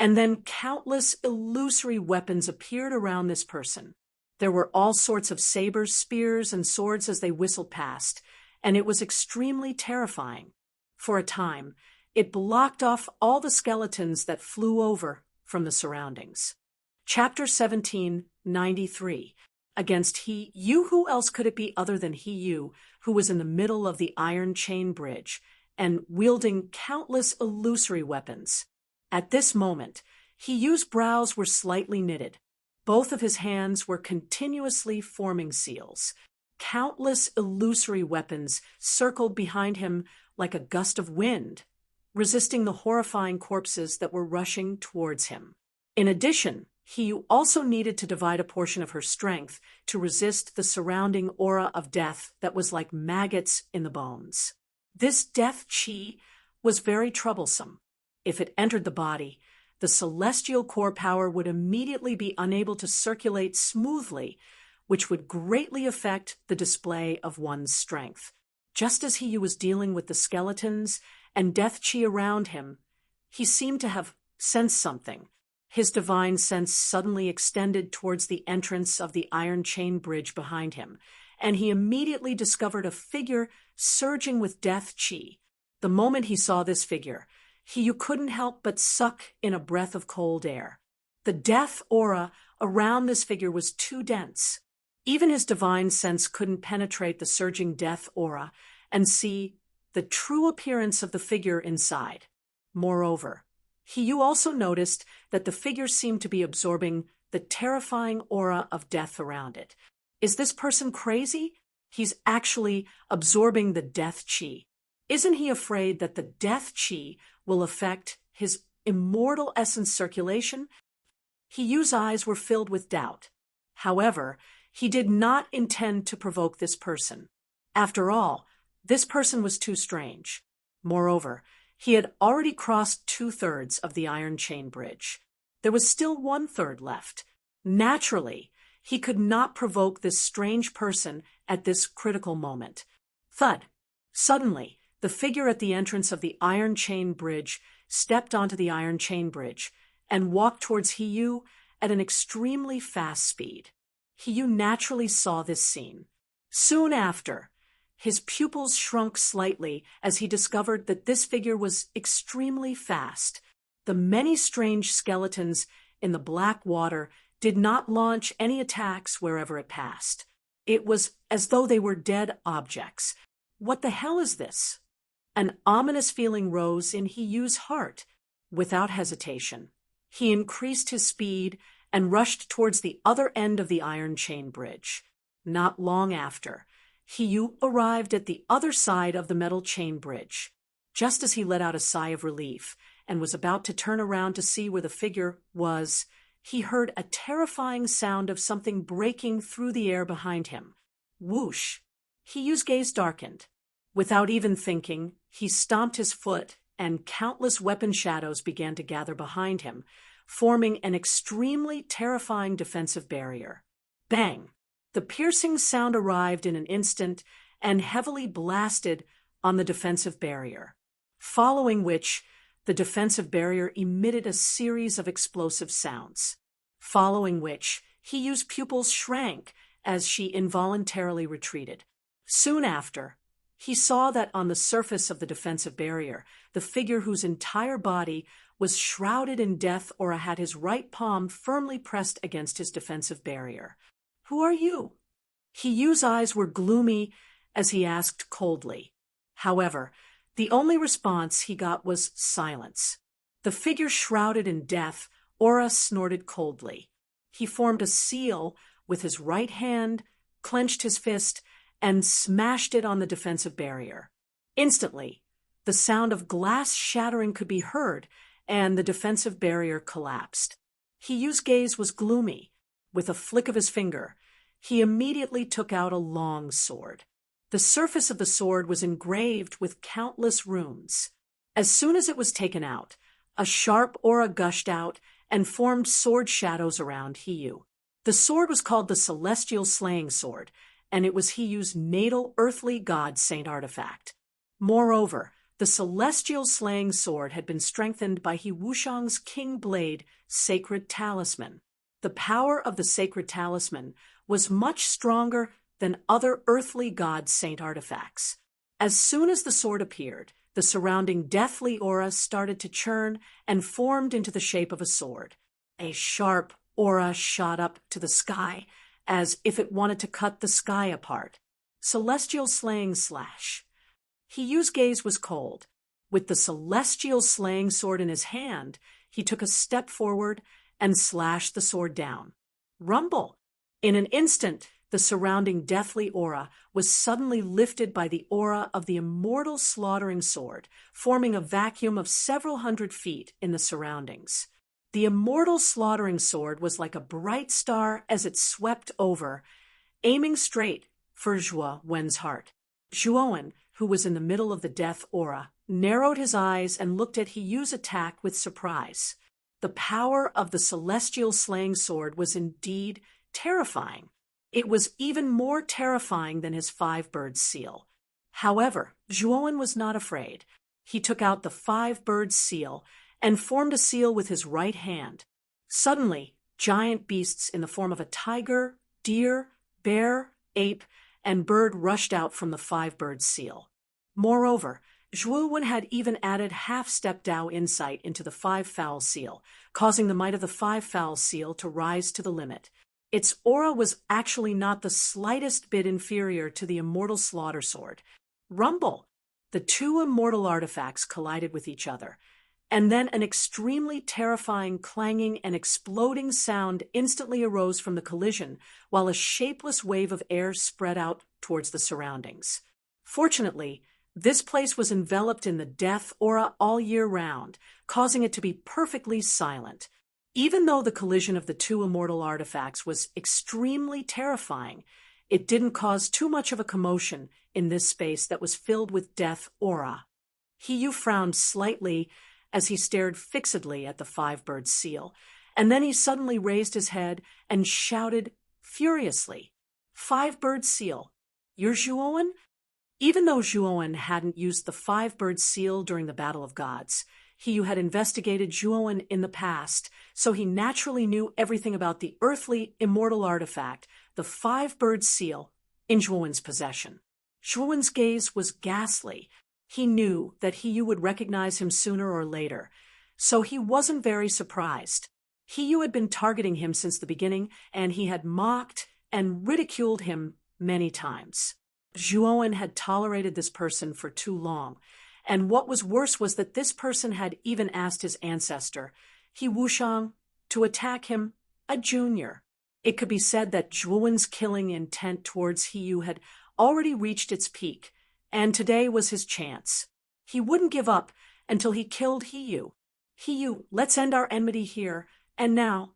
And then countless illusory weapons appeared around this person. There were all sorts of sabers, spears, and swords as they whistled past, and it was extremely terrifying. For a time, it blocked off all the skeletons that flew over from the surroundings. Chapter 1793. Against He Yu. Who else could it be other than He Yu, who was in the middle of the iron chain bridge and wielding countless illusory weapons? At this moment, He Yu's brows were slightly knitted. Both of his hands were continuously forming seals. Countless illusory weapons circled behind him like a gust of wind, resisting the horrifying corpses that were rushing towards him. In addition, He Yu also needed to divide a portion of her strength to resist the surrounding aura of death that was like maggots in the bones. This death chi was very troublesome. If it entered the body, the celestial core power would immediately be unable to circulate smoothly, which would greatly affect the display of one's strength. Just as He Yu was dealing with the skeletons and death chi around him, he seemed to have sensed something. His divine sense suddenly extended towards the entrance of the iron chain bridge behind him, and he immediately discovered a figure surging with death chi. The moment he saw this figure, He Yu couldn't help but suck in a breath of cold air. The death aura around this figure was too dense. Even his divine sense couldn't penetrate the surging death aura, and see the true appearance of the figure inside. Moreover, Hiyu also noticed that the figure seemed to be absorbing the terrifying aura of death around it. Is this person crazy? He's actually absorbing the death chi. Isn't he afraid that the death chi will affect his immortal essence circulation? Hiyu's eyes were filled with doubt. However, he did not intend to provoke this person. After all, this person was too strange. Moreover, he had already crossed 2/3 of the iron chain bridge. There was still 1/3 left. Naturally, he could not provoke this strange person at this critical moment. Thud! Suddenly, the figure at the entrance of the iron chain bridge stepped onto the iron chain bridge and walked towards Hiyu at an extremely fast speed. Hiyu naturally saw this scene. Soon after, his pupils shrunk slightly as he discovered that this figure was extremely fast. The many strange skeletons in the black water did not launch any attacks wherever it passed. It was as though they were dead objects. What the hell is this? An ominous feeling rose in Hiyu's heart. Without hesitation, he increased his speed and rushed towards the other end of the iron chain bridge. Not long after, Hiyu arrived at the other side of the metal chain bridge. Just as he let out a sigh of relief and was about to turn around to see where the figure was, he heard a terrifying sound of something breaking through the air behind him. Whoosh! Hiyu's gaze darkened. Without even thinking, he stomped his foot, and countless weapon shadows began to gather behind him, forming an extremely terrifying defensive barrier. Bang! The piercing sound arrived in an instant and heavily blasted on the defensive barrier, following which the defensive barrier emitted a series of explosive sounds, following which Hiyu's pupils shrank as she involuntarily retreated. Soon after, he saw that on the surface of the defensive barrier, the figure whose entire body was shrouded in death aura had his right palm firmly pressed against his defensive barrier. "Who are you?" Hiyu's eyes were gloomy as he asked coldly. However, the only response he got was silence. The figure shrouded in death aura snorted coldly. He formed a seal with his right hand, clenched his fist, and smashed it on the defensive barrier. Instantly, the sound of glass shattering could be heard, and the defensive barrier collapsed. Hiyu's gaze was gloomy. With a flick of his finger, he immediately took out a long sword. The surface of the sword was engraved with countless runes. As soon as it was taken out, a sharp aura gushed out and formed sword shadows around Hiyu. The sword was called the Celestial Slaying Sword, and it was Hiyu's natal earthly god saint artifact. Moreover, the Celestial Slaying Sword had been strengthened by He Wushang's King Blade sacred talisman. The power of the sacred talisman was much stronger than other earthly god saint artifacts. As soon as the sword appeared, the surrounding deathly aura started to churn and formed into the shape of a sword. A sharp aura shot up to the sky, as if it wanted to cut the sky apart. Celestial Slaying Slash. Hiyu's gaze was cold. With the Celestial Slaying Sword in his hand, he took a step forward and slashed the sword down. Rumble! In an instant, the surrounding deathly aura was suddenly lifted by the aura of the immortal slaughtering sword, forming a vacuum of several hundred feet in the surroundings. The immortal slaughtering sword was like a bright star as it swept over, aiming straight for Zhuo Wen's heart. Zhuo Wen, who was in the middle of the death aura, narrowed his eyes and looked at Hiyu's attack with surprise. The power of the Celestial Slaying Sword was indeed terrifying. It was even more terrifying than his 5-bird seal. However, Zhuo Wen was not afraid. He took out the 5-bird seal and formed a seal with his right hand. Suddenly, giant beasts in the form of a tiger, deer, bear, ape, and bird rushed out from the 5-bird seal. Moreover, Zhuo Wen had even added half-step Dao insight into the 5-fowl seal, causing the might of the 5-fowl seal to rise to the limit. Its aura was actually not the slightest bit inferior to the immortal slaughter sword. Rumble! The two immortal artifacts collided with each other, and then an extremely terrifying clanging and exploding sound instantly arose from the collision, while a shapeless wave of air spread out towards the surroundings. Fortunately, this place was enveloped in the death aura all year round, causing it to be perfectly silent. Even though the collision of the two immortal artifacts was extremely terrifying, it didn't cause too much of a commotion in this space that was filled with death aura. Hiyu frowned slightly as he stared fixedly at the five-bird seal, and then he suddenly raised his head and shouted furiously, "Five-bird seal, you're Zhuowen?" Even though Zhuowen hadn't used the five-bird seal during the Battle of Gods, Hiyu had investigated Zhuowen in the past, so he naturally knew everything about the earthly, immortal artifact, the five-bird seal, in Zhuowen's possession. Zhuowen's gaze was ghastly. He knew that Hiyu would recognize him sooner or later, so he wasn't very surprised. Hiyu had been targeting him since the beginning, and he had mocked and ridiculed him many times. Zhuowen had tolerated this person for too long, and what was worse was that this person had even asked his ancestor, He Wushang, to attack him, a junior. It could be said that Zhuowen's killing intent towards Hiyu had already reached its peak, and today was his chance. He wouldn't give up until he killed Hiyu. "Hiyu, let's end our enmity here, and now."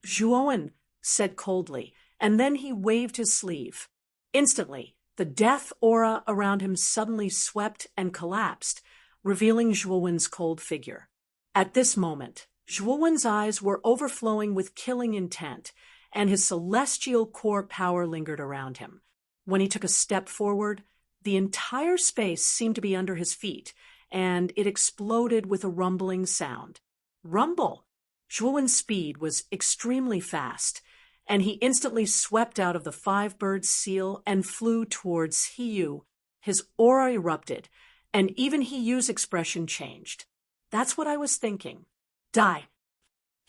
Zhuowen said coldly, and then he waved his sleeve. Instantly, the death aura around him suddenly swept and collapsed, revealing Zhuowen's cold figure. At this moment, Zhuowen's eyes were overflowing with killing intent, and his celestial core power lingered around him. When he took a step forward, the entire space seemed to be under his feet, and it exploded with a rumbling sound. Rumble! Zhuowen's speed was extremely fast, and he instantly swept out of the five-bird seal and flew towards Hiyu. His aura erupted, and even Hiyu's expression changed. "That's what I was thinking. Die."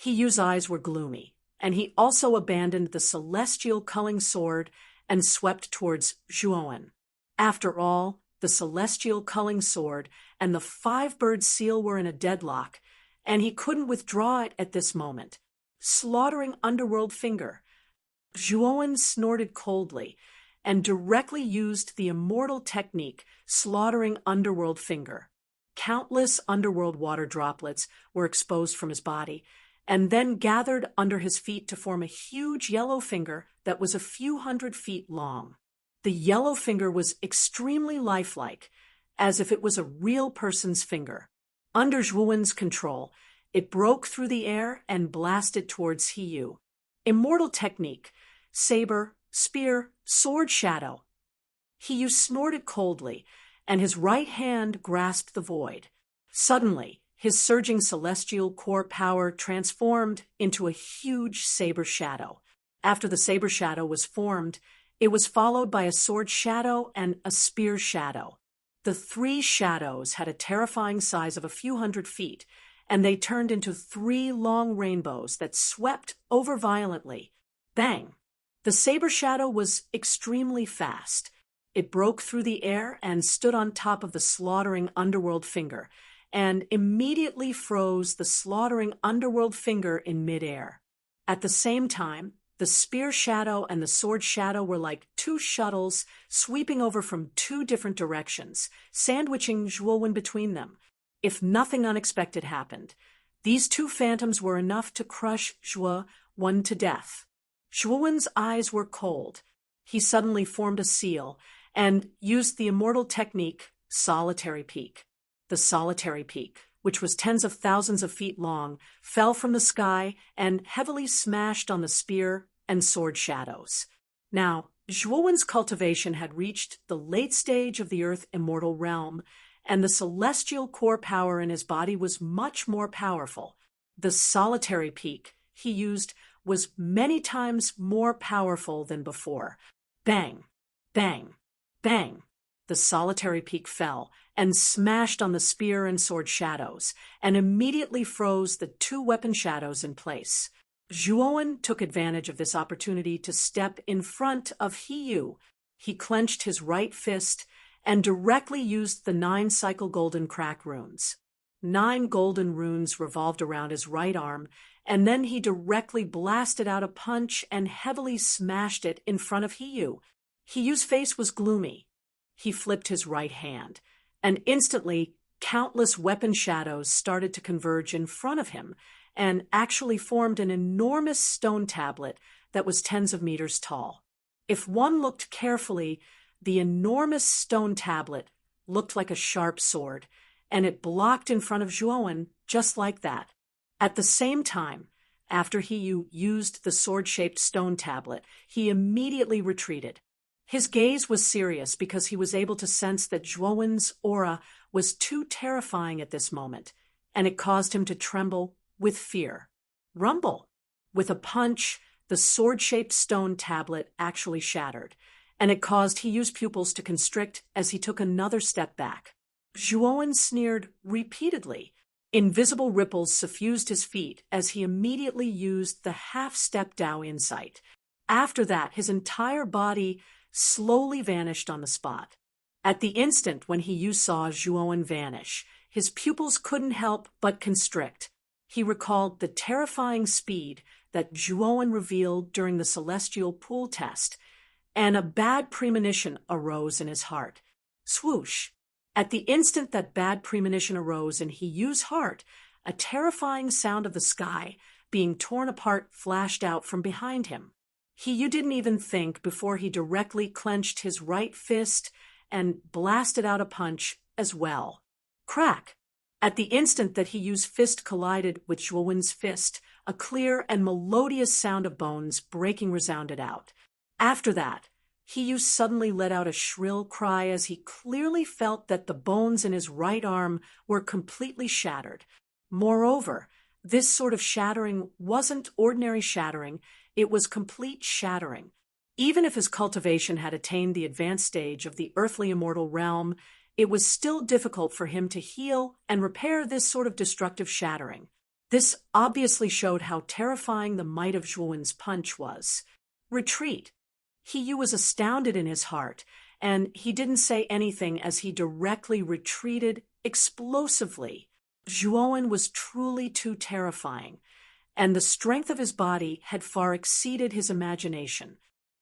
Hiyu's eyes were gloomy, and he also abandoned the celestial culling sword and swept towards Zhuowen. After all, the celestial culling sword and the five-bird seal were in a deadlock, and he couldn't withdraw it at this moment. Slaughtering underworld finger. Zhuowen snorted coldly and directly used the immortal technique, slaughtering underworld finger. Countless underworld water droplets were exposed from his body, and then gathered under his feet to form a huge yellow finger that was a few hundred feet long. The yellow finger was extremely lifelike, as if it was a real person's finger. Under Zhuowen's control, it broke through the air and blasted towards Hiyu. Immortal technique, saber, spear, sword shadow. Hiyu snorted coldly, and his right hand grasped the void. Suddenly, his surging celestial core power transformed into a huge saber shadow. After the saber shadow was formed, it was followed by a sword shadow and a spear shadow. The three shadows had a terrifying size of a few hundred feet, and they turned into three long rainbows that swept over violently. Bang! The saber shadow was extremely fast. It broke through the air and stood on top of the slaughtering underworld finger, and immediately froze the slaughtering underworld finger in midair. At the same time, the spear shadow and the sword shadow were like two shuttles sweeping over from two different directions, sandwiching Zhuowen between them. If nothing unexpected happened, these two phantoms were enough to crush Zhuowen to death. Zhuowen's eyes were cold. He suddenly formed a seal and used the immortal technique, solitary peak. The solitary peak, which was tens of thousands of feet long, fell from the sky and heavily smashed on the spear and sword shadows. Now, Zhuowen's cultivation had reached the late stage of the Earth immortal realm, and the celestial core power in his body was much more powerful. The solitary peak he used was many times more powerful than before. Bang, bang, bang. The solitary peak fell and smashed on the spear and sword shadows, and immediately froze the two weapon shadows in place. Zhuowen took advantage of this opportunity to step in front of Hiyu. He clenched his right fist and directly used the 9-cycle golden crack runes. 9 golden runes revolved around his right arm, and then he directly blasted out a punch and heavily smashed it in front of Hiyu. Hiyu's face was gloomy. He flipped his right hand, and instantly countless weapon shadows started to converge in front of him and actually formed an enormous stone tablet that was tens of meters tall. If one looked carefully, the enormous stone tablet looked like a sharp sword, and it blocked in front of Zhuowen just like that. At the same time, after Hiyu used the sword-shaped stone tablet, he immediately retreated. His gaze was serious because he was able to sense that Zhuowen's aura was too terrifying at this moment, and it caused him to tremble with fear. Rumble! With a punch, the sword-shaped stone tablet actually shattered, and it caused Hiyu's pupils to constrict as he took another step back. Zhuowen sneered repeatedly. Invisible ripples suffused his feet as he immediately used the half-step Dao insight. After that, his entire body slowly vanished on the spot. At the instant when Hiyu saw Zhuowen vanish, his pupils couldn't help but constrict. He recalled the terrifying speed that Zhuowen revealed during the celestial pool test, and a bad premonition arose in his heart. Swoosh! At the instant that bad premonition arose in Hiyu's heart, a terrifying sound of the sky being torn apart flashed out from behind him. Hiyu didn't even think before he directly clenched his right fist and blasted out a punch as well. Crack! At the instant that Hiyu's fist collided with Zhuowen's fist, a clear and melodious sound of bones breaking resounded out. After that, Hiyu suddenly let out a shrill cry as he clearly felt that the bones in his right arm were completely shattered. Moreover, this sort of shattering wasn't ordinary shattering, it was complete shattering. Even if his cultivation had attained the advanced stage of the earthly immortal realm, it was still difficult for him to heal and repair this sort of destructive shattering. This obviously showed how terrifying the might of Zhuowen's punch was. Retreat! Hiyu was astounded in his heart, and he didn't say anything as he directly retreated explosively. Zhuowen was truly too terrifying, and the strength of his body had far exceeded his imagination.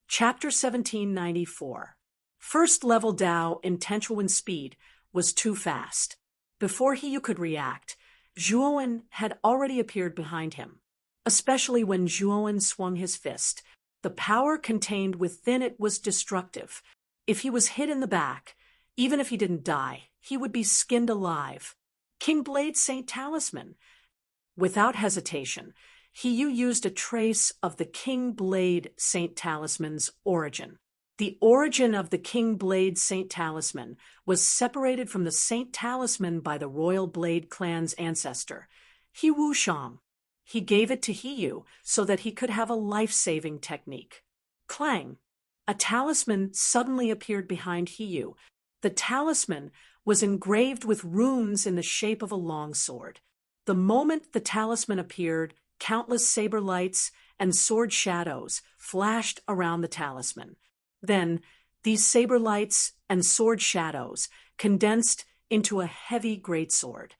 Chapter 1794. First level Dao in Tenchuan speed was too fast. Before Hiyu could react, Zhuowen had already appeared behind him. Especially when Zhuowen swung his fist, the power contained within it was destructive. If he was hit in the back, even if he didn't die, he would be skinned alive. King Blade Saint Talisman. Without hesitation, Hiyu used a trace of the King Blade Saint Talisman's origin. The origin of the King Blade Saint Talisman was separated from the Saint Talisman by the Royal Blade clan's ancestor, He Wushang. He gave it to Hiyu so that he could have a life-saving technique. Clang! A talisman suddenly appeared behind Hiyu. The talisman was engraved with runes in the shape of a longsword. The moment the talisman appeared, countless saber lights and sword shadows flashed around the talisman. Then, these saber lights and sword shadows condensed into a heavy greatsword.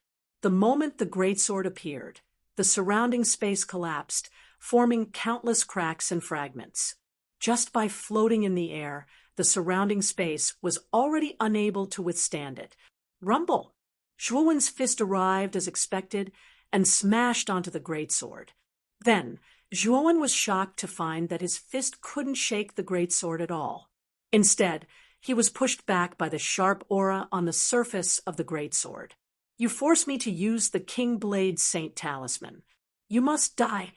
The moment the greatsword appeared, the surrounding space collapsed, forming countless cracks and fragments. Just by floating in the air, the surrounding space was already unable to withstand it. Rumble! Zhuowen's fist arrived as expected and smashed onto the greatsword. Then, Zhuowen was shocked to find that his fist couldn't shake the greatsword at all. Instead, he was pushed back by the sharp aura on the surface of the greatsword. You force me to use the King Blade Saint Talisman. You must die.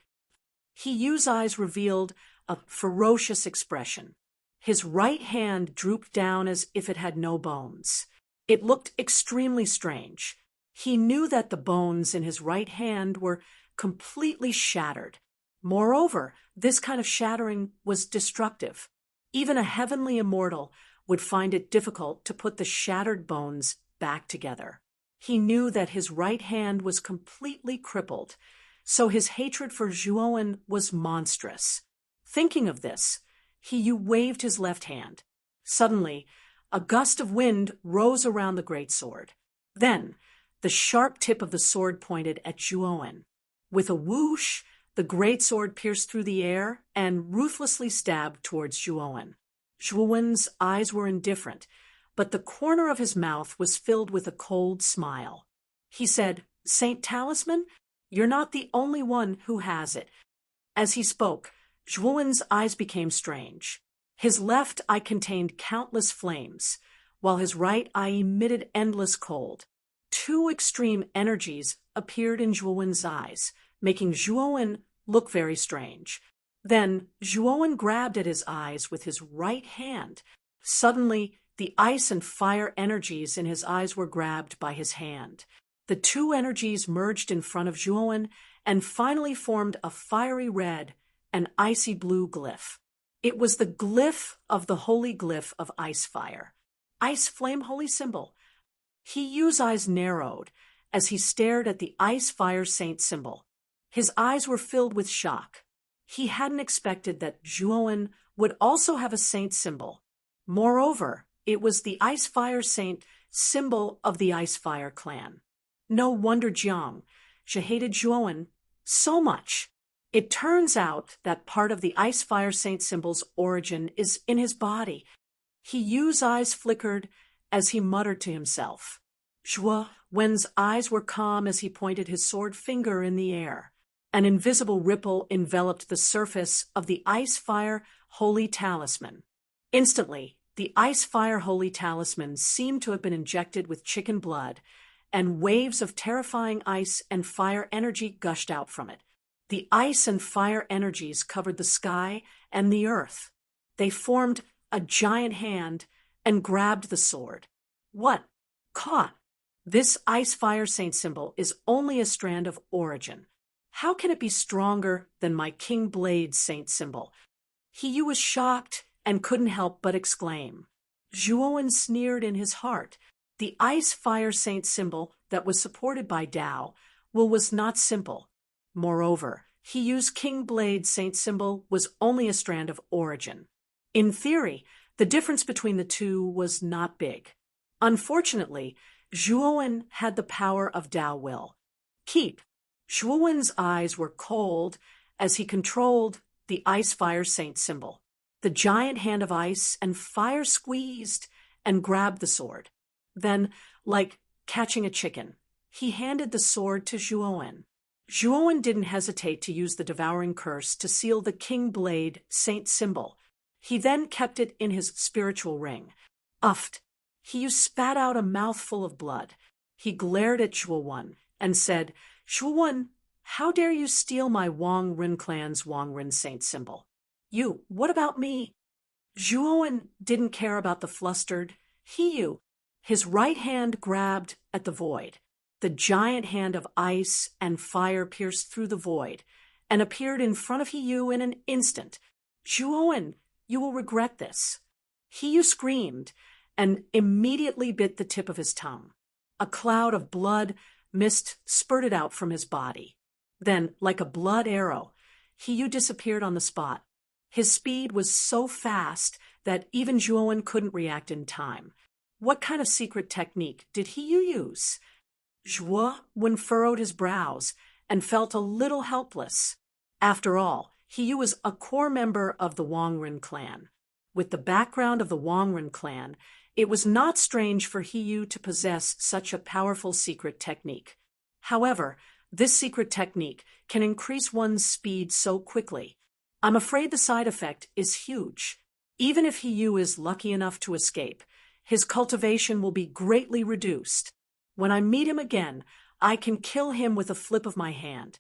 Hiyu's eyes revealed a ferocious expression. His right hand drooped down as if it had no bones. It looked extremely strange. He knew that the bones in his right hand were completely shattered. Moreover, this kind of shattering was destructive. Even a heavenly immortal would find it difficult to put the shattered bones back together. He knew that his right hand was completely crippled, so his hatred for Zhuowen was monstrous. Thinking of this, Hiyu waved his left hand. Suddenly, A gust of wind rose around the greatsword. Then, the sharp tip of the sword pointed at Zhuowen. With a whoosh, the greatsword pierced through the air and ruthlessly stabbed towards Zhuowen. Zhuowen's eyes were indifferent, but the corner of his mouth was filled with a cold smile. He said, "Saint Talisman, you're not the only one who has it." As he spoke, Zhuowen's eyes became strange. His left eye contained countless flames, while his right eye emitted endless cold. Two extreme energies appeared in Zhuowen's eyes, making Zhuowen look very strange. Then Zhuowen grabbed at his eyes with his right hand. Suddenly, the ice and fire energies in his eyes were grabbed by his hand. The two energies merged in front of Zhuowen and finally formed a fiery red and icy blue glyph. It was the glyph of the holy glyph of ice fire. Ice flame holy symbol. He-Yu's eyes narrowed as he stared at the ice fire saint symbol. His eyes were filled with shock. He hadn't expected that Zhuowen would also have a saint symbol. Moreover, it was the ice fire saint symbol of the ice fire clan. No wonder Jiang, she hated Zhuowen so much. It turns out that part of the ice fire saint symbol's origin is in his body. He-Yu's eyes flickered as he muttered to himself. Zhuowen's eyes were calm as he pointed his sword finger in the air. An invisible ripple enveloped the surface of the ice fire holy talisman. Instantly, the ice fire holy talisman seemed to have been injected with chicken blood, and waves of terrifying ice and fire energy gushed out from it. The ice and fire energies covered the sky and the earth. They formed a giant hand and grabbed the sword. What? Caught. This ice fire saint symbol is only a strand of origin. How can it be stronger than my King Blade saint symbol? He-Yu was shocked and couldn't help but exclaim. Zhuowen sneered in his heart. The ice fire saint symbol that was supported by Tao was not simple. Moreover, He-Yu's King Blade saint symbol was only a strand of origin. In theory, the difference between the two was not big. Unfortunately, Zhuowen had the power of Tao will. Keep. Zhuowen's eyes were cold as he controlled the ice fire saint symbol. The giant hand of ice and fire squeezed and grabbed the sword. Then, like catching a chicken, he handed the sword to Zhuowen. Zhuowen didn't hesitate to use the devouring curse to seal the King Blade saint symbol. He then kept it in his spiritual ring. Uffed. He spat out a mouthful of blood. He glared at Zhuowen and said, "Zhuowen, how dare you steal my Wang Rin clan's Wang Rin saint symbol? You, what about me?" Zhuowen didn't care about the flustered He-Yu. His right hand grabbed at the void. The giant hand of ice and fire pierced through the void and appeared in front of He-Yu in an instant. "Zhuowen, you will regret this." He-Yu screamed and immediately bit the tip of his tongue. A cloud of blood mist spurted out from his body. Then, like a blood arrow, He-Yu disappeared on the spot. His speed was so fast that even Zhuowen couldn't react in time. What kind of secret technique did He-Yu use? Zhuowen furrowed his brows and felt a little helpless. After all, He-Yu was a core member of the Wang Rin clan. With the background of the Wang Rin clan, it was not strange for He-Yu to possess such a powerful secret technique. However, this secret technique can increase one's speed so quickly. I'm afraid the side effect is huge. Even if He-Yu is lucky enough to escape, his cultivation will be greatly reduced. When I meet him again, I can kill him with a flip of my hand.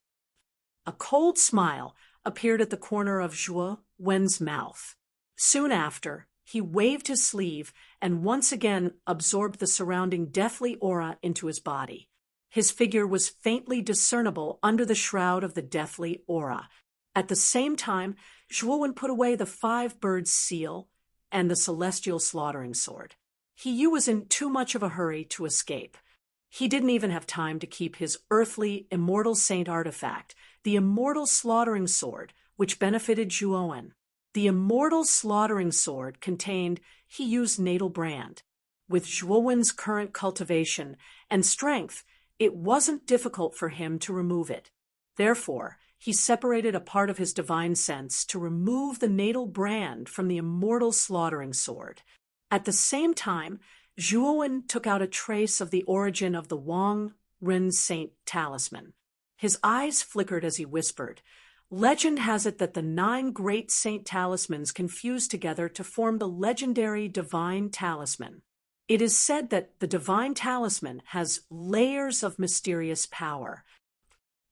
A cold smile appeared at the corner of Zhuowen's mouth. Soon after, he waved his sleeve and once again absorbed the surrounding deathly aura into his body. His figure was faintly discernible under the shroud of the deathly aura. At the same time, Zhuowen put away the 5-birds seal and the celestial slaughtering sword. He-Yu was in too much of a hurry to escape. He didn't even have time to keep his earthly immortal saint artifact, the immortal slaughtering sword, which benefited Zhuowen. The immortal slaughtering sword contained he used natal brand. With Zhuowen's current cultivation and strength, it wasn't difficult for him to remove it. Therefore, he separated a part of his divine sense to remove the natal brand from the immortal slaughtering sword. At the same time, Zhuowen took out a trace of the origin of the Wang Ren Saint talisman. His eyes flickered as he whispered, "Legend has it that the 9 great saint talismans can fuse together to form the legendary divine talisman. It is said that the divine talisman has layers of mysterious power.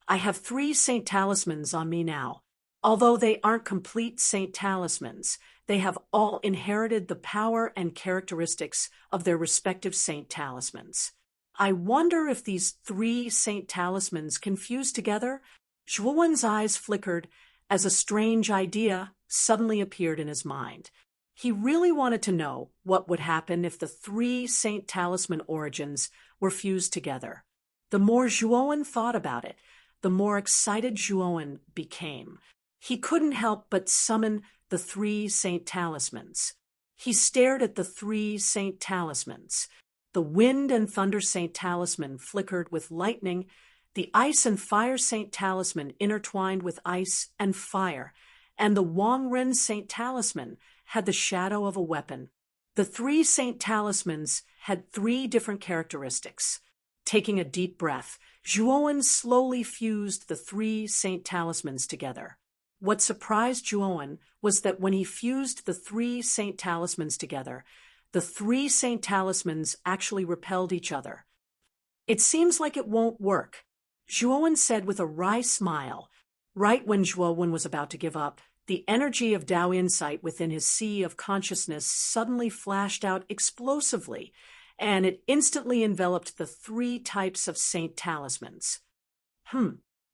I have 3 saint talismans on me now. Although they aren't complete saint talismans, they have all inherited the power and characteristics of their respective saint talismans. I wonder if these 3 saint talismans can fuse together?" Zhuowen's eyes flickered as a strange idea suddenly appeared in his mind. He really wanted to know what would happen if the 3 saint talisman origins were fused together. The more Zhuowen thought about it, the more excited Zhuowen became. He couldn't help but summon the 3 saint talismans. He stared at the 3 saint talismans. The wind and thunder saint talisman flickered with lightning. The ice and fire saint talisman intertwined with ice and fire, and the Wang Ren saint talisman had the shadow of a weapon. The 3 saint talismans had 3 different characteristics. Taking a deep breath, Zhuowen slowly fused the 3 saint talismans together. What surprised Zhuowen was that when he fused the 3 saint talismans together, the 3 saint talismans actually repelled each other. "It seems like it won't work," Zhuowen said with a wry smile. Right when Zhuowen was about to give up, the energy of Tao insight within his sea of consciousness suddenly flashed out explosively, and it instantly enveloped the 3 types of saint talismans.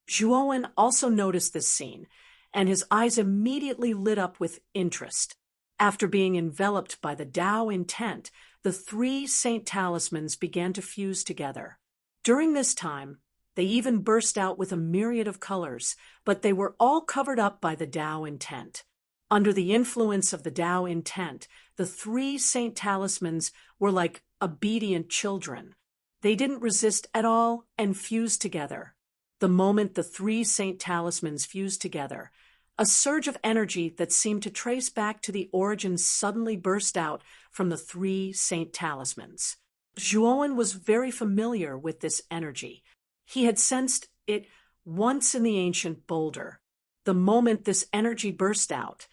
Zhuowen also noticed this scene, and his eyes immediately lit up with interest. After being enveloped by the Tao intent, the 3 saint talismans began to fuse together. During this time, they even burst out with a myriad of colors, but they were all covered up by the Tao intent. Under the influence of the Tao intent, the 3 saint talismans were like obedient children. They didn't resist at all and fused together. The moment the 3 saint talismans fused together, a surge of energy that seemed to trace back to the origins suddenly burst out from the 3 saint talismans. Zhuowen was very familiar with this energy. He had sensed it once in the ancient boulder. The moment this energy burst out,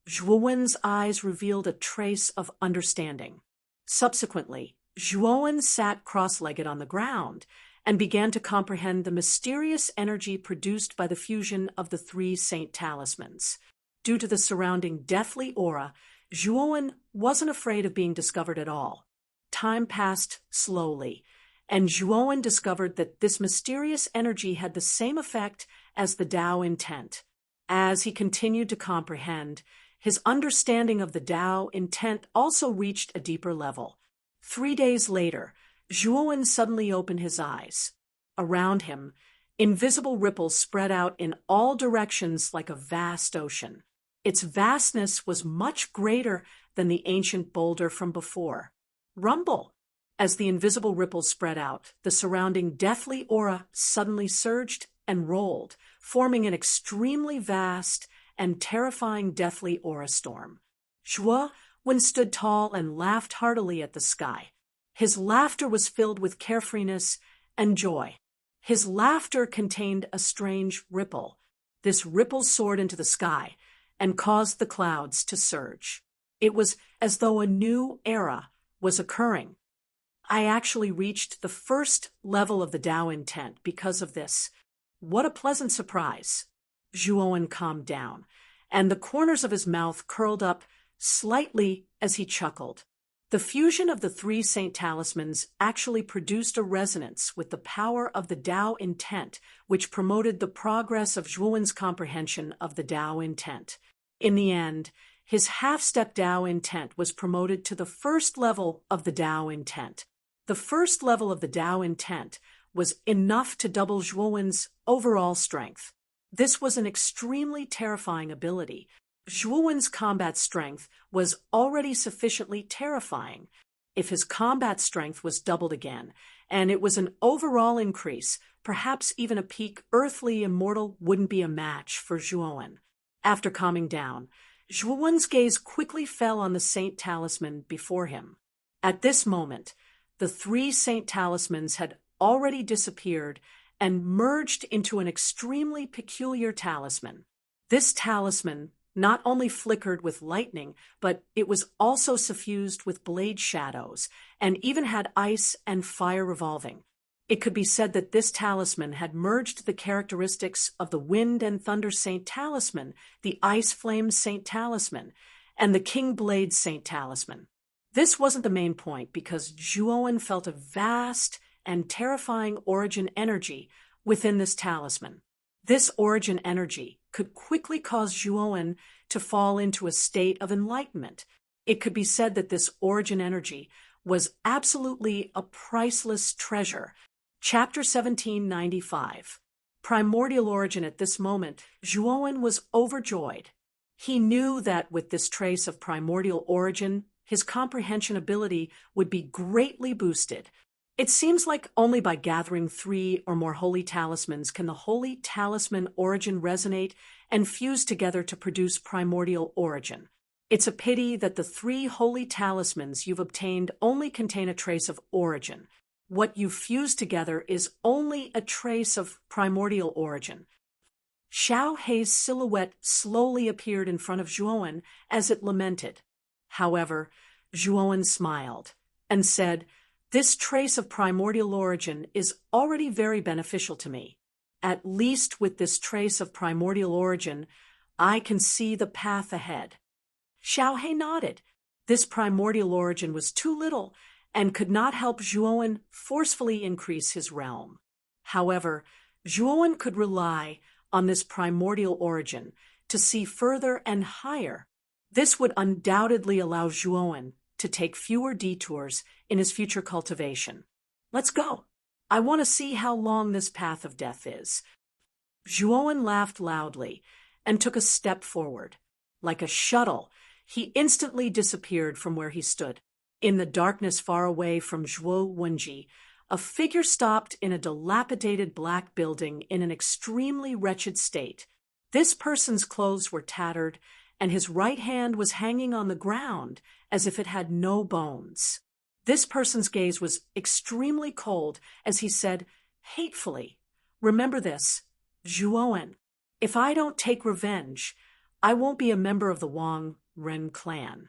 Zhuowen's eyes revealed a trace of understanding. Subsequently, Zhuowen sat cross-legged on the ground and began to comprehend the mysterious energy produced by the fusion of the 3 saint talismans. Due to the surrounding deathly aura, Zhuowen wasn't afraid of being discovered at all. Time passed slowly, and Zhuowen discovered that this mysterious energy had the same effect as the Tao intent. As he continued to comprehend, his understanding of the Tao intent also reached a deeper level. 3 days later, Zhuowen suddenly opened his eyes. Around him, invisible ripples spread out in all directions like a vast ocean. Its vastness was much greater than the ancient boulder from before. Rumble! As the invisible ripples spread out, the surrounding deathly aura suddenly surged and rolled, forming an extremely vast and terrifying deathly aura storm. Zhuowen stood tall and laughed heartily at the sky. His laughter was filled with carefreeness and joy. His laughter contained a strange ripple. This ripple soared into the sky and caused the clouds to surge. It was as though a new era was occurring. I actually reached the first level of the Tao intent because of this. What a pleasant surprise. Zhuowen calmed down, and the corners of his mouth curled up slightly as he chuckled. The fusion of the 3 saint talismans actually produced a resonance with the power of the Tao intent, which promoted the progress of Zhuowen's comprehension of the Tao intent. In the end, his half-step Tao intent was promoted to the first level of the Tao intent. The first level of the Tao intent was enough to double Zhuowen's overall strength. This was an extremely terrifying ability, Zhuowen's combat strength was already sufficiently terrifying. If his combat strength was doubled again, and it was an overall increase, perhaps even a peak, earthly immortal wouldn't be a match for Zhuowen. After calming down, Zhuowen's gaze quickly fell on the Saint Talisman before him. At this moment, the 3 Saint Talismans had already disappeared and merged into an extremely peculiar talisman. This talisman not only flickered with lightning, but it was also suffused with blade shadows, and even had ice and fire revolving. It could be said that this talisman had merged the characteristics of the Wind and Thunder Saint Talisman, the Ice Flame Saint Talisman, and the King Blade Saint Talisman. This wasn't the main point, because Zhuowen felt a vast and terrifying origin energy within this talisman. This origin energy could quickly cause Zhuowen to fall into a state of enlightenment. It could be said that this origin energy was absolutely a priceless treasure. Chapter 1795. Primordial origin. At this moment, Zhuowen was overjoyed. He knew that with this trace of primordial origin, his comprehension ability would be greatly boosted. It seems like only by gathering 3 or more holy talismans can the holy talisman origin resonate and fuse together to produce primordial origin. It's a pity that the 3 holy talismans you've obtained only contain a trace of origin. What you fuse together is only a trace of primordial origin. Xiao Hei's silhouette slowly appeared in front of Zhuowen as it lamented. However, Zhuowen smiled and said, "This trace of primordial origin is already very beneficial to me. At least with this trace of primordial origin, I can see the path ahead." Xiao Hei nodded. This primordial origin was too little and could not help Zhuowen forcefully increase his realm. However, Zhuowen could rely on this primordial origin to see further and higher. This would undoubtedly allow Zhuowen to take fewer detours in his future cultivation. "Let's go. I want to see how long this path of death is." Zhuowen laughed loudly and took a step forward. Like a shuttle, he instantly disappeared from where he stood. In the darkness far away from Zhuo Wenji, a figure stopped in a dilapidated black building in an extremely wretched state. This person's clothes were tattered, and his right hand was hanging on the ground as if it had no bones. This person's gaze was extremely cold as he said, hatefully, "Remember this, Zhuowen. If I don't take revenge, I won't be a member of the Wang Ren clan."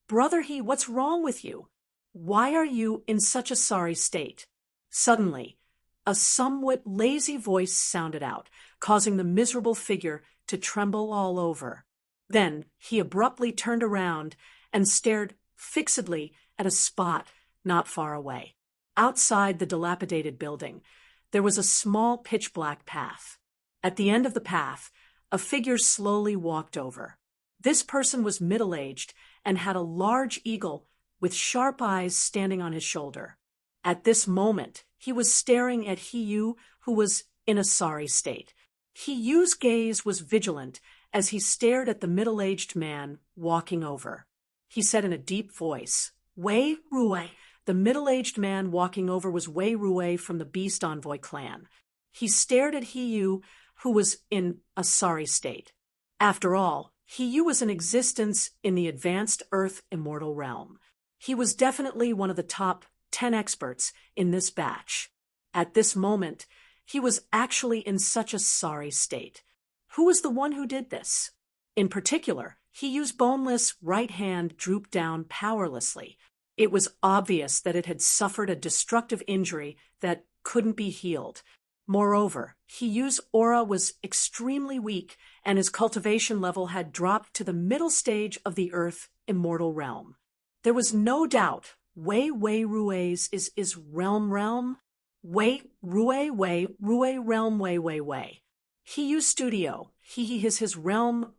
"Brother He, what's wrong with you? Why are you in such a sorry state?" Suddenly, a somewhat lazy voice sounded out, causing the miserable figure to tremble all over. Then he abruptly turned around and stared fixedly at a spot not far away. Outside the dilapidated building, there was a small pitch-black path. At the end of the path, a figure slowly walked over. This person was middle-aged and had a large eagle with sharp eyes standing on his shoulder. At this moment, he was staring at Hiyu, who was in a sorry state. Hiyu's gaze was vigilant as he stared at the middle-aged man walking over. He said in a deep voice, "Wei Ruwei." The middle-aged man walking over was Wei Ruwei from the Beast Envoy clan. He stared at Hiyu, who was in a sorry state. After all, Hiyu was in existence in the advanced Earth Immortal realm. He was definitely one of the top 10 experts in this batch. At this moment, he was actually in such a sorry state. Who was the one who did this? In particular, Hiyu's boneless right hand drooped down powerlessly. It was obvious that it had suffered a destructive injury that couldn't be healed. Moreover, Hiyu's aura was extremely weak, and his cultivation level had dropped to the middle stage of the Earth Immortal realm. There was no doubt Wei Ruwei's is realm. Wei Ruwei realm Wei. Hiyu's studio, his realm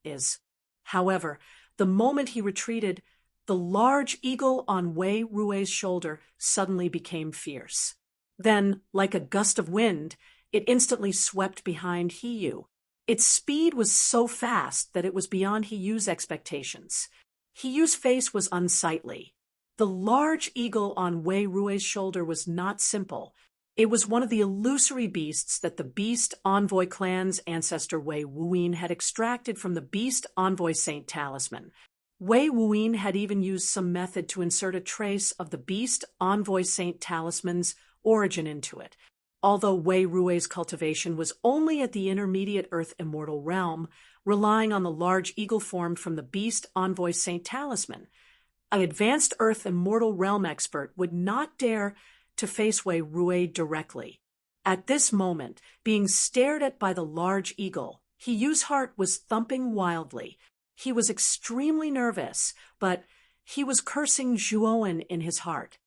is. However, the moment he retreated, the large eagle on Wei Ruwei's shoulder suddenly became fierce. Then, like a gust of wind, it instantly swept behind Hiyu. Its speed was so fast that it was beyond He Yu's expectations. He Yu's face was unsightly. The large eagle on Wei Rui's shoulder was not simple. It was one of the illusory beasts that the Beast Envoy clan's ancestor Wei Wuyin had extracted from the Beast Envoy Saint Talisman. Wei Wuyin had even used some method to insert a trace of the Beast Envoy Saint Talisman's origin into it. Although Wei Rui's cultivation was only at the intermediate Earth Immortal realm, relying on the large eagle formed from the Beast Envoy Saint Talisman, an advanced Earth Immortal realm expert would not dare to face Wei Rui directly. At this moment, being stared at by the large eagle, He Yu's heart was thumping wildly. He was extremely nervous, but he was cursing Zhuowen in his heart.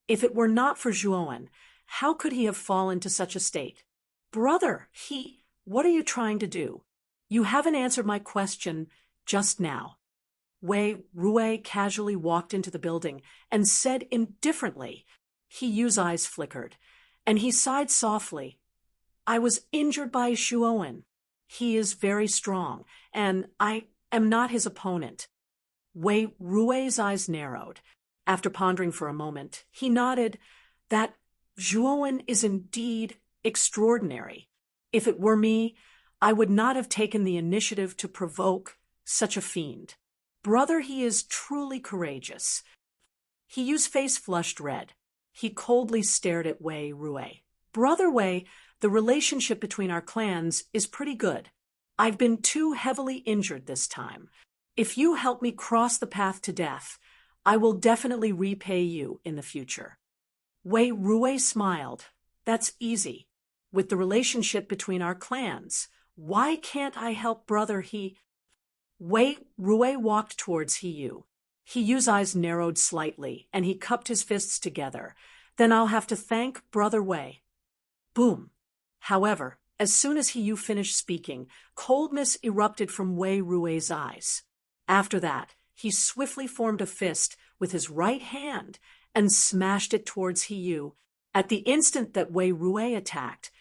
If it were not for Zhuowen, how could he have fallen to such a state? Brother, what are you trying to do? You haven't answered my question just now. Wei Rui casually walked into the building and said indifferently. He Yu's eyes flickered, and he sighed softly. I was injured by Zhuowen. He is very strong, and I am not his opponent. Wei Rui's eyes narrowed. After pondering for a moment, he nodded. That Zhuowen is indeed extraordinary. If it were me, I would not have taken the initiative to provoke such a fiend. Brother, he is truly courageous. He Yu's face flushed red. He coldly stared at Wei Rui. Brother Wei, the relationship between our clans is pretty good. I've been too heavily injured this time. If you help me cross the path to death, I will definitely repay you in the future. Wei Rui smiled. That's easy. With the relationship between our clans, why can't I help brother Wei Rui walked towards He Yu. He Yu's eyes narrowed slightly, and he cupped his fists together. Then I'll have to thank brother Wei. Boom. However, as soon as He Yu finished speaking, cold mist erupted from Wei Rui's eyes. After that, he swiftly formed a fist with his right hand and smashed it towards He Yu. At the instant that Wei Rui attacked,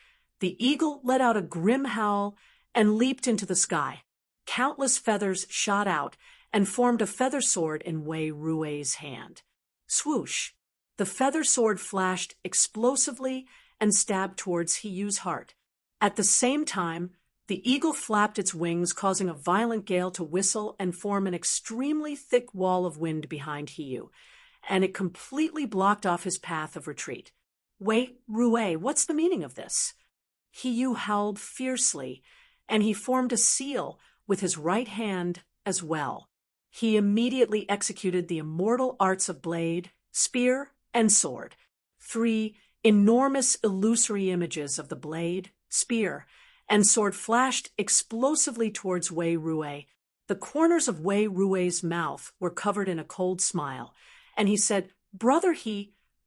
the eagle let out a grim howl and leaped into the sky. Countless feathers shot out and formed a feather sword in Wei Rui's hand. Swoosh! The feather sword flashed explosively and stabbed towards He Yu's heart. At the same time, the eagle flapped its wings, causing a violent gale to whistle and form an extremely thick wall of wind behind He Yu, and it completely blocked off his path of retreat. Wei Rui, what's the meaning of this? He Yu howled fiercely, and he formed a seal with his right hand as well. He immediately executed the immortal arts of blade, spear, and sword. 3 enormous illusory images of the blade, spear, and sword flashed explosively towards Wei Rui. The corners of Wei Rui's mouth were covered in a cold smile, and he said, Brother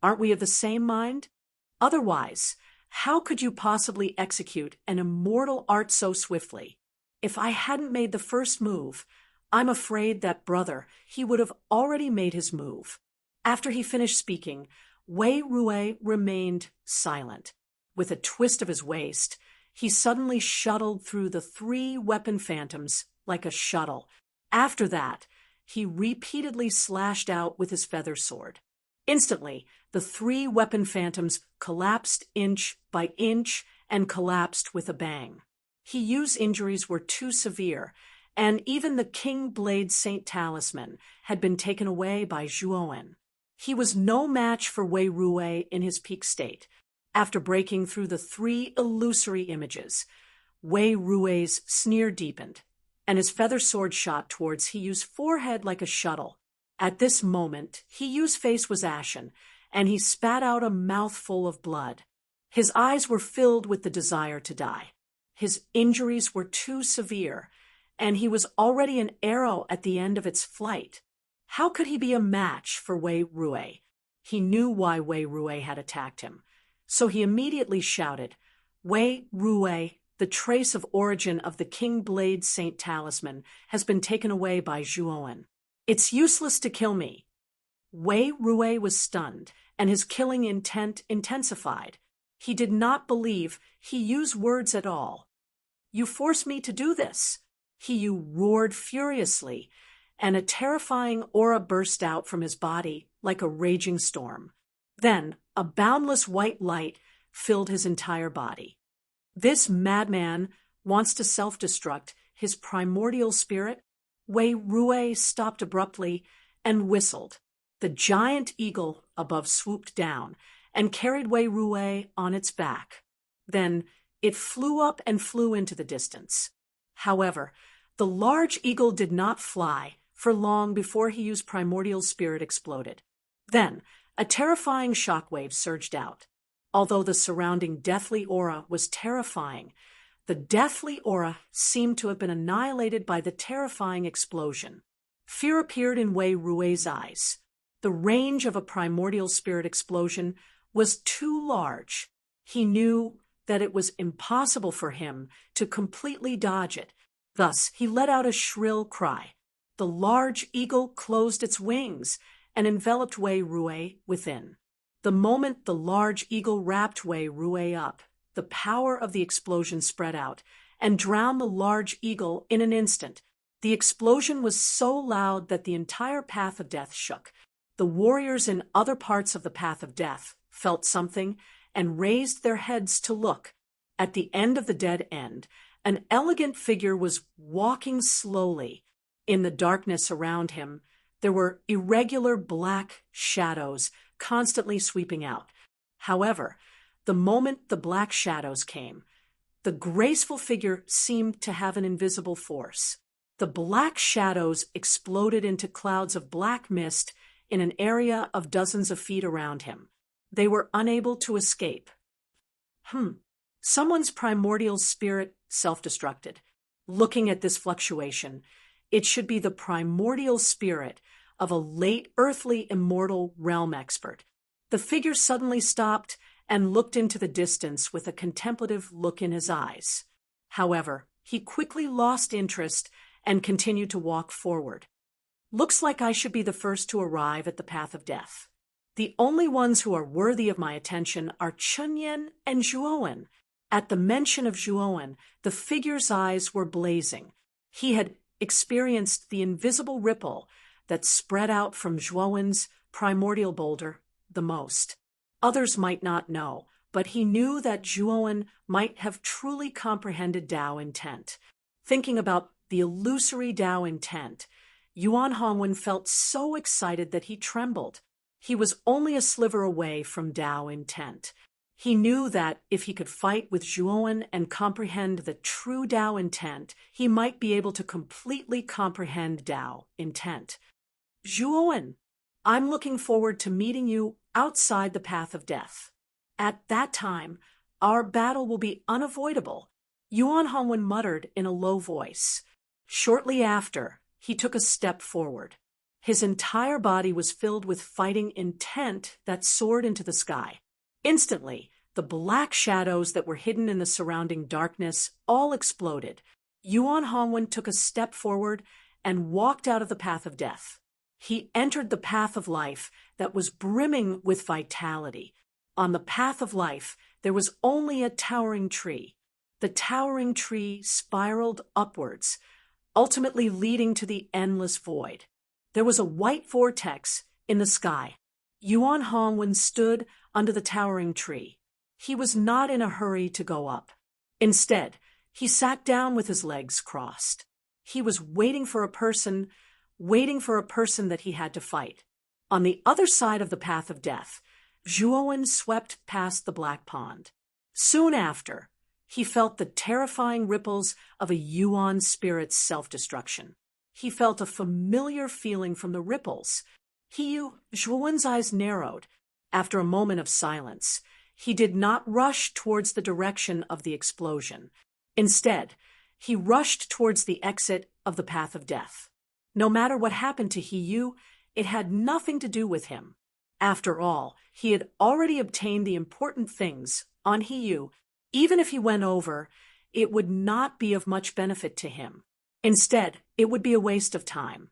aren't we of the same mind? Otherwise, how could you possibly execute an immortal art so swiftly? If I hadn't made the first move, I'm afraid that brother, he would have already made his move. After he finished speaking, Wei Rui remained silent. With a twist of his waist, he suddenly shuttled through the 3 weapon phantoms like a shuttle. After that, he repeatedly slashed out with his feather sword. Instantly, the 3 weapon phantoms collapsed inch by inch and collapsed with a bang. He Yu's injuries were too severe, and even the King Blade Saint Talisman had been taken away by Zhuowen. He was no match for Wei Rui in his peak state. After breaking through the 3 illusory images, Wei Rui's sneer deepened, and his feather sword shot towards He Yu's forehead like a shuttle. At this moment, He Yu's face was ashen, and he spat out a mouthful of blood. His eyes were filled with the desire to die. His injuries were too severe, and he was already an arrow at the end of its flight. How could he be a match for Wei Rui? He knew why Wei Rui had attacked him. So he immediately shouted, Wei Rui, the trace of origin of the King Blade Saint Talisman has been taken away by Zhuowen. It's useless to kill me. Wei Rui was stunned, and his killing intent intensified. He did not believe He Yu's words at all. You forced me to do this. He roared furiously, and a terrifying aura burst out from his body like a raging storm. Then, a boundless white light filled his entire body. This madman wants to self-destruct his primordial spirit. Wei Rui stopped abruptly and whistled. The giant eagle above swooped down and carried Wei Rui on its back. Then it flew up and flew into the distance. However, the large eagle did not fly for long before he used primordial spirit exploded. Then, a terrifying shockwave surged out. Although the surrounding deathly aura was terrifying, the deathly aura seemed to have been annihilated by the terrifying explosion. Fear appeared in Wei Rui's eyes. The range of a primordial spirit explosion was too large. He knew that it was impossible for him to completely dodge it. Thus, he let out a shrill cry. The large eagle closed its wings and enveloped Wei Rui within. The moment the large eagle wrapped Wei Rui up, the power of the explosion spread out and drowned the large eagle in an instant. The explosion was so loud that the entire path of death shook. The warriors in other parts of the path of death felt something and raised their heads to look. At the end of the dead end, an elegant figure was walking slowly. In the darkness around him, there were irregular black shadows constantly sweeping out. However, the moment the black shadows came, the graceful figure seemed to have an invisible force. The black shadows exploded into clouds of black mist in an area of dozens of feet around him. They were unable to escape. Someone's primordial spirit self-destructed. Looking at this fluctuation, it should be the primordial spirit of a late earthly immortal realm expert. The figure suddenly stopped and looked into the distance with a contemplative look in his eyes. However, he quickly lost interest and continued to walk forward. Looks like I should be the first to arrive at the path of death. The only ones who are worthy of my attention are Chunyan and Zhuowen. At the mention of Zhuowen, the figure's eyes were blazing. He had experienced the invisible ripple that spread out from Zhuowen's primordial boulder the most. Others might not know, but he knew that Zhuowen might have truly comprehended Dao intent. Thinking about the illusory Dao intent, Yuan Hongwen felt so excited that he trembled. He was only a sliver away from Dao intent. He knew that if he could fight with Zhuowen and comprehend the true Dao intent, he might be able to completely comprehend Dao intent. Zhuowen, I'm looking forward to meeting you outside the path of death. At that time, our battle will be unavoidable, Yuan Hongwen muttered in a low voice. Shortly after, he took a step forward. His entire body was filled with fighting intent that soared into the sky. Instantly, the black shadows that were hidden in the surrounding darkness all exploded. Yuan Hongwen took a step forward and walked out of the path of death. He entered the path of life that was brimming with vitality. On the path of life, there was only a towering tree. The towering tree spiraled upwards, ultimately leading to the endless void. There was a white vortex in the sky. Yuan Hongwen stood under the towering tree. He was not in a hurry to go up. Instead, he sat down with his legs crossed. He was waiting for a person that he had to fight. On the other side of the path of death, Zhuowen swept past the black pond. Soon after, he felt the terrifying ripples of a Yuan spirit's self-destruction. He felt a familiar feeling from the ripples. Zhuowen's eyes narrowed. After a moment of silence, he did not rush towards the direction of the explosion. Instead, he rushed towards the exit of the path of death. No matter what happened to Yu, it had nothing to do with him. After all, he had already obtained the important things on Yu. Even if he went over, it would not be of much benefit to him. Instead, it would be a waste of time.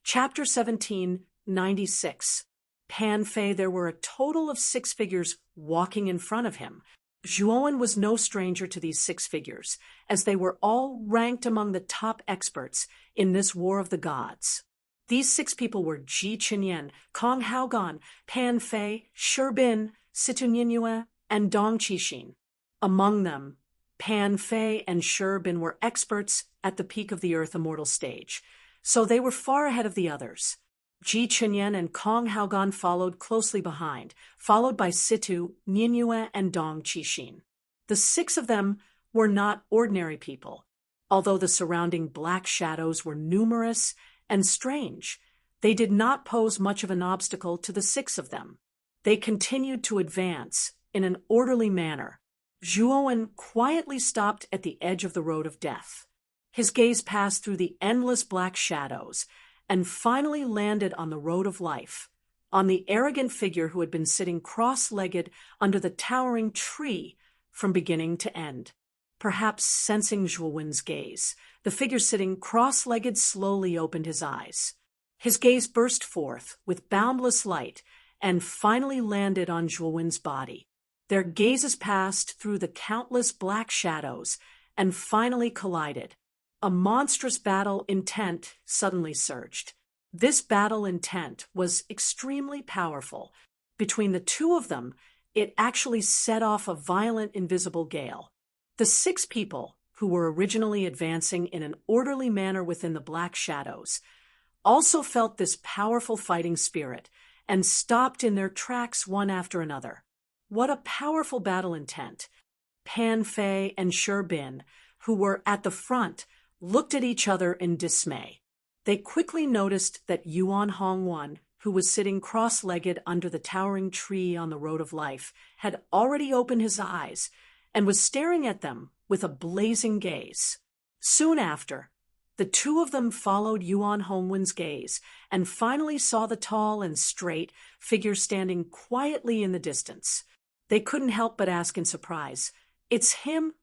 Chapter 1796. Pan Fei, there were a total of 6 figures walking in front of him. Zhuowen was no stranger to these six figures, as they were all ranked among the top experts in this war of the gods. These six people were Ji Qinyan, Kong Haogan, Pan Fei, Shi Bin, Situ Nianyue, and Dong Qixin. Among them, Pan Fei and Shi Bin were experts at the peak of the Earth Immortal stage, so they were far ahead of the others. Ji Qinyan and Kong Haogan followed closely behind, followed by Situ, Nianyue, and Dong Qixin. The six of them were not ordinary people. Although the surrounding black shadows were numerous and strange, they did not pose much of an obstacle to the six of them. They continued to advance in an orderly manner. Zhuowen quietly stopped at the edge of the road of death. His gaze passed through the endless black shadows and finally landed on the road of life, on the arrogant figure who had been sitting cross-legged under the towering tree from beginning to end. Perhaps sensing Zhuowen's gaze, the figure sitting cross-legged slowly opened his eyes. His gaze burst forth with boundless light and finally landed on Zhuowen's body. Their gazes passed through the countless black shadows and finally collided. A monstrous battle intent suddenly surged. This battle intent was extremely powerful. Between the two of them, it actually set off a violent invisible gale. The six people, who were originally advancing in an orderly manner within the black shadows, also felt this powerful fighting spirit and stopped in their tracks one after another. What a powerful battle intent! Pan Fei and Shi Bin, who were at the front, looked at each other in dismay. They quickly noticed that Yuan Hongwan, who was sitting cross-legged under the towering tree on the road of life, had already opened his eyes and was staring at them with a blazing gaze. Soon after, the two of them followed Yuan Hongwan's gaze and finally saw the tall and straight figure standing quietly in the distance. They couldn't help but ask in surprise, "It's him?"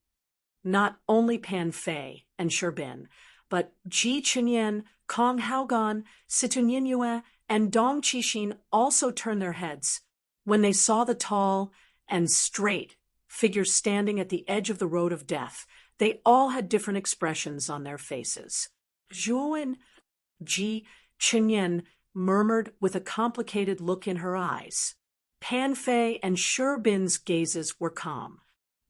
Not only Pan Fei and Shi Bin, but Ji Qinyan, Kong Haogan, Situ Nianyue, and Dong Qixin also turned their heads when they saw the tall and straight figure standing at the edge of the road of death. They all had different expressions on their faces. Zhuowen, Ji Qinyan murmured with a complicated look in her eyes. Pan Fei and Shi Bin's gazes were calm.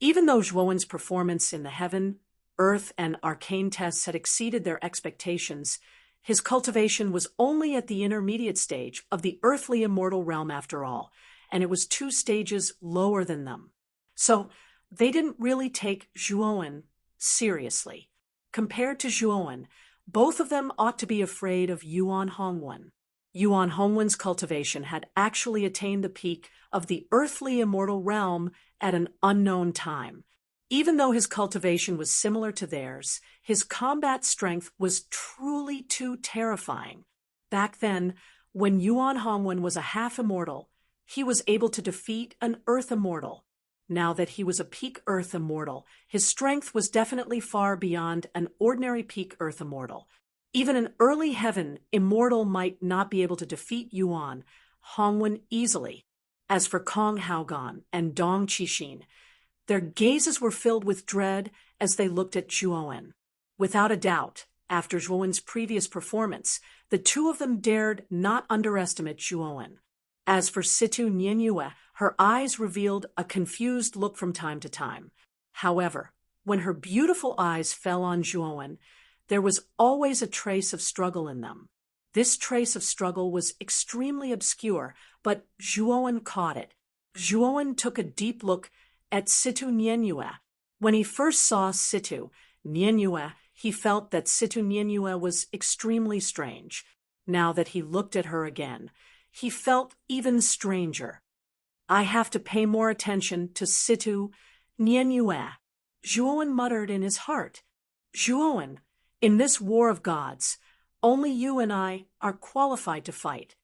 Even though Zhuowen's performance in the heaven, earth, and arcane tests had exceeded their expectations, his cultivation was only at the intermediate stage of the earthly immortal realm after all, and it was 2 stages lower than them. So they didn't really take Zhuowen seriously. Compared to Zhuowen, both of them ought to be afraid of Yuan Hongwan. Yuan Hongwan's cultivation had actually attained the peak of the earthly immortal realm at an unknown time. Even though his cultivation was similar to theirs, his combat strength was truly too terrifying. Back then, when Yuan Hongwan was a half-immortal, he was able to defeat an earth immortal. Now that he was a peak earth immortal, his strength was definitely far beyond an ordinary peak earth immortal. Even an early heaven immortal might not be able to defeat Yuan Hongwan easily. As for Kong Haogan and Dong Qixin, their gazes were filled with dread as they looked at Zhuowen. Without a doubt, after Zhuowen's previous performance, the two of them dared not underestimate Zhuowen. As for Situ Nianyue, her eyes revealed a confused look from time to time. However, when her beautiful eyes fell on Zhuowen, there was always a trace of struggle in them. This trace of struggle was extremely obscure, but Zhuowen caught it. Zhuowen took a deep look at Situ Nianyue. When he first saw Situ Nianyue, he felt that Situ Nianyue was extremely strange. Now that he looked at her again, he felt even stranger. "I have to pay more attention to Situ Nianyue," Zhuowen muttered in his heart. "Zhuowen, in this war of gods, only you and I are qualified to fight."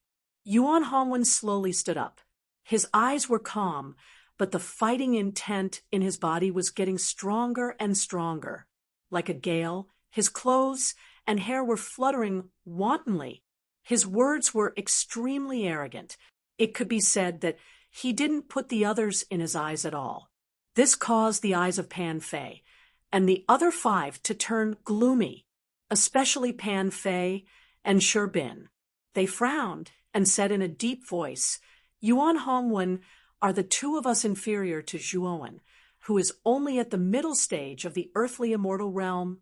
Yuan Hongwan slowly stood up. His eyes were calm, but the fighting intent in his body was getting stronger and stronger. Like a gale, his clothes and hair were fluttering wantonly. His words were extremely arrogant. It could be said that he didn't put the others in his eyes at all. This caused the eyes of Pan Fei and the other 5 to turn gloomy, especially Pan Fei and Sherbin. They frowned and said in a deep voice, Yuan Hongwen, are the 2 of us inferior to Zhuowen, who is only at the middle stage of the earthly immortal realm?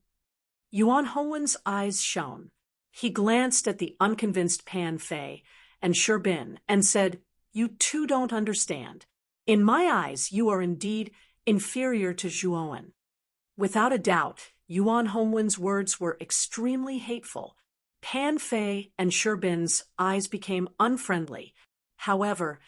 Yuan Hongwen's eyes shone. He glanced at the unconvinced Pan Fei and Sherbin and said, You 2 don't understand. In my eyes, you are indeed inferior to Zhuowen. Without a doubt, Yuan Hongwen's words were extremely hateful. Pan Fei and Sherbin's eyes became unfriendly. However,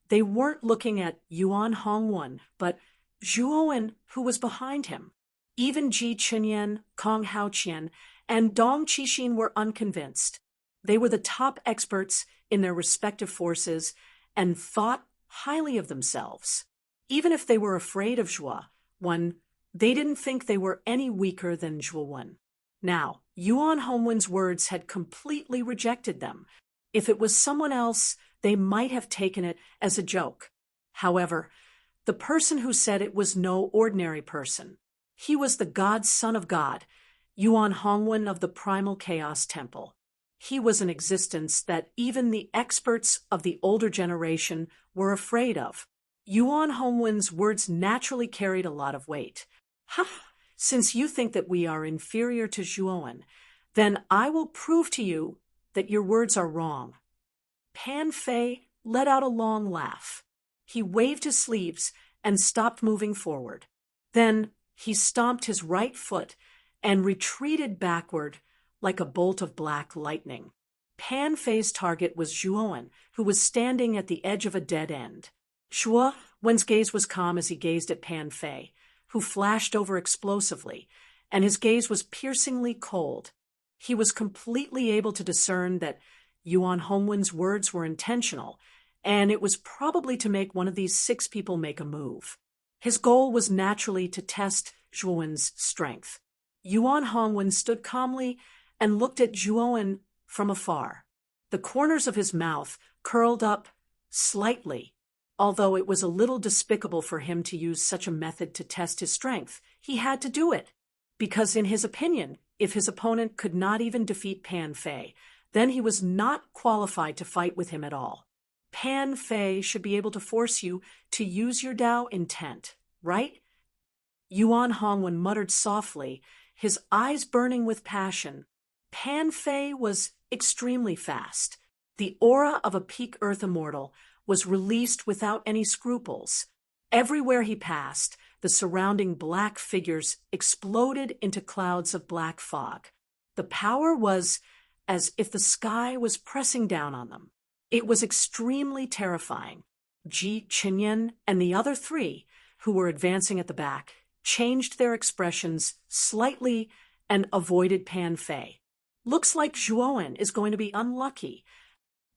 they weren't looking at Yuan Hongwen, but Zhuowen, who was behind him. Even Ji Chunyan, Kong Haoqian, and Dong Qixin were unconvinced. They were the top experts in their respective forces and thought highly of themselves. Even if they were afraid of Zhuowen, they didn't think they were any weaker than Zhuowen. Now, Yuan Hongwen's words had completely rejected them. If it was someone else, they might have taken it as a joke. However, the person who said it was no ordinary person. He was the God's Son of God, Yuan Hongwen of the Primal Chaos Temple. He was an existence that even the experts of the older generation were afraid of. Yuan Hongwen's words naturally carried a lot of weight. Ha! Since you think that we are inferior to Zhuowen, then I will prove to you that your words are wrong. Pan Fei let out a long laugh. He waved his sleeves and stopped moving forward. Then he stomped his right foot and retreated backward like a bolt of black lightning. Pan Fei's target was Zhuowen, who was standing at the edge of a dead end. Zhuowen's gaze was calm as he gazed at Pan Fei, who flashed over explosively, and his gaze was piercingly cold. He was completely able to discern that Yuan Hongwen's words were intentional, and it was probably to make one of these 6 people make a move. His goal was naturally to test Zhuowen's strength. Yuan Hongwen stood calmly and looked at Zhuowen from afar. The corners of his mouth curled up slightly. Although it was a little despicable for him to use such a method to test his strength, he had to do it. Because in his opinion, if his opponent could not even defeat Pan Fei, then he was not qualified to fight with him at all. Pan Fei should be able to force you to use your Dao intent, right? Yuan Hongwen muttered softly, his eyes burning with passion. Pan Fei was extremely fast. The aura of a peak Earth immortal was released without any scruples. Everywhere he passed, the surrounding black figures exploded into clouds of black fog. The power was as if the sky was pressing down on them. It was extremely terrifying. Ji Chinyan and the other 3, who were advancing at the back, changed their expressions slightly and avoided Pan Fei. Looks like Zhuowen is going to be unlucky.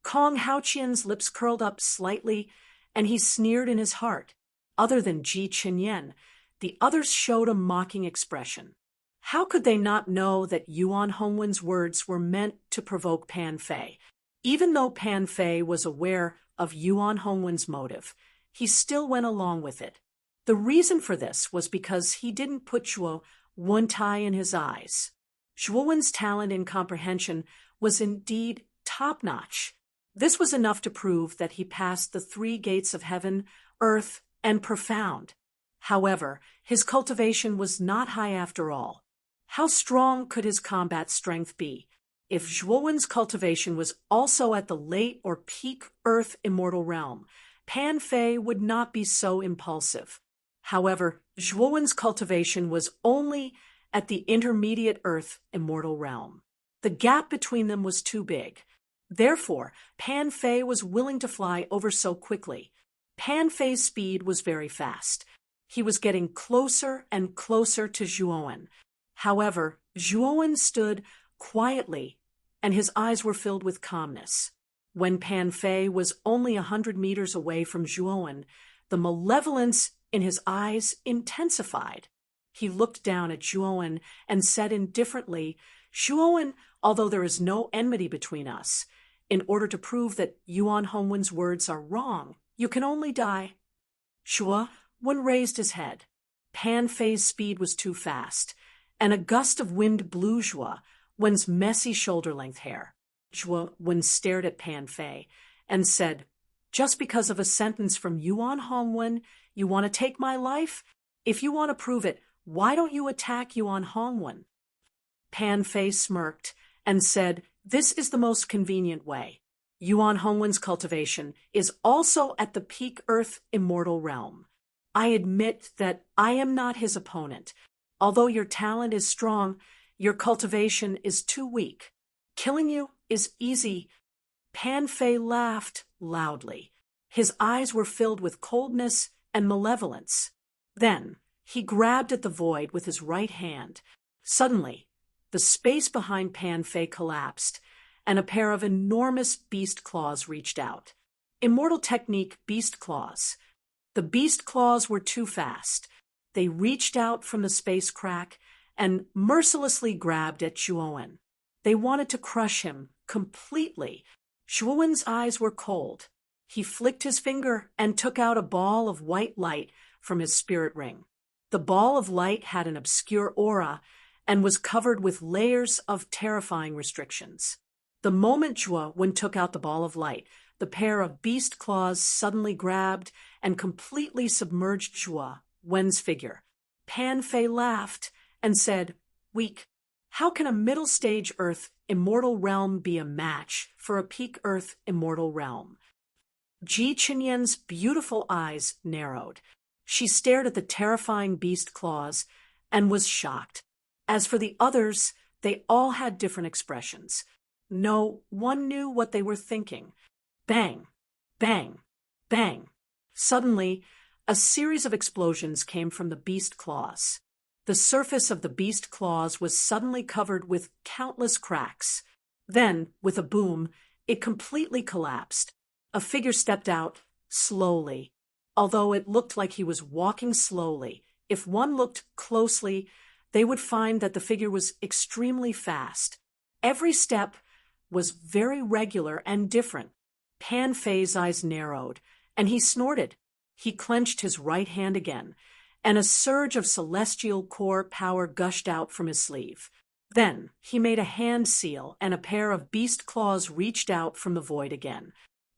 Kong Haoqian's lips curled up slightly, and he sneered in his heart. Other than Ji Chinyan, the others showed a mocking expression. How could they not know that Yuan Hongwen's words were meant to provoke Pan Fei? Even though Pan Fei was aware of Yuan Hongwen's motive, he still went along with it. The reason for this was because he didn't put Zhuowen in his eyes. Zhuowen's talent in comprehension was indeed top-notch. This was enough to prove that he passed the 3 gates of heaven, earth, and profound. However, his cultivation was not high after all. How strong could his combat strength be? If Zhuowen's cultivation was also at the late or peak earth immortal realm, Pan Fei would not be so impulsive. However, Zhuowen's cultivation was only at the intermediate earth immortal realm. The gap between them was too big. Therefore, Pan Fei was willing to fly over so quickly. Pan Fei's speed was very fast. He was getting closer and closer to Zhuowen. However, Zhuowen stood quietly, and his eyes were filled with calmness. When Pan Fei was only 100 meters away from Zhuowen, the malevolence in his eyes intensified. He looked down at Zhuowen and said indifferently, Zhuowen, although there is no enmity between us, in order to prove that Yuan Hongwen's words are wrong, you can only die. Zhuowen Wen raised his head. Pan Fei's speed was too fast, and a gust of wind blew Zhua Wen's messy shoulder-length hair. Zhua Wen stared at Pan Fei and said, "Just because of a sentence from Yuan Hongwen, you want to take my life? If you want to prove it, why don't you attack Yuan Hongwen?" Pan Fei smirked and said, "This is the most convenient way. Yuan Hongwen's cultivation is also at the peak Earth immortal realm. I admit that I am not his opponent. Although your talent is strong, your cultivation is too weak. Killing you is easy." Pan Fei laughed loudly. His eyes were filled with coldness and malevolence. Then he grabbed at the void with his right hand. Suddenly, the space behind Pan Fei collapsed, and a pair of enormous beast claws reached out. Immortal technique beast claws. The beast claws were too fast. They reached out from the space crack and mercilessly grabbed at Zhuo. They wanted to crush him completely. Zhuo's eyes were cold. He flicked his finger and took out a ball of white light from his spirit ring. The ball of light had an obscure aura and was covered with layers of terrifying restrictions. The moment Zhuo took out the ball of light, the pair of beast claws suddenly grabbed and completely submerged Zhuo's figure. Pan Fei laughed and said, "Weak. How can a middle stage Earth immortal realm be a match for a peak Earth immortal realm?" Ji Qinyan's beautiful eyes narrowed. She stared at the terrifying beast claws and was shocked. As for the others, they all had different expressions. No one knew what they were thinking. Bang! Bang! Bang! Suddenly, a series of explosions came from the beast claws. The surface of the beast claws was suddenly covered with countless cracks. Then, with a boom, it completely collapsed. A figure stepped out, slowly. Although it looked like he was walking slowly, if one looked closely, they would find that the figure was extremely fast. Every step was very regular and different. Pan Fei's eyes narrowed, and he snorted. He clenched his right hand again, and a surge of celestial core power gushed out from his sleeve. Then he made a hand seal, and a pair of beast claws reached out from the void again.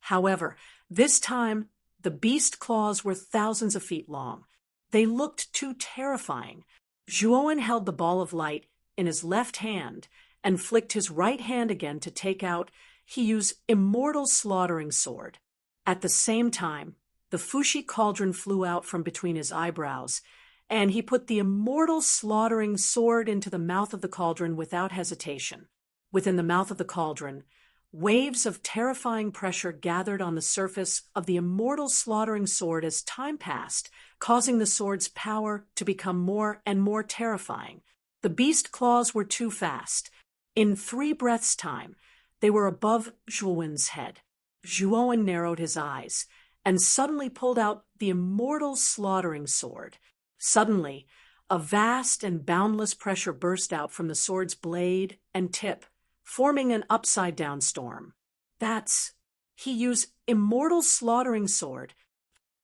However, this time, the beast claws were thousands of feet long. They looked too terrifying. Zhuo held the ball of light in his left hand and flicked his right hand again to take out. He used immortal slaughtering sword. At the same time, the Fushi cauldron flew out from between his eyebrows, and he put the immortal slaughtering sword into the mouth of the cauldron without hesitation. Within the mouth of the cauldron, waves of terrifying pressure gathered on the surface of the immortal slaughtering sword as time passed, causing the sword's power to become more and more terrifying. The beast claws were too fast. In 3 breaths' time, they were above Zhuowen's head. Zhuowen narrowed his eyes and suddenly pulled out the immortal slaughtering sword. Suddenly, a vast and boundless pressure burst out from the sword's blade and tip, forming an upside-down storm. He used immortal slaughtering sword